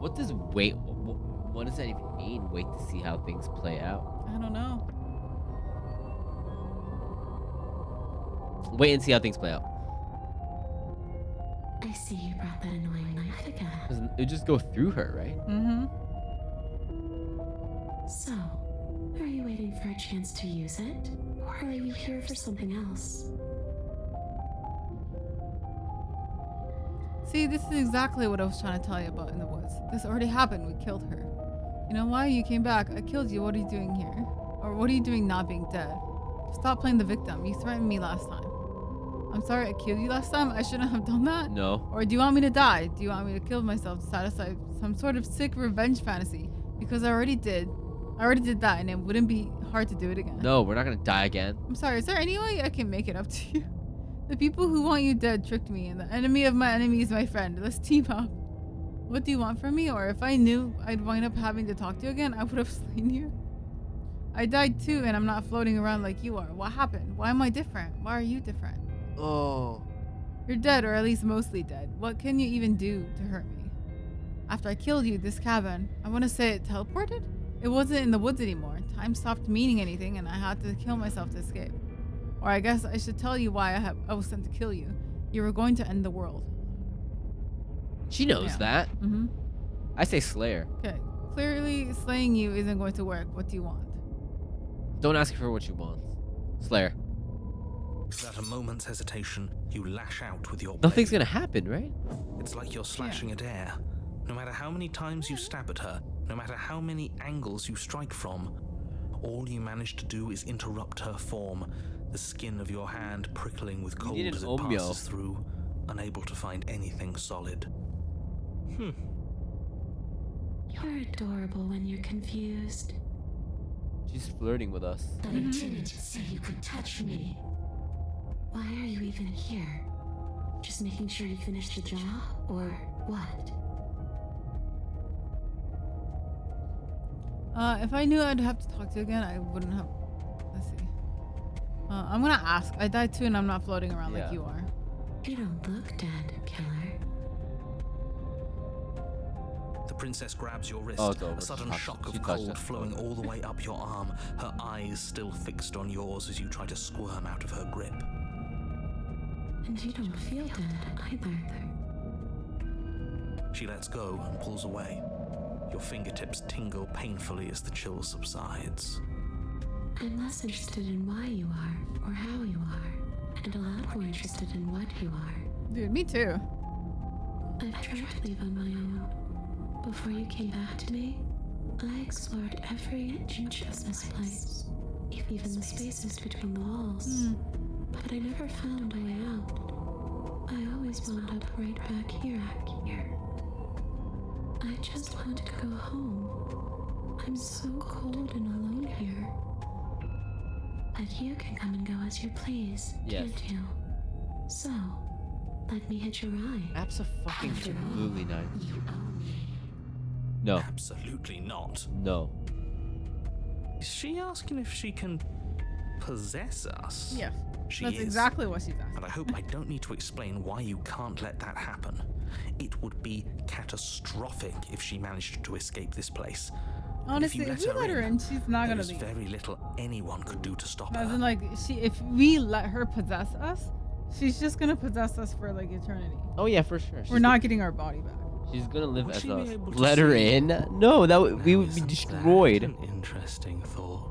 Speaker 2: What does wait? What does that even mean? Wait to see how things play out.
Speaker 3: I don't know.
Speaker 2: Wait and see how things play out.
Speaker 8: I see you brought that annoying knife again.
Speaker 2: It would just go through her, right?
Speaker 3: Mm-hmm.
Speaker 8: So, are you waiting for a chance to use it? Or are you here for something else?
Speaker 3: See, this is exactly what I was trying to tell you about in the woods. This already happened. We killed her. You know why? You came back. I killed you. What are you doing here? Or what are you doing not being dead? Stop playing the victim. You threatened me last time. I'm sorry I killed you last time. I shouldn't have done that.
Speaker 2: No.
Speaker 3: Or do you want me to die? Do you want me to kill myself to satisfy some sort of sick revenge fantasy? Because I already did that, and it wouldn't be hard to do it again.
Speaker 2: No, we're not gonna die again.
Speaker 3: I'm sorry. Is there any way I can make it up to you? The people who want you dead tricked me, and the enemy of my enemy is my friend. Let's team up. What do you want from me? Or if I knew I'd wind up having to talk to you again, I would have slain you. I died too, and I'm not floating around like you are. What happened? Why am I different? Why are you different?
Speaker 2: Oh.
Speaker 3: You're dead, or at least mostly dead. What can you even do to hurt me? After I killed you, this cabin, I want to say it teleported? It wasn't in the woods anymore. Time stopped meaning anything, and I had to kill myself to escape. Or I guess I should tell you why I was sent to kill you. You were going to end the world.
Speaker 2: She knows
Speaker 3: Yeah.
Speaker 2: that.
Speaker 3: Mm-hmm.
Speaker 2: I say Slayer.
Speaker 3: Okay. Clearly, slaying you isn't going to work. What do you want?
Speaker 2: Don't ask her for what she wants. Slayer.
Speaker 5: Without a moment's hesitation, you lash out with your blade.
Speaker 2: Nothing's gonna happen, right?
Speaker 5: It's like you're slashing at air. No matter how many times you stab at her, no matter how many angles you strike from, all you manage to do is interrupt her form, the skin of your hand prickling with cold
Speaker 2: need an
Speaker 5: as it
Speaker 2: omyo.
Speaker 5: passes through, unable to find anything solid.
Speaker 8: You're adorable when you're confused.
Speaker 2: She's flirting with us.
Speaker 8: But I didn't say you could touch me. Why are you even here? Just making sure you finish the job, or what?
Speaker 3: If I knew I'd have to talk to you again, I wouldn't have. Let's see. I'm gonna ask. I died too, and I'm not floating around like you are.
Speaker 8: You don't look dead, killer.
Speaker 5: The princess grabs your wrist,
Speaker 2: Oh, it's over.
Speaker 5: a sudden
Speaker 2: She
Speaker 5: shock
Speaker 2: touched
Speaker 5: of
Speaker 2: it.
Speaker 5: cold flowing all the way up your arm, her eyes still fixed on yours as you try to squirm out of her grip.
Speaker 8: And you don't feel dead either.
Speaker 5: She lets go and pulls away. Your fingertips tingle painfully as the chill subsides.
Speaker 8: I'm less interested in why you are, or how you are, and a lot more interested in what you are.
Speaker 3: Dude, me too.
Speaker 8: I've tried to leave on my own. Before you came back to me, I explored every inch of this place, even the spaces between the walls. But I never found a way out. I always wound up right back here. I just want to go home. I'm so cold and alone here. But you can come and go as you please,
Speaker 2: Yes.
Speaker 8: can't you? So, let me hitch a ride.
Speaker 2: Absolutely not. No.
Speaker 5: Absolutely not.
Speaker 2: No.
Speaker 5: Is she asking if she can possess us?
Speaker 3: Yeah.
Speaker 5: She
Speaker 3: That's
Speaker 5: is.
Speaker 3: exactly what she's asking.
Speaker 5: And I hope I don't need to explain why you can't let that happen. It would be catastrophic if she managed to escape this place.
Speaker 3: Honestly, if we let her in, she's not gonna
Speaker 5: there's
Speaker 3: leave.
Speaker 5: very little anyone could do to stop
Speaker 3: As
Speaker 5: her.
Speaker 3: in, like, if we let her possess us, she's just gonna possess us for like eternity.
Speaker 2: Oh yeah, for sure.
Speaker 3: We're not getting our body back.
Speaker 2: She's gonna live
Speaker 5: Would
Speaker 2: as
Speaker 5: she be
Speaker 2: us.
Speaker 5: able to
Speaker 2: Let her
Speaker 5: see?
Speaker 2: in? No, we would be
Speaker 5: Isn't
Speaker 2: destroyed.
Speaker 5: that an interesting thought.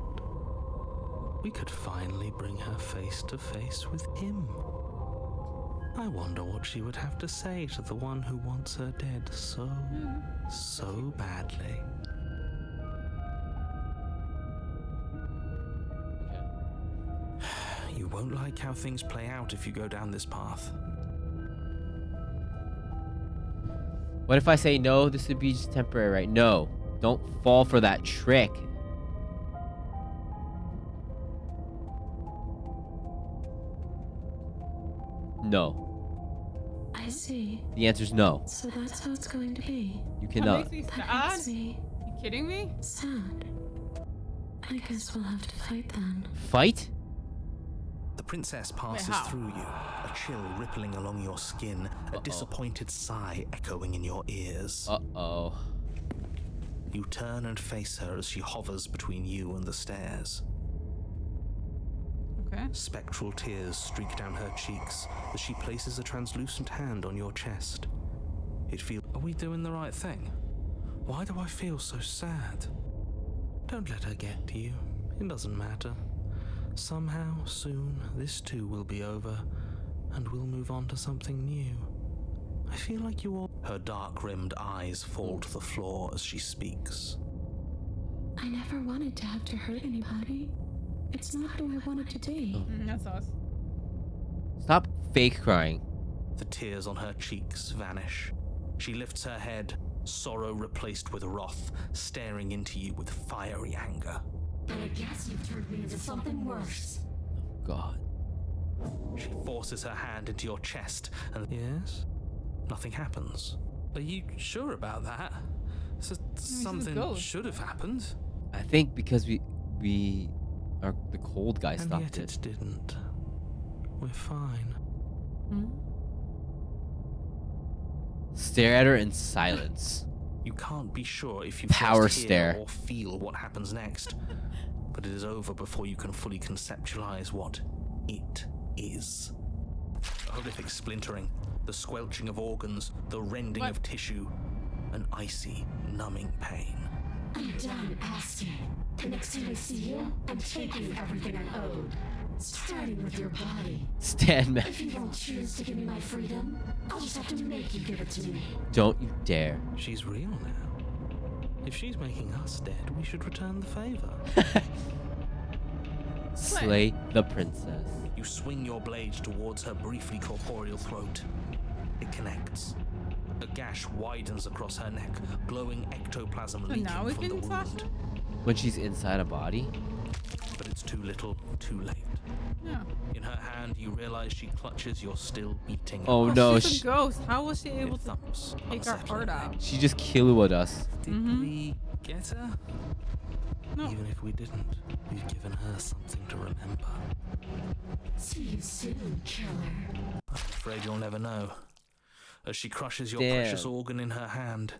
Speaker 5: We could finally bring her face to face with him. I wonder what she would have to say to the one who wants her dead so badly. You won't like how things play out if you go down this path.
Speaker 2: What if I say no? This would be just temporary, right? No. Don't fall for that trick.
Speaker 8: I see.
Speaker 2: The answer's no.
Speaker 8: So that's how it's going to be.
Speaker 2: You
Speaker 3: That
Speaker 2: cannot.
Speaker 3: makes me
Speaker 8: That
Speaker 3: sad.
Speaker 8: makes me
Speaker 3: You kidding me?
Speaker 8: sad. I guess we'll have to fight then.
Speaker 2: Fight?
Speaker 5: The princess passes
Speaker 3: how?
Speaker 5: through you, a chill rippling along your skin, a disappointed sigh echoing in your ears.
Speaker 2: Uh-oh.
Speaker 5: You turn and face her as she hovers between you and the stairs.
Speaker 3: Okay.
Speaker 5: Spectral tears streak down her cheeks as she places a translucent hand on your chest. It feels...
Speaker 7: Are we doing the right thing? Why do I feel so sad?
Speaker 5: Don't let her get to you. It doesn't matter. Somehow, soon, this too will be over, and we'll move on to something new. I feel like you all... Her dark-rimmed eyes fall to the floor as she speaks.
Speaker 8: I never wanted to have to hurt anybody. It's not who I wanted to be.
Speaker 3: That's us.
Speaker 2: Stop fake crying.
Speaker 5: The tears on her cheeks vanish. She lifts her head, sorrow replaced with wrath, staring into you with fiery anger.
Speaker 8: But I guess you've turned me into something worse.
Speaker 2: God.
Speaker 5: She forces her hand into your chest and... Yes? Nothing happens.
Speaker 7: Are you sure about that? Something
Speaker 3: ghost.
Speaker 7: should have happened.
Speaker 2: I think because we are the cold guy
Speaker 5: And
Speaker 2: stopped
Speaker 5: yet it didn't. We're fine.
Speaker 2: Stare at her in silence.
Speaker 5: You can't be sure if you
Speaker 2: Power
Speaker 5: first hear
Speaker 2: stare.
Speaker 5: or feel what happens next, but it is over before you can fully conceptualize what it is. A horrific splintering, the squelching of organs, the rending of tissue, an icy, numbing pain.
Speaker 8: I'm done asking. The next time I see you, I'm taking everything I owed. Starting with your body.
Speaker 2: Stand back.
Speaker 8: If you don't choose to give me my freedom, I'll just have to make you give it to me.
Speaker 2: Don't you dare.
Speaker 5: She's real now. If she's making us dead, we should return the favor.
Speaker 2: Slay the princess.
Speaker 5: You swing your blade towards her briefly corporeal throat. It connects. A gash widens across her neck, glowing ectoplasm
Speaker 3: So
Speaker 5: leaking
Speaker 3: now we
Speaker 5: from the
Speaker 3: can
Speaker 5: wound.
Speaker 3: Sasha?
Speaker 2: When she's inside a body?
Speaker 5: But it's too little, too late.
Speaker 3: Yeah.
Speaker 5: In her hand, you realize she clutches your still beating
Speaker 2: Oh
Speaker 5: heart.
Speaker 2: no,
Speaker 3: She's a ghost. How was she able
Speaker 5: It
Speaker 3: to
Speaker 5: thumps
Speaker 3: take our heart out?
Speaker 2: she just killed us.
Speaker 5: Did we get her?
Speaker 3: No.
Speaker 5: Even if we didn't, we've given her something to remember.
Speaker 8: See you soon, killer.
Speaker 5: I'm afraid you'll never know. As she crushes your
Speaker 2: Damn.
Speaker 5: precious organ in her hand,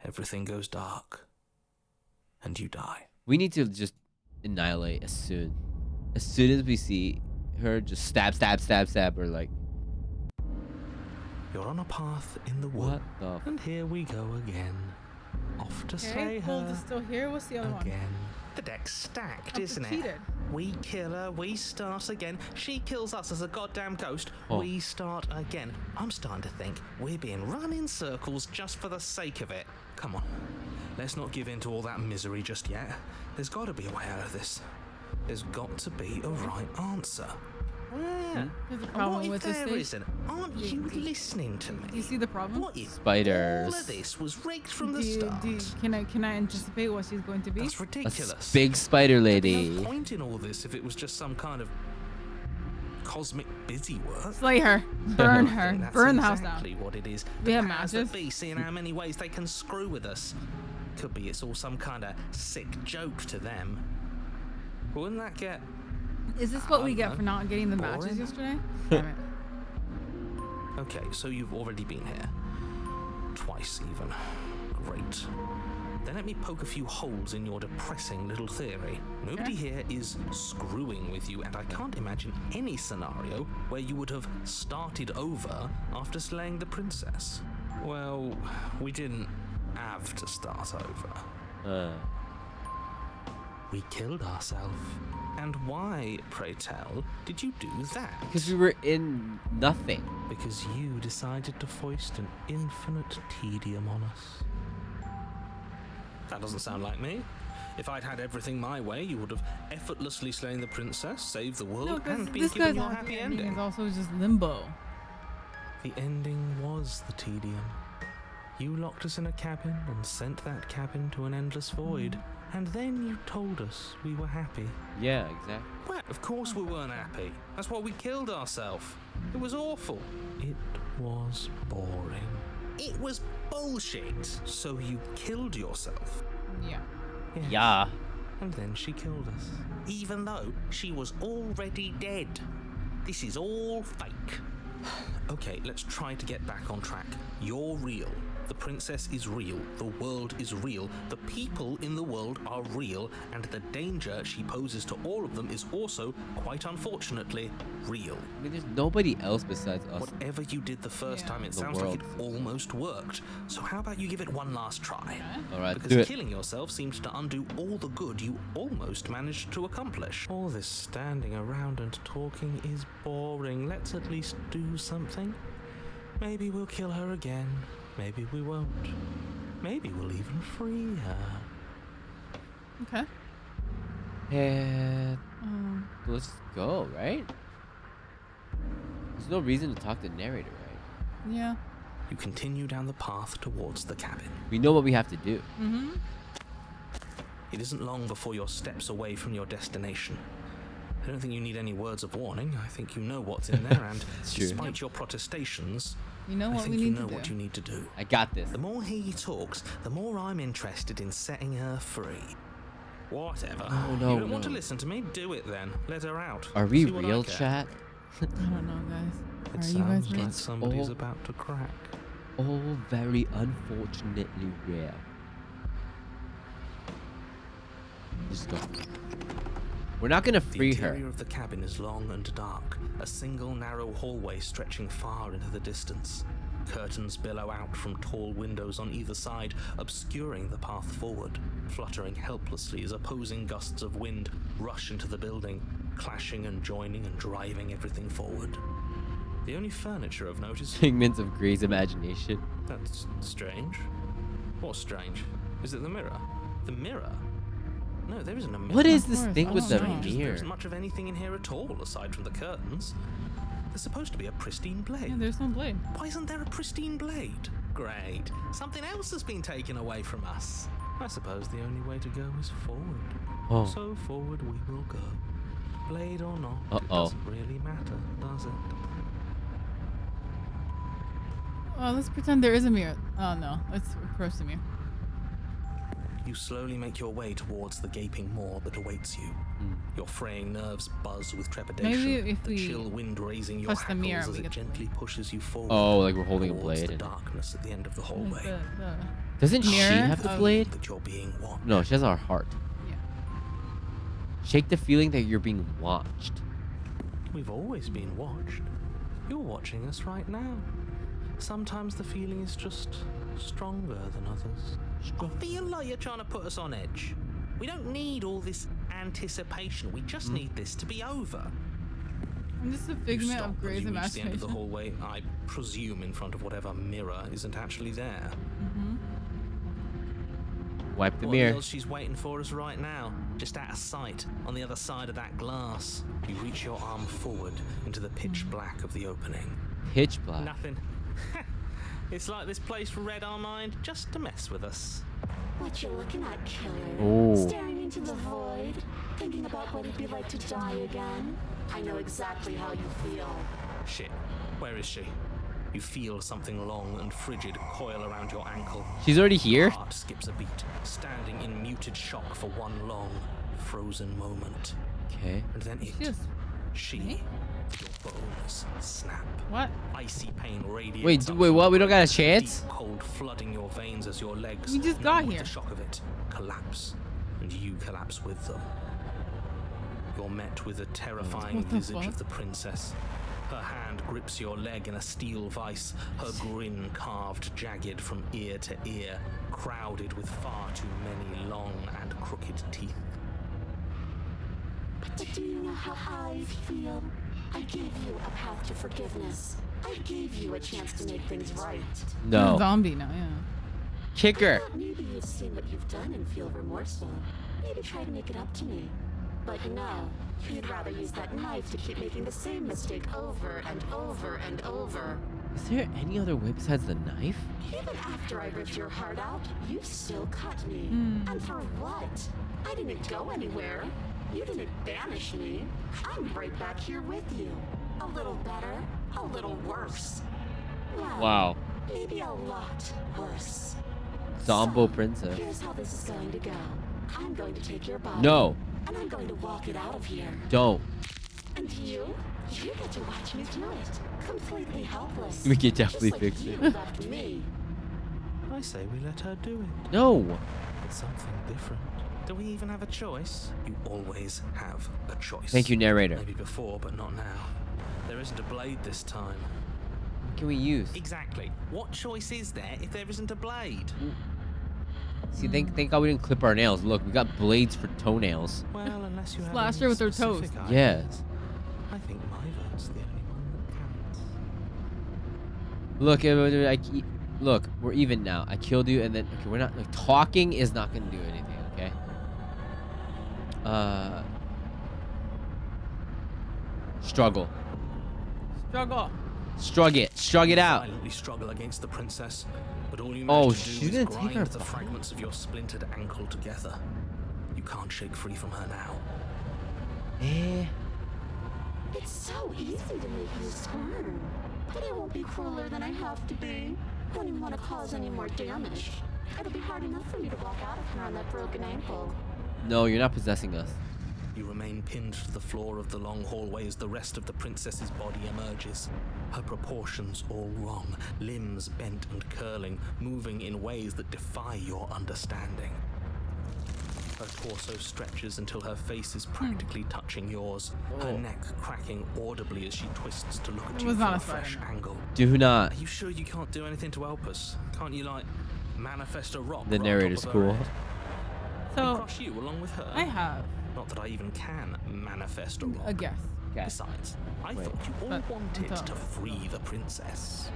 Speaker 5: everything goes dark. And you die.
Speaker 2: We need to just annihilate as soon as we see her, just stab her like.
Speaker 5: You're on a path in the wood.
Speaker 2: What the
Speaker 5: And here we go again. Off to slay
Speaker 3: Hold
Speaker 5: her
Speaker 3: is still here. What's the other one?
Speaker 5: again. The deck's stacked, isn't it?
Speaker 3: Undefeated.
Speaker 5: We kill her, we start again. She kills us as a goddamn ghost.
Speaker 2: Oh.
Speaker 5: We start again. I'm starting to think we're being run in circles just for the sake of it. Come on. Let's not give in to all that misery just yet. There's got to be a way out of this. There's got to be a right answer. Yeah.
Speaker 3: There's a
Speaker 5: And
Speaker 3: problem
Speaker 5: what if
Speaker 3: with this
Speaker 5: there
Speaker 3: stage.
Speaker 5: isn't? Aren't you listening to me?
Speaker 3: Do you see the problem?
Speaker 5: What if
Speaker 2: Spiders.
Speaker 5: all of this was rigged from the
Speaker 3: Do you-
Speaker 5: start?
Speaker 3: do you- can I anticipate what she's going to be?
Speaker 5: That's
Speaker 2: A
Speaker 5: ridiculous.
Speaker 2: big spider
Speaker 5: There'd
Speaker 2: lady.
Speaker 5: be no point in all this if it was just some kind of cosmic busy work.
Speaker 3: Slay her. Burn
Speaker 5: I
Speaker 3: her.
Speaker 5: think that's
Speaker 3: Burn the house
Speaker 5: exactly
Speaker 3: down.
Speaker 5: what it is.
Speaker 3: We
Speaker 5: The
Speaker 3: have
Speaker 5: powers that
Speaker 3: matches.
Speaker 5: be, seeing how many ways they can screw with us. Could be it's all some kind of sick joke to them. Wouldn't that get...
Speaker 3: Is this what we
Speaker 5: don't
Speaker 3: get
Speaker 5: know.
Speaker 3: for not getting the matches
Speaker 5: Boring.
Speaker 3: yesterday? Damn it.
Speaker 5: Okay, so you've already been here. Twice, even. Great. Then let me poke a few holes in your depressing little theory. Nobody here is screwing with you, and I can't imagine any scenario where you would have started over after slaying the princess. Well, we didn't have to start over. We killed ourselves. And why, pray tell, did you do that?
Speaker 2: Because we were in nothing.
Speaker 5: Because you decided to foist an infinite tedium on us. That doesn't sound like me. If I'd had everything my way, you would have effortlessly slain the princess, saved the world,
Speaker 3: No, because
Speaker 5: and been
Speaker 3: this
Speaker 5: given
Speaker 3: guy's
Speaker 5: your
Speaker 3: happy
Speaker 5: happy
Speaker 3: ending
Speaker 5: ending.
Speaker 3: is also just limbo.
Speaker 5: The ending was the tedium. You locked us in a cabin and sent that cabin to an endless void. And then you told us we were happy.
Speaker 2: Yeah, exactly.
Speaker 5: Well, of course we weren't happy. That's why we killed ourselves. It was awful. It was boring. It was bullshit. So you killed yourself.
Speaker 3: Yeah.
Speaker 2: Yeah.
Speaker 5: And then she killed us. Even though she was already dead. This is all fake. Okay, let's try to get back on track. You're real. The princess is real. The world is real. The people in the world are real. And the danger she poses to all of them is also, quite unfortunately, real.
Speaker 2: I mean, there's nobody else besides us.
Speaker 5: Whatever you did the first time, it sounds like it almost worked. So how about you give it one last try?
Speaker 2: All right,
Speaker 5: because
Speaker 2: do it.
Speaker 5: killing yourself seems to undo all the good you almost managed to accomplish. All this standing around and talking is boring. Let's at least do something. Maybe we'll kill her again. Maybe we won't. Maybe we'll even free her.
Speaker 3: Okay.
Speaker 2: And let's go, right? There's no reason to talk to the narrator, right?
Speaker 3: Yeah.
Speaker 5: You continue down the path towards the cabin.
Speaker 2: We know what we have to do.
Speaker 3: Mm-hmm.
Speaker 5: It isn't long before you're steps away from your destination. I don't think you need any words of warning. I think you know what's in there, and despite your protestations,
Speaker 3: you know what
Speaker 5: I think
Speaker 3: we need
Speaker 5: you know
Speaker 3: to do.
Speaker 5: what you need to do.
Speaker 2: I got this.
Speaker 5: The more he talks, the more I'm interested in setting her free. Whatever.
Speaker 2: Oh, no,
Speaker 5: you don't want to
Speaker 2: no.
Speaker 5: listen to me? Do it then. Let her out.
Speaker 2: Are we
Speaker 5: See what I
Speaker 2: real,
Speaker 5: care.
Speaker 2: chat?
Speaker 3: I don't know, guys.
Speaker 5: It
Speaker 3: Are you guys
Speaker 5: sounds
Speaker 3: ready?
Speaker 5: like somebody's
Speaker 2: all-
Speaker 5: about to crack.
Speaker 2: All very unfortunately rare. Just go. We're not gonna free
Speaker 5: The
Speaker 2: her.
Speaker 5: interior of the cabin is long and dark, a single narrow hallway stretching far into the distance. Curtains billow out from tall windows on either side, obscuring the path forward, fluttering helplessly as opposing gusts of wind rush into the building, clashing and joining and driving everything forward. The only furniture of note is...
Speaker 2: Figments of Gray's imagination.
Speaker 5: That's strange. What's strange? Is it the mirror? The mirror? No, there isn't a mirror.
Speaker 2: What is
Speaker 3: Of
Speaker 2: this
Speaker 3: course,
Speaker 2: thing
Speaker 3: I
Speaker 2: with
Speaker 3: don't
Speaker 2: the
Speaker 3: know.
Speaker 5: There
Speaker 2: mirror?
Speaker 5: isn't much of anything in here at all, aside from the curtains. There's supposed to be a pristine blade.
Speaker 3: Yeah, there's no blade.
Speaker 5: Why isn't there a pristine blade? Great. Something else has been taken away from us. I suppose the only way to go is forward.
Speaker 2: Oh.
Speaker 5: So forward we will go. Blade or not, it
Speaker 2: Uh-oh.
Speaker 5: doesn't really matter, does it?
Speaker 3: Well, let's pretend there is a mirror. Oh no, let's approach the mirror.
Speaker 5: You slowly make your way towards the gaping maw that awaits you. Your fraying nerves buzz with trepidation.
Speaker 3: Maybe if
Speaker 5: the
Speaker 3: we
Speaker 5: chill wind raising your
Speaker 3: touch the mirror,
Speaker 5: hackles as
Speaker 3: we
Speaker 5: it
Speaker 3: get-
Speaker 5: gently pushes you forward.
Speaker 2: Oh, like we're holding a
Speaker 5: towards
Speaker 2: blade.
Speaker 5: the darkness at the end of the hallway.
Speaker 3: Like
Speaker 2: Doesn't she
Speaker 3: mirror
Speaker 2: have the
Speaker 3: of-
Speaker 2: blade?
Speaker 5: That you're being watched.
Speaker 2: No, she has our heart.
Speaker 3: Yeah.
Speaker 2: Shake the feeling that you're being watched.
Speaker 5: We've always been watched. You're watching us right now. Sometimes the feeling is just stronger than others. I feel like you're trying to put us on edge. We don't need all this anticipation. We just need this to be over.
Speaker 3: I'm just a
Speaker 5: You
Speaker 3: figment
Speaker 5: stop
Speaker 3: of
Speaker 5: as
Speaker 3: Gray's
Speaker 5: you reach the end of the
Speaker 3: imagination.
Speaker 5: hallway, I presume in front of whatever mirror isn't actually there.
Speaker 2: Wipe the
Speaker 5: What
Speaker 2: mirror.
Speaker 5: else she's waiting for us right now, just out of sight, on the other side of that glass. You reach your arm forward into the pitch black of the opening.
Speaker 2: Pitch black.
Speaker 5: Nothing. It's like this place read our mind just to mess with us.
Speaker 8: What you looking at, killer?
Speaker 2: Oh.
Speaker 8: Staring into the void, thinking about what it'd be like to die again. I know exactly how you feel.
Speaker 5: Shit, where is she? You feel something long and frigid coil around your ankle.
Speaker 2: She's already here?
Speaker 5: Heart skips a beat, standing in muted shock for one long, frozen moment.
Speaker 2: Okay.
Speaker 5: And then it,
Speaker 3: Just
Speaker 5: she,
Speaker 3: me?
Speaker 5: your bones snap.
Speaker 3: What?
Speaker 5: Icy pain radiates.
Speaker 2: Wait,
Speaker 5: up
Speaker 2: wait,
Speaker 5: from
Speaker 2: what?
Speaker 5: the
Speaker 2: We don't got a
Speaker 5: deep
Speaker 2: chance?
Speaker 5: cold flooding your veins as your legs,
Speaker 3: We just got
Speaker 5: numb with
Speaker 3: here.
Speaker 5: the shock of it, collapse, and you collapse with them. You're met with a terrifying
Speaker 3: What the
Speaker 5: visage
Speaker 3: fuck?
Speaker 5: of the princess. Her hand grips your leg in a steel vice, her grin carved jagged from ear to ear, crowded with far too many long and crooked teeth.
Speaker 8: But do you know how I feel? I gave you a path to forgiveness. I gave you a chance to make things right.
Speaker 2: No.
Speaker 3: Zombie now, yeah.
Speaker 2: Kick her.
Speaker 8: I thought maybe you'd seen what you've done and feel remorseful. Maybe try to make it up to me. But no, you'd rather use that knife to keep making the same mistake over and over and over.
Speaker 2: Is there any other way besides the knife?
Speaker 8: Even after I ripped your heart out, you still cut me. And for what? I didn't go anywhere. You didn't banish me. I'm right back here with you. A little better, a little worse. Well,
Speaker 2: Wow.
Speaker 8: maybe a lot worse.
Speaker 2: Zombo
Speaker 8: So,
Speaker 2: princess.
Speaker 8: here's how this is going to go. I'm going to take your body.
Speaker 2: No.
Speaker 8: And I'm going to walk it out of here.
Speaker 2: Don't.
Speaker 8: And you get to watch me do it. Completely helpless.
Speaker 2: We can definitely
Speaker 8: Just
Speaker 2: fix
Speaker 8: like
Speaker 2: it.
Speaker 8: you left me.
Speaker 5: I say we let her do it.
Speaker 2: No.
Speaker 5: It's something different.
Speaker 7: Do we even have a choice?
Speaker 5: You always have a choice.
Speaker 2: Thank you, narrator.
Speaker 5: Maybe before, but not now.
Speaker 7: There isn't a blade this time.
Speaker 2: What can we use?
Speaker 7: Exactly. What choice is there if there isn't a blade?
Speaker 2: See, thank God we didn't clip our nails. Look, we got blades for toenails.
Speaker 5: Well, unless you have
Speaker 3: Slash
Speaker 5: any
Speaker 3: her with her
Speaker 5: specific
Speaker 3: toes.
Speaker 2: Yeah.
Speaker 5: ideas, I think my vote's the only one that counts.
Speaker 2: Look, look, we're even now. I killed you, and then okay, we're not like talking is not gonna do anything. Okay. Struggle. Strug it out.
Speaker 5: Violently struggle against the princess, but all you
Speaker 2: Oh,
Speaker 5: manage to
Speaker 2: she's
Speaker 5: do is
Speaker 2: gonna take
Speaker 5: grind
Speaker 2: her
Speaker 5: the
Speaker 2: body?
Speaker 5: fragments of your splintered ankle together. You can't shake free from her now.
Speaker 8: It's so easy to make you squirm. But I won't be crueler than I have to be. I don't even want to cause any more damage. It'll be hard enough for me to walk out of here on that broken ankle.
Speaker 2: No, you're not possessing us.
Speaker 5: You remain pinned to the floor of the long hallway as the rest of the princess's body emerges. Her proportions all wrong, limbs bent and curling, moving in ways that defy your understanding. Her torso stretches until her face is practically touching yours, her neck cracking audibly as she twists to look at
Speaker 3: It
Speaker 5: you
Speaker 3: was
Speaker 5: from
Speaker 3: not
Speaker 5: a
Speaker 3: a
Speaker 5: fresh
Speaker 3: spider.
Speaker 5: angle.
Speaker 2: Do not.
Speaker 5: Are you sure you can't do anything to help us? Can't you, like, manifest a rock
Speaker 2: The
Speaker 5: right on
Speaker 2: narrator's
Speaker 5: top of her
Speaker 2: cool.
Speaker 5: head? And
Speaker 3: So
Speaker 5: crush you along with her?
Speaker 3: I have
Speaker 5: Not that I even can manifest a rock.
Speaker 3: a guess.
Speaker 2: Okay.
Speaker 5: Besides, I
Speaker 2: Wait.
Speaker 5: thought you all
Speaker 3: But
Speaker 5: wanted
Speaker 3: until-
Speaker 5: to free the princess.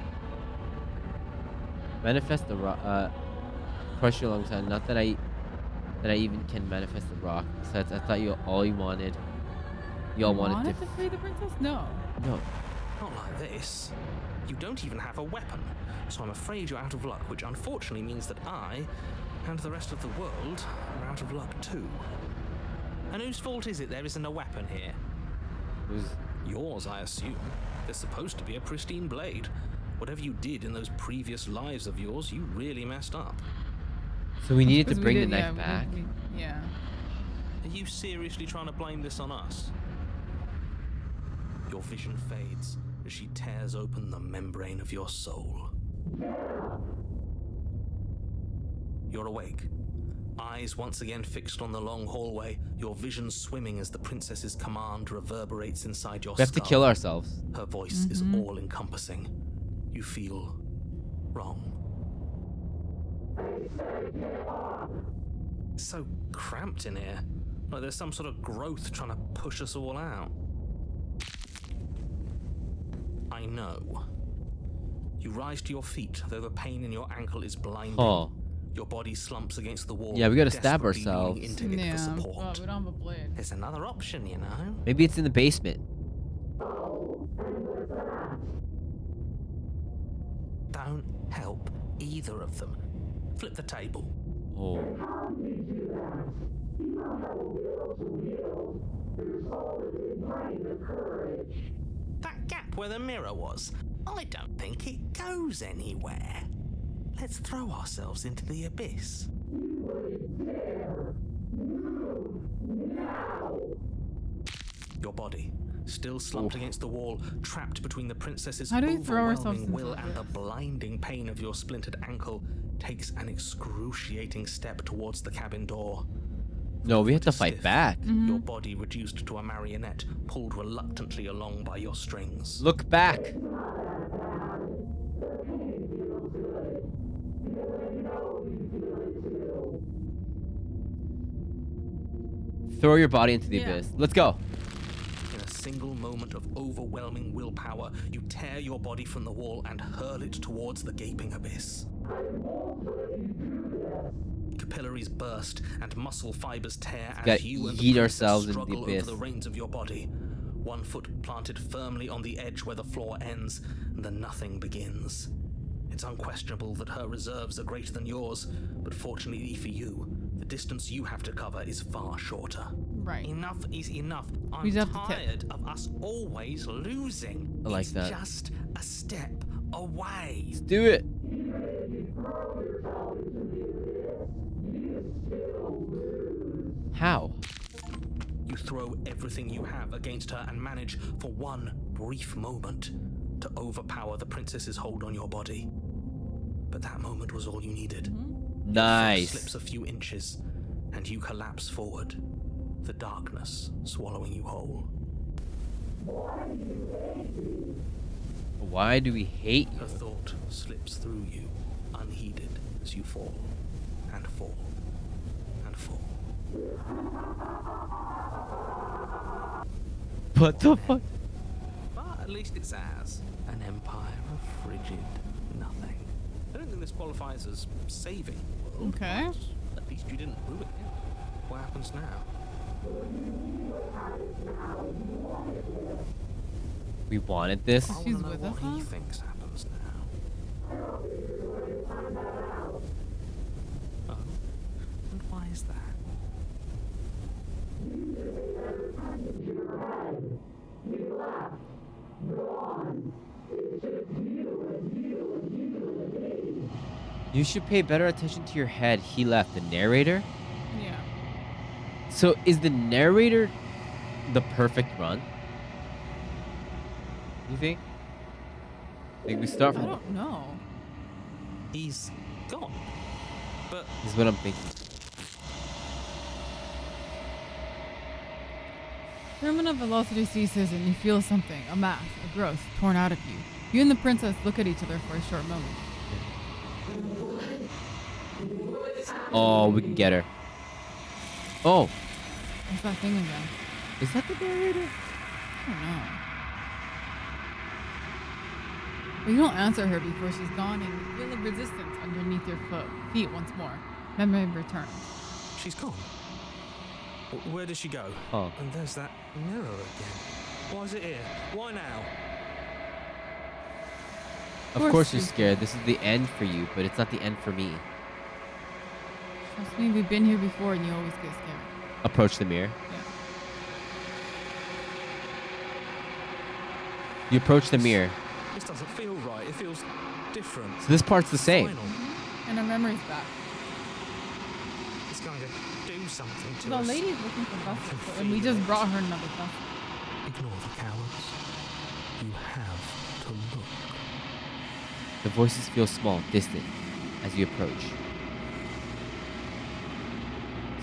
Speaker 2: Manifest the rock. Crush you alongside. Not that I even can manifest the rock. Besides, I thought you all you wanted. Y'all wanted
Speaker 3: to free the princess? No.
Speaker 2: No.
Speaker 5: Not like this. You don't even have a weapon, so I'm afraid you're out of luck, which unfortunately means that I, and the rest of the world, are out of luck too. And whose fault is it there isn't a weapon here?
Speaker 2: It was
Speaker 5: Yours, I assume. There's supposed to be a pristine blade. Whatever you did in those previous lives of yours, you really messed up.
Speaker 2: so we needed to
Speaker 3: Because we
Speaker 2: bring the
Speaker 3: did,
Speaker 2: knife
Speaker 3: yeah,
Speaker 2: back.
Speaker 3: Yeah.
Speaker 5: Are you seriously trying to blame this on us? Your vision fades as she tears open the membrane of your soul. You're awake. Eyes once again fixed on the long hallway, your vision swimming as the princess's command reverberates inside your
Speaker 2: We have to
Speaker 5: skull.
Speaker 2: kill ourselves.
Speaker 5: Her voice is all-encompassing. You feel wrong. So cramped in here. Like there's some sort of growth trying to push us all out. I know. You rise to your feet, though the pain in your ankle is blinding.
Speaker 2: Oh.
Speaker 5: Your body slumps against the wall.
Speaker 2: Yeah, we gotta stab
Speaker 5: desperately leaning
Speaker 2: ourselves.
Speaker 5: into it
Speaker 3: Yeah,
Speaker 5: for support.
Speaker 3: but we don't have a blade.
Speaker 5: There's another option, you know.
Speaker 2: Maybe it's in the basement.
Speaker 5: Don't help either of them. Flip the table.
Speaker 2: Oh.
Speaker 5: That gap where the mirror was, I don't think it goes anywhere. Let's throw ourselves into the abyss. Your body, still slumped against the wall, trapped between the princess's
Speaker 3: How do we throw ourselves
Speaker 5: overwhelming
Speaker 3: into
Speaker 5: will
Speaker 3: the
Speaker 5: and the
Speaker 3: abyss?
Speaker 5: blinding pain of your splintered ankle, takes an excruciating step towards the cabin door.
Speaker 2: No, we have to
Speaker 5: Foot is
Speaker 2: fight
Speaker 5: stiff,
Speaker 2: back.
Speaker 5: Your body reduced to a marionette, pulled reluctantly along by your strings.
Speaker 2: Look back. Throw your body into the
Speaker 3: Yeah.
Speaker 2: abyss. Let's go.
Speaker 5: In a single moment of overwhelming willpower, you tear your body from the wall and hurl it towards the gaping abyss. Capillaries burst and muscle fibers tear
Speaker 2: gotta
Speaker 5: as you and the
Speaker 2: yeet
Speaker 5: princess
Speaker 2: ourselves into the
Speaker 5: struggle
Speaker 2: abyss.
Speaker 5: over the reins of your body. One foot planted firmly on the edge where the floor ends, and the nothing begins. It's unquestionable that her reserves are greater than yours, but fortunately for you, the distance you have to cover is far shorter.
Speaker 3: Right.
Speaker 5: Enough is enough. I'm
Speaker 3: We just have to tip.
Speaker 5: tired of us always losing.
Speaker 2: I like
Speaker 5: it's
Speaker 2: that.
Speaker 5: just a step away.
Speaker 2: Do it. How?
Speaker 5: You throw everything you have against her and manage, for one brief moment, to overpower the princess's hold on your body. But that moment was all you needed.
Speaker 2: Nice.
Speaker 5: Your foot slips a few inches, and you collapse forward, the darkness swallowing you whole.
Speaker 2: Why do we hate you?
Speaker 5: Her thought slips through you, unheeded, as you fall, and fall, and fall.
Speaker 2: What the fuck?
Speaker 5: But at least it's ours. An empire of frigid nothing. I don't think this qualifies as saving the world.
Speaker 3: Okay.
Speaker 5: But at least you didn't ruin it. What happens now?
Speaker 2: We wanted this.
Speaker 5: I want
Speaker 3: She's
Speaker 5: to know
Speaker 3: with
Speaker 5: what
Speaker 3: us,
Speaker 5: he
Speaker 3: huh?
Speaker 5: thinks happens now. Oh, and why is that?
Speaker 2: You should pay better attention to your head. He left. The narrator?
Speaker 3: Yeah.
Speaker 2: So is the narrator the perfect run? You think? Like we start
Speaker 3: I
Speaker 2: from
Speaker 3: don't know.
Speaker 5: He's gone. But
Speaker 2: this is what I'm thinking.
Speaker 3: Terminal velocity ceases and you feel something, a mass, a growth, torn out of you. You and the princess look at each other for a short moment.
Speaker 2: Oh, we can get her. Oh,
Speaker 3: What's that thing again?
Speaker 2: is that the narrator?
Speaker 3: I don't know. But you don't answer her before she's gone and you feel a resistance underneath your feet once more. Memory returns.
Speaker 5: she's gone. Where does she go?
Speaker 2: Huh.
Speaker 5: And there's that mirror again. Why is it here? Why now?
Speaker 2: Of course you're scared. This is the end for you, but it's not the end for me.
Speaker 3: Trust me, we've been here before and you always get scared.
Speaker 2: Approach the mirror.
Speaker 3: Yeah.
Speaker 2: You approach the mirror.
Speaker 5: This doesn't feel right. It feels different.
Speaker 2: So this part's the same.
Speaker 5: Final.
Speaker 3: And our memory's back.
Speaker 5: It's going to do something to
Speaker 3: The
Speaker 5: us.
Speaker 3: lady's looking for Buster, and we just brought her another Buster.
Speaker 5: Ignore the cowards. You have to look.
Speaker 2: The voices feel small, distant, as you approach.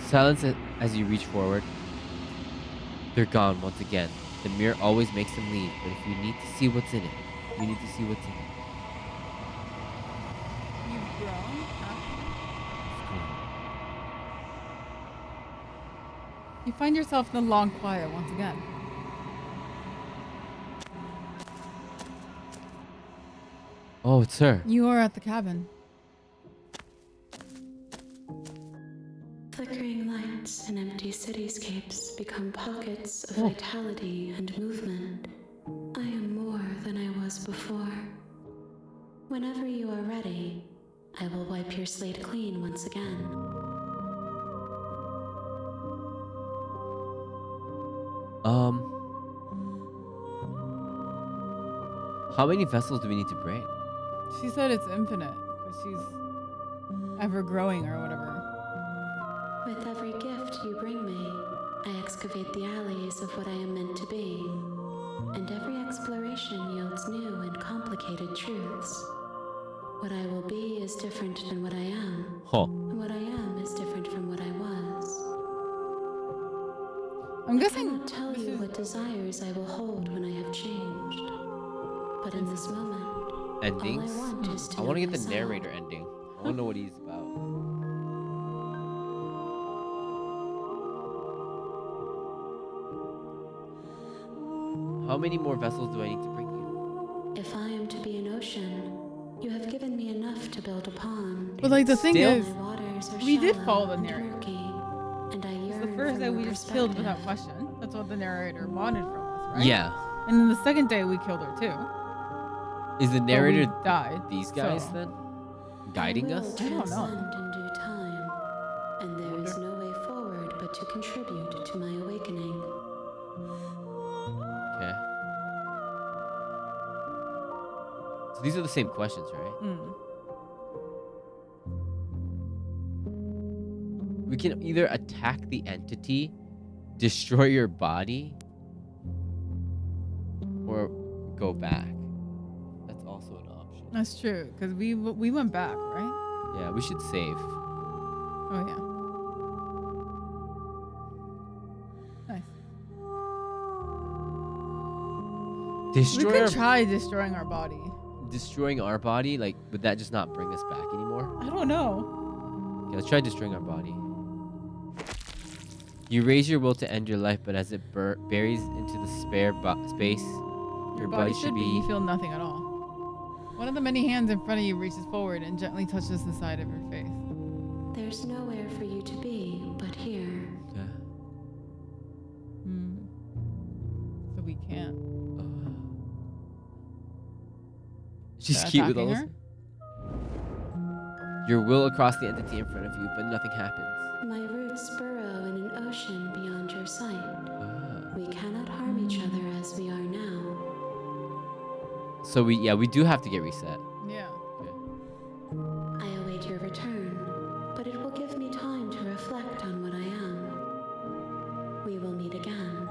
Speaker 2: Silence as you reach forward. They're gone once again. The mirror always makes them leave, but if you need to see what's in it, you need to see what's in it.
Speaker 3: You've grown? You find yourself in the long quiet once again.
Speaker 2: Oh, it's her.
Speaker 3: You are at the cabin.
Speaker 8: Flickering lights and empty cityscapes become pockets of vitality and movement. I am more than I was before. Whenever you are ready, I will wipe your slate clean once again.
Speaker 2: How many vessels do we need to bring?
Speaker 3: She said it's infinite, because she's ever growing or whatever.
Speaker 8: With every gift you bring me, I excavate the alleys of what I am meant to be. And every exploration yields new and complicated truths. What I will be is different than what I am.
Speaker 2: Huh.
Speaker 8: And what I am is different from what I was.
Speaker 3: I'm
Speaker 8: I
Speaker 3: guessing
Speaker 8: cannot tell
Speaker 3: this
Speaker 8: you
Speaker 3: is
Speaker 8: what desires I will hold when I have changed. But in this moment,
Speaker 2: Endings?
Speaker 8: all I want is to
Speaker 2: I want to
Speaker 8: know
Speaker 2: get the
Speaker 8: myself.
Speaker 2: narrator ending. I want to know what he's about. How many more vessels do I need to bring you?
Speaker 8: If I am to be an ocean, you have given me enough to build upon.
Speaker 3: But like the thing
Speaker 2: Still?
Speaker 3: is,
Speaker 8: My waters are
Speaker 3: we did
Speaker 8: shallow
Speaker 3: follow the
Speaker 8: and
Speaker 3: narrator.
Speaker 8: murky, and I
Speaker 3: it's
Speaker 8: yearn
Speaker 3: the first
Speaker 8: for
Speaker 3: day
Speaker 8: more
Speaker 3: we just killed
Speaker 8: perspective.
Speaker 3: without question. That's what the narrator wanted from us, right?
Speaker 2: Yeah.
Speaker 3: And then the second day we killed her too.
Speaker 2: Is the
Speaker 3: But
Speaker 2: narrator
Speaker 3: we died.
Speaker 2: these guys
Speaker 3: so-
Speaker 2: then? Guiding
Speaker 8: I will
Speaker 2: us?
Speaker 3: I don't know.
Speaker 8: transcend in due time, and there is no way forward but to contribute to my awakening.
Speaker 2: Okay. So these are the same questions, right?
Speaker 3: Mm.
Speaker 2: We can either attack the entity, destroy your body, or go back. That's also an option.
Speaker 3: That's true, because we went back, right?
Speaker 2: Yeah, we should save.
Speaker 3: Oh yeah. Nice.
Speaker 2: Destroy
Speaker 3: We could try destroying our body.
Speaker 2: destroying our body, like, would that just not bring us back anymore?
Speaker 3: I don't know.
Speaker 2: Okay, let's try destroying our body. You raise your will to end your life, but as it buries into the spare space, your body should be...
Speaker 3: You feel nothing at all. One of the many hands in front of you reaches forward and gently touches the side of your face.
Speaker 8: There's nowhere for you to be but here.
Speaker 2: Okay.
Speaker 3: So we can't.
Speaker 2: She's
Speaker 3: That
Speaker 2: cute with all
Speaker 3: attacking
Speaker 2: this. Your will across the entity in front of you, but nothing happens.
Speaker 8: My roots burrow in an ocean beyond your sight. We cannot harm each other as we are now.
Speaker 2: So we do have to get reset.
Speaker 3: Yeah.
Speaker 2: Okay.
Speaker 8: I await your return, but it will give me time to reflect on what I am. We will meet again.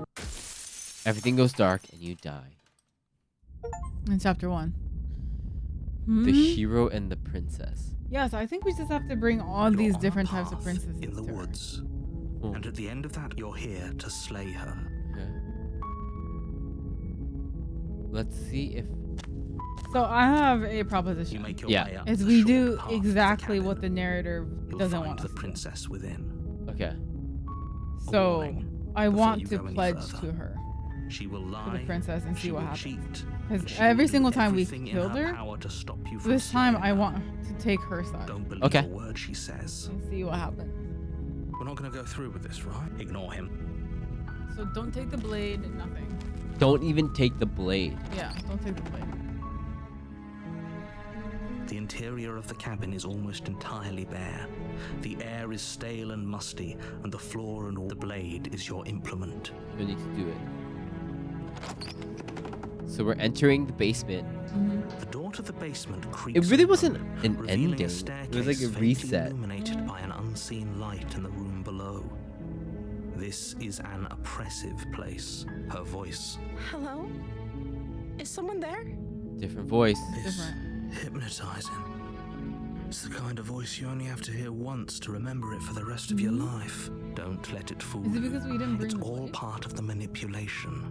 Speaker 2: Everything goes dark and you die.
Speaker 3: In chapter 1.
Speaker 2: The hero and the princess.
Speaker 3: Yes, I think we just have to bring all
Speaker 5: You're
Speaker 3: these
Speaker 5: on a
Speaker 3: different types of
Speaker 5: path
Speaker 3: princesses
Speaker 5: in the
Speaker 3: to her.
Speaker 5: woods.
Speaker 2: Oh.
Speaker 5: And at the end of that, you're here to slay her.
Speaker 2: Okay. Let's see if...
Speaker 3: So I have a
Speaker 5: You
Speaker 3: proposition.
Speaker 5: make your
Speaker 2: Yeah.
Speaker 5: way up
Speaker 3: Is
Speaker 5: the
Speaker 3: we
Speaker 5: short
Speaker 3: do
Speaker 5: path to the
Speaker 3: exactly what
Speaker 5: cabin.
Speaker 3: the narrator
Speaker 5: You'll
Speaker 3: doesn't
Speaker 5: find
Speaker 3: want
Speaker 5: the
Speaker 3: us to.
Speaker 5: princess within.
Speaker 2: Okay.
Speaker 3: So
Speaker 5: warning,
Speaker 3: I
Speaker 5: before
Speaker 3: want
Speaker 5: you
Speaker 3: to
Speaker 5: go any
Speaker 3: pledge
Speaker 5: further.
Speaker 3: to her,
Speaker 5: She will
Speaker 3: to
Speaker 5: lie.
Speaker 3: the princess, and
Speaker 5: she
Speaker 3: see what
Speaker 5: will
Speaker 3: happens.
Speaker 5: cheat,
Speaker 3: Because
Speaker 5: and she
Speaker 3: every
Speaker 5: will do
Speaker 3: single time we've
Speaker 5: everything in
Speaker 3: killed her,
Speaker 5: power to stop you from
Speaker 3: this time
Speaker 5: slaying
Speaker 3: I
Speaker 5: her.
Speaker 3: want to take her side
Speaker 5: Don't believe
Speaker 2: Okay.
Speaker 5: a word she says.
Speaker 3: and see what happens.
Speaker 5: We're not going to go through with this, right? Ignore him.
Speaker 3: So don't take the blade, nothing.
Speaker 2: Don't even take the blade.
Speaker 3: Yeah, don't take the blade.
Speaker 5: The interior of the cabin is almost entirely bare. The air is stale and musty, and the floor and all the blade is your implement.
Speaker 2: You need to do it. So we're entering the basement.
Speaker 5: The door to the basement creaks.
Speaker 2: It really
Speaker 5: open,
Speaker 2: wasn't an
Speaker 5: revealing
Speaker 2: ending.
Speaker 5: A
Speaker 2: It
Speaker 5: staircase
Speaker 2: was like a
Speaker 5: faintly
Speaker 2: reset.
Speaker 5: illuminated by an unseen light in the room below. This is an oppressive place. Her voice.
Speaker 4: Hello? Is someone there?
Speaker 2: Different voice.
Speaker 5: It's
Speaker 3: Different.
Speaker 5: hypnotizing. It's the kind of voice you only have to hear once to remember it for the rest of your life. Don't let it fool
Speaker 3: Is it
Speaker 5: you.
Speaker 3: because we didn't bring
Speaker 5: It's
Speaker 3: the
Speaker 5: all
Speaker 3: blade?
Speaker 5: part of the manipulation.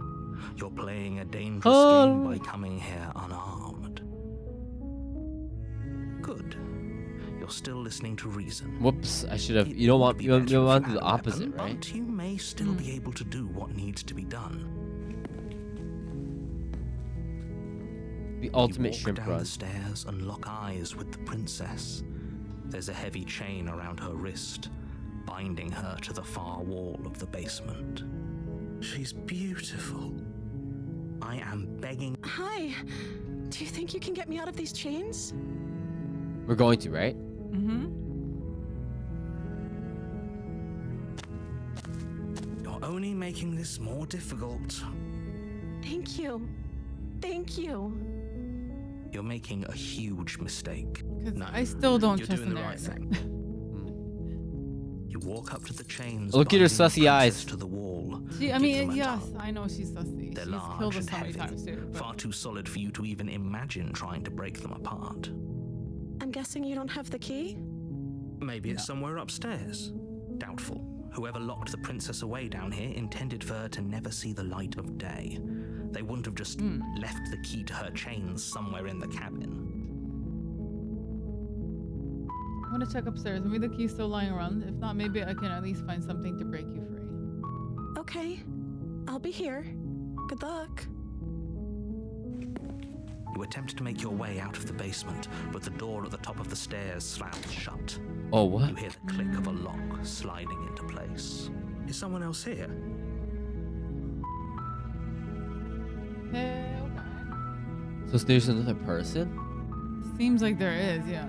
Speaker 5: You're playing a dangerous
Speaker 2: Oh.
Speaker 5: game by coming here unarmed. Good. You're still listening to reason.
Speaker 2: Whoops, I should have...
Speaker 5: It
Speaker 2: You don't
Speaker 5: would
Speaker 2: want...
Speaker 5: be
Speaker 2: You
Speaker 5: better
Speaker 2: want
Speaker 5: if
Speaker 2: to do the
Speaker 5: had a
Speaker 2: opposite,
Speaker 5: weapon,
Speaker 2: right?
Speaker 5: But you may still be able to do what needs to be done.
Speaker 2: The ultimate
Speaker 5: you walk
Speaker 2: shrimp
Speaker 5: down
Speaker 2: run.
Speaker 5: the stairs and lock eyes with the princess. There's a heavy chain around her wrist, binding her to the far wall of the basement. She's beautiful. I am begging.
Speaker 4: Hi. Do you think you can get me out of these chains?
Speaker 2: We're going to, right?
Speaker 5: You're only making this more difficult.
Speaker 4: Thank you. Thank you.
Speaker 5: You're making a huge mistake.
Speaker 3: Because
Speaker 5: No,
Speaker 3: I still don't
Speaker 5: you're
Speaker 3: trust the
Speaker 5: doing the right
Speaker 3: narrator.
Speaker 5: thing. You walk up to the chains.
Speaker 2: Look at her
Speaker 5: binding the
Speaker 2: sussy eyes.
Speaker 5: princess to the wall.
Speaker 3: She, I
Speaker 5: Give
Speaker 3: mean,
Speaker 5: them a
Speaker 3: yes,
Speaker 5: tug.
Speaker 3: I know she's sussy.
Speaker 5: They're
Speaker 3: She's
Speaker 5: large
Speaker 3: killed us
Speaker 5: and
Speaker 3: so many
Speaker 5: heavy,
Speaker 3: times too. but-
Speaker 5: far too solid for you to even imagine trying to break them apart.
Speaker 4: I'm guessing you don't have the key?
Speaker 5: Maybe it's
Speaker 3: No.
Speaker 5: somewhere upstairs. Doubtful. Whoever locked the princess away down here intended for her to never see the light of day. They wouldn't have just left the key to her chains somewhere in the cabin.
Speaker 3: I want to check upstairs. Maybe the key's still lying around. If not, maybe I can at least find something to break you free.
Speaker 4: Okay. I'll be here. Good luck.
Speaker 5: You attempt to make your way out of the basement, but the door at the top of the stairs slams shut.
Speaker 2: Oh,
Speaker 5: You
Speaker 2: what?
Speaker 5: hear the click of a lock sliding into place. Is someone else here?
Speaker 3: Hey, okay.
Speaker 2: So there's another person?
Speaker 3: Seems like there is, yeah.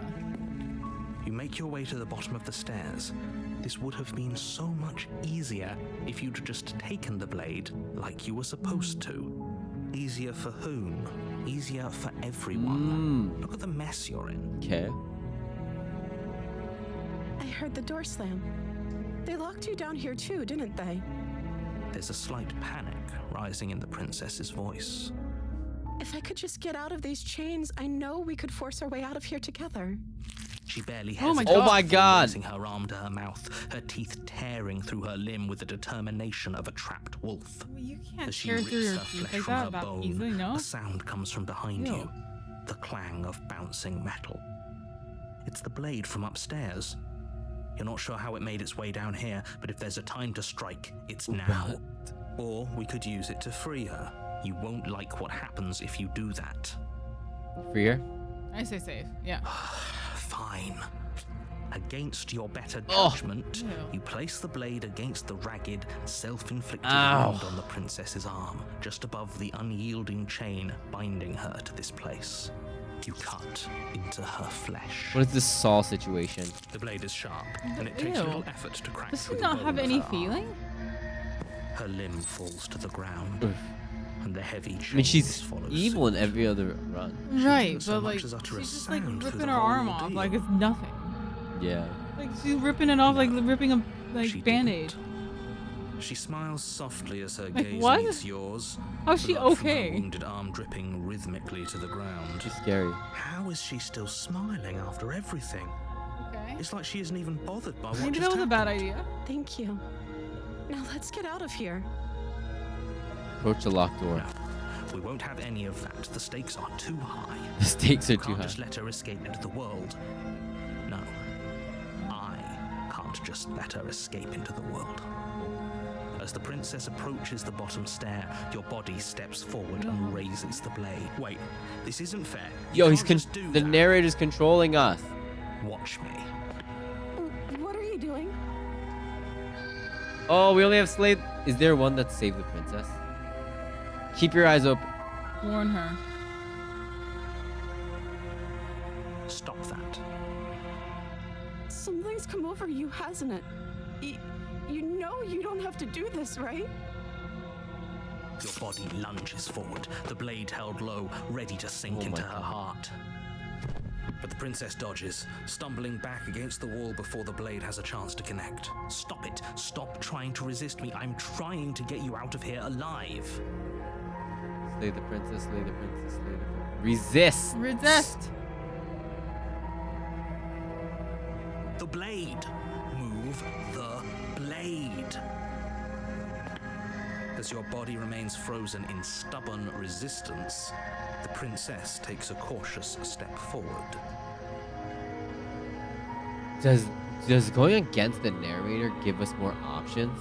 Speaker 5: You make your way to the bottom of the stairs. This would have been so much easier if you'd just taken the blade like you were supposed to. Easier for whom? Easier for everyone. Look at the mess you're in.
Speaker 2: Okay.
Speaker 4: I heard the door slam. They locked you down here too, didn't they?
Speaker 5: There's a slight panic rising in the princess's voice.
Speaker 4: If I could just get out of these chains, I know we could force our way out of here together.
Speaker 5: She barely
Speaker 3: Oh my
Speaker 5: hesitates,
Speaker 2: Oh my God.
Speaker 5: raising her arm to her mouth, her teeth tearing through her limb with the determination of a trapped wolf.
Speaker 3: Well, you can't
Speaker 5: As she
Speaker 3: tear through
Speaker 5: rips
Speaker 3: your
Speaker 5: her
Speaker 3: teeth
Speaker 5: flesh
Speaker 3: like
Speaker 5: from
Speaker 3: that
Speaker 5: her
Speaker 3: that
Speaker 5: bone,
Speaker 3: easily, no?
Speaker 5: a sound comes from behind
Speaker 3: Ew.
Speaker 5: you, the clang of bouncing metal. It's the blade from upstairs. You're not sure how it made its way down here, but if there's a time to strike, it's now. Or we could use it to free her. You won't like what happens if you do that.
Speaker 2: Free her?
Speaker 3: I say safe. Yeah.
Speaker 5: Fine. Against your better
Speaker 2: Oh.
Speaker 5: judgment,
Speaker 3: Ew.
Speaker 5: you place the blade against the ragged, self-inflicted
Speaker 2: Ow.
Speaker 5: wound on the princess's arm, just above the unyielding chain binding her to this place. You cut into her flesh.
Speaker 2: What is this Saul situation?
Speaker 5: The blade is sharp, and it takes
Speaker 3: Ew.
Speaker 5: little effort to crack
Speaker 3: Does she
Speaker 5: through the
Speaker 3: not
Speaker 5: bone
Speaker 3: have
Speaker 5: of
Speaker 3: any
Speaker 5: her arm.
Speaker 3: feeling?
Speaker 5: Her limb falls to the ground,
Speaker 2: Oof.
Speaker 5: and the heavy chains
Speaker 2: I mean, she's
Speaker 5: follow
Speaker 2: evil in
Speaker 5: suit.
Speaker 2: every other run.
Speaker 3: Right,
Speaker 5: doesn't so
Speaker 3: but like
Speaker 5: much as utter a
Speaker 3: she's just like
Speaker 5: sound through
Speaker 3: ripping
Speaker 5: the
Speaker 3: her
Speaker 5: whole
Speaker 3: arm off
Speaker 5: ordeal.
Speaker 3: like it's nothing.
Speaker 2: Yeah.
Speaker 3: Like she's ripping it off like ripping a
Speaker 5: She
Speaker 3: band-aid.
Speaker 5: didn't. She smiles softly as her
Speaker 3: Like,
Speaker 5: gaze
Speaker 3: what?
Speaker 5: meets yours.
Speaker 3: How's she
Speaker 5: blood from her
Speaker 3: okay?
Speaker 5: wounded arm dripping rhythmically to the ground.
Speaker 2: She's scary.
Speaker 5: How is she still smiling after everything?
Speaker 3: Okay.
Speaker 5: It's like she isn't even bothered by what
Speaker 3: Maybe
Speaker 5: just
Speaker 3: that was a bad
Speaker 5: happened.
Speaker 3: idea.
Speaker 4: Thank you. Now let's get out of here.
Speaker 2: Approach the locked door.
Speaker 5: No, we won't have any of that. The stakes are too high.
Speaker 2: The stakes are
Speaker 5: You
Speaker 2: too
Speaker 5: can't
Speaker 2: high.
Speaker 5: just let her escape into the world. No, I can't just let her escape into the world. As the princess approaches the bottom stair, your body steps forward and raises the blade. Wait, this isn't fair. You
Speaker 2: Yo, he's
Speaker 5: can't just do
Speaker 2: the
Speaker 5: that.
Speaker 2: narrator's controlling us.
Speaker 5: Watch me.
Speaker 4: What are you doing?
Speaker 2: Oh, we only have slave. Is there one that saved the princess? Keep your eyes open.
Speaker 3: Warn her.
Speaker 5: Stop that.
Speaker 4: Something's come over you, hasn't it? You know you don't have to do this, right?
Speaker 5: Your body lunges forward, the blade held low, ready to sink
Speaker 2: Oh
Speaker 5: into
Speaker 2: my
Speaker 5: her
Speaker 2: God.
Speaker 5: heart. But the princess dodges, stumbling back against the wall before the blade has a chance to connect. Stop it. Stop trying to resist me. I'm trying to get you out of here alive.
Speaker 2: Slay the princess, slay the princess, slay the princess. Resist!
Speaker 3: Resist.
Speaker 5: The blade. Move the blade. As your body remains frozen in stubborn resistance, the princess takes a cautious step forward.
Speaker 2: Does going against the narrator give us more options?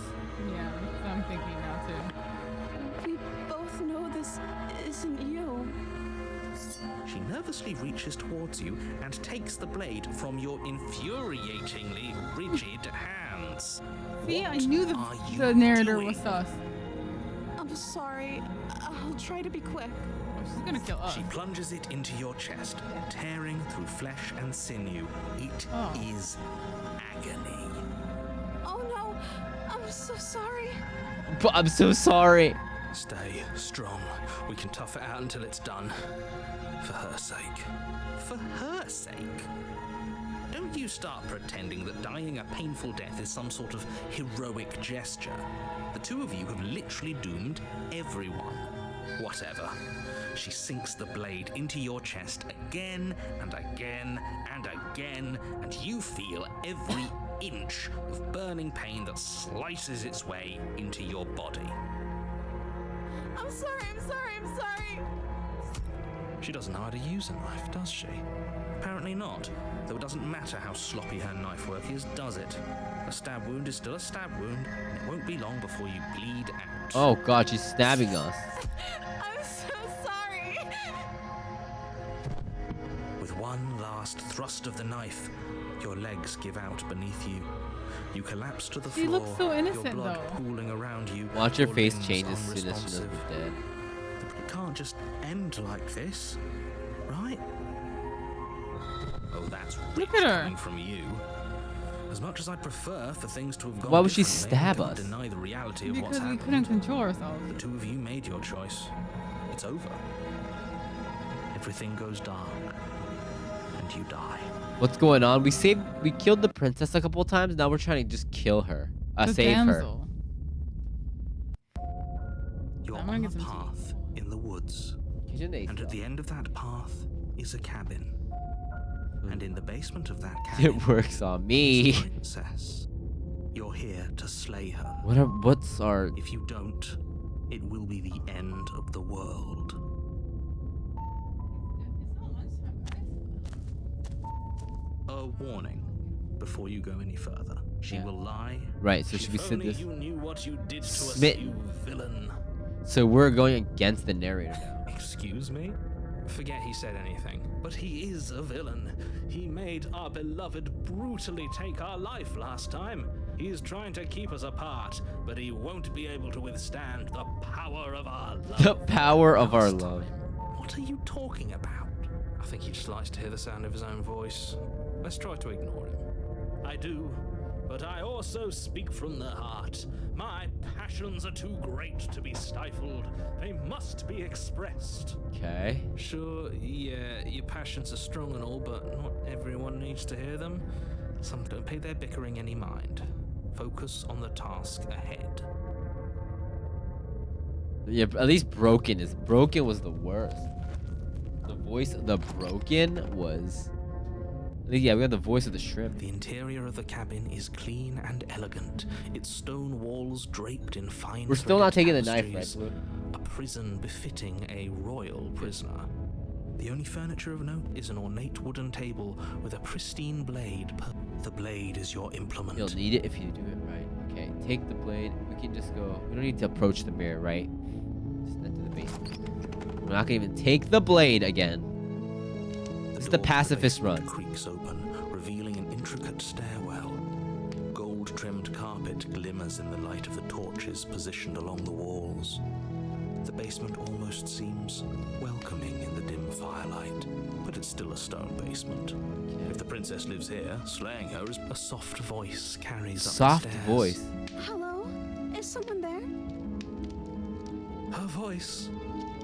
Speaker 3: Yeah, that's what I'm thinking now too.
Speaker 4: We both know this isn't you.
Speaker 5: She nervously reaches towards you and takes the blade from your infuriatingly rigid hands.
Speaker 3: See, I
Speaker 5: What
Speaker 3: knew
Speaker 5: are you
Speaker 3: the narrator
Speaker 5: doing?
Speaker 3: was sus.
Speaker 4: I'm sorry. I'll try to be quick.
Speaker 3: Oh, she's gonna kill us.
Speaker 5: She plunges it into your chest, tearing through flesh and sinew. It is
Speaker 3: Oh.
Speaker 5: agony.
Speaker 4: Oh no! I'm so sorry.
Speaker 2: But I'm so sorry.
Speaker 5: Stay strong. We can tough it out until it's done. For her sake. For her sake? Don't you start pretending that dying a painful death is some sort of heroic gesture. The two of you have literally doomed everyone. Whatever. She sinks the blade into your chest again and again and again, and you feel every inch of burning pain that slices its way into your body.
Speaker 4: I'm sorry. I'm sorry.
Speaker 5: She doesn't know how to use a knife, does she? Apparently not, though it doesn't matter how sloppy her knife work is, does it? A stab wound is still a stab wound, and it won't be long before you bleed out.
Speaker 2: Oh god, she's stabbing us.
Speaker 4: I'm so sorry.
Speaker 5: With one last thrust of the knife, your legs give out beneath you. You collapse to the
Speaker 3: She
Speaker 5: floor,
Speaker 3: looks so innocent,
Speaker 5: your blood
Speaker 3: though.
Speaker 5: pooling around you.
Speaker 2: Watch her
Speaker 5: your
Speaker 2: face
Speaker 5: limbs
Speaker 2: change as soon as she knows
Speaker 5: unresponsive.
Speaker 2: we're dead.
Speaker 5: It can't just end like this, right? Oh, that's
Speaker 3: Look
Speaker 5: rich
Speaker 3: at her.
Speaker 5: coming from you. As much as I'd prefer for things to have gone
Speaker 2: Why would she
Speaker 5: differently, I
Speaker 2: stab
Speaker 5: can't
Speaker 2: us?
Speaker 5: deny the reality of what's
Speaker 3: Because we
Speaker 5: happened.
Speaker 3: couldn't control ourselves.
Speaker 5: The two of you made your choice. It's over. Everything goes dark, and you die.
Speaker 2: What's going on? We killed the princess a couple of times. Now we're trying to just kill her.
Speaker 3: The
Speaker 2: Save her.
Speaker 3: damsel.
Speaker 5: You're
Speaker 3: I'm gonna
Speaker 5: on
Speaker 3: get
Speaker 5: a
Speaker 3: some tea.
Speaker 5: path in the woods, and at the end of that path is a cabin. And in the basement of that cabin,
Speaker 2: It works on
Speaker 5: is
Speaker 2: me.
Speaker 5: a princess. You're here to slay her.
Speaker 2: What's our...
Speaker 5: If you don't, it will be the end of the world. A warning before you go any further. She will lie.
Speaker 2: Right, so should we
Speaker 7: If
Speaker 2: sit
Speaker 7: only
Speaker 2: this?
Speaker 7: you knew what you did to us,
Speaker 2: Smitten.
Speaker 7: you villain.
Speaker 2: So we're going against the narrator now.
Speaker 7: Excuse me? Forget he said anything. But he is a villain. He made our beloved brutally take our life last time. He's trying to keep us apart, but he won't be able to withstand the power of our love.
Speaker 2: The power of our
Speaker 7: Last
Speaker 2: love.
Speaker 7: time. What are you talking about? I think he just likes to hear the sound of his own voice. Let's try to ignore him. I do, but I also speak from the heart. My passions are too great to be stifled. They must be expressed.
Speaker 2: Okay.
Speaker 7: Sure, yeah, your passions are strong and all, but not everyone needs to hear them. Some don't pay their bickering any mind. Focus on the task ahead.
Speaker 2: Yeah, at least Broken was the worst. The voice of the Broken was... Yeah, we got the voice of the shrimp.
Speaker 5: The interior of the cabin is clean and elegant, its stone walls draped in fine.
Speaker 2: We're still not taking the knife, right,
Speaker 5: tapestries.
Speaker 2: Blue?
Speaker 5: A prison befitting a royal prisoner. The only furniture of note is an ornate wooden table with a pristine blade. The blade is your implement.
Speaker 2: You'll need it if you do it right. Okay, take the blade. We can just go. We don't need to approach the mirror, right? Just enter the basement. We're not gonna even take the blade again. This is the
Speaker 5: door to
Speaker 2: pacifist
Speaker 5: basement
Speaker 2: run.
Speaker 5: creaks open, revealing an intricate stairwell. Gold-trimmed carpet glimmers in the light of the torches positioned along the walls. The basement almost seems welcoming in the dim firelight, but it's still a stone basement. If the princess lives here, slaying her is a soft voice carries up the
Speaker 2: Soft
Speaker 5: stairs.
Speaker 2: voice.
Speaker 4: Hello? Is someone there?
Speaker 7: Her voice.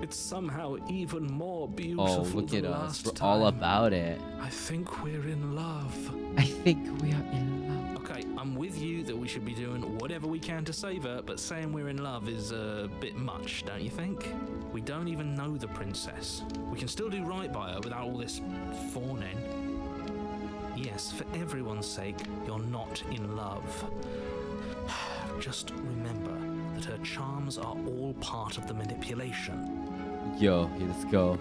Speaker 7: It's somehow even more beautiful
Speaker 2: Oh, look
Speaker 7: than
Speaker 2: at us.
Speaker 7: last
Speaker 2: We're
Speaker 7: time.
Speaker 2: all about it.
Speaker 7: I think we're in love.
Speaker 2: I think we are in love.
Speaker 7: Okay, I'm with you that we should be doing whatever we can to save her, but saying we're in love is a bit much, don't you think? We don't even know the princess. We can still do right by her without all this fawning. Yes, for everyone's sake, you're not in love. Just remember that her charms are all part of the manipulation.
Speaker 2: Yo, here, let's go.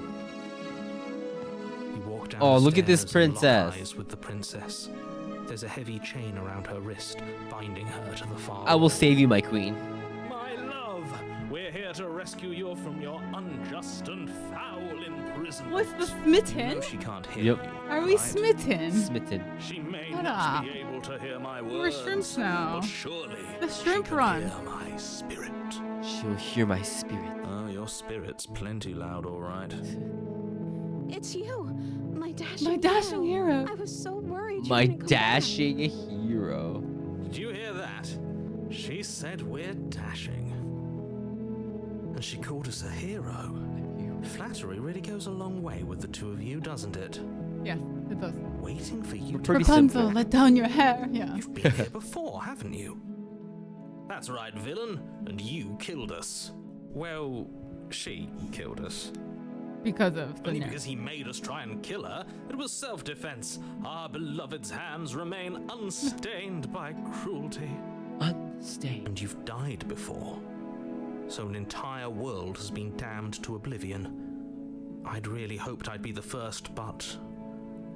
Speaker 5: You walk down
Speaker 2: Oh,
Speaker 5: the
Speaker 2: look at this
Speaker 5: stairs and lock
Speaker 2: princess.
Speaker 5: eyes with the princess. There's a heavy chain around her wrist, binding her to the far
Speaker 2: I will
Speaker 5: wall.
Speaker 2: save you, my queen.
Speaker 7: My love, we're here to rescue you from your unjust and foul imprisonment.
Speaker 3: What's the
Speaker 5: You
Speaker 3: smitten?
Speaker 5: know she can't hear
Speaker 2: Yep.
Speaker 5: you.
Speaker 3: Are we
Speaker 5: right?
Speaker 3: smitten?
Speaker 2: Smitten.
Speaker 7: She may
Speaker 3: Shut
Speaker 7: not
Speaker 3: up.
Speaker 7: be able to hear my
Speaker 3: We're
Speaker 7: words,
Speaker 3: shrimps now.
Speaker 7: but surely
Speaker 3: The shrimp
Speaker 5: She can
Speaker 3: run.
Speaker 5: hear my spirit.
Speaker 2: She'll hear my spirit.
Speaker 5: Oh, your spirit's plenty loud, all right.
Speaker 4: It's you, my dashing
Speaker 3: My dashing hero.
Speaker 4: I was so worried. you
Speaker 2: My
Speaker 4: wouldn't come back.
Speaker 2: dashing hero.
Speaker 7: Did you hear that? She said we're dashing.
Speaker 5: And she called us a hero. Flattery really goes a long way with the two of you, doesn't it?
Speaker 3: Yes, it does.
Speaker 5: Waiting for you to...
Speaker 2: Pretty
Speaker 3: Rapunzel,
Speaker 2: simple.
Speaker 3: let down your hair. Yeah.
Speaker 5: You've been here before, haven't you?
Speaker 7: That's right, villain. And you killed us. Well, she killed us.
Speaker 3: Because of the
Speaker 7: Only
Speaker 3: nurse.
Speaker 7: because he made us try and kill her. It was self-defense. Our beloved's hands remain unstained by cruelty.
Speaker 2: Unstained.
Speaker 5: And you've died before. So an entire world has been damned to oblivion. I'd really hoped I'd be the first, but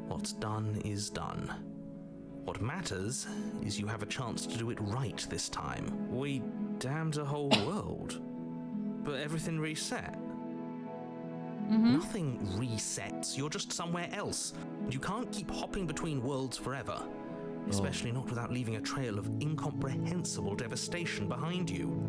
Speaker 5: what's done is done. What matters is you have a chance to do it right this time.
Speaker 7: We damned a whole world. But everything reset.
Speaker 5: Nothing resets, you're just somewhere else. And you can't keep hopping between worlds forever. Especially not without leaving a trail of incomprehensible devastation behind you.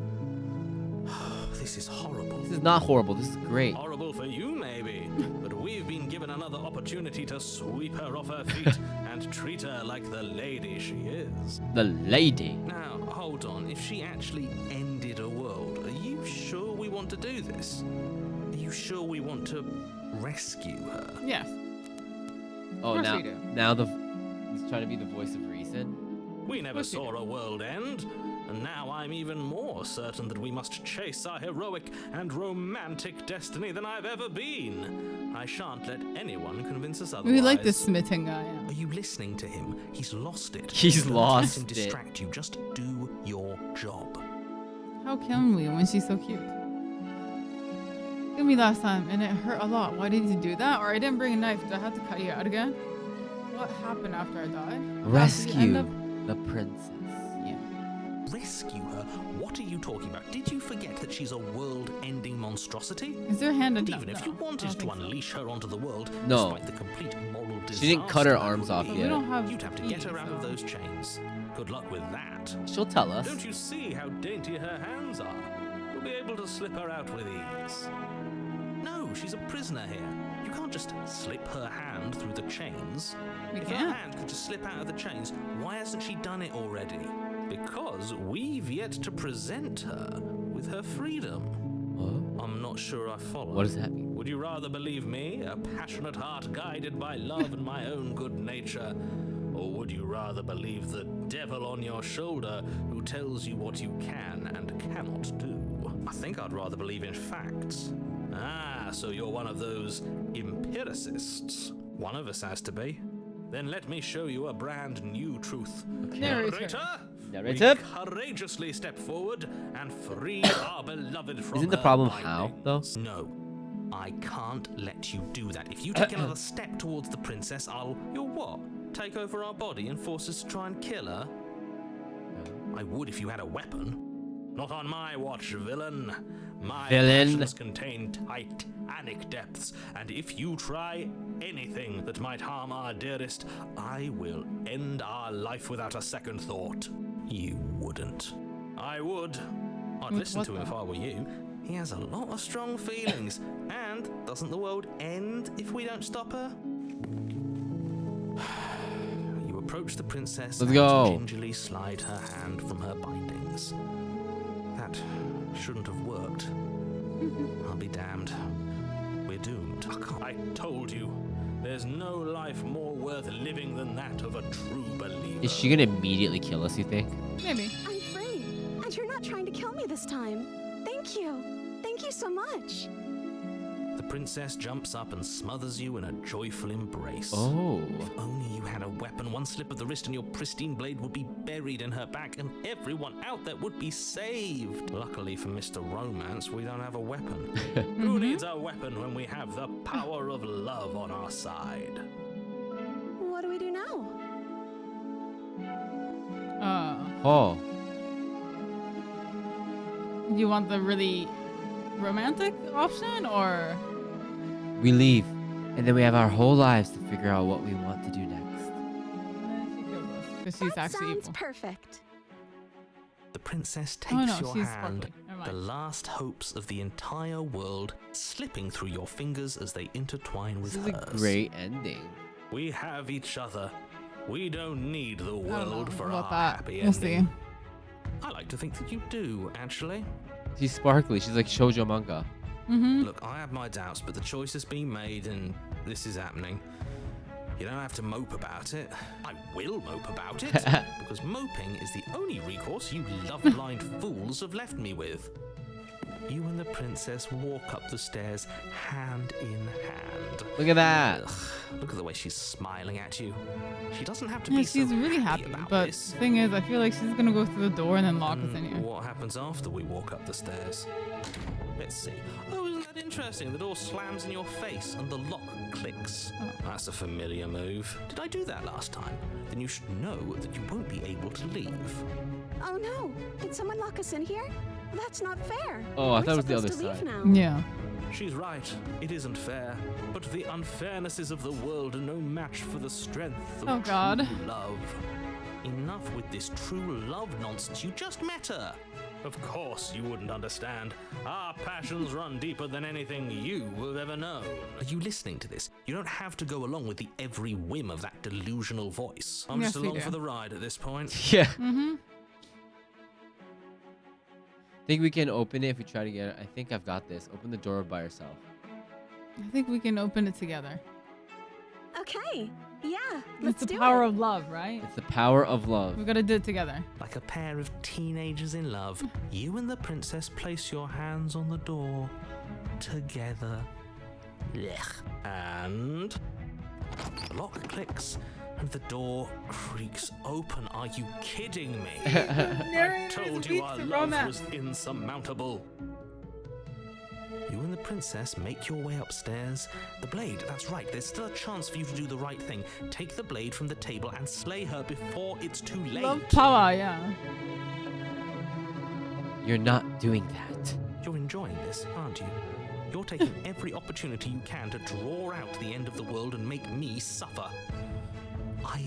Speaker 5: This is horrible.
Speaker 2: This is not horrible. This is great.
Speaker 7: Horrible for you, maybe. But we've been given another opportunity to sweep her off her feet and treat her like the lady she is.
Speaker 2: The lady.
Speaker 7: Now, hold on. If she actually ended a world, are you sure we want to do this? Are you sure we want to rescue her?
Speaker 3: Yes.
Speaker 2: Oh,
Speaker 3: course
Speaker 2: now,
Speaker 3: we do.
Speaker 2: now he's trying to be the voice of reason.
Speaker 7: We never
Speaker 3: course we
Speaker 7: saw
Speaker 3: do.
Speaker 7: a world end, and now I'm even more certain that we must chase our heroic and romantic destiny than I've ever been. I shan't let anyone convince us otherwise.
Speaker 3: We like this smitten guy.
Speaker 5: Are you listening to him? He's lost it.
Speaker 2: He's
Speaker 5: Don't
Speaker 2: lost
Speaker 5: let him
Speaker 2: it.
Speaker 5: distract you. Just do your job.
Speaker 3: How can we when she's so cute? Killed me last time and it hurt a lot. Why did you do that? Or I didn't bring a knife. Do I have to cut you out again? What happened after I died?
Speaker 2: Rescue
Speaker 3: End up-
Speaker 2: the princess.
Speaker 3: Yeah.
Speaker 5: Rescue her? What are you talking about? Did you forget that she's a world-ending monstrosity?
Speaker 3: Is there a hand
Speaker 5: And
Speaker 3: in
Speaker 5: even
Speaker 3: no,
Speaker 5: if you
Speaker 3: no, I
Speaker 5: wanted
Speaker 3: don't
Speaker 5: to
Speaker 3: think so.
Speaker 5: unleash her onto the world,
Speaker 2: No.
Speaker 5: despite the complete moral disaster,
Speaker 2: She didn't cut her
Speaker 5: that
Speaker 2: arms
Speaker 5: would
Speaker 2: off
Speaker 5: be,
Speaker 3: But we
Speaker 2: yet.
Speaker 3: don't have
Speaker 5: You'd have to get her
Speaker 3: feet,
Speaker 5: out of
Speaker 3: so-
Speaker 5: those chains. Good luck with that.
Speaker 2: She'll tell us.
Speaker 7: Don't you see how dainty her hands are? We'll be able to slip her out with ease.
Speaker 5: No, she's a prisoner here. You can't just slip her hand through the chains.
Speaker 3: We
Speaker 5: If her
Speaker 3: can't.
Speaker 5: hand could just slip out of the chains, why hasn't she done it already?
Speaker 7: Because we've yet to present her with her freedom.
Speaker 2: What?
Speaker 7: I'm not sure I follow.
Speaker 2: What does that mean?
Speaker 7: Would you rather believe me, a passionate heart guided by love and my own good nature? Or would you rather believe the devil on your shoulder who tells you what you can and cannot do? I think I'd rather believe in facts. Ah, so you're one of those empiricists. One of us has to be. Then let me show you a brand new truth.
Speaker 3: Narrator.
Speaker 2: Narrator?
Speaker 7: We courageously step forward and free our beloved from
Speaker 2: Isn't the
Speaker 7: her
Speaker 2: problem how, though?
Speaker 7: bindings.
Speaker 5: No, I can't let you do that. If you take another step towards the princess, I'll...
Speaker 7: You'll what? Take over our body and force us to try and kill her?
Speaker 5: I would if you had a weapon.
Speaker 7: Not on my watch, villain. My
Speaker 2: Villain.
Speaker 7: passions contain titanic depths, and if you try anything that might harm our dearest, I will end our life without a second thought.
Speaker 5: You wouldn't.
Speaker 7: I would. I'd
Speaker 3: With
Speaker 7: listen
Speaker 3: what
Speaker 7: to him if
Speaker 3: though?
Speaker 7: I were you. He has a lot of strong feelings, and doesn't the world end if we don't stop her?
Speaker 5: You approach the princess
Speaker 2: Let's
Speaker 5: and
Speaker 2: go.
Speaker 5: gingerly slide her hand from her bindings. That shouldn't have worked. I'll be damned. We're doomed.
Speaker 7: I told you, there's no life more worth living than that of a true believer.
Speaker 2: Is she gonna immediately kill us, you think?
Speaker 3: Maybe.
Speaker 10: I'm free, and you're not trying to kill me this time. Thank you. Thank you so much.
Speaker 5: The princess jumps up and smothers you in a joyful embrace.
Speaker 2: Oh.
Speaker 5: If only you had a weapon, one slip of the wrist and your pristine blade would be buried in her back and everyone out there would be saved.
Speaker 7: Luckily for Mr. Romance, we don't have a weapon. Who needs a weapon when we have the power of love on our side?
Speaker 10: What do we do now?
Speaker 2: Oh.
Speaker 3: You want the really romantic option or?
Speaker 2: We leave, and then we have our whole lives to figure out what we want to do next.
Speaker 3: She kills us because she's
Speaker 10: That
Speaker 3: actually
Speaker 10: sounds
Speaker 3: evil.
Speaker 10: perfect.
Speaker 5: The princess takes
Speaker 3: Oh no,
Speaker 5: your
Speaker 3: she's
Speaker 5: hand,
Speaker 3: sparkly. Never
Speaker 5: the
Speaker 3: mind.
Speaker 5: last hopes of the entire world slipping through your fingers as they intertwine with
Speaker 2: This is a
Speaker 5: hers.
Speaker 2: great ending.
Speaker 7: We have each other. We don't need the
Speaker 3: I don't know
Speaker 7: world for
Speaker 3: about
Speaker 7: our
Speaker 3: that.
Speaker 7: happy
Speaker 3: We'll
Speaker 7: ending.
Speaker 3: see.
Speaker 5: I like to think that you do, actually.
Speaker 2: She's sparkly. She's like shoujo manga.
Speaker 3: Mm-hmm.
Speaker 5: Look, I have my doubts, but the choice has been made and this is happening. You don't have to mope about it. I will mope about it, because moping is the only recourse you love-blind fools have left me with. You and the princess walk up the stairs hand in hand.
Speaker 2: Look at that.
Speaker 5: Ugh, look at the way she's smiling at you. She doesn't have to
Speaker 3: Yeah,
Speaker 5: be
Speaker 3: she's
Speaker 5: so
Speaker 3: really happy.
Speaker 5: about
Speaker 3: But
Speaker 5: this.
Speaker 3: the thing is, I feel like she's gonna go through the door and then lock us in here.
Speaker 7: What happens after we walk up the stairs?
Speaker 5: Let's see. Oh, isn't that interesting? The door slams in your face and the lock clicks.
Speaker 3: Oh.
Speaker 7: That's a familiar move.
Speaker 5: Did I do that last time? Then you should know that you won't be able to leave.
Speaker 10: Oh no! Did someone lock us in here? That's not fair.
Speaker 2: Oh, I
Speaker 10: We're
Speaker 2: thought it was the
Speaker 10: supposed
Speaker 2: other
Speaker 10: to leave
Speaker 2: side.
Speaker 10: now.
Speaker 3: Yeah.
Speaker 7: She's right. It isn't fair. But the unfairnesses of the world are no match for the strength of
Speaker 3: Oh, God.
Speaker 7: true love.
Speaker 5: Enough with this true love nonsense. You just met her.
Speaker 7: Of course you wouldn't understand. Our passions run deeper than anything you have ever known.
Speaker 5: Are you listening to this? You don't have to go along with the every whim of that delusional voice.
Speaker 7: I'm
Speaker 3: Yes,
Speaker 7: just
Speaker 3: we
Speaker 7: along
Speaker 3: do.
Speaker 7: for the ride at this point.
Speaker 2: Yeah.
Speaker 3: Mm-hmm.
Speaker 2: Think we can open it if we try to get it. I think I've got this. Open the door by yourself.
Speaker 3: I think we can open it together.
Speaker 10: Okay. Yeah,
Speaker 3: It's
Speaker 10: let's
Speaker 3: the
Speaker 10: do
Speaker 3: power
Speaker 10: it.
Speaker 3: of love, right?
Speaker 2: It's the power of love.
Speaker 3: We gotta do it together.
Speaker 5: Like a pair of teenagers in love, you and the princess place your hands on the door together. Blech. And the lock clicks and the door creaks open. Are you kidding me? I told you our love was insurmountable. You and the princess make your way upstairs. The blade, that's right, there's still a chance for you to do the right thing. Take the blade from the table and slay her before it's too late.
Speaker 3: Love power, yeah.
Speaker 2: You're not doing that.
Speaker 5: You're enjoying this, aren't you? You're taking every opportunity you can to draw out the end of the world and make me suffer. I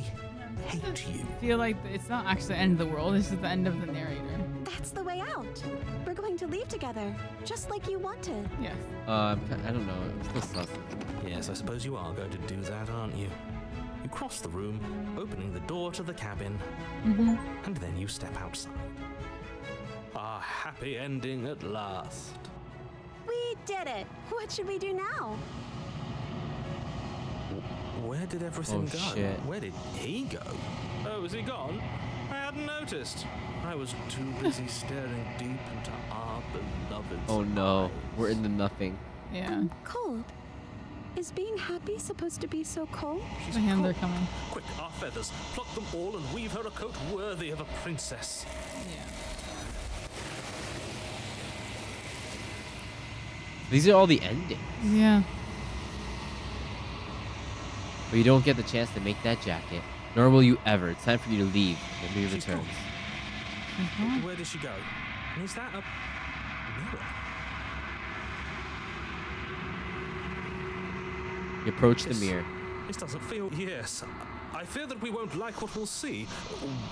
Speaker 5: hate you.
Speaker 3: I feel like it's not actually the end of the world, it's just the end of the narrator.
Speaker 10: That's the way out. We're going to leave together, just like you wanted.
Speaker 3: Yes.
Speaker 2: I don't know. I'm still sus.
Speaker 5: Yes, I suppose you are going to do that, aren't you? You cross the room, opening the door to the cabin, and then you step outside. A happy ending at last.
Speaker 10: We did it. What should we do now?
Speaker 5: Where did everything
Speaker 2: Oh,
Speaker 5: go?
Speaker 2: shit.
Speaker 5: Where did he go? Oh, is he gone? I hadn't noticed. I was too busy staring deep into our beloved's
Speaker 2: Oh no,
Speaker 5: eyes.
Speaker 2: we're in the nothing.
Speaker 3: Yeah.
Speaker 10: Cold. Is being happy supposed to be so cold?
Speaker 5: She's
Speaker 3: The hands are
Speaker 5: cold.
Speaker 3: coming.
Speaker 5: Quick, our feathers. Pluck them all and weave her a coat worthy of a princess.
Speaker 3: Yeah.
Speaker 2: These are all the endings.
Speaker 3: Yeah.
Speaker 2: But you don't get the chance to make that jacket. Nor will you ever. It's time for you to leave. Nobody
Speaker 5: She's
Speaker 2: returns.
Speaker 3: Mhm.
Speaker 5: Where does she go? And is that a mirror?
Speaker 2: You approach the
Speaker 5: This-
Speaker 2: mirror.
Speaker 5: This doesn't feel... Yes. I fear that we won't like what we'll see.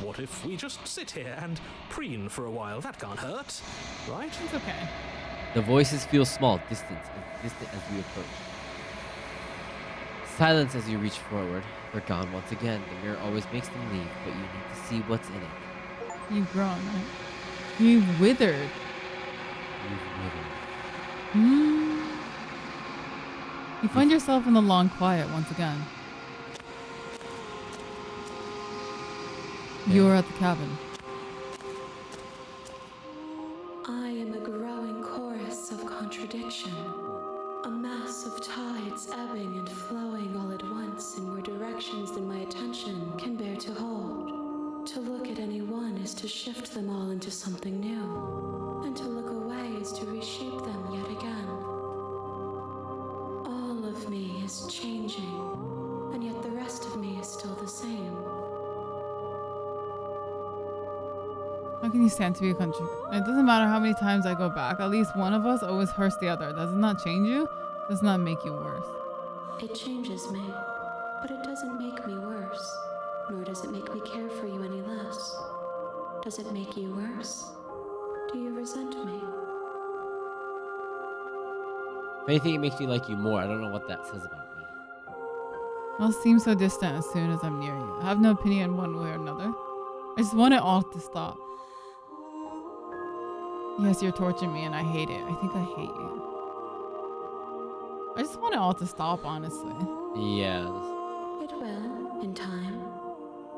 Speaker 5: What if we just sit here and preen for a while? That can't hurt, right?
Speaker 3: It's okay.
Speaker 2: The voices feel small, distant as you approach. Silence as you reach forward. They're gone once again. The mirror always makes them leave, but you need to see what's in it.
Speaker 3: You've grown, right? You've withered.
Speaker 2: You've withered.
Speaker 3: You find yourself in the long quiet once again.
Speaker 2: Yeah.
Speaker 3: You're at the cabin.
Speaker 8: I am a growing chorus of contradiction. A mass of tides ebbing and flowing all at once in more directions than my attention can bear to hold. To look at any one is to shift them all into something new, and to look away is to reshape them yet again. All of me is changing, and yet the rest of me is still the same.
Speaker 3: How can you stand to be a country? It doesn't matter how many times I go back. At least one of us always hurts the other. Does not change you. Does not make you worse.
Speaker 8: It changes me, but it doesn't make me worse, nor does it make me care for you any less. Does it make you worse? Do you resent me?
Speaker 2: If anything, it makes me like you more. I don't know what that says about me.
Speaker 3: I'll seem so distant as soon as I'm near you. I have no opinion one way or another. I just want it all to stop. Yes, you're torturing me and I hate it. I think I hate you. I just want it all to stop, honestly.
Speaker 2: Yeah.
Speaker 8: It will, in time.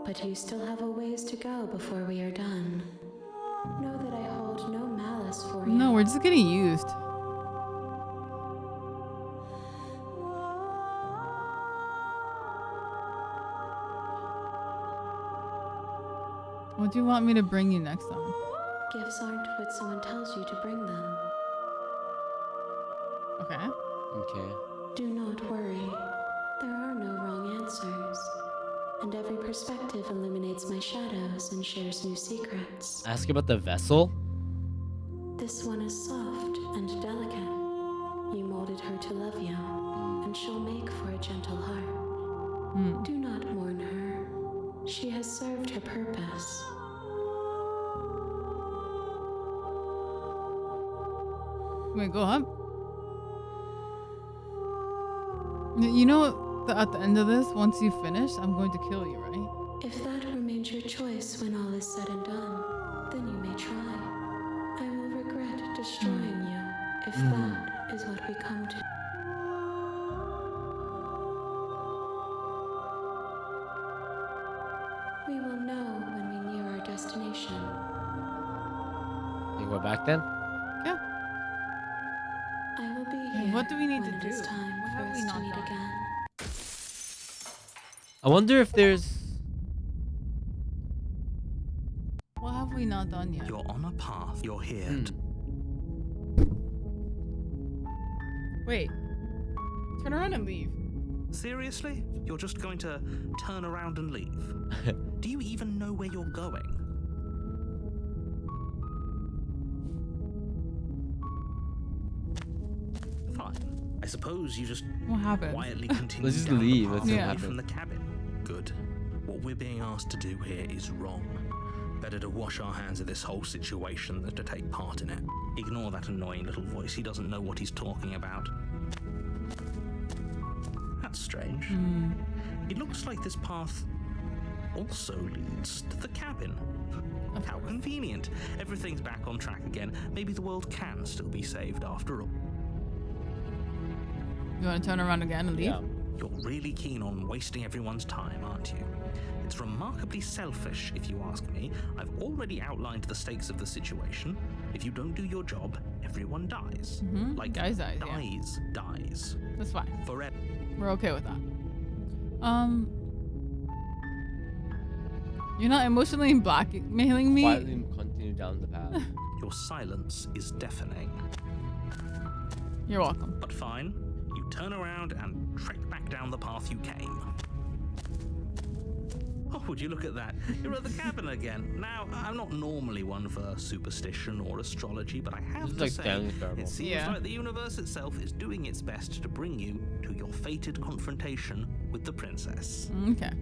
Speaker 8: But you still have a ways to go before we are done. Know that I hold no malice for you.
Speaker 3: No, we're just getting used. What do you want me to bring you next time?
Speaker 8: Gifts aren't what someone tells you to bring them.
Speaker 3: Okay.
Speaker 2: Okay.
Speaker 8: Do not worry. There are no wrong answers. And every perspective illuminates my shadows and shares new secrets.
Speaker 2: Ask about the vessel.
Speaker 8: This one is soft and delicate. You molded her to love you, and she'll make for a gentle heart. Do not mourn her. She has served her purpose.
Speaker 3: Wait, go up. You know, at the end of this, once you finish, I'm going to kill you, right?
Speaker 8: If that remains your choice when all is said and done, then you may try. I will regret destroying you if that is what we come to. destination.
Speaker 2: You go back then?
Speaker 3: Yeah.
Speaker 8: I will be
Speaker 3: And
Speaker 8: here
Speaker 3: what do we need
Speaker 8: when
Speaker 3: to
Speaker 8: it
Speaker 3: do?
Speaker 8: is time
Speaker 3: What
Speaker 8: for
Speaker 3: have we
Speaker 8: us
Speaker 3: not
Speaker 8: to meet
Speaker 3: done?
Speaker 8: again.
Speaker 2: I wonder if there's.
Speaker 3: What have we not done yet?
Speaker 5: You're on a path. You're here.
Speaker 3: Wait. Turn around and leave.
Speaker 5: Seriously? You're just going to turn around and leave? Do you even know where you're going? Fine. I suppose you just
Speaker 3: What happened?
Speaker 5: quietly continue
Speaker 2: Let's just
Speaker 5: down
Speaker 2: leave.
Speaker 5: the
Speaker 2: Let's
Speaker 5: path
Speaker 3: see
Speaker 5: away
Speaker 3: what
Speaker 5: from the cabin. Good. What we're being asked to do here is wrong. Better to wash our hands of this whole situation than to take part in it. Ignore that annoying little voice. He doesn't know what he's talking about. That's strange. It looks like this path also leads to the cabin. How convenient. Everything's back on track again. Maybe the world can still be saved after all.
Speaker 3: You want to turn around again and leave?
Speaker 2: Yeah.
Speaker 5: You're really keen on wasting everyone's time, aren't you? It's remarkably selfish, if you ask me. I've already outlined the stakes of the situation. If you don't do your job, everyone dies. Like,
Speaker 3: Guys dies, yeah.
Speaker 5: dies.
Speaker 3: That's fine.
Speaker 5: Forever.
Speaker 3: We're okay with that. You're not emotionally blackmailing me.
Speaker 2: Quietly continue down the path.
Speaker 5: Your silence is deafening.
Speaker 3: You're welcome.
Speaker 5: But fine, you turn around and trek back down the path you came. Oh, would you look at that? You're at the cabin again. Now, I'm not normally one for superstition or astrology, but I have to say, it seems like the universe itself is doing its best to bring you to your fated confrontation with the princess.
Speaker 3: Okay.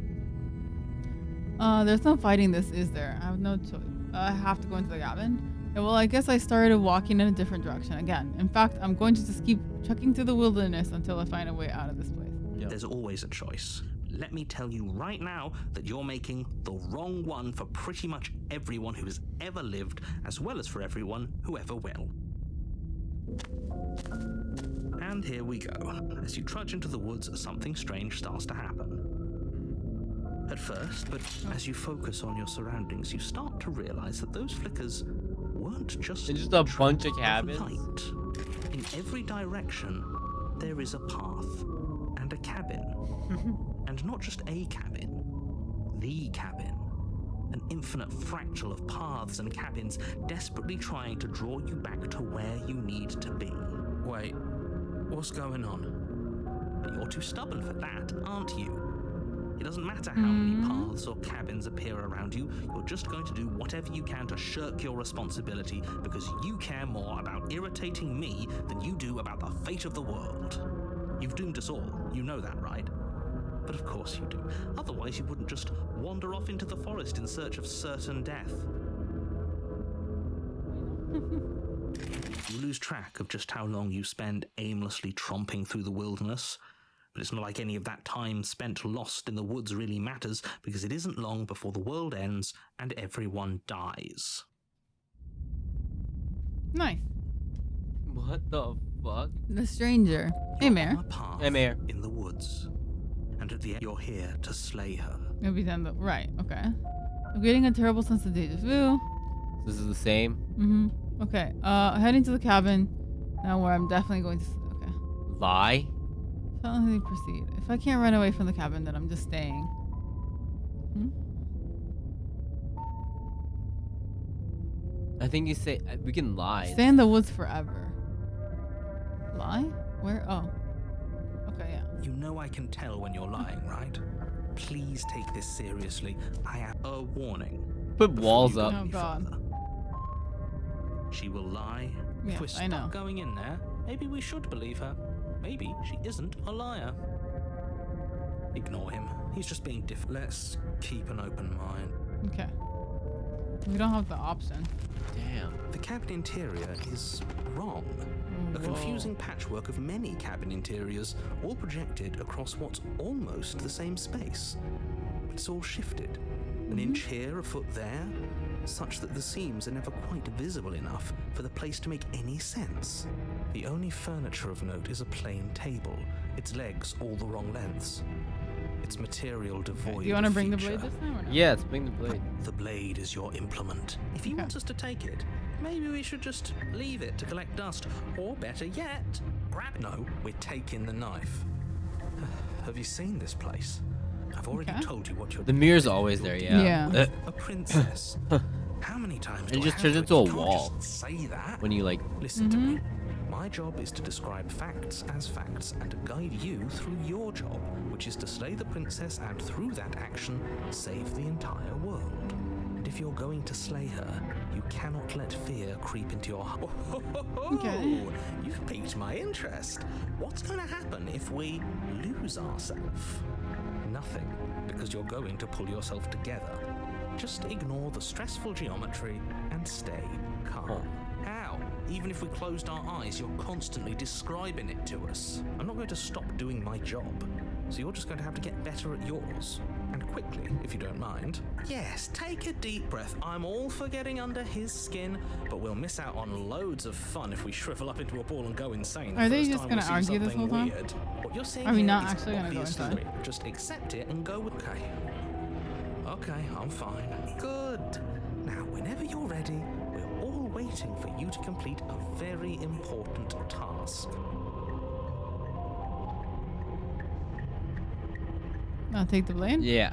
Speaker 3: There's no fighting this, is there? I have no choice. I have to go into the cabin. Yeah, well, I guess I started walking in a different direction again. In fact, I'm going to just keep trekking through the wilderness until I find a way out of this place.
Speaker 2: Yep.
Speaker 5: There's always a choice. Let me tell you right now that you're making the wrong one for pretty much everyone who has ever lived, as well as for everyone who ever will. And here we go. As you trudge into the woods, something strange starts to happen. At first, but as you focus on your surroundings, you start to realize that those flickers weren't just
Speaker 2: It's just a bunch of cabins.
Speaker 5: light. In every direction, there is a path and a cabin. And not just a cabin, the cabin. An infinite fractal of paths and cabins desperately trying to draw you back to where you need to be.
Speaker 7: Wait, what's going on?
Speaker 5: But you're too stubborn for that, aren't you? It doesn't matter how many paths or cabins appear around you, you're just going to do whatever you can to shirk your responsibility because you care more about irritating me than you do about the fate of the world. You've doomed us all, you know that, right? But of course you do. Otherwise you wouldn't just wander off into the forest in search of certain death. You lose track of just how long you spend aimlessly tromping through the wilderness. But it's not like any of that time spent lost in the woods really matters, because it isn't long before the world ends and everyone dies.
Speaker 3: Nice.
Speaker 2: What the fuck?
Speaker 3: The stranger. Hey,
Speaker 5: You're
Speaker 3: Mare.
Speaker 5: on a path
Speaker 2: Hey, Mare.
Speaker 5: in the woods. And at the end, you're here to slay her.
Speaker 3: Maybe then the right. Okay. I'm getting a terrible sense of deja vu.
Speaker 2: This is the same.
Speaker 3: Okay. Heading to the cabin. Now where I'm definitely going to. Okay.
Speaker 2: Lie.
Speaker 3: Silently proceed. If I can't run away from the cabin, then I'm just staying.
Speaker 2: I think you say we can lie.
Speaker 3: Stay in the woods forever. Lie? Where? Oh. Okay, yeah.
Speaker 5: You know I can tell when you're lying, right? Please take this seriously. I have a warning.
Speaker 2: Put walls
Speaker 5: Before you
Speaker 2: up.
Speaker 5: go any
Speaker 3: Oh, God.
Speaker 5: further. She will lie.
Speaker 3: Yes,
Speaker 7: If we're
Speaker 3: I
Speaker 7: stuck
Speaker 3: know.
Speaker 7: going in there, maybe we should believe her. Maybe she isn't a liar.
Speaker 5: Ignore him. He's just being Let's keep an open mind.
Speaker 3: Okay. We don't have the option.
Speaker 2: Damn.
Speaker 5: The cabin interior is wrong. A confusing patchwork of many cabin interiors, all projected across what's almost the same space. But it's all shifted. An inch here, a foot there, such that the seams are never quite visible enough for the place to make any sense. The only furniture of note is a plain table, its legs all the wrong lengths. Its material devoid
Speaker 3: Do you want to
Speaker 5: of
Speaker 3: bring the
Speaker 5: feature.
Speaker 3: blade this time or no?
Speaker 2: Yeah, let's bring the blade.
Speaker 5: The blade is your implement. If he wants us to take it, maybe we should just leave it to collect dust. Or better yet, grab it. No, we're taking the knife. Have you seen this place? I've already told you what you're
Speaker 2: The mirror's always there, yeah.
Speaker 3: Yeah.
Speaker 5: a princess. How many times do
Speaker 2: It
Speaker 5: I
Speaker 2: just
Speaker 5: have
Speaker 2: turns
Speaker 5: to-
Speaker 2: into a
Speaker 5: you can't
Speaker 2: wall.
Speaker 5: just say that.
Speaker 2: When you like,
Speaker 5: Listen to me. My job is to describe facts as facts and to guide you through your job, which is to slay the princess and through that action, save the entire world. And if you're going to slay her, you cannot let fear creep into your heart.
Speaker 3: Okay.
Speaker 5: You've piqued my interest. What's going to happen if we lose ourselves? Nothing, because you're going to pull yourself together. Just ignore the stressful geometry and stay calm. How? Even if we closed our eyes, you're constantly describing it to us. I'm not going to stop doing my job, so you're just going to have to get better at yours. And quickly, if you don't mind. Yes, take a deep breath. I'm all for getting under his skin, but we'll miss out on loads of fun if we shrivel up into a ball and go insane.
Speaker 3: Are they
Speaker 5: First
Speaker 3: just
Speaker 5: time
Speaker 3: gonna
Speaker 5: we see
Speaker 3: argue this
Speaker 5: something
Speaker 3: whole time?
Speaker 5: weird. What you're seeing
Speaker 3: Are we
Speaker 5: here
Speaker 3: not
Speaker 5: is
Speaker 3: actually gonna go
Speaker 5: obviously
Speaker 3: inside?
Speaker 5: real. Just accept it and go with. Okay, I'm fine. Good. Now, whenever you're ready, we're all waiting for you to complete a very important task.
Speaker 3: I'll take the blade.
Speaker 2: yeah.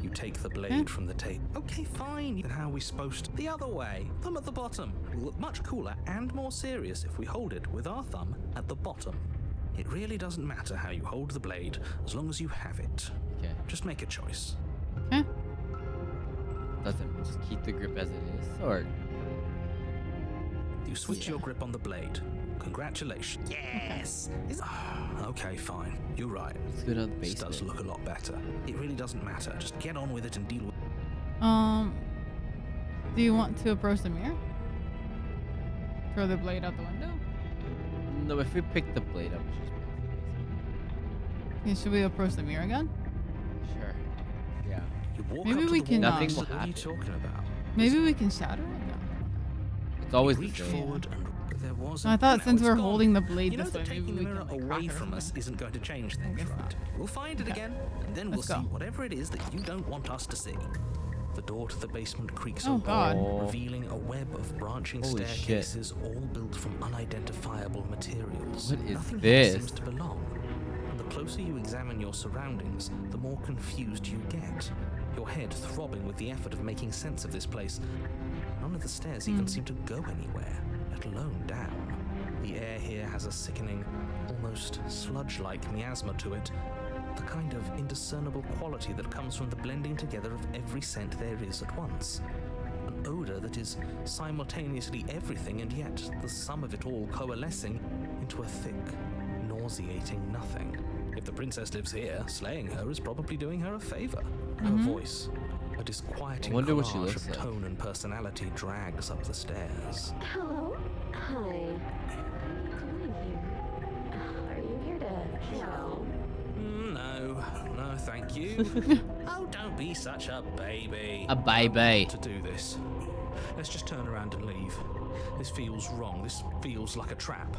Speaker 5: You take the blade from the tape. Okay, fine. Then how are we supposed to? The other way. Thumb at the bottom. Will look much cooler and more serious if we hold it with our thumb at the bottom. It really doesn't matter how you hold the blade, as long as you have it.
Speaker 2: Okay.
Speaker 5: Just make a choice.
Speaker 3: Okay.
Speaker 2: Doesn't just keep the grip as it is, or
Speaker 5: You switch your grip on the blade. Congratulations. Yes! Okay, fine. You're right.
Speaker 2: let's go down the
Speaker 5: This does
Speaker 2: basement.
Speaker 5: look a lot better. It really doesn't matter. Just get on with it and deal with
Speaker 3: Do you want to approach the mirror? Throw the blade out the window?
Speaker 2: No, if we pick the blade up, it's just
Speaker 3: Okay, should we approach the mirror again?
Speaker 2: sure. Yeah.
Speaker 5: You walk
Speaker 3: Maybe
Speaker 5: up to
Speaker 3: we
Speaker 5: the
Speaker 3: can,
Speaker 5: wall.
Speaker 2: Nothing will
Speaker 5: What are you
Speaker 2: happen.
Speaker 5: talking about?
Speaker 3: Maybe we can shatter it? No.
Speaker 2: It's always the
Speaker 5: Reach
Speaker 2: same.
Speaker 5: forward and there was.
Speaker 3: I thought
Speaker 5: now
Speaker 3: since
Speaker 5: it's
Speaker 3: we're
Speaker 5: gone.
Speaker 3: holding the blade
Speaker 5: You know
Speaker 3: this
Speaker 5: that
Speaker 3: way, maybe
Speaker 5: taking the
Speaker 3: we
Speaker 5: mirror
Speaker 3: can like,
Speaker 5: away
Speaker 3: crack it or
Speaker 5: from us
Speaker 3: something.
Speaker 5: isn't going to change things,
Speaker 3: guess
Speaker 5: right?
Speaker 3: not.
Speaker 5: We'll find it
Speaker 3: Okay.
Speaker 5: again, and then we'll
Speaker 3: Let's
Speaker 5: see
Speaker 3: go.
Speaker 5: whatever it is that you don't want us to see. The door to the basement creaks
Speaker 3: Oh,
Speaker 5: open,
Speaker 3: God.
Speaker 5: revealing a web of branching
Speaker 2: Holy shit.
Speaker 5: staircases, all built from unidentifiable materials.
Speaker 2: What is
Speaker 5: Nothing
Speaker 2: this?
Speaker 5: here seems to belong. And the closer you examine your surroundings, the more confused you get. Your head throbbing with the effort of making sense of this place. None of the stairs even seem to go anywhere, let alone down. The air here has a sickening, almost sludge-like miasma to it, the kind of indiscernible quality that comes from the blending together of every scent there is at once. An odor that is simultaneously everything and yet the sum of it all coalescing into a thick, nauseating nothing. If the princess lives here, slaying her is probably doing her a favor. Her voice, a disquieting
Speaker 2: I wonder what she
Speaker 5: collage
Speaker 2: looks
Speaker 5: of
Speaker 2: like.
Speaker 5: tone and personality, drags up the stairs.
Speaker 8: Hello? Hi. What are you doing here? Are you here to... No.
Speaker 5: No, thank you. Oh, don't be such a baby.
Speaker 2: A baby.
Speaker 5: To do this. Let's just turn around and leave. This feels wrong. This feels like a trap.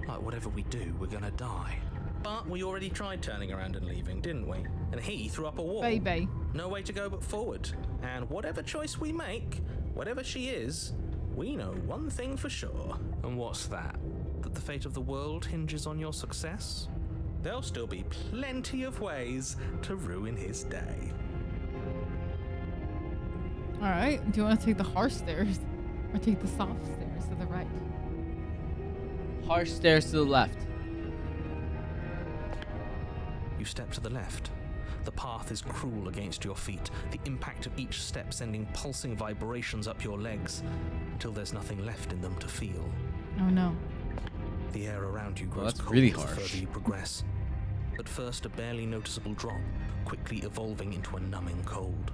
Speaker 5: Like whatever we do, we're gonna die. But we already tried turning around and leaving, didn't we? And he threw up a wall.
Speaker 3: Baby.
Speaker 5: No way to go but forward. And whatever choice we make, whatever she is, we know one thing for sure. And what's that? That the fate of the world hinges on your success? There'll still be plenty of ways to ruin his day.
Speaker 3: Alright, do you want to take the harsh stairs or take the soft stairs to the right?
Speaker 2: Harsh stairs to the left.
Speaker 5: You step to the left. The path is cruel against your feet, the impact of each step sending pulsing vibrations up your legs, until there's nothing left in them to feel.
Speaker 3: Oh no.
Speaker 5: The air around you grows
Speaker 2: that's
Speaker 5: cold
Speaker 2: really
Speaker 5: the
Speaker 2: harsh.
Speaker 5: further you progress. At first, a barely noticeable drop, quickly evolving into a numbing cold.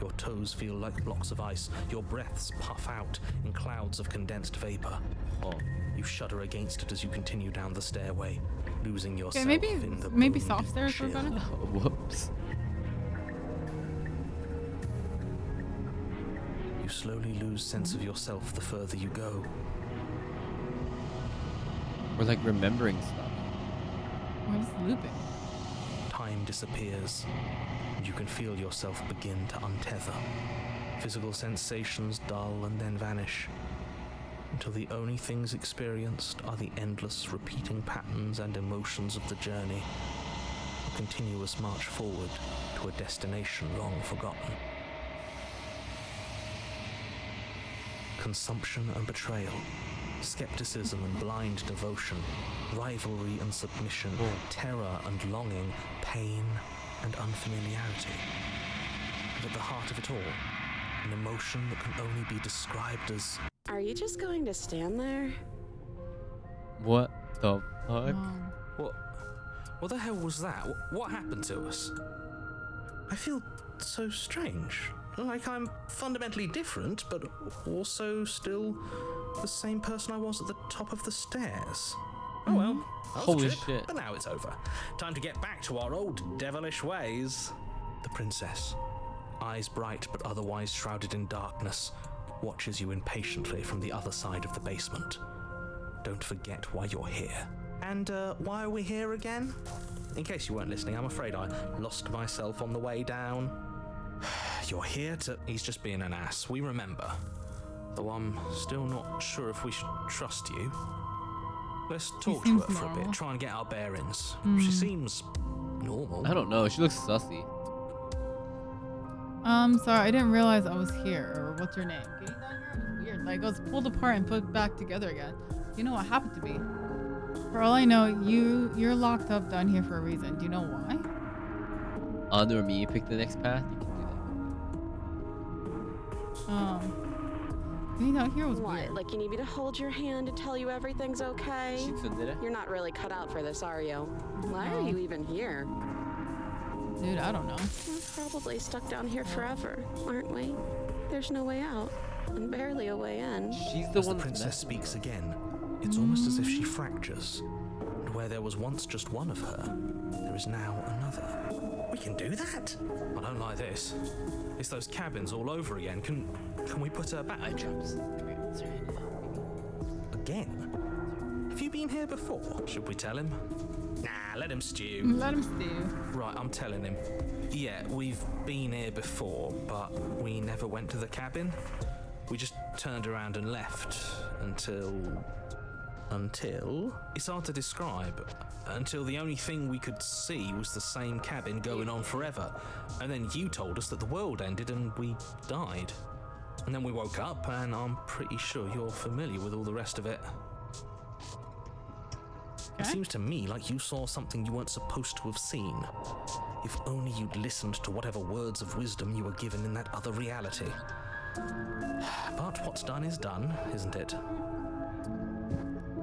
Speaker 5: Your toes feel like blocks of ice, your breaths puff out in clouds of condensed vapor.
Speaker 2: Oh.
Speaker 5: You shudder against it as you continue down the stairway, losing yourself
Speaker 3: Okay,
Speaker 5: in the
Speaker 3: maybe
Speaker 5: bone
Speaker 3: soft stairs were
Speaker 5: chill.
Speaker 3: better.
Speaker 2: Whoops.
Speaker 5: You slowly lose sense of yourself the further you go.
Speaker 2: We're like remembering stuff.
Speaker 3: Where's looping?
Speaker 5: Time disappears, and you can feel yourself begin to untether. Physical sensations dull and then vanish, until the only things experienced are the endless repeating patterns and emotions of the journey, a continuous march forward to a destination long forgotten. Consumption and betrayal, skepticism and blind devotion, rivalry and submission, terror and longing, pain and unfamiliarity. And at the heart of it all, an emotion that can only be described as...
Speaker 4: Are you just going to stand there?
Speaker 2: What the fuck?
Speaker 5: What the hell was that? What happened to us? I feel so strange. Like I'm fundamentally different, but also still the same person I was at the top of the stairs. Oh well, that was
Speaker 2: Holy
Speaker 5: a trip,
Speaker 2: shit.
Speaker 5: but now it's over. Time to get back to our old devilish ways. The princess, eyes bright but otherwise shrouded in darkness, watches you impatiently from the other side of the basement. Don't forget why you're here. And why are we here again? In case you weren't listening, I'm afraid I lost myself on the way down. You're here to... He's just being an ass, we remember. Though I'm still not sure if we should trust you. Let's talk to her for a bit, try and get our bearings. She seems normal.
Speaker 2: I don't know. She looks sussy.
Speaker 3: Sorry, I didn't realize I was here. Or what's your name? Getting down here was weird. Like I was pulled apart and put back together again. You know what happened to me? For all I know, you're locked up down here for a reason. Do you know why?
Speaker 2: Honor me, you pick the next path. You can do
Speaker 3: Getting down here was
Speaker 4: What,
Speaker 3: weird.
Speaker 4: like you need me to hold your hand to tell you everything's okay?
Speaker 2: that.
Speaker 4: You're not really cut out for this, are you? Why are you even here?
Speaker 3: Dude, I don't know.
Speaker 4: We're probably stuck down here forever, aren't we? There's no way out, and barely a way in.
Speaker 2: She's the
Speaker 5: As
Speaker 2: one
Speaker 5: the princess speaks again, it's almost as if she fractures. And where there was once just one of her, there is now another. We can do that? I don't like this. It's those cabins all over again. Can we put her back? Again? Have you been here before? Should we tell him? Nah, let him stew.
Speaker 3: Let him stew.
Speaker 5: Right, I'm telling him. Yeah, we've been here before, but we never went to the cabin. We just turned around and left until it's hard to describe. Until the only thing we could see was the same cabin going on forever. And then you told us that the world ended and we died. And then we woke up, and I'm pretty sure you're familiar with all the rest of it. It seems to me like you saw something you weren't supposed to have seen. If only you'd listened to whatever words of wisdom you were given in that other reality. But what's done is done, isn't it?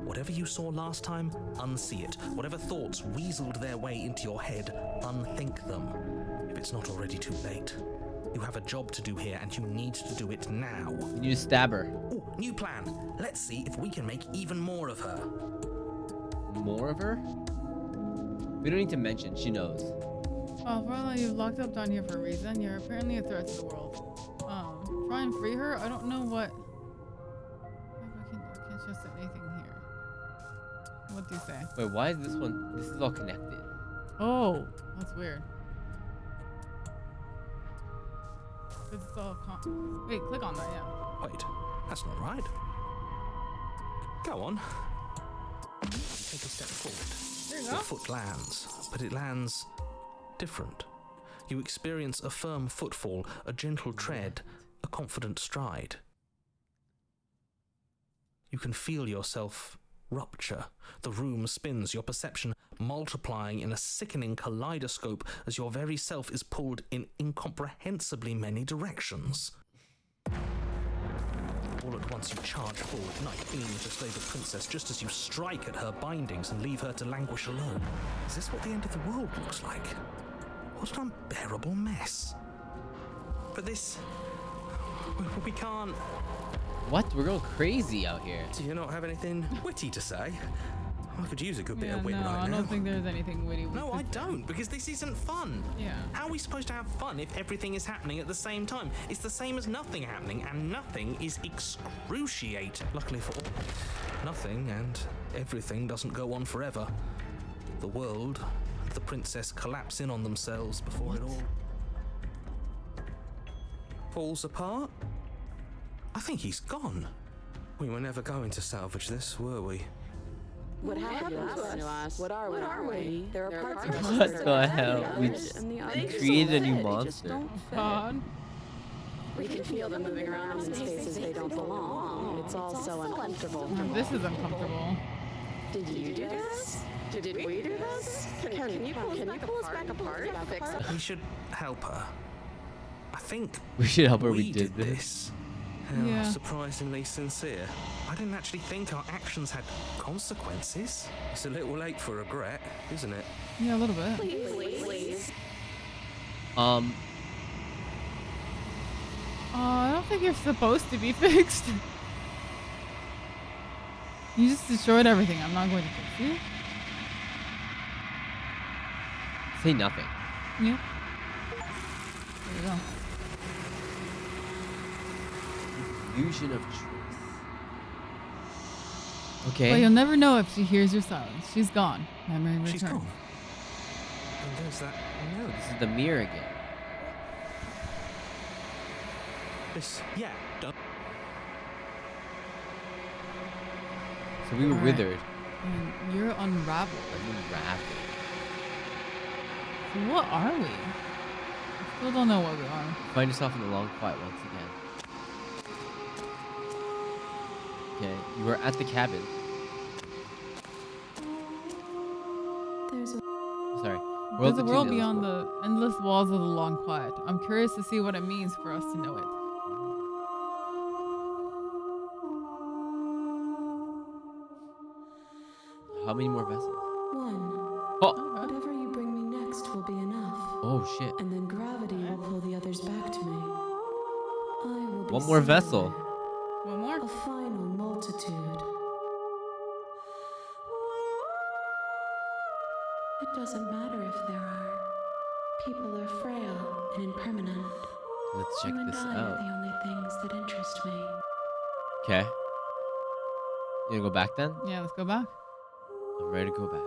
Speaker 5: Whatever you saw last time, unsee it. Whatever thoughts weaseled their way into your head, unthink them. If it's not already too late. You have a job to do here, and you need to do it now.
Speaker 2: You need to stab her.
Speaker 5: Oh, new plan. Let's see if we can make even more of her.
Speaker 2: More of her? We don't need to mention. She knows.
Speaker 3: Oh, well, you're locked up down here for a reason. You're apparently a threat to the world. Try and free her? I don't know what... I can't trust anything here. What do you say?
Speaker 2: Wait, why is this one? This is all connected.
Speaker 3: Oh, that's weird. It's all wait, click on that, yeah.
Speaker 5: Wait, that's not right. Go on. Take a step forward.
Speaker 3: There you
Speaker 5: Your
Speaker 3: go.
Speaker 5: foot lands, but it lands different. You experience a firm footfall, a gentle tread, a confident stride. You can feel yourself rupture. The room spins, your perception multiplying in a sickening kaleidoscope as your very self is pulled in incomprehensibly many directions. All at once you charge forward, knife beaming to slay the princess just as you strike at her bindings and leave her to languish alone. Is this what the end of the world looks like? What an unbearable mess. But this... we can't...
Speaker 2: What? We're going crazy out here.
Speaker 5: Do you not have anything witty to say? I could use a good bit of wit
Speaker 3: no,
Speaker 5: right now.
Speaker 3: I don't think there's anything witty.
Speaker 5: No, I don't, because this isn't fun.
Speaker 3: Yeah.
Speaker 5: How are we supposed to have fun if everything is happening at the same time? It's the same as nothing happening, and nothing is excruciating. Luckily for all, nothing and everything doesn't go on forever. The world the princess collapse in on themselves before it all falls apart. I think he's gone. We were never going to salvage this, were we?
Speaker 4: What happened to us? What are we? There are parts of us
Speaker 2: What
Speaker 4: that
Speaker 2: the
Speaker 4: are
Speaker 2: hell? We
Speaker 4: damaged, and the others
Speaker 2: created a
Speaker 4: don't
Speaker 2: new
Speaker 4: fit. They just
Speaker 2: monster.
Speaker 4: don't fit.
Speaker 3: God.
Speaker 4: We can feel them moving around in spaces they don't belong. It's all so uncomfortable.
Speaker 3: This is uncomfortable.
Speaker 4: Did you do this? Did we do this? Can you pull us back apart and fix it?
Speaker 5: We should help her. I think
Speaker 2: We should help her.
Speaker 5: we
Speaker 2: We did this.
Speaker 5: this. How
Speaker 3: Yeah.
Speaker 5: surprisingly sincere. I didn't actually think our actions had consequences. It's a little late for regret, isn't it?
Speaker 3: Yeah, a little bit.
Speaker 4: Please.
Speaker 3: I don't think you're supposed to be fixed. You just destroyed everything. I'm not going to fix you.
Speaker 2: Say nothing.
Speaker 3: Yeah. There you go.
Speaker 2: Illusion of truth. Okay.
Speaker 3: But you'll never know if she hears your silence. She's gone. Memory return.
Speaker 5: She's gone. And there's that.
Speaker 2: No, this is the mirror again.
Speaker 5: This. Yeah. Don't.
Speaker 2: So we were
Speaker 3: Alright.
Speaker 2: withered.
Speaker 3: And you're unraveled.
Speaker 2: Unraveled.
Speaker 3: So what are we? I still don't know what we are.
Speaker 2: Find yourself in the long quiet once again. Okay, you were at the cabin.
Speaker 8: There's a
Speaker 2: Sorry.
Speaker 3: There's a world
Speaker 2: between
Speaker 3: beyond the endless walls of the long quiet. I'm curious to see what it means for us to know it.
Speaker 2: How many more vessels?
Speaker 8: one.
Speaker 2: Oh,
Speaker 8: Whatever you bring me next will be enough.
Speaker 2: oh shit.
Speaker 8: And then gravity will pull the others back to me. I will be
Speaker 2: One more vessel.
Speaker 8: somewhere.
Speaker 3: One more?
Speaker 8: A final multitude. It doesn't matter if there are. People are frail and impermanent.
Speaker 2: Let's check
Speaker 8: you and
Speaker 2: this
Speaker 8: I are
Speaker 2: out.
Speaker 8: the only things that interest me.
Speaker 2: Okay. You gonna go back then?
Speaker 3: Yeah, let's go back.
Speaker 2: I'm ready to go back.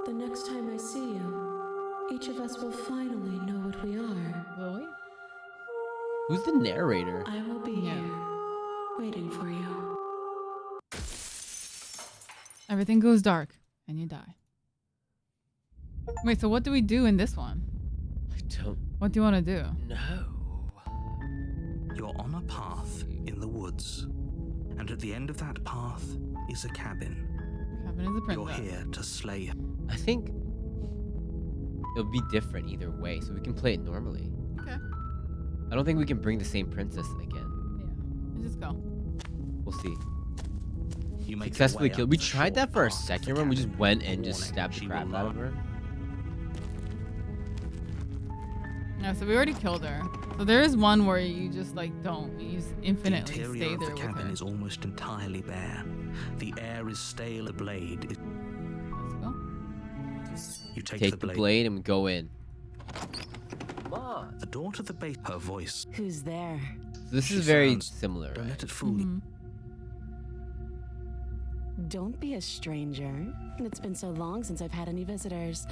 Speaker 8: The next time I see you, each of us will finally know what we are.
Speaker 3: Will we?
Speaker 2: Who's the narrator?
Speaker 8: I will be
Speaker 3: Yeah.
Speaker 8: here, waiting for you.
Speaker 3: Everything goes dark and you die. Wait, so what do we do in this one?
Speaker 2: I don't
Speaker 3: What do you want to do?
Speaker 2: know.
Speaker 5: You're on a path in the woods, and at the end of that path is a cabin.
Speaker 3: Cabin is a
Speaker 5: You're
Speaker 3: princess.
Speaker 5: here to slay her.
Speaker 2: I think it'll be different either way, so we can play it normally.
Speaker 3: Okay.
Speaker 2: I don't think we can bring the same princess again.
Speaker 3: Yeah. Let's just go.
Speaker 2: We'll see.
Speaker 5: You make your
Speaker 2: Successfully
Speaker 5: way
Speaker 2: killed.
Speaker 5: up
Speaker 2: We
Speaker 5: the
Speaker 2: tried that
Speaker 5: short
Speaker 2: for a
Speaker 5: path of the
Speaker 2: second run. We just
Speaker 5: cabin.
Speaker 2: went and just
Speaker 5: Warning,
Speaker 2: stabbed the
Speaker 5: she
Speaker 2: crap
Speaker 5: will
Speaker 2: out of
Speaker 5: not
Speaker 2: her.
Speaker 3: Yeah, so we already killed her. So there is one where you just like don't. You just
Speaker 5: The
Speaker 3: infinitely
Speaker 5: interior
Speaker 3: stay
Speaker 5: of
Speaker 3: there
Speaker 5: the
Speaker 3: with
Speaker 5: cabin
Speaker 3: her.
Speaker 5: is almost entirely bare. The air is stale. The blade is.
Speaker 3: Let's go.
Speaker 5: You take,
Speaker 2: Take the blade and we go in.
Speaker 5: The door to the base. Her voice.
Speaker 4: Who's there?
Speaker 2: So this
Speaker 5: She
Speaker 2: is very
Speaker 5: sounds-
Speaker 2: similar,
Speaker 5: Don't
Speaker 2: right?
Speaker 5: let it fool you.
Speaker 3: Mhm.
Speaker 4: Don't be a stranger. It's been so long since I've had any visitors.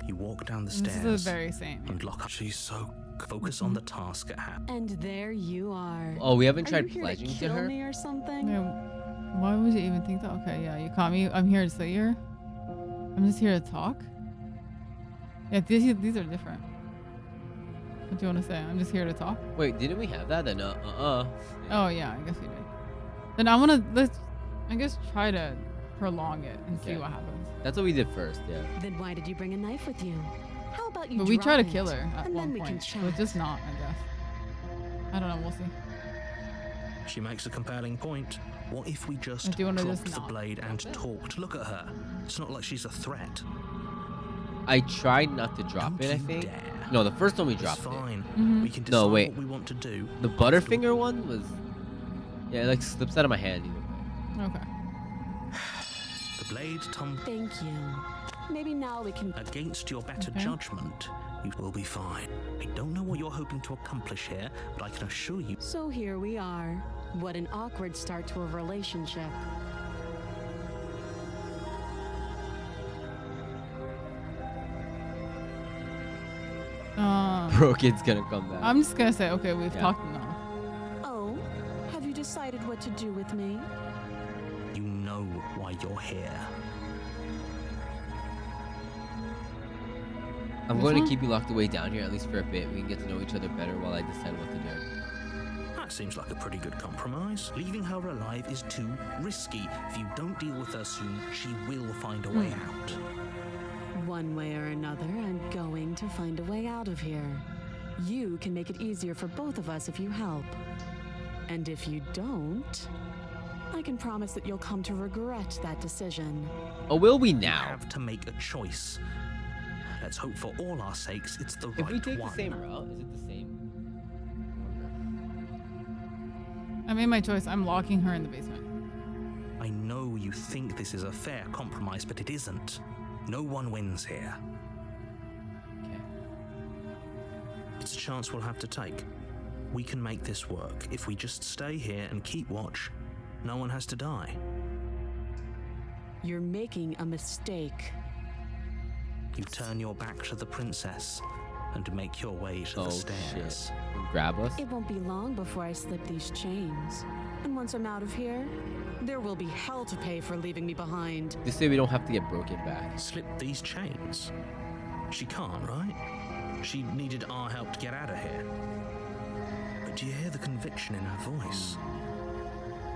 Speaker 5: You walk down the
Speaker 3: This
Speaker 5: stairs
Speaker 3: is the very same.
Speaker 5: and lock up. She's so. Focus on the task at hand.
Speaker 4: And there you are.
Speaker 2: Oh, we haven't
Speaker 4: Are
Speaker 2: tried
Speaker 4: you here
Speaker 2: pledging to
Speaker 4: kill
Speaker 2: her?
Speaker 4: me or something?
Speaker 3: Yeah. Why would you even think that? Okay, yeah, you caught me. I'm here to sit here. I'm just here to talk. Yeah, these are different. What do you want to say? I'm just here to talk.
Speaker 2: Wait, didn't we have that? Then
Speaker 3: Oh yeah, I guess we did. Then I wanna I guess try to prolong it and see
Speaker 2: Okay.
Speaker 3: what happens.
Speaker 2: That's what we did first, yeah.
Speaker 4: Then why did you bring a knife with you? How about you
Speaker 3: But we try to
Speaker 4: drop
Speaker 3: kill
Speaker 4: it,
Speaker 3: her at
Speaker 4: and
Speaker 3: one
Speaker 4: then we can
Speaker 3: point.
Speaker 4: chat.
Speaker 3: So just not, I guess. I don't know. We'll see.
Speaker 5: She makes a compelling point. What if we just
Speaker 3: do you wanna
Speaker 5: dropped
Speaker 3: just
Speaker 5: the
Speaker 3: not
Speaker 5: blade and talked? Look at her. It's not like she's a threat.
Speaker 2: I tried not to drop
Speaker 5: Don't
Speaker 2: it, I
Speaker 5: you
Speaker 2: think.
Speaker 5: dare.
Speaker 2: No, the first one we
Speaker 5: It's
Speaker 2: dropped it.
Speaker 5: fine.
Speaker 3: Mhm.
Speaker 5: We can decide
Speaker 2: No, wait.
Speaker 5: what we want to do.
Speaker 2: The Butterfinger one was... Yeah, it like slips out of my hand either way.
Speaker 3: Okay.
Speaker 5: The blade tumbles
Speaker 4: Thank you. Maybe now we can.
Speaker 5: against your better
Speaker 3: Okay.
Speaker 5: judgment. You will be fine. I don't know what you're hoping to accomplish here, but I can assure you.
Speaker 4: So here we are. What an awkward start to a relationship.
Speaker 2: Broken's gonna come back.
Speaker 3: I'm just gonna say, okay, we've
Speaker 2: Yeah.
Speaker 3: talked enough.
Speaker 4: Oh, have you decided what to do with me?
Speaker 5: You know why you're here.
Speaker 2: I'm going to keep you locked away down here at least for a bit. We can get to know each other better while I decide what to do.
Speaker 5: That seems like a pretty good compromise. Leaving her alive is too risky. If you don't deal with her soon, she will find a way out.
Speaker 4: One way or another, I'm going to find a way out of here. You can make it easier for both of us if you help. And if you don't, I can promise that you'll come to regret that decision.
Speaker 2: Oh, will we
Speaker 5: You
Speaker 2: now?
Speaker 5: have to make a choice. Let's hope for all our sakes it's the
Speaker 2: If
Speaker 5: right
Speaker 2: we take
Speaker 5: one.
Speaker 2: the same route, is it the same?
Speaker 3: I made my choice. I'm locking her in the basement.
Speaker 5: I know you think this is a fair compromise, but it isn't. No one wins here.
Speaker 2: Okay.
Speaker 5: It's a chance we'll have to take. We can make this work. If we just stay here and keep watch, no one has to die.
Speaker 4: You're making a mistake.
Speaker 5: You turn your back to the princess and make your way to
Speaker 2: Oh
Speaker 5: the stairs.
Speaker 2: shit. Grab us?
Speaker 4: It won't be long before I slip these chains. And once I'm out of here, there will be hell to pay for leaving me behind.
Speaker 2: This way we don't have to get Broken back.
Speaker 5: Slip these chains? She can't, right? She needed our help to get out of here. But do you hear the conviction in her voice?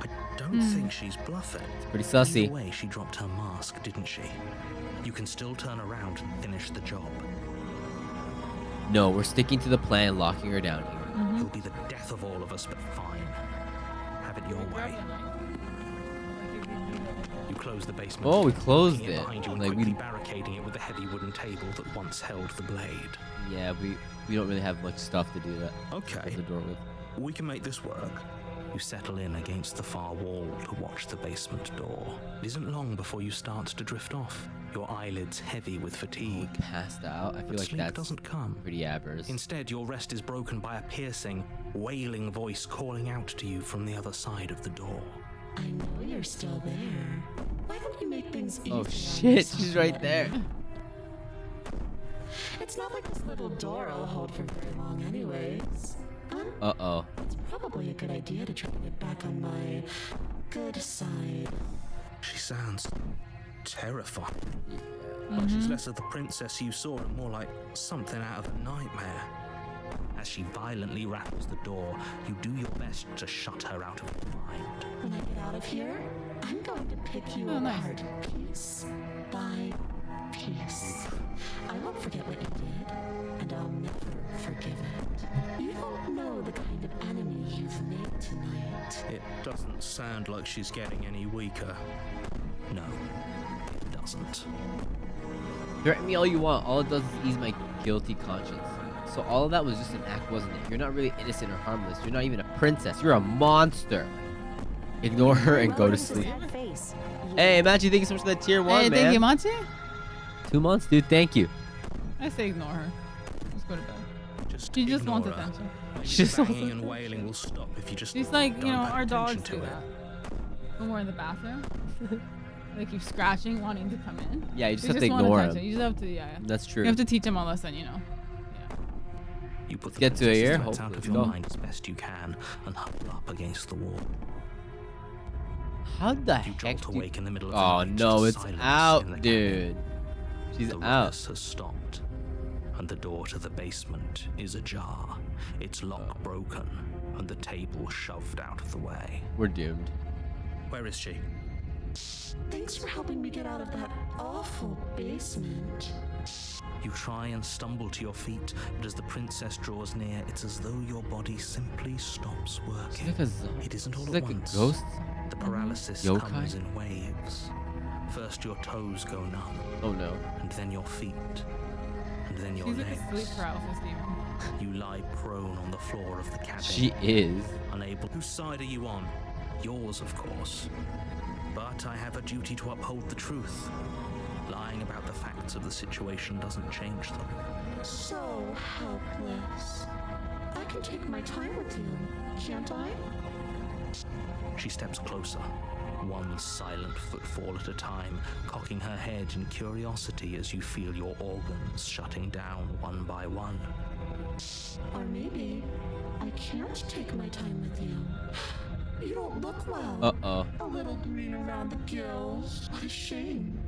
Speaker 5: I don't think she's bluffing.
Speaker 2: It's pretty sussy.
Speaker 5: Either way, she dropped her mask, didn't she? You can still turn around and finish the job.
Speaker 2: No, we're sticking to the plan, locking her down here.
Speaker 5: It'll be the death of all of us, but fine. Have it your way. You close the basement.
Speaker 2: Oh, we closed
Speaker 5: locking
Speaker 2: it.
Speaker 5: behind you and
Speaker 2: Like,
Speaker 5: quickly
Speaker 2: we-
Speaker 5: barricading it with the heavy wooden table that once held the blade.
Speaker 2: Yeah, we don't really have much stuff to do that.
Speaker 5: Okay,
Speaker 2: Close the door with.
Speaker 5: we can make this work. You settle in against the far wall to watch the basement door. It isn't long before you start to drift off, your eyelids heavy with fatigue.
Speaker 2: Passed out. I feel
Speaker 5: But
Speaker 2: like
Speaker 5: sleep
Speaker 2: that's
Speaker 5: doesn't come.
Speaker 2: pretty average.
Speaker 5: Instead, your rest is broken by a piercing, wailing voice calling out to you from the other side of the door.
Speaker 8: I know you're still there. Why don't you make things easier?
Speaker 2: Oh
Speaker 8: on
Speaker 2: shit,
Speaker 8: yourself
Speaker 2: she's right
Speaker 8: then?
Speaker 2: there.
Speaker 8: It's not like this little door will hold for very long anyways.
Speaker 2: Uh-oh.
Speaker 8: It's probably a good idea to try to get back on my good side.
Speaker 5: She sounds terrifying. Like she's less of the princess you saw and more like something out of a nightmare. As she violently rattles the door, you do your best to shut her out of your mind.
Speaker 8: When I get out of here, I'm going to pick you
Speaker 3: Oh, nice.
Speaker 8: apart piece by piece. I won't forget what you did, and I'll never forgive it. You don't know the kind of enemy you've made tonight.
Speaker 5: It doesn't sound like she's getting any weaker. No, it doesn't.
Speaker 2: Threaten me all you want. All it does is ease my guilty conscience. So all of that was just an act, wasn't it? You're not really innocent or harmless. You're not even a princess. You're a monster. Ignore her and go to sleep. Hey, Machi, thank you so much for that tier 1,
Speaker 3: Hey,
Speaker 2: man.
Speaker 3: thank you, Machi.
Speaker 2: 2 months, dude. Thank you.
Speaker 3: I say ignore her. Just go to bed.
Speaker 5: Just
Speaker 3: She just
Speaker 5: ignore
Speaker 3: wants
Speaker 5: her.
Speaker 3: attention.
Speaker 5: Maybe
Speaker 2: Just
Speaker 5: the
Speaker 2: wants
Speaker 5: banging and wailing will stop if you just
Speaker 3: She's like, you
Speaker 5: don't
Speaker 3: know,
Speaker 5: pay
Speaker 3: our dogs
Speaker 5: attention
Speaker 3: do
Speaker 5: to it.
Speaker 3: that. When we're in the bathroom, they keep scratching, wanting to come in.
Speaker 2: Yeah, you just
Speaker 3: They
Speaker 2: have to
Speaker 3: want
Speaker 2: ignore
Speaker 3: attention.
Speaker 2: him.
Speaker 3: You just have to, yeah.
Speaker 2: That's true.
Speaker 3: You have to teach them a lesson, you know.
Speaker 5: You put the
Speaker 2: Get to
Speaker 5: princess's
Speaker 2: here,
Speaker 5: threats out
Speaker 2: hopefully.
Speaker 5: of your
Speaker 2: Go.
Speaker 5: mind as best you can and huddle up against the wall.
Speaker 2: How the
Speaker 5: You
Speaker 2: heck
Speaker 5: jolt
Speaker 2: do
Speaker 5: awake in the middle of the
Speaker 2: Oh
Speaker 5: night
Speaker 2: no,
Speaker 5: to
Speaker 2: it's
Speaker 5: silence in the
Speaker 2: out,
Speaker 5: cabin.
Speaker 2: dude. She's
Speaker 5: The
Speaker 2: out.
Speaker 5: ruckus has stopped, and the door to the basement is ajar. Its lock broken, and the table shoved out of the way.
Speaker 2: We're doomed.
Speaker 5: Where is she?
Speaker 8: Thanks for helping me get out of that awful basement.
Speaker 5: You try and stumble to your feet, but as the princess draws near, it's as though your body simply stops
Speaker 2: She's
Speaker 5: working.
Speaker 2: like a zombie.
Speaker 5: It isn't all
Speaker 2: She's
Speaker 5: at
Speaker 2: like
Speaker 5: once.
Speaker 2: a ghost.
Speaker 5: The paralysis
Speaker 2: Yokai?
Speaker 5: comes in waves. First your toes go numb,
Speaker 2: Oh no.
Speaker 5: and then your feet, and then your
Speaker 3: She's like
Speaker 5: legs.
Speaker 3: a sleep paralysis demon.
Speaker 5: You lie prone on the floor of the cabin.
Speaker 2: She is.
Speaker 5: Unable. Whose side are you on? Yours, of course. But I have a duty to uphold the truth. Lying about the facts of the situation doesn't change them.
Speaker 8: So helpless. I can take my time with you, can't I?
Speaker 5: She steps closer, one silent footfall at a time, cocking her head in curiosity as you feel your organs shutting down one by one.
Speaker 4: Or maybe I can't take my time with you. You don't look well.
Speaker 2: Uh-oh.
Speaker 4: A little green around the gills. What a shame.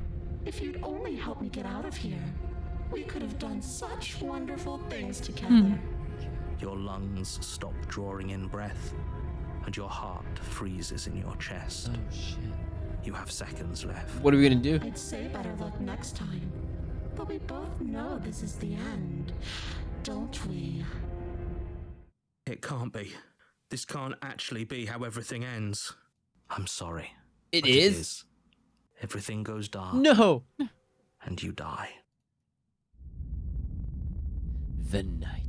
Speaker 4: If you'd only helped me get out of here, we could have done such wonderful things together.
Speaker 5: Your lungs stop drawing in breath, and your heart freezes in your chest.
Speaker 2: Oh, shit.
Speaker 5: You have seconds left.
Speaker 2: What are we gonna do?
Speaker 4: I'd say better luck next time. But we both know this is the end, don't we?
Speaker 5: It can't be. This can't actually be how everything ends. I'm sorry.
Speaker 2: It
Speaker 5: but
Speaker 2: is?
Speaker 5: Everything goes dark.
Speaker 2: No!
Speaker 5: And you die.
Speaker 2: The nightmare.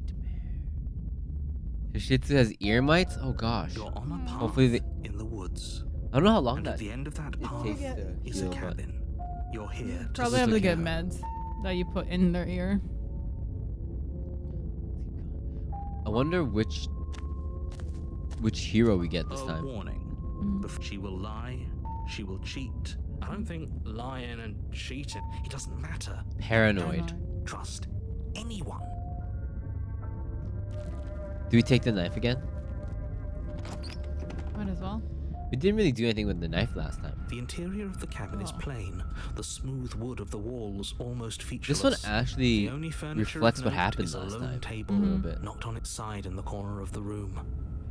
Speaker 2: Yoshitsu has ear mites? Oh gosh.
Speaker 5: You're on a path
Speaker 2: Hopefully
Speaker 5: in the woods.
Speaker 2: I don't know how long
Speaker 5: And
Speaker 2: that
Speaker 5: at the end of that path
Speaker 2: takes to
Speaker 5: is a
Speaker 2: heal, but-
Speaker 5: cabin. You're here to
Speaker 3: Probably have to
Speaker 2: looking
Speaker 3: get
Speaker 2: at
Speaker 3: meds that you put in their ear.
Speaker 2: I wonder which hero we get this
Speaker 5: A
Speaker 2: time.
Speaker 5: warning. She will lie. She will cheat.
Speaker 7: I don't think lying and cheating, it doesn't matter.
Speaker 2: Paranoid.
Speaker 5: Trust anyone.
Speaker 2: Do we take the knife again?
Speaker 3: Might as well.
Speaker 2: We didn't really do anything with the knife last time.
Speaker 5: The interior of the cabin is plain. The smooth wood of the walls almost featureless.
Speaker 2: This one actually
Speaker 5: The only furniture
Speaker 2: reflects
Speaker 5: of
Speaker 2: what
Speaker 5: note
Speaker 2: happened
Speaker 5: is a
Speaker 2: last
Speaker 5: lone
Speaker 2: time.
Speaker 5: table
Speaker 2: A little bit.
Speaker 5: knocked on its side in the corner of the room.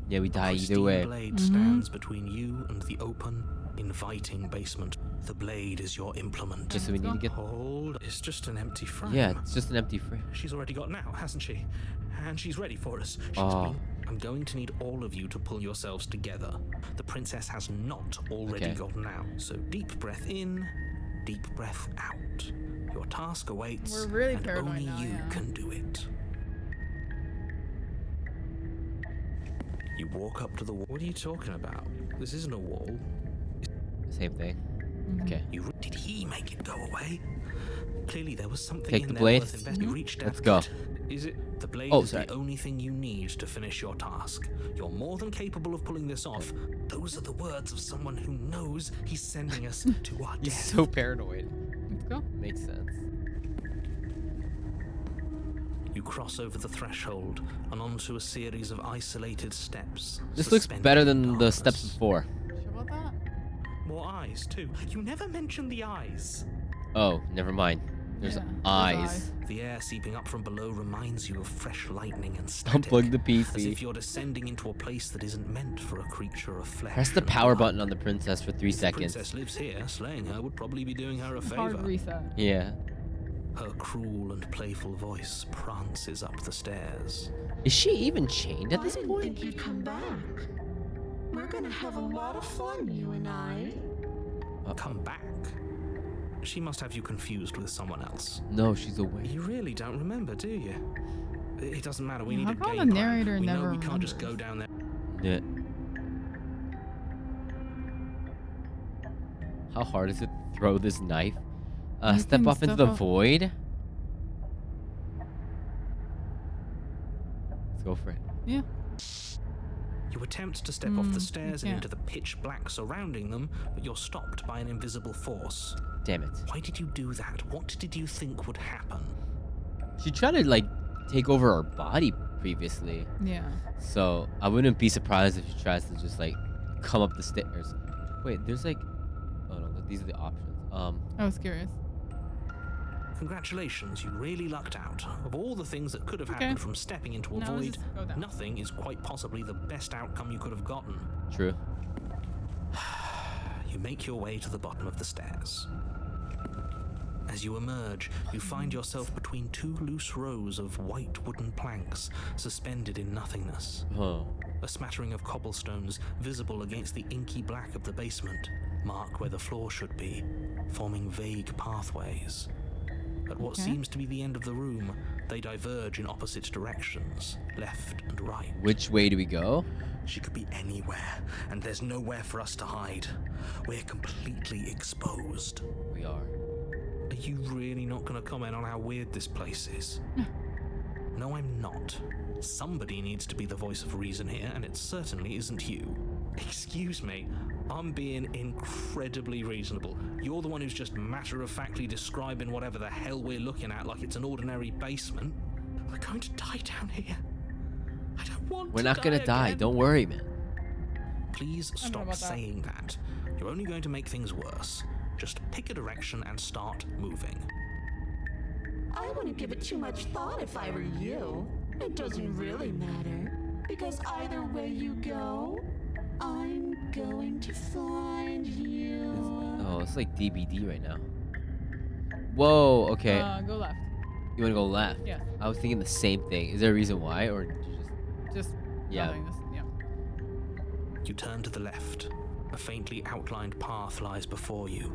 Speaker 2: Yeah, we die
Speaker 5: A
Speaker 2: either
Speaker 5: pristine
Speaker 2: way.
Speaker 5: blade stands between you and the open, inviting basement. The blade is your implement.
Speaker 2: Okay, so we need to get...
Speaker 7: Hold. It's just an empty frame.
Speaker 2: Yeah, it's just an empty frame.
Speaker 7: She's already got now, hasn't she? And she's ready for us.
Speaker 2: Oh.
Speaker 5: I'm going to need all of you to pull yourselves together. The princess has not already
Speaker 2: Okay.
Speaker 5: gotten out. So deep breath in, deep breath out. Your task awaits,
Speaker 3: We're really
Speaker 5: and
Speaker 3: paranoid
Speaker 5: only
Speaker 3: now,
Speaker 5: you
Speaker 3: yeah.
Speaker 5: can do it. You walk up to the wall.
Speaker 7: What are you talking about? This isn't a wall.
Speaker 2: Same thing. Okay.
Speaker 5: Did he make it go away? Clearly there was something
Speaker 2: Take
Speaker 5: in
Speaker 2: the
Speaker 5: there
Speaker 2: blade.
Speaker 5: worth investing. You reached
Speaker 2: Let's
Speaker 5: out.
Speaker 2: go.
Speaker 7: Is it?
Speaker 5: The blade
Speaker 2: Oh,
Speaker 5: is
Speaker 2: sorry.
Speaker 5: the only thing you need to finish your task. You're more than capable of pulling this off. Those are the words of someone who knows he's sending us to our
Speaker 2: He's
Speaker 5: death.
Speaker 2: so paranoid.
Speaker 3: Let's go.
Speaker 2: Makes sense.
Speaker 5: You cross over the threshold and onto a series of isolated steps.
Speaker 2: This looks
Speaker 5: suspended
Speaker 2: better
Speaker 5: in
Speaker 2: than the
Speaker 5: darkness.
Speaker 2: steps before.
Speaker 3: Sure about that?
Speaker 7: More eyes, too. You never mentioned the eyes.
Speaker 2: Oh, never mind. There's
Speaker 3: Yeah, there's
Speaker 2: eyes.
Speaker 5: The air seeping up from below reminds you of fresh lightning and static.
Speaker 2: Unplug the
Speaker 5: As
Speaker 2: PC.
Speaker 5: if you're descending into a place that isn't meant for a creature of flesh.
Speaker 2: Press the
Speaker 5: and
Speaker 2: power
Speaker 5: blood.
Speaker 2: button on the princess for 3
Speaker 5: If the
Speaker 2: seconds.
Speaker 5: princess lives here, slaying her would probably be doing her a
Speaker 3: Hard
Speaker 5: favor.
Speaker 3: reset.
Speaker 2: Yeah.
Speaker 5: Her cruel and playful voice prances up the stairs.
Speaker 2: Is she even chained at
Speaker 4: I
Speaker 2: this
Speaker 4: didn't
Speaker 2: point?
Speaker 4: think you'd come back. We're gonna have a lot of fun, you and I.
Speaker 5: Come back. She must have you confused with someone else.
Speaker 2: No, she's away.
Speaker 7: You really don't remember, do you? It doesn't matter. We need
Speaker 3: How
Speaker 7: a
Speaker 3: come
Speaker 7: game
Speaker 3: the
Speaker 7: plan.
Speaker 3: narrator
Speaker 7: We know
Speaker 3: never
Speaker 7: we can't just go
Speaker 3: remembers?
Speaker 7: down there.
Speaker 2: Yeah. How hard is it to throw this knife?
Speaker 3: You
Speaker 2: Step
Speaker 3: can
Speaker 2: off into
Speaker 3: step
Speaker 2: the
Speaker 3: off.
Speaker 2: void? Let's go for it.
Speaker 3: Yeah.
Speaker 5: You attempt to step off the
Speaker 3: you
Speaker 5: stairs and
Speaker 3: can't.
Speaker 5: into the pitch black surrounding them, but you're stopped by an invisible force.
Speaker 2: Damn it.
Speaker 5: Why did you do that? What did you think would happen?
Speaker 2: She tried to, like, take over our body previously.
Speaker 3: Yeah.
Speaker 2: So I wouldn't be surprised if she tries to just, like, come up the stairs. Wait, there's, like... Oh, no, these are the options.
Speaker 3: I was curious.
Speaker 5: Congratulations, you really lucked out. Of all the things that could have
Speaker 3: Okay.
Speaker 5: happened from stepping into a
Speaker 3: Now let's
Speaker 5: void,
Speaker 3: just go down.
Speaker 5: nothing is quite possibly the best outcome you could have gotten.
Speaker 2: True.
Speaker 5: You make your way to the bottom of the stairs. As you emerge, you find yourself between 2 loose rows of white wooden planks suspended in nothingness.
Speaker 2: Huh.
Speaker 5: A smattering of cobblestones visible against the inky black of the basement mark where the floor should be, forming vague pathways. At what
Speaker 3: Okay.
Speaker 5: seems to be the end of the room, they diverge in opposite directions, left and right.
Speaker 2: Which way do we go?
Speaker 5: She could be anywhere, and there's nowhere for us to hide. We're completely exposed.
Speaker 2: We are.
Speaker 5: Are you really not going to comment on how weird this place is? No, I'm not. Somebody needs to be the voice of reason here, and it certainly isn't you.
Speaker 7: Excuse me. I'm being incredibly reasonable. You're the one who's just matter-of-factly describing whatever the hell we're looking at like it's an ordinary basement. We're going to die down here. I don't want
Speaker 2: We're
Speaker 7: to
Speaker 2: not gonna die.
Speaker 7: again.
Speaker 2: Don't worry, man.
Speaker 7: Please
Speaker 3: I don't know
Speaker 7: stop
Speaker 3: about that.
Speaker 7: saying that. You're only going to make things worse. Just pick a direction and start moving.
Speaker 4: I wouldn't give it too much thought if I were you. It doesn't really matter. Because either way you go, I'm going to find you.
Speaker 2: Oh, it's like DBD right now. Whoa. Okay.
Speaker 3: Go left.
Speaker 2: You wanna go left?
Speaker 3: Yes.
Speaker 2: I was thinking the same thing. Is there a reason why, or did you just?
Speaker 3: Just
Speaker 2: Yeah.
Speaker 3: nothing. Yeah.
Speaker 7: You turn to the left. A faintly outlined path lies before you.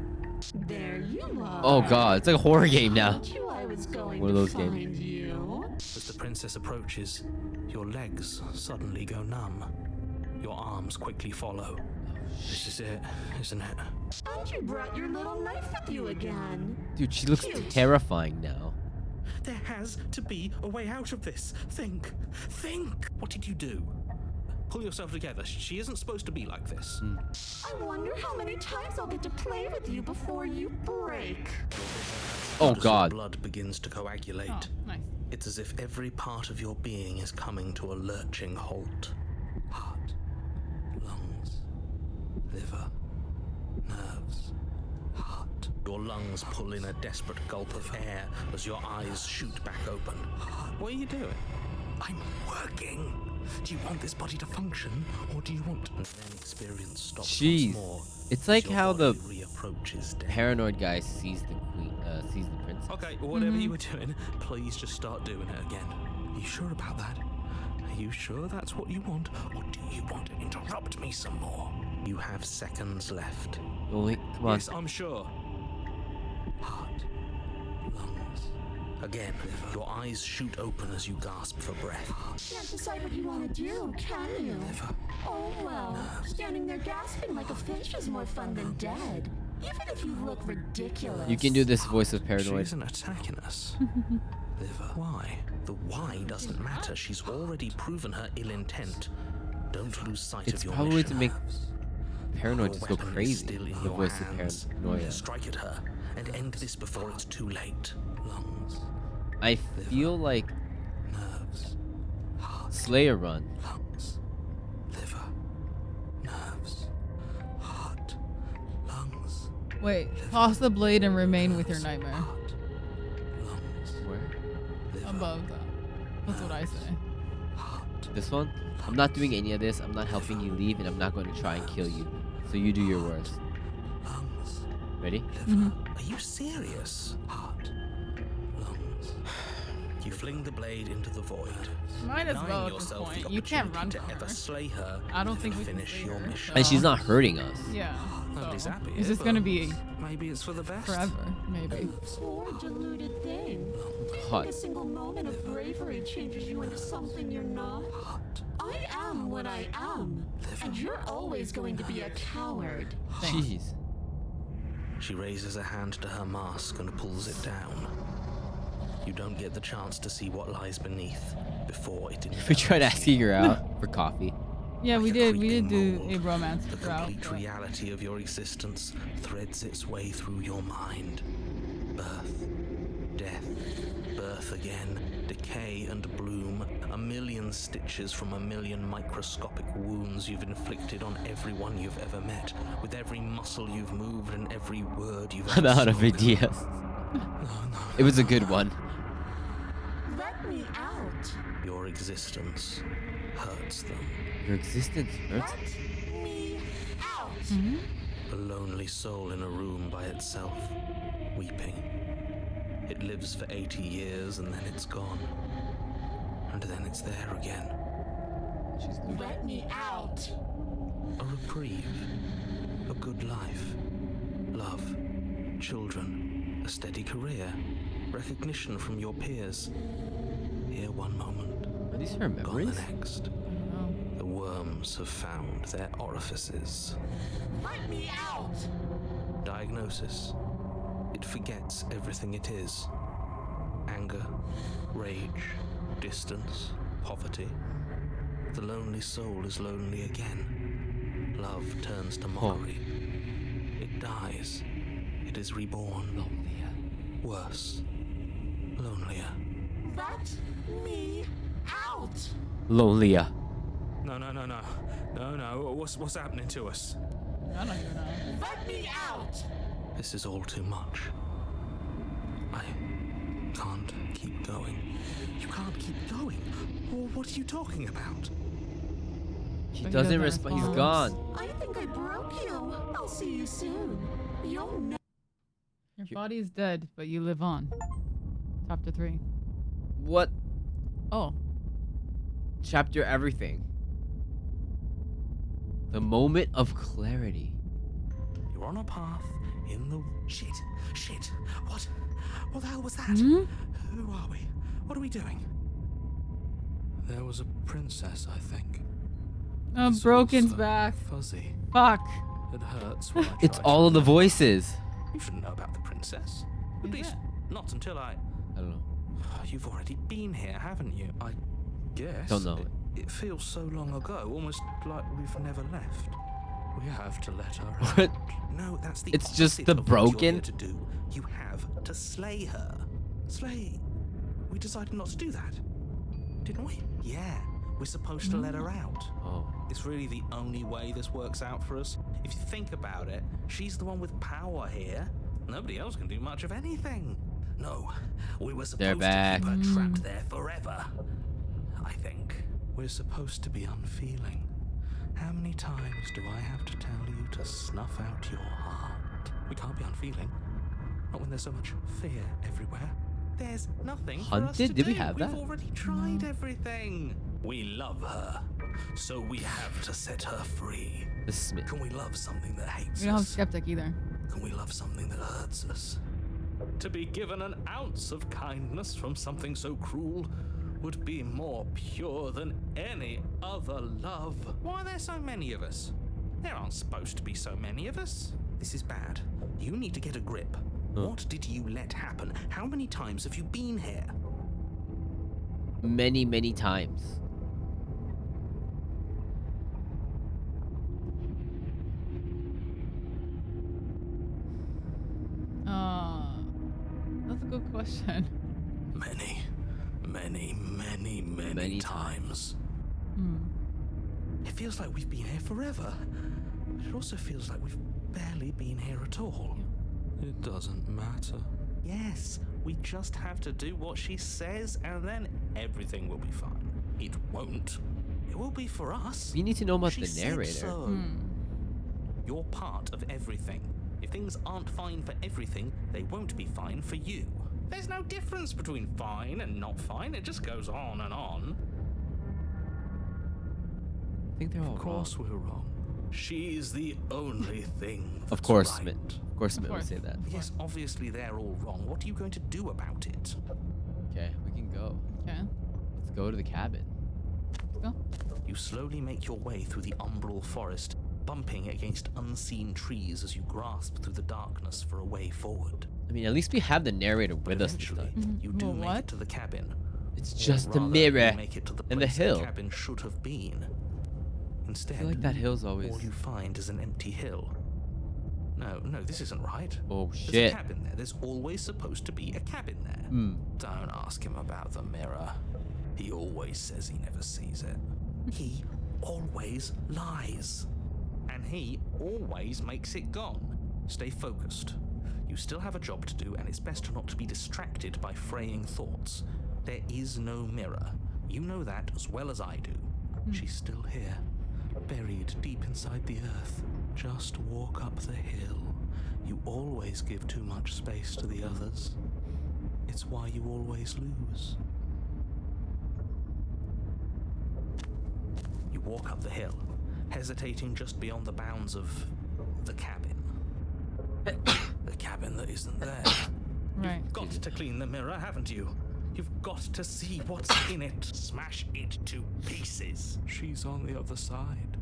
Speaker 4: There you are.
Speaker 2: Oh God, it's like a horror game now.
Speaker 4: Told you I was going
Speaker 2: One of
Speaker 4: to
Speaker 2: those games.
Speaker 4: find you.
Speaker 7: As the princess approaches, your legs suddenly go numb. Your arms quickly follow. This is it, isn't it?
Speaker 4: And you brought your little knife with you again.
Speaker 2: Dude, she looks
Speaker 4: Cute.
Speaker 2: terrifying now.
Speaker 7: There has to be a way out of this. Think. What did you do? Pull yourself together. She isn't supposed to be like this.
Speaker 4: I wonder how many times I'll get to play with you before you break.
Speaker 2: Oh
Speaker 7: As your
Speaker 2: God.
Speaker 7: blood begins to coagulate.
Speaker 3: Oh, nice.
Speaker 7: It's as if every part of your being is coming to a lurching halt. Heart, lungs, liver, nerves, heart. Your lungs pull in a desperate gulp of air as your eyes shoot back open. What are you doing? I'm working. Do you want this body to function, or do you want? And then experience stops
Speaker 2: Jeez.
Speaker 7: once more.
Speaker 2: It's
Speaker 7: as
Speaker 2: like
Speaker 7: your
Speaker 2: how the
Speaker 7: body reapproaches death.
Speaker 2: paranoid guy sees the queen, sees the princess.
Speaker 7: Okay, whatever you were doing, please just start doing it again. Are you sure about that? Are you sure that's what you want, or do you want to interrupt me some more? You have seconds left.
Speaker 2: Only, come on.
Speaker 7: Yes, I'm sure. Heart, lungs. Again, your eyes shoot open as you gasp for breath.
Speaker 4: Can't decide what you want to do, can you?
Speaker 7: Liver,
Speaker 4: Oh well, standing there gasping like a fish is more fun than dead. Even if you look ridiculous.
Speaker 2: You can do this voice of
Speaker 7: she
Speaker 2: paranoid.
Speaker 7: isn't attacking us. Liver. Why? The why doesn't matter. She's already proven her ill intent. Don't lose sight
Speaker 2: It's
Speaker 7: of your
Speaker 2: probably
Speaker 7: mission.
Speaker 2: to make paranoid
Speaker 7: Your
Speaker 2: just go
Speaker 7: weapon is
Speaker 2: crazy.
Speaker 7: still in
Speaker 2: The
Speaker 7: your
Speaker 2: voice of
Speaker 7: hands.
Speaker 2: paranoia.
Speaker 7: Strike at her and end this before it's too late. Lungs,
Speaker 2: I feel like
Speaker 7: nerves, heart,
Speaker 2: Slayer Run.
Speaker 7: lungs, liver, nerves, heart, lungs,
Speaker 3: Wait. Toss the blade and remain with your nightmare.
Speaker 7: heart, lungs,
Speaker 2: Where?
Speaker 7: liver,
Speaker 3: Above that. That's what I say.
Speaker 7: heart.
Speaker 2: This one? I'm not doing any of this. I'm not helping you leave, and I'm not going to try and kill you. So you do your worst.
Speaker 7: Lungs,
Speaker 2: Ready?
Speaker 7: liver. Are you serious? Heart, lungs. You fling the blade into the void.
Speaker 3: Might as
Speaker 7: denying
Speaker 3: well at this
Speaker 7: yourself the
Speaker 3: point. You can't run
Speaker 7: opportunity to
Speaker 3: from
Speaker 7: ever
Speaker 3: her.
Speaker 7: slay her.
Speaker 3: I don't
Speaker 7: and
Speaker 3: think we can
Speaker 7: finish
Speaker 3: slay
Speaker 7: your
Speaker 3: her,
Speaker 7: mission.
Speaker 3: so-
Speaker 2: And she's not hurting us.
Speaker 3: Yeah.
Speaker 7: Nobody's
Speaker 3: So,
Speaker 7: happy.
Speaker 3: It's just gonna be
Speaker 7: Maybe it's for the best.
Speaker 3: forever, maybe.
Speaker 4: Poor deluded thing.
Speaker 2: God.
Speaker 4: A single moment of bravery changes you into something you're not. I am what I am, and you're always going to be a coward.
Speaker 2: Jeez.
Speaker 7: She raises a hand to her mask and pulls it down. You don't get the chance to see what lies beneath before it
Speaker 2: We tried
Speaker 7: envelops
Speaker 2: asking
Speaker 7: you.
Speaker 2: her out for coffee.
Speaker 3: Yeah, we
Speaker 7: Like a
Speaker 3: did. We
Speaker 7: creeping
Speaker 3: did do
Speaker 7: mold,
Speaker 3: a romance
Speaker 7: The
Speaker 3: route.
Speaker 7: complete
Speaker 3: but-
Speaker 7: reality of your existence threads its way through your mind. Birth, death, birth again, decay and bloom, a million stitches from a million microscopic wounds you've inflicted on everyone you've ever met, with every muscle you've moved and every word you've
Speaker 2: I'm
Speaker 7: ever
Speaker 2: out of
Speaker 7: spoken.
Speaker 2: ideas. It was a good one.
Speaker 4: Let me out.
Speaker 7: Your existence hurts them.
Speaker 2: Your existence hurts.
Speaker 4: Let me out.
Speaker 7: A lonely soul in a room by itself, weeping. It lives for 80 years and then it's gone. And then it's there again.
Speaker 2: She's losing.
Speaker 4: Let me out.
Speaker 7: A reprieve. A good life. Love. Children. A steady career. Recognition from your peers. Here one moment,
Speaker 2: Are these her
Speaker 7: gone
Speaker 2: memories?
Speaker 7: the next.
Speaker 3: Oh.
Speaker 7: The worms have found their orifices.
Speaker 4: Let me out.
Speaker 7: Diagnosis. It forgets everything it is. Anger, rage, distance, poverty. The lonely soul is lonely again. Love turns to mockery. It dies. It is reborn.
Speaker 2: Lonelier.
Speaker 7: Worse. Lonelier.
Speaker 6: Let me out!
Speaker 2: Lonelier.
Speaker 7: No. What's happening to us?
Speaker 3: I don't even know.
Speaker 6: Let me out!
Speaker 5: This is all too much. I can't keep going.
Speaker 6: You can't keep going. Well, what are you talking about?
Speaker 2: He
Speaker 3: But he
Speaker 2: doesn't
Speaker 3: doesn't
Speaker 2: respond. He's
Speaker 3: respond.
Speaker 2: gone.
Speaker 10: I think I broke you. I'll see you soon. You'll know.
Speaker 3: Your body is dead, but you live on. Chapter 3.
Speaker 2: What
Speaker 3: Oh.
Speaker 2: chapter? Everything. The moment of clarity.
Speaker 6: You're on a path in the... Shit. What the hell was that?
Speaker 3: Hmm?
Speaker 6: Who are we? What are we doing?
Speaker 5: There was a princess, I think.
Speaker 3: Oh,
Speaker 5: It's all
Speaker 3: Broken's
Speaker 5: so
Speaker 3: back.
Speaker 5: Fuzzy.
Speaker 3: Fuck.
Speaker 5: It hurts when I
Speaker 2: It's
Speaker 5: try
Speaker 2: all
Speaker 5: to
Speaker 2: of the
Speaker 5: remember.
Speaker 2: voices.
Speaker 6: You shouldn't know about the princess. At
Speaker 3: Is
Speaker 6: least,
Speaker 3: it?
Speaker 6: not until I...
Speaker 2: I don't know.
Speaker 6: You've already been here, haven't you? I guess.
Speaker 2: Don't know.
Speaker 6: It feels so long ago, almost like we've never left. We have to let her out.
Speaker 2: What?
Speaker 6: No, that's the
Speaker 2: It's just
Speaker 6: opposite
Speaker 2: the
Speaker 6: of what you're
Speaker 2: broken?
Speaker 6: here to do. You have to slay her. Slay? We decided not to do that, didn't we? Yeah, we're supposed to let her out.
Speaker 2: Oh.
Speaker 6: It's really the only way this works out for us. If you think about it, she's the one with power here. Nobody else can do much of anything. No, we were
Speaker 2: They're
Speaker 6: supposed
Speaker 2: back.
Speaker 6: to keep her trapped there forever. I think. We're supposed to be unfeeling. How many times do I have to tell you to snuff out your heart? We can't be unfeeling. Not when there's so much fear everywhere. There's nothing for us to
Speaker 2: Hunted? Did we
Speaker 6: do.
Speaker 2: have that?
Speaker 6: We've already tried everything. We love her, so we have to set her free.
Speaker 2: The Smith.
Speaker 6: Can we love something that hates
Speaker 3: We don't have
Speaker 6: us?
Speaker 3: Skeptic either.
Speaker 6: Can we love something that hurts us? To be given an ounce of kindness from something so cruel would be more pure than any other love. Why are there so many of us? There aren't supposed to be so many of us. This is bad. You need to get a grip. What did you let happen? How many times have you been here?
Speaker 2: Many, many times.
Speaker 3: That's a good question.
Speaker 6: Many times. It feels like we've been here forever. But it also feels like we've barely been here at all.
Speaker 5: It doesn't matter.
Speaker 6: Yes, we just have to do what she says and then everything will be fine. It won't. It will be for us.
Speaker 2: We need to know about
Speaker 6: She
Speaker 2: the
Speaker 6: said
Speaker 2: narrator.
Speaker 6: so. You're part of everything. If things aren't fine for everything, they won't be fine for you. There's no difference between fine and not fine. It just goes on and on.
Speaker 2: I think they're all
Speaker 6: Of course
Speaker 2: wrong.
Speaker 6: we're wrong. She's the only thing
Speaker 2: Of
Speaker 6: that's
Speaker 2: course,
Speaker 6: right.
Speaker 2: Smith. Of course, Smith would
Speaker 3: course.
Speaker 2: say that.
Speaker 6: Yes, obviously they're all wrong. What are you going to do about it?
Speaker 2: Okay, we can go.
Speaker 3: Okay.
Speaker 2: Let's go to the cabin.
Speaker 3: Let's go.
Speaker 6: You slowly make your way through the umbral forest, bumping against unseen trees as you grasp through the darkness for a way forward.
Speaker 2: I mean, at least we have the narrator
Speaker 6: But
Speaker 2: with us this
Speaker 6: eventually,
Speaker 2: time.
Speaker 6: you do
Speaker 3: Well,
Speaker 6: make
Speaker 3: what?
Speaker 6: it to the cabin.
Speaker 2: It's
Speaker 6: Or
Speaker 2: just a
Speaker 6: rather,
Speaker 2: mirror
Speaker 6: you make it to the
Speaker 2: and the
Speaker 6: place
Speaker 2: hill.
Speaker 6: cabin should have been. Instead,
Speaker 2: I feel like that hill's always.
Speaker 6: all you find is an empty hill. No, this isn't right.
Speaker 2: Oh
Speaker 6: There's a
Speaker 2: shit.
Speaker 6: cabin there. There's always supposed to be a cabin there. Don't ask him about the mirror. He always says he never sees it. He always lies. And he always makes it gone. Stay focused. You still have a job to do, and it's best not to be distracted by fraying thoughts. There is no mirror. You know that as well as I do. She's still here, buried deep inside the earth. Just walk up the hill. You always give too much space to the others. It's why you always lose. You walk up the hill, hesitating just beyond the bounds of the cabin. The cabin that isn't there.
Speaker 3: Right.
Speaker 6: You've got to clean the mirror, haven't you? You've got to see what's in it. Smash it to pieces.
Speaker 5: She's on the other side,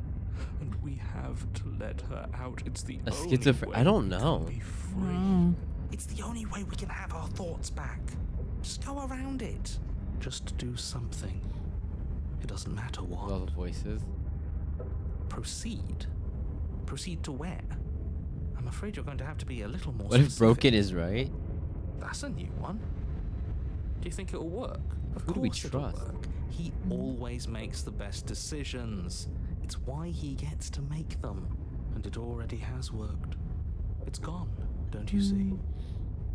Speaker 5: and we have to let her out. It's the
Speaker 2: A
Speaker 5: only
Speaker 2: schizophrenic.
Speaker 5: way
Speaker 2: I don't
Speaker 5: we can
Speaker 2: know.
Speaker 5: be free.
Speaker 3: Oh.
Speaker 6: It's the only way we can have our thoughts back. Just go around it. Just do something. It doesn't matter
Speaker 2: With all
Speaker 6: what.
Speaker 2: the voices.
Speaker 6: Proceed. Proceed to where? I'm afraid you're going to have to be a little more
Speaker 2: What if
Speaker 6: specific.
Speaker 2: Broken is right?
Speaker 6: That's a new one.
Speaker 7: Do you think it'll work? Of
Speaker 2: Who do we
Speaker 7: course it'll
Speaker 2: trust?
Speaker 7: work. He always makes the best decisions. It's why he gets to make them. And it already has worked. It's gone, don't you see?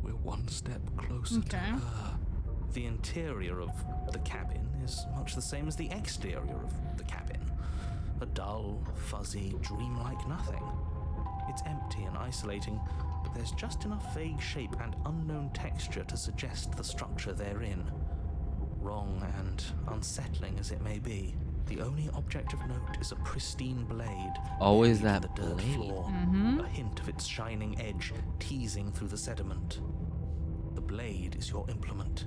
Speaker 7: We're one step closer to her. The interior of the cabin is much the same as the exterior of the cabin. A dull, fuzzy, dreamlike nothing. It's empty and isolating, but there's just enough vague shape and unknown texture to suggest the structure therein. Wrong and unsettling as it may be, the only object of note is a pristine blade.
Speaker 2: Always
Speaker 7: buried in
Speaker 2: that
Speaker 7: the dirt
Speaker 2: blade.
Speaker 7: floor, a hint of its shining edge teasing through the sediment. The blade is your implement.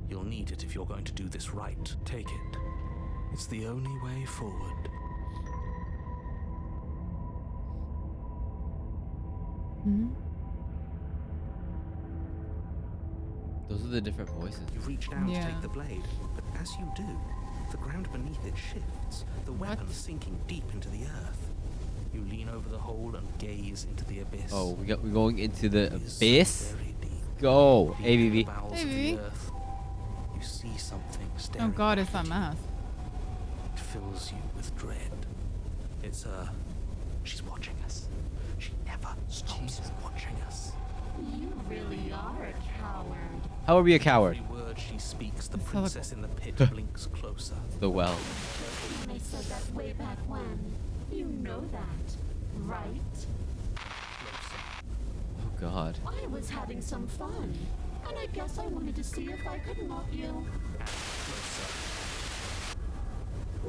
Speaker 7: You'll need it if you're going to do this right. Take it. It's the only way forward.
Speaker 2: Those are the different voices.
Speaker 7: You reach down to take the blade, but as you do, the ground beneath it shifts, the weapon sinking deep into the earth. You lean over the hole and gaze into the abyss.
Speaker 2: Oh, we're going into the abyss? Go, ABB.
Speaker 3: ABB.
Speaker 7: You see something staring.
Speaker 3: Oh god, it's that mask.
Speaker 7: It fills you with dread. It's her. She's watching us. She never stops watching us.
Speaker 8: You really are a coward.
Speaker 2: How are we a coward?
Speaker 7: Every word she speaks, the princess in the pit blinks closer.
Speaker 2: The well.
Speaker 8: I said that way back when. You know that, right?
Speaker 2: Oh god.
Speaker 8: I was having some fun, and I guess I wanted to see if I could knock you.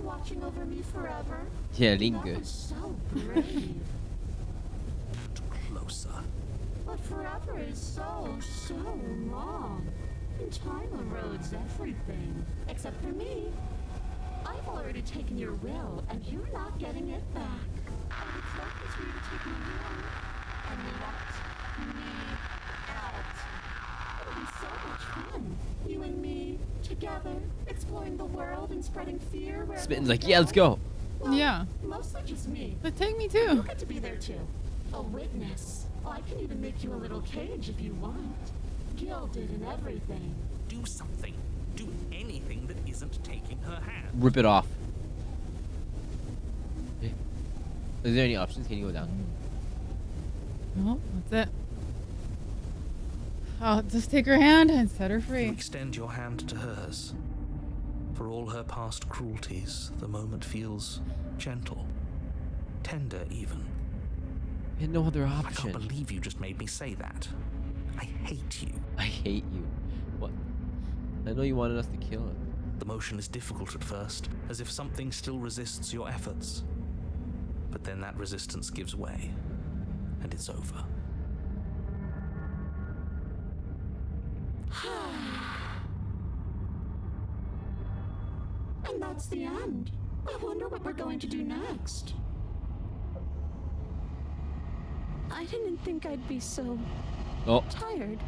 Speaker 8: Watching over me forever?
Speaker 2: Yeah,
Speaker 8: That
Speaker 2: Lingo.
Speaker 8: was so brave.
Speaker 7: Closer.
Speaker 8: But forever is so long. And time erodes everything. Except for me. I've already taken your will, and you're not getting it back. I would love for you to take my will and let me out. It would be so much fun. You and me, together, exploring the world and spreading fear wherever
Speaker 2: Spitting's
Speaker 8: we
Speaker 2: like, yeah, let's go.
Speaker 8: Well,
Speaker 3: Yeah.
Speaker 8: mostly just me.
Speaker 3: But take me
Speaker 8: You
Speaker 3: too.
Speaker 8: get to be there too. A witness. I can even make you a little cage if you want. Gilded and everything.
Speaker 7: Do something. Do anything that isn't taking her hand.
Speaker 2: Rip it off. Is there any options? Can you go down?
Speaker 3: No, that's it. I'll just take her hand and set her
Speaker 7: You
Speaker 3: free.
Speaker 7: extend your hand to hers. For all her past cruelties, the moment feels gentle. Tender, even.
Speaker 2: We had no other
Speaker 7: I can't
Speaker 2: option.
Speaker 7: believe you just made me say that. I hate you.
Speaker 2: I hate you. What? I know you wanted us to kill him.
Speaker 7: The motion is difficult at first, as if something still resists your efforts. But then that resistance gives way, and it's over.
Speaker 8: And that's the end. I wonder what we're going to do next.
Speaker 10: I didn't think I'd be so
Speaker 2: Oh,
Speaker 10: tired.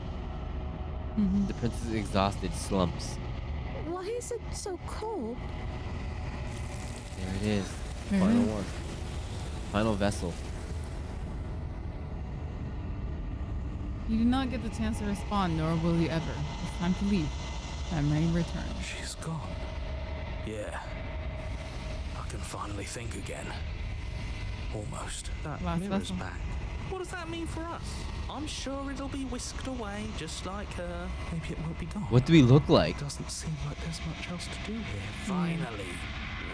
Speaker 2: the princess is exhausted, slumps.
Speaker 10: Why is it so cold?
Speaker 2: There it is.
Speaker 3: There it
Speaker 2: Final
Speaker 3: is.
Speaker 2: one. Final vessel.
Speaker 3: You do not get the chance to respond, nor will you ever. It's time to leave. I'm ready to return.
Speaker 7: She's gone. Yeah. I can finally think again. Almost. That
Speaker 3: Last
Speaker 7: mirror's
Speaker 3: vessel.
Speaker 7: back. What does that mean for us? I'm sure it'll be whisked away, just like her. Maybe it won't be gone.
Speaker 2: What do we look like?
Speaker 7: Doesn't seem like there's much else to do here. Finally,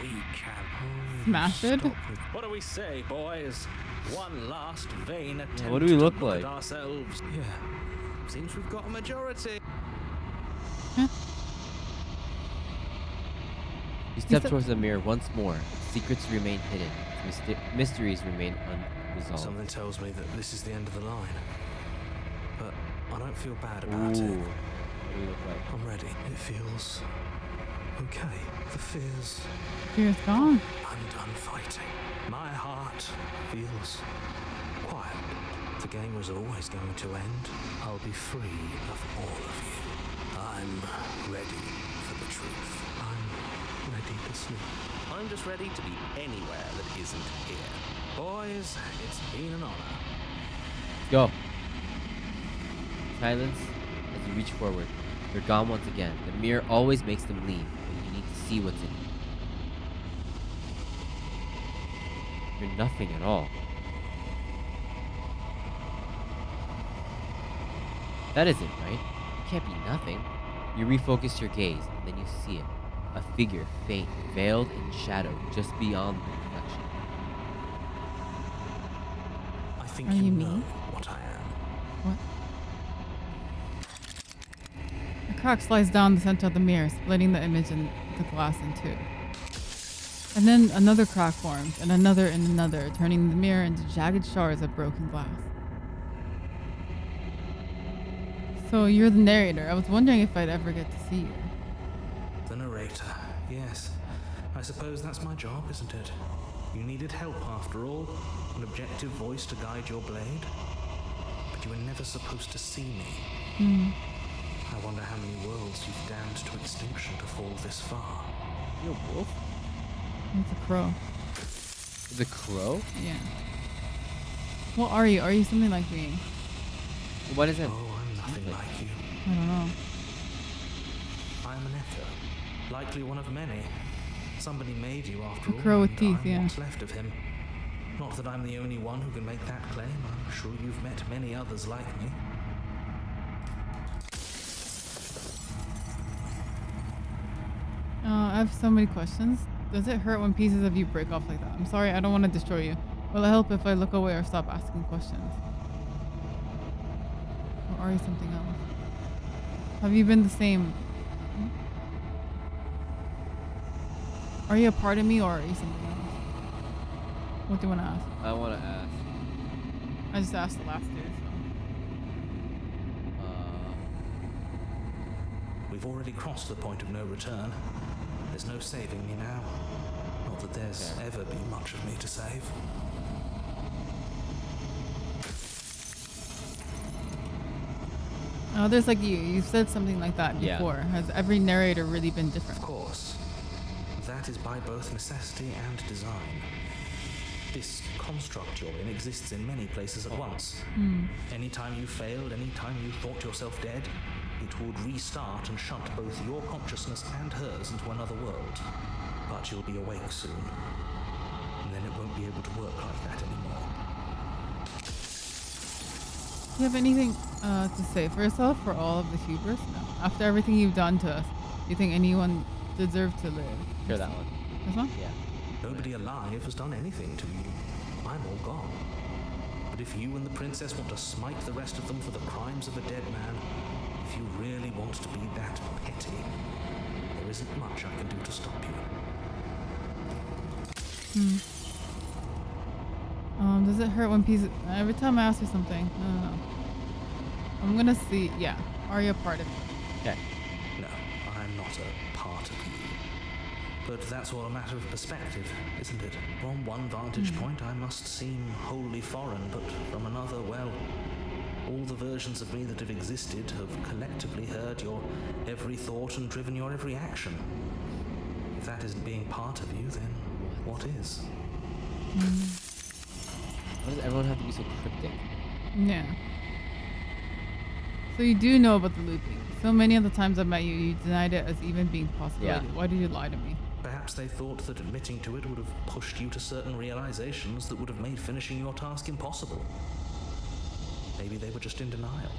Speaker 7: we can.
Speaker 3: Smash it.
Speaker 7: What do we say, boys? One last vain attempt.
Speaker 2: what do we look
Speaker 7: to
Speaker 2: like?
Speaker 7: At ourselves. Yeah. Seems we've got a majority.
Speaker 2: You step towards the mirror once more. Secrets remain hidden. Mysteries remain unresolved.
Speaker 5: Something tells me that this is the end of the line. But I don't feel bad about
Speaker 2: Ooh.
Speaker 5: it.
Speaker 2: What do we look like?
Speaker 5: I'm ready. It feels okay. The fears
Speaker 3: Fear's gone.
Speaker 5: undone fighting. My heart feels quiet. The game was always going to end. I'll be free of all of you. I'm ready for the truth. I'm ready to sleep.
Speaker 7: I'm just ready to be anywhere that isn't here. Boys, it's been an honor.
Speaker 2: Go. Silence as you reach forward. They're gone once again. The mirror always makes them leave, but you need to see what's in it. You're nothing at all. That isn't right. You can't be nothing. You refocus your gaze, and then you see it. A figure, faint, veiled in shadow, just beyond the reflection.
Speaker 5: I think
Speaker 3: Are
Speaker 5: you
Speaker 3: you
Speaker 5: know
Speaker 3: me?
Speaker 5: what I am.
Speaker 3: What? A crack slides down the center of the mirror, splitting the image and the glass in two. And then another crack forms, and another, turning the mirror into jagged shards of broken glass. So you're the narrator. I was wondering if I'd ever get to see you.
Speaker 5: The narrator, yes. I suppose that's my job, isn't it? You needed help after all, an objective voice to guide your blade. But you were never supposed to see me. I wonder how many worlds you've damned to extinction to fall this far.
Speaker 2: You a wolf?
Speaker 3: It's a crow.
Speaker 2: The crow?
Speaker 3: Yeah. What are you? Are you something like me?
Speaker 2: What is it?
Speaker 5: Oh, I'm nothing like you.
Speaker 3: I don't know.
Speaker 5: I'm an echo. Likely one of many. Somebody made you after all.
Speaker 3: A crow with
Speaker 5: and
Speaker 3: teeth,
Speaker 5: I'm
Speaker 3: yeah.
Speaker 5: what's left of him. Not that I'm the only one who can make that claim. I'm sure you've met many others like me.
Speaker 3: I have so many questions. Does it hurt when pieces of you break off like that? I'm sorry, I don't want to destroy you. Will it help if I look away or stop asking questions? Or are you something else? Have you been the same? Are you a part of me or are you something else? What do you want to ask?
Speaker 2: I want to ask.
Speaker 3: I just asked the last two,
Speaker 5: We've already crossed the point of no return. There's no saving me now. Not that there's ever been much of me to save.
Speaker 3: Oh, there's like you said something like that
Speaker 2: Yeah.
Speaker 3: before. Has every narrator really been different?
Speaker 5: Of course. That is by both necessity and design. This construct you're in exists in many places at once. Anytime you failed, anytime you thought yourself dead, it would restart and shut both your consciousness and hers into another world. But you'll be awake soon. And then it won't be able to work like that anymore.
Speaker 3: Do you have anything to say for yourself for all of the hubris? No. After everything you've done to us, do you think anyone deserved to live?
Speaker 2: Sure, that one.
Speaker 3: This one?
Speaker 2: Yeah.
Speaker 5: Nobody alive has done anything to you. I'm all gone. But if you and the princess want to smite the rest of them for the crimes of a dead man, if you really want to be that petty, there isn't much I can do to stop you.
Speaker 3: Does it hurt when pieces... Every time I ask you something. No. I'm gonna see... Yeah. Are you a part of it?
Speaker 2: Okay.
Speaker 5: No, I'm not a part of you. But that's all a matter of perspective, isn't it? From one vantage point, I must seem wholly foreign, but from another, well, all the versions of me that have existed have collectively heard your every thought and driven your every action. If that isn't being part of you, then what is?
Speaker 2: Why does everyone have to be so cryptic?
Speaker 3: Yeah. So you do know about the looping. So many of the times I met you, you denied it as even being possible.
Speaker 2: Yeah.
Speaker 3: Why did you lie to me?
Speaker 5: Perhaps they thought that admitting to it would have pushed you to certain realizations that would have made finishing your task impossible. Maybe they were just in denial.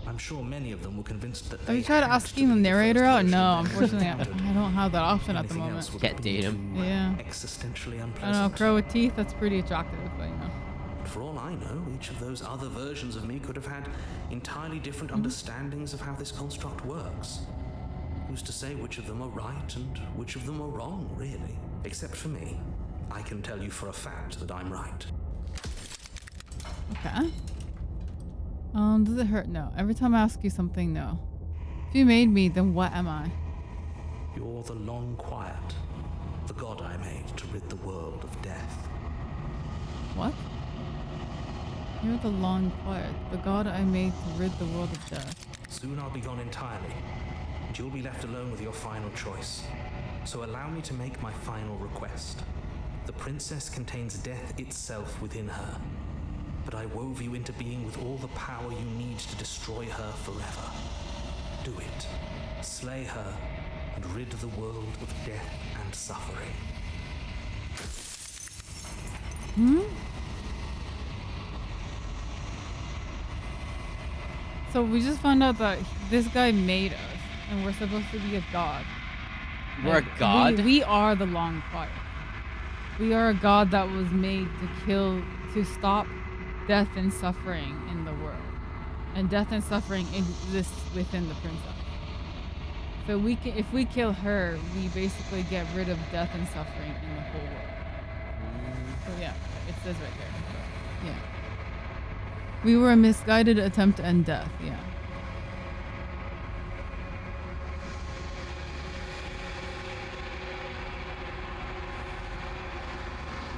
Speaker 5: I'm sure many of them were convinced that
Speaker 3: Have
Speaker 5: they
Speaker 3: you tried
Speaker 5: had
Speaker 3: asking
Speaker 5: to
Speaker 3: the
Speaker 5: be
Speaker 3: narrator
Speaker 5: first
Speaker 3: out?
Speaker 5: version
Speaker 3: No,
Speaker 5: of
Speaker 3: unfortunately,
Speaker 5: themselves.
Speaker 3: I don't have that option at the
Speaker 5: Anything
Speaker 3: moment.
Speaker 5: else would
Speaker 2: Can't
Speaker 5: have
Speaker 2: date
Speaker 5: been
Speaker 2: him.
Speaker 3: Yeah.
Speaker 5: existentially
Speaker 3: I don't
Speaker 5: unpleasant.
Speaker 3: know, crow with teeth, that's pretty attractive, but you know.
Speaker 5: For all I know, each of those other versions of me could have had entirely different understandings of how this construct works. Who's to say which of them are right and which of them are wrong, really? Except for me. I can tell you for a fact that I'm right.
Speaker 3: Okay. Does it hurt? No. Every time I ask you something, no. If you made me, then what am I?
Speaker 5: You're the long quiet, the god I made to rid the world of death.
Speaker 3: What? You're the long quiet, the god I made to rid the world of death.
Speaker 5: Soon I'll be gone entirely, and you'll be left alone with your final choice. So allow me to make my final request. The princess contains death itself within her, but I wove you into being with all the power you need to destroy her forever. Do it. Slay her and rid the world of death and suffering.
Speaker 3: So we just found out that this guy made us, and we're supposed to be a god.
Speaker 2: We're a god?
Speaker 3: We are the Long Quiet. We are a god that was made to stop death and suffering in the world. And death and suffering exists within the princess. So if we kill her, we basically get rid of death and suffering in the whole world. So yeah, it says right there. Yeah. We were a misguided attempt to end death, yeah.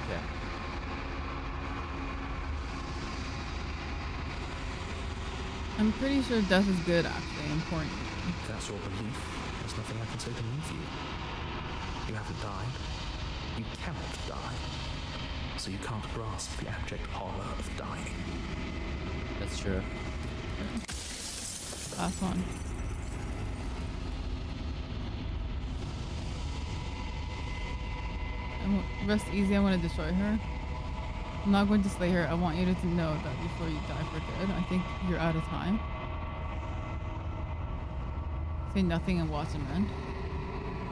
Speaker 2: Okay.
Speaker 3: I'm pretty sure death is good, actually, important.
Speaker 5: If that's your belief, there's nothing I can say to move you. You haven't died. You cannot die. So you can't grasp the abject horror of dying.
Speaker 2: That's true.
Speaker 3: Last one. Rest easy, I want to destroy her. I'm not going to slay her. I want you to know that before you die for good, I think you're out of time. Say nothing and watch him end.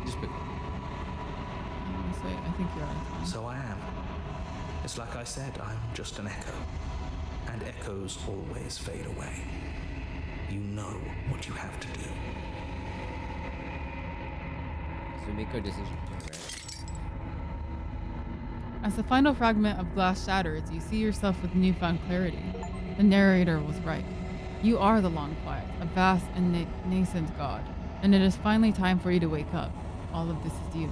Speaker 2: Just pick.
Speaker 3: I'm going to say, I think you're out of time.
Speaker 5: So I am. It's like I said, I'm just an echo. And echoes always fade away. You know what you have to do.
Speaker 2: So we make our decision here, right?
Speaker 3: As the final fragment of glass shatters, you see yourself with newfound clarity. The narrator was right. You are the Long Quiet, a vast and nascent god, and it is finally time for you to wake up. All of this is you.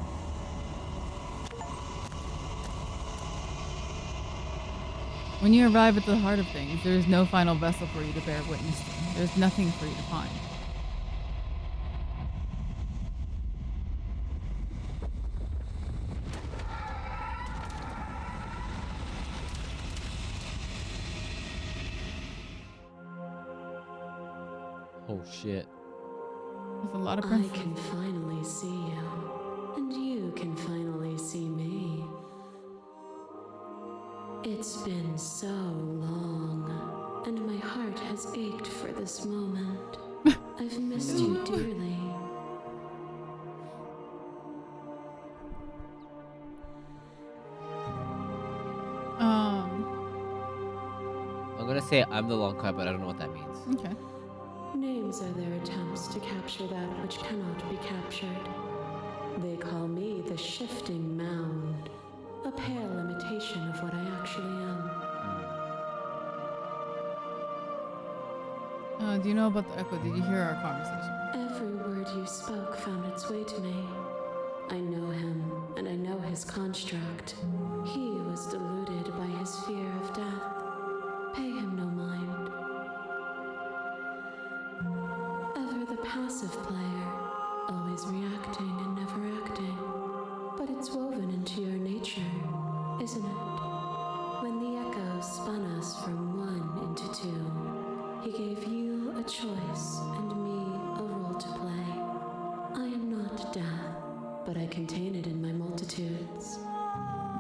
Speaker 3: When you arrive at the heart of things, there is no final vessel for you to bear witness to. There is nothing for you to find.
Speaker 2: Oh shit.
Speaker 3: There's a lot of
Speaker 8: I
Speaker 3: princesses.
Speaker 8: can finally see you, and you can finally see me. It's been so long, and my heart has ached for this moment. I've missed you dearly.
Speaker 2: I'm gonna say I'm the Long Quiet, but I don't know what that means.
Speaker 3: Okay.
Speaker 8: Names are their attempts to capture that which cannot be captured. They call me the shifting mound, a pale imitation of what I actually am.
Speaker 3: Do you know about the echo? Did you hear our conversation?
Speaker 8: Every word you spoke found its way to me. I know him, and I know his construct. He was deluded by his fear of death. Pay him no mind. Ever the passive player, always reacting and never acting. But it's woven into your nature, isn't it? When the echo spun us from one into two, he gave you a choice and me a role to play. I am not death, but I contain it in my multitudes.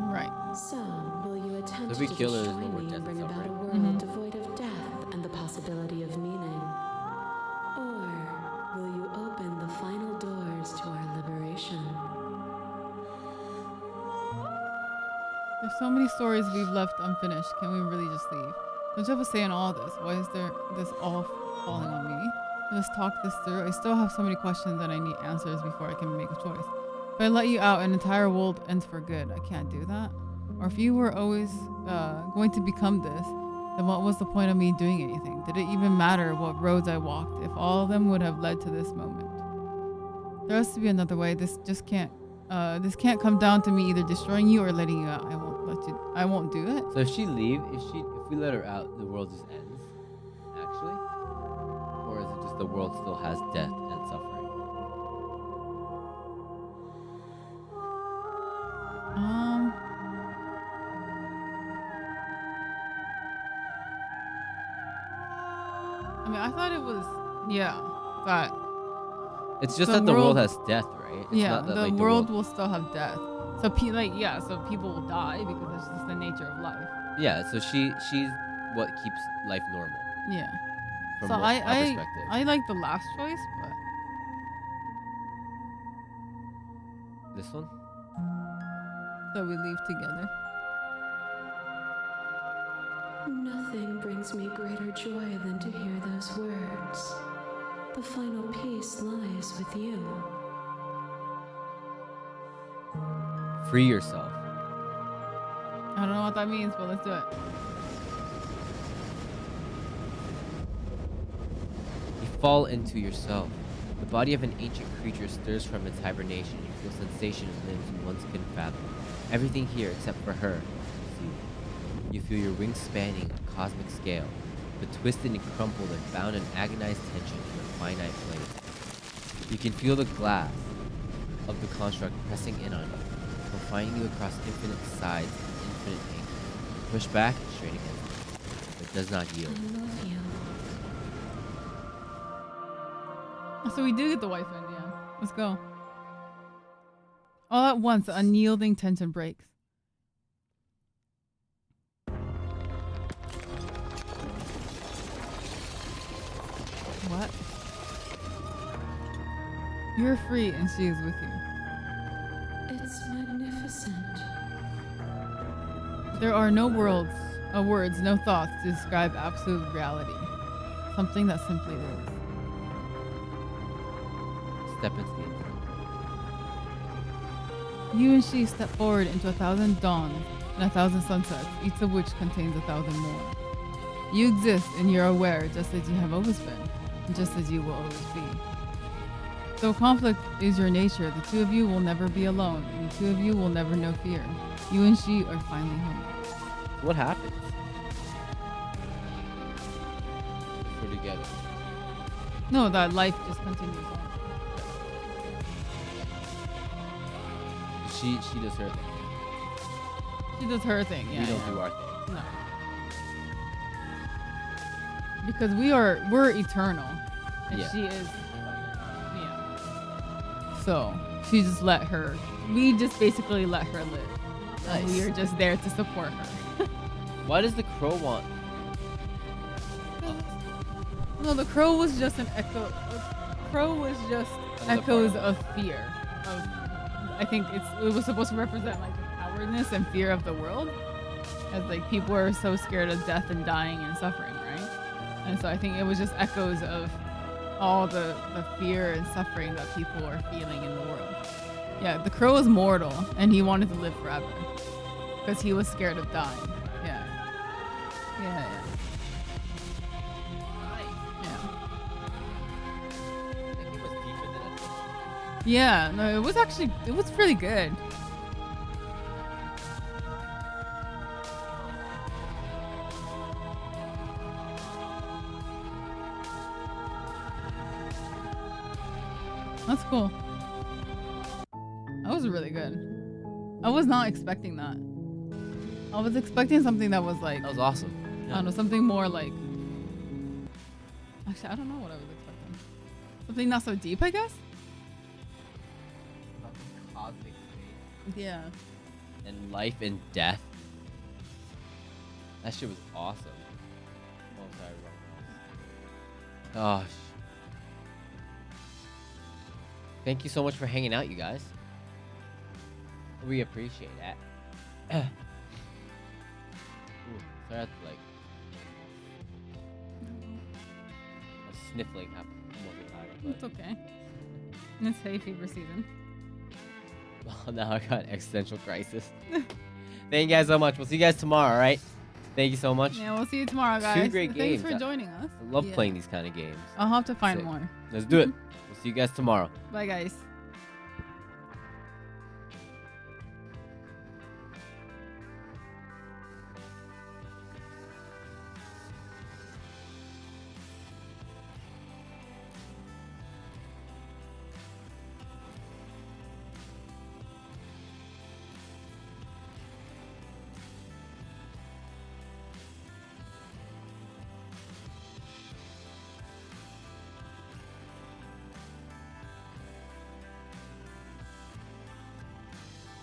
Speaker 3: Right.
Speaker 8: So, will you attempt
Speaker 2: If we
Speaker 8: to
Speaker 2: kill her,
Speaker 8: destroy
Speaker 2: there's no more
Speaker 8: me
Speaker 2: death
Speaker 8: and
Speaker 2: and
Speaker 8: bring about a
Speaker 2: suffering.
Speaker 8: world devoid of death and the possibility of meaning? Or will you open the final doors to our liberation?
Speaker 3: There's so many stories we've left unfinished. Can we really just leave? Don't you have a say in all this? Why is there this all falling on me? Let's talk this through. I still have so many questions and I need answers before I can make a choice. If I let you out, an entire world ends for good. I can't do that. Or if you were always going to become this, then what was the point of me doing anything? Did it even matter what roads I walked if all of them would have led to this moment? There has to be another way. This can't come down to me either destroying you or letting you out. I won't do it.
Speaker 2: So if we let her out, the world just ends, actually? Or is it just the world still has death and suffering?
Speaker 3: I mean, I thought it was, that
Speaker 2: It's just that the world has death, right? It's
Speaker 3: yeah,
Speaker 2: not that,
Speaker 3: the
Speaker 2: like,
Speaker 3: world will still have death. So so people will die because that's just the nature of life.
Speaker 2: Yeah, so she's what keeps life normal.
Speaker 3: Yeah.
Speaker 2: From
Speaker 3: So
Speaker 2: our perspective.
Speaker 3: I like the last choice, but
Speaker 2: This one?
Speaker 3: so we leave together.
Speaker 8: Nothing brings me greater joy than to hear those words. The final peace lies with you.
Speaker 2: Free yourself.
Speaker 3: I don't know what that means, but let's do it.
Speaker 2: You fall into yourself. The body of an ancient creature stirs from its hibernation. You feel sensation in limbs you once couldn't fathom. Everything here except for her. See. You feel your wings spanning a cosmic scale, but twisted and crumpled and bound in agonized tension in a finite place. You can feel the glass of the construct pressing in on you, confining you across infinite sides and infinite angles. You push back and strain against it, but it does not yield.
Speaker 8: I love you.
Speaker 3: So we do get the wife in the end. Let's go. All at once, the unyielding tension breaks. What? You're free and she is with you.
Speaker 8: It's magnificent.
Speaker 3: There are no words, no thoughts to describe absolute reality. Something that simply is.
Speaker 2: Step into the infinite.
Speaker 3: You and she step forward into 1,000 dawns and 1,000 sunsets, each of which contains 1,000 more. You exist and you're aware just as you have always been, and just as you will always be. Though conflict is your nature, the two of you will never be alone, and the two of you will never know fear. You and she are finally home.
Speaker 2: What happens? If we're together.
Speaker 3: No, that life just continues on.
Speaker 2: She does her thing.
Speaker 3: She does her thing, yeah.
Speaker 2: We don't do our thing.
Speaker 3: No. Because we're eternal. And
Speaker 2: Yeah.
Speaker 3: she is so we just basically let her live. And we are just there to support her.
Speaker 2: Why does the crow want?
Speaker 3: No, the crow was just an echo. The crow was just
Speaker 2: Another
Speaker 3: echoes
Speaker 2: part
Speaker 3: of fear. I think it was supposed to represent like the cowardness and fear of the world, as like people are so scared of death and dying and suffering, right? And so I think it was just echoes of all the fear and suffering that people are feeling in the world. Yeah, the crow is mortal and he wanted to live forever because he was scared of dying. Yeah. Yeah. Yeah, no, it was pretty good. That's cool. That was really good. I was not expecting that. I was expecting something that was like...
Speaker 2: That was awesome.
Speaker 3: I don't know, something more like... Actually, I don't know what I was expecting. Something not so deep, I guess?
Speaker 2: Cosmic space.
Speaker 3: Yeah.
Speaker 2: And life and death. That shit was awesome. Oh, sorry, wrong. Gosh. Thank you so much for hanging out, you guys. We appreciate that. Ooh, sorry, I have to like. I was sniffling half more than I was,
Speaker 3: It's okay. It's hay fever season.
Speaker 2: Well, now I got existential crisis. Thank you guys so much. We'll see you guys tomorrow, all right? Thank you so much.
Speaker 3: Yeah, we'll see you tomorrow, guys.
Speaker 2: Two great games.
Speaker 3: Thanks for joining us.
Speaker 2: I love playing these kind of games.
Speaker 3: I'll have to find
Speaker 2: Sick.
Speaker 3: more.
Speaker 2: Let's do it. We'll see you guys tomorrow.
Speaker 3: Bye, guys.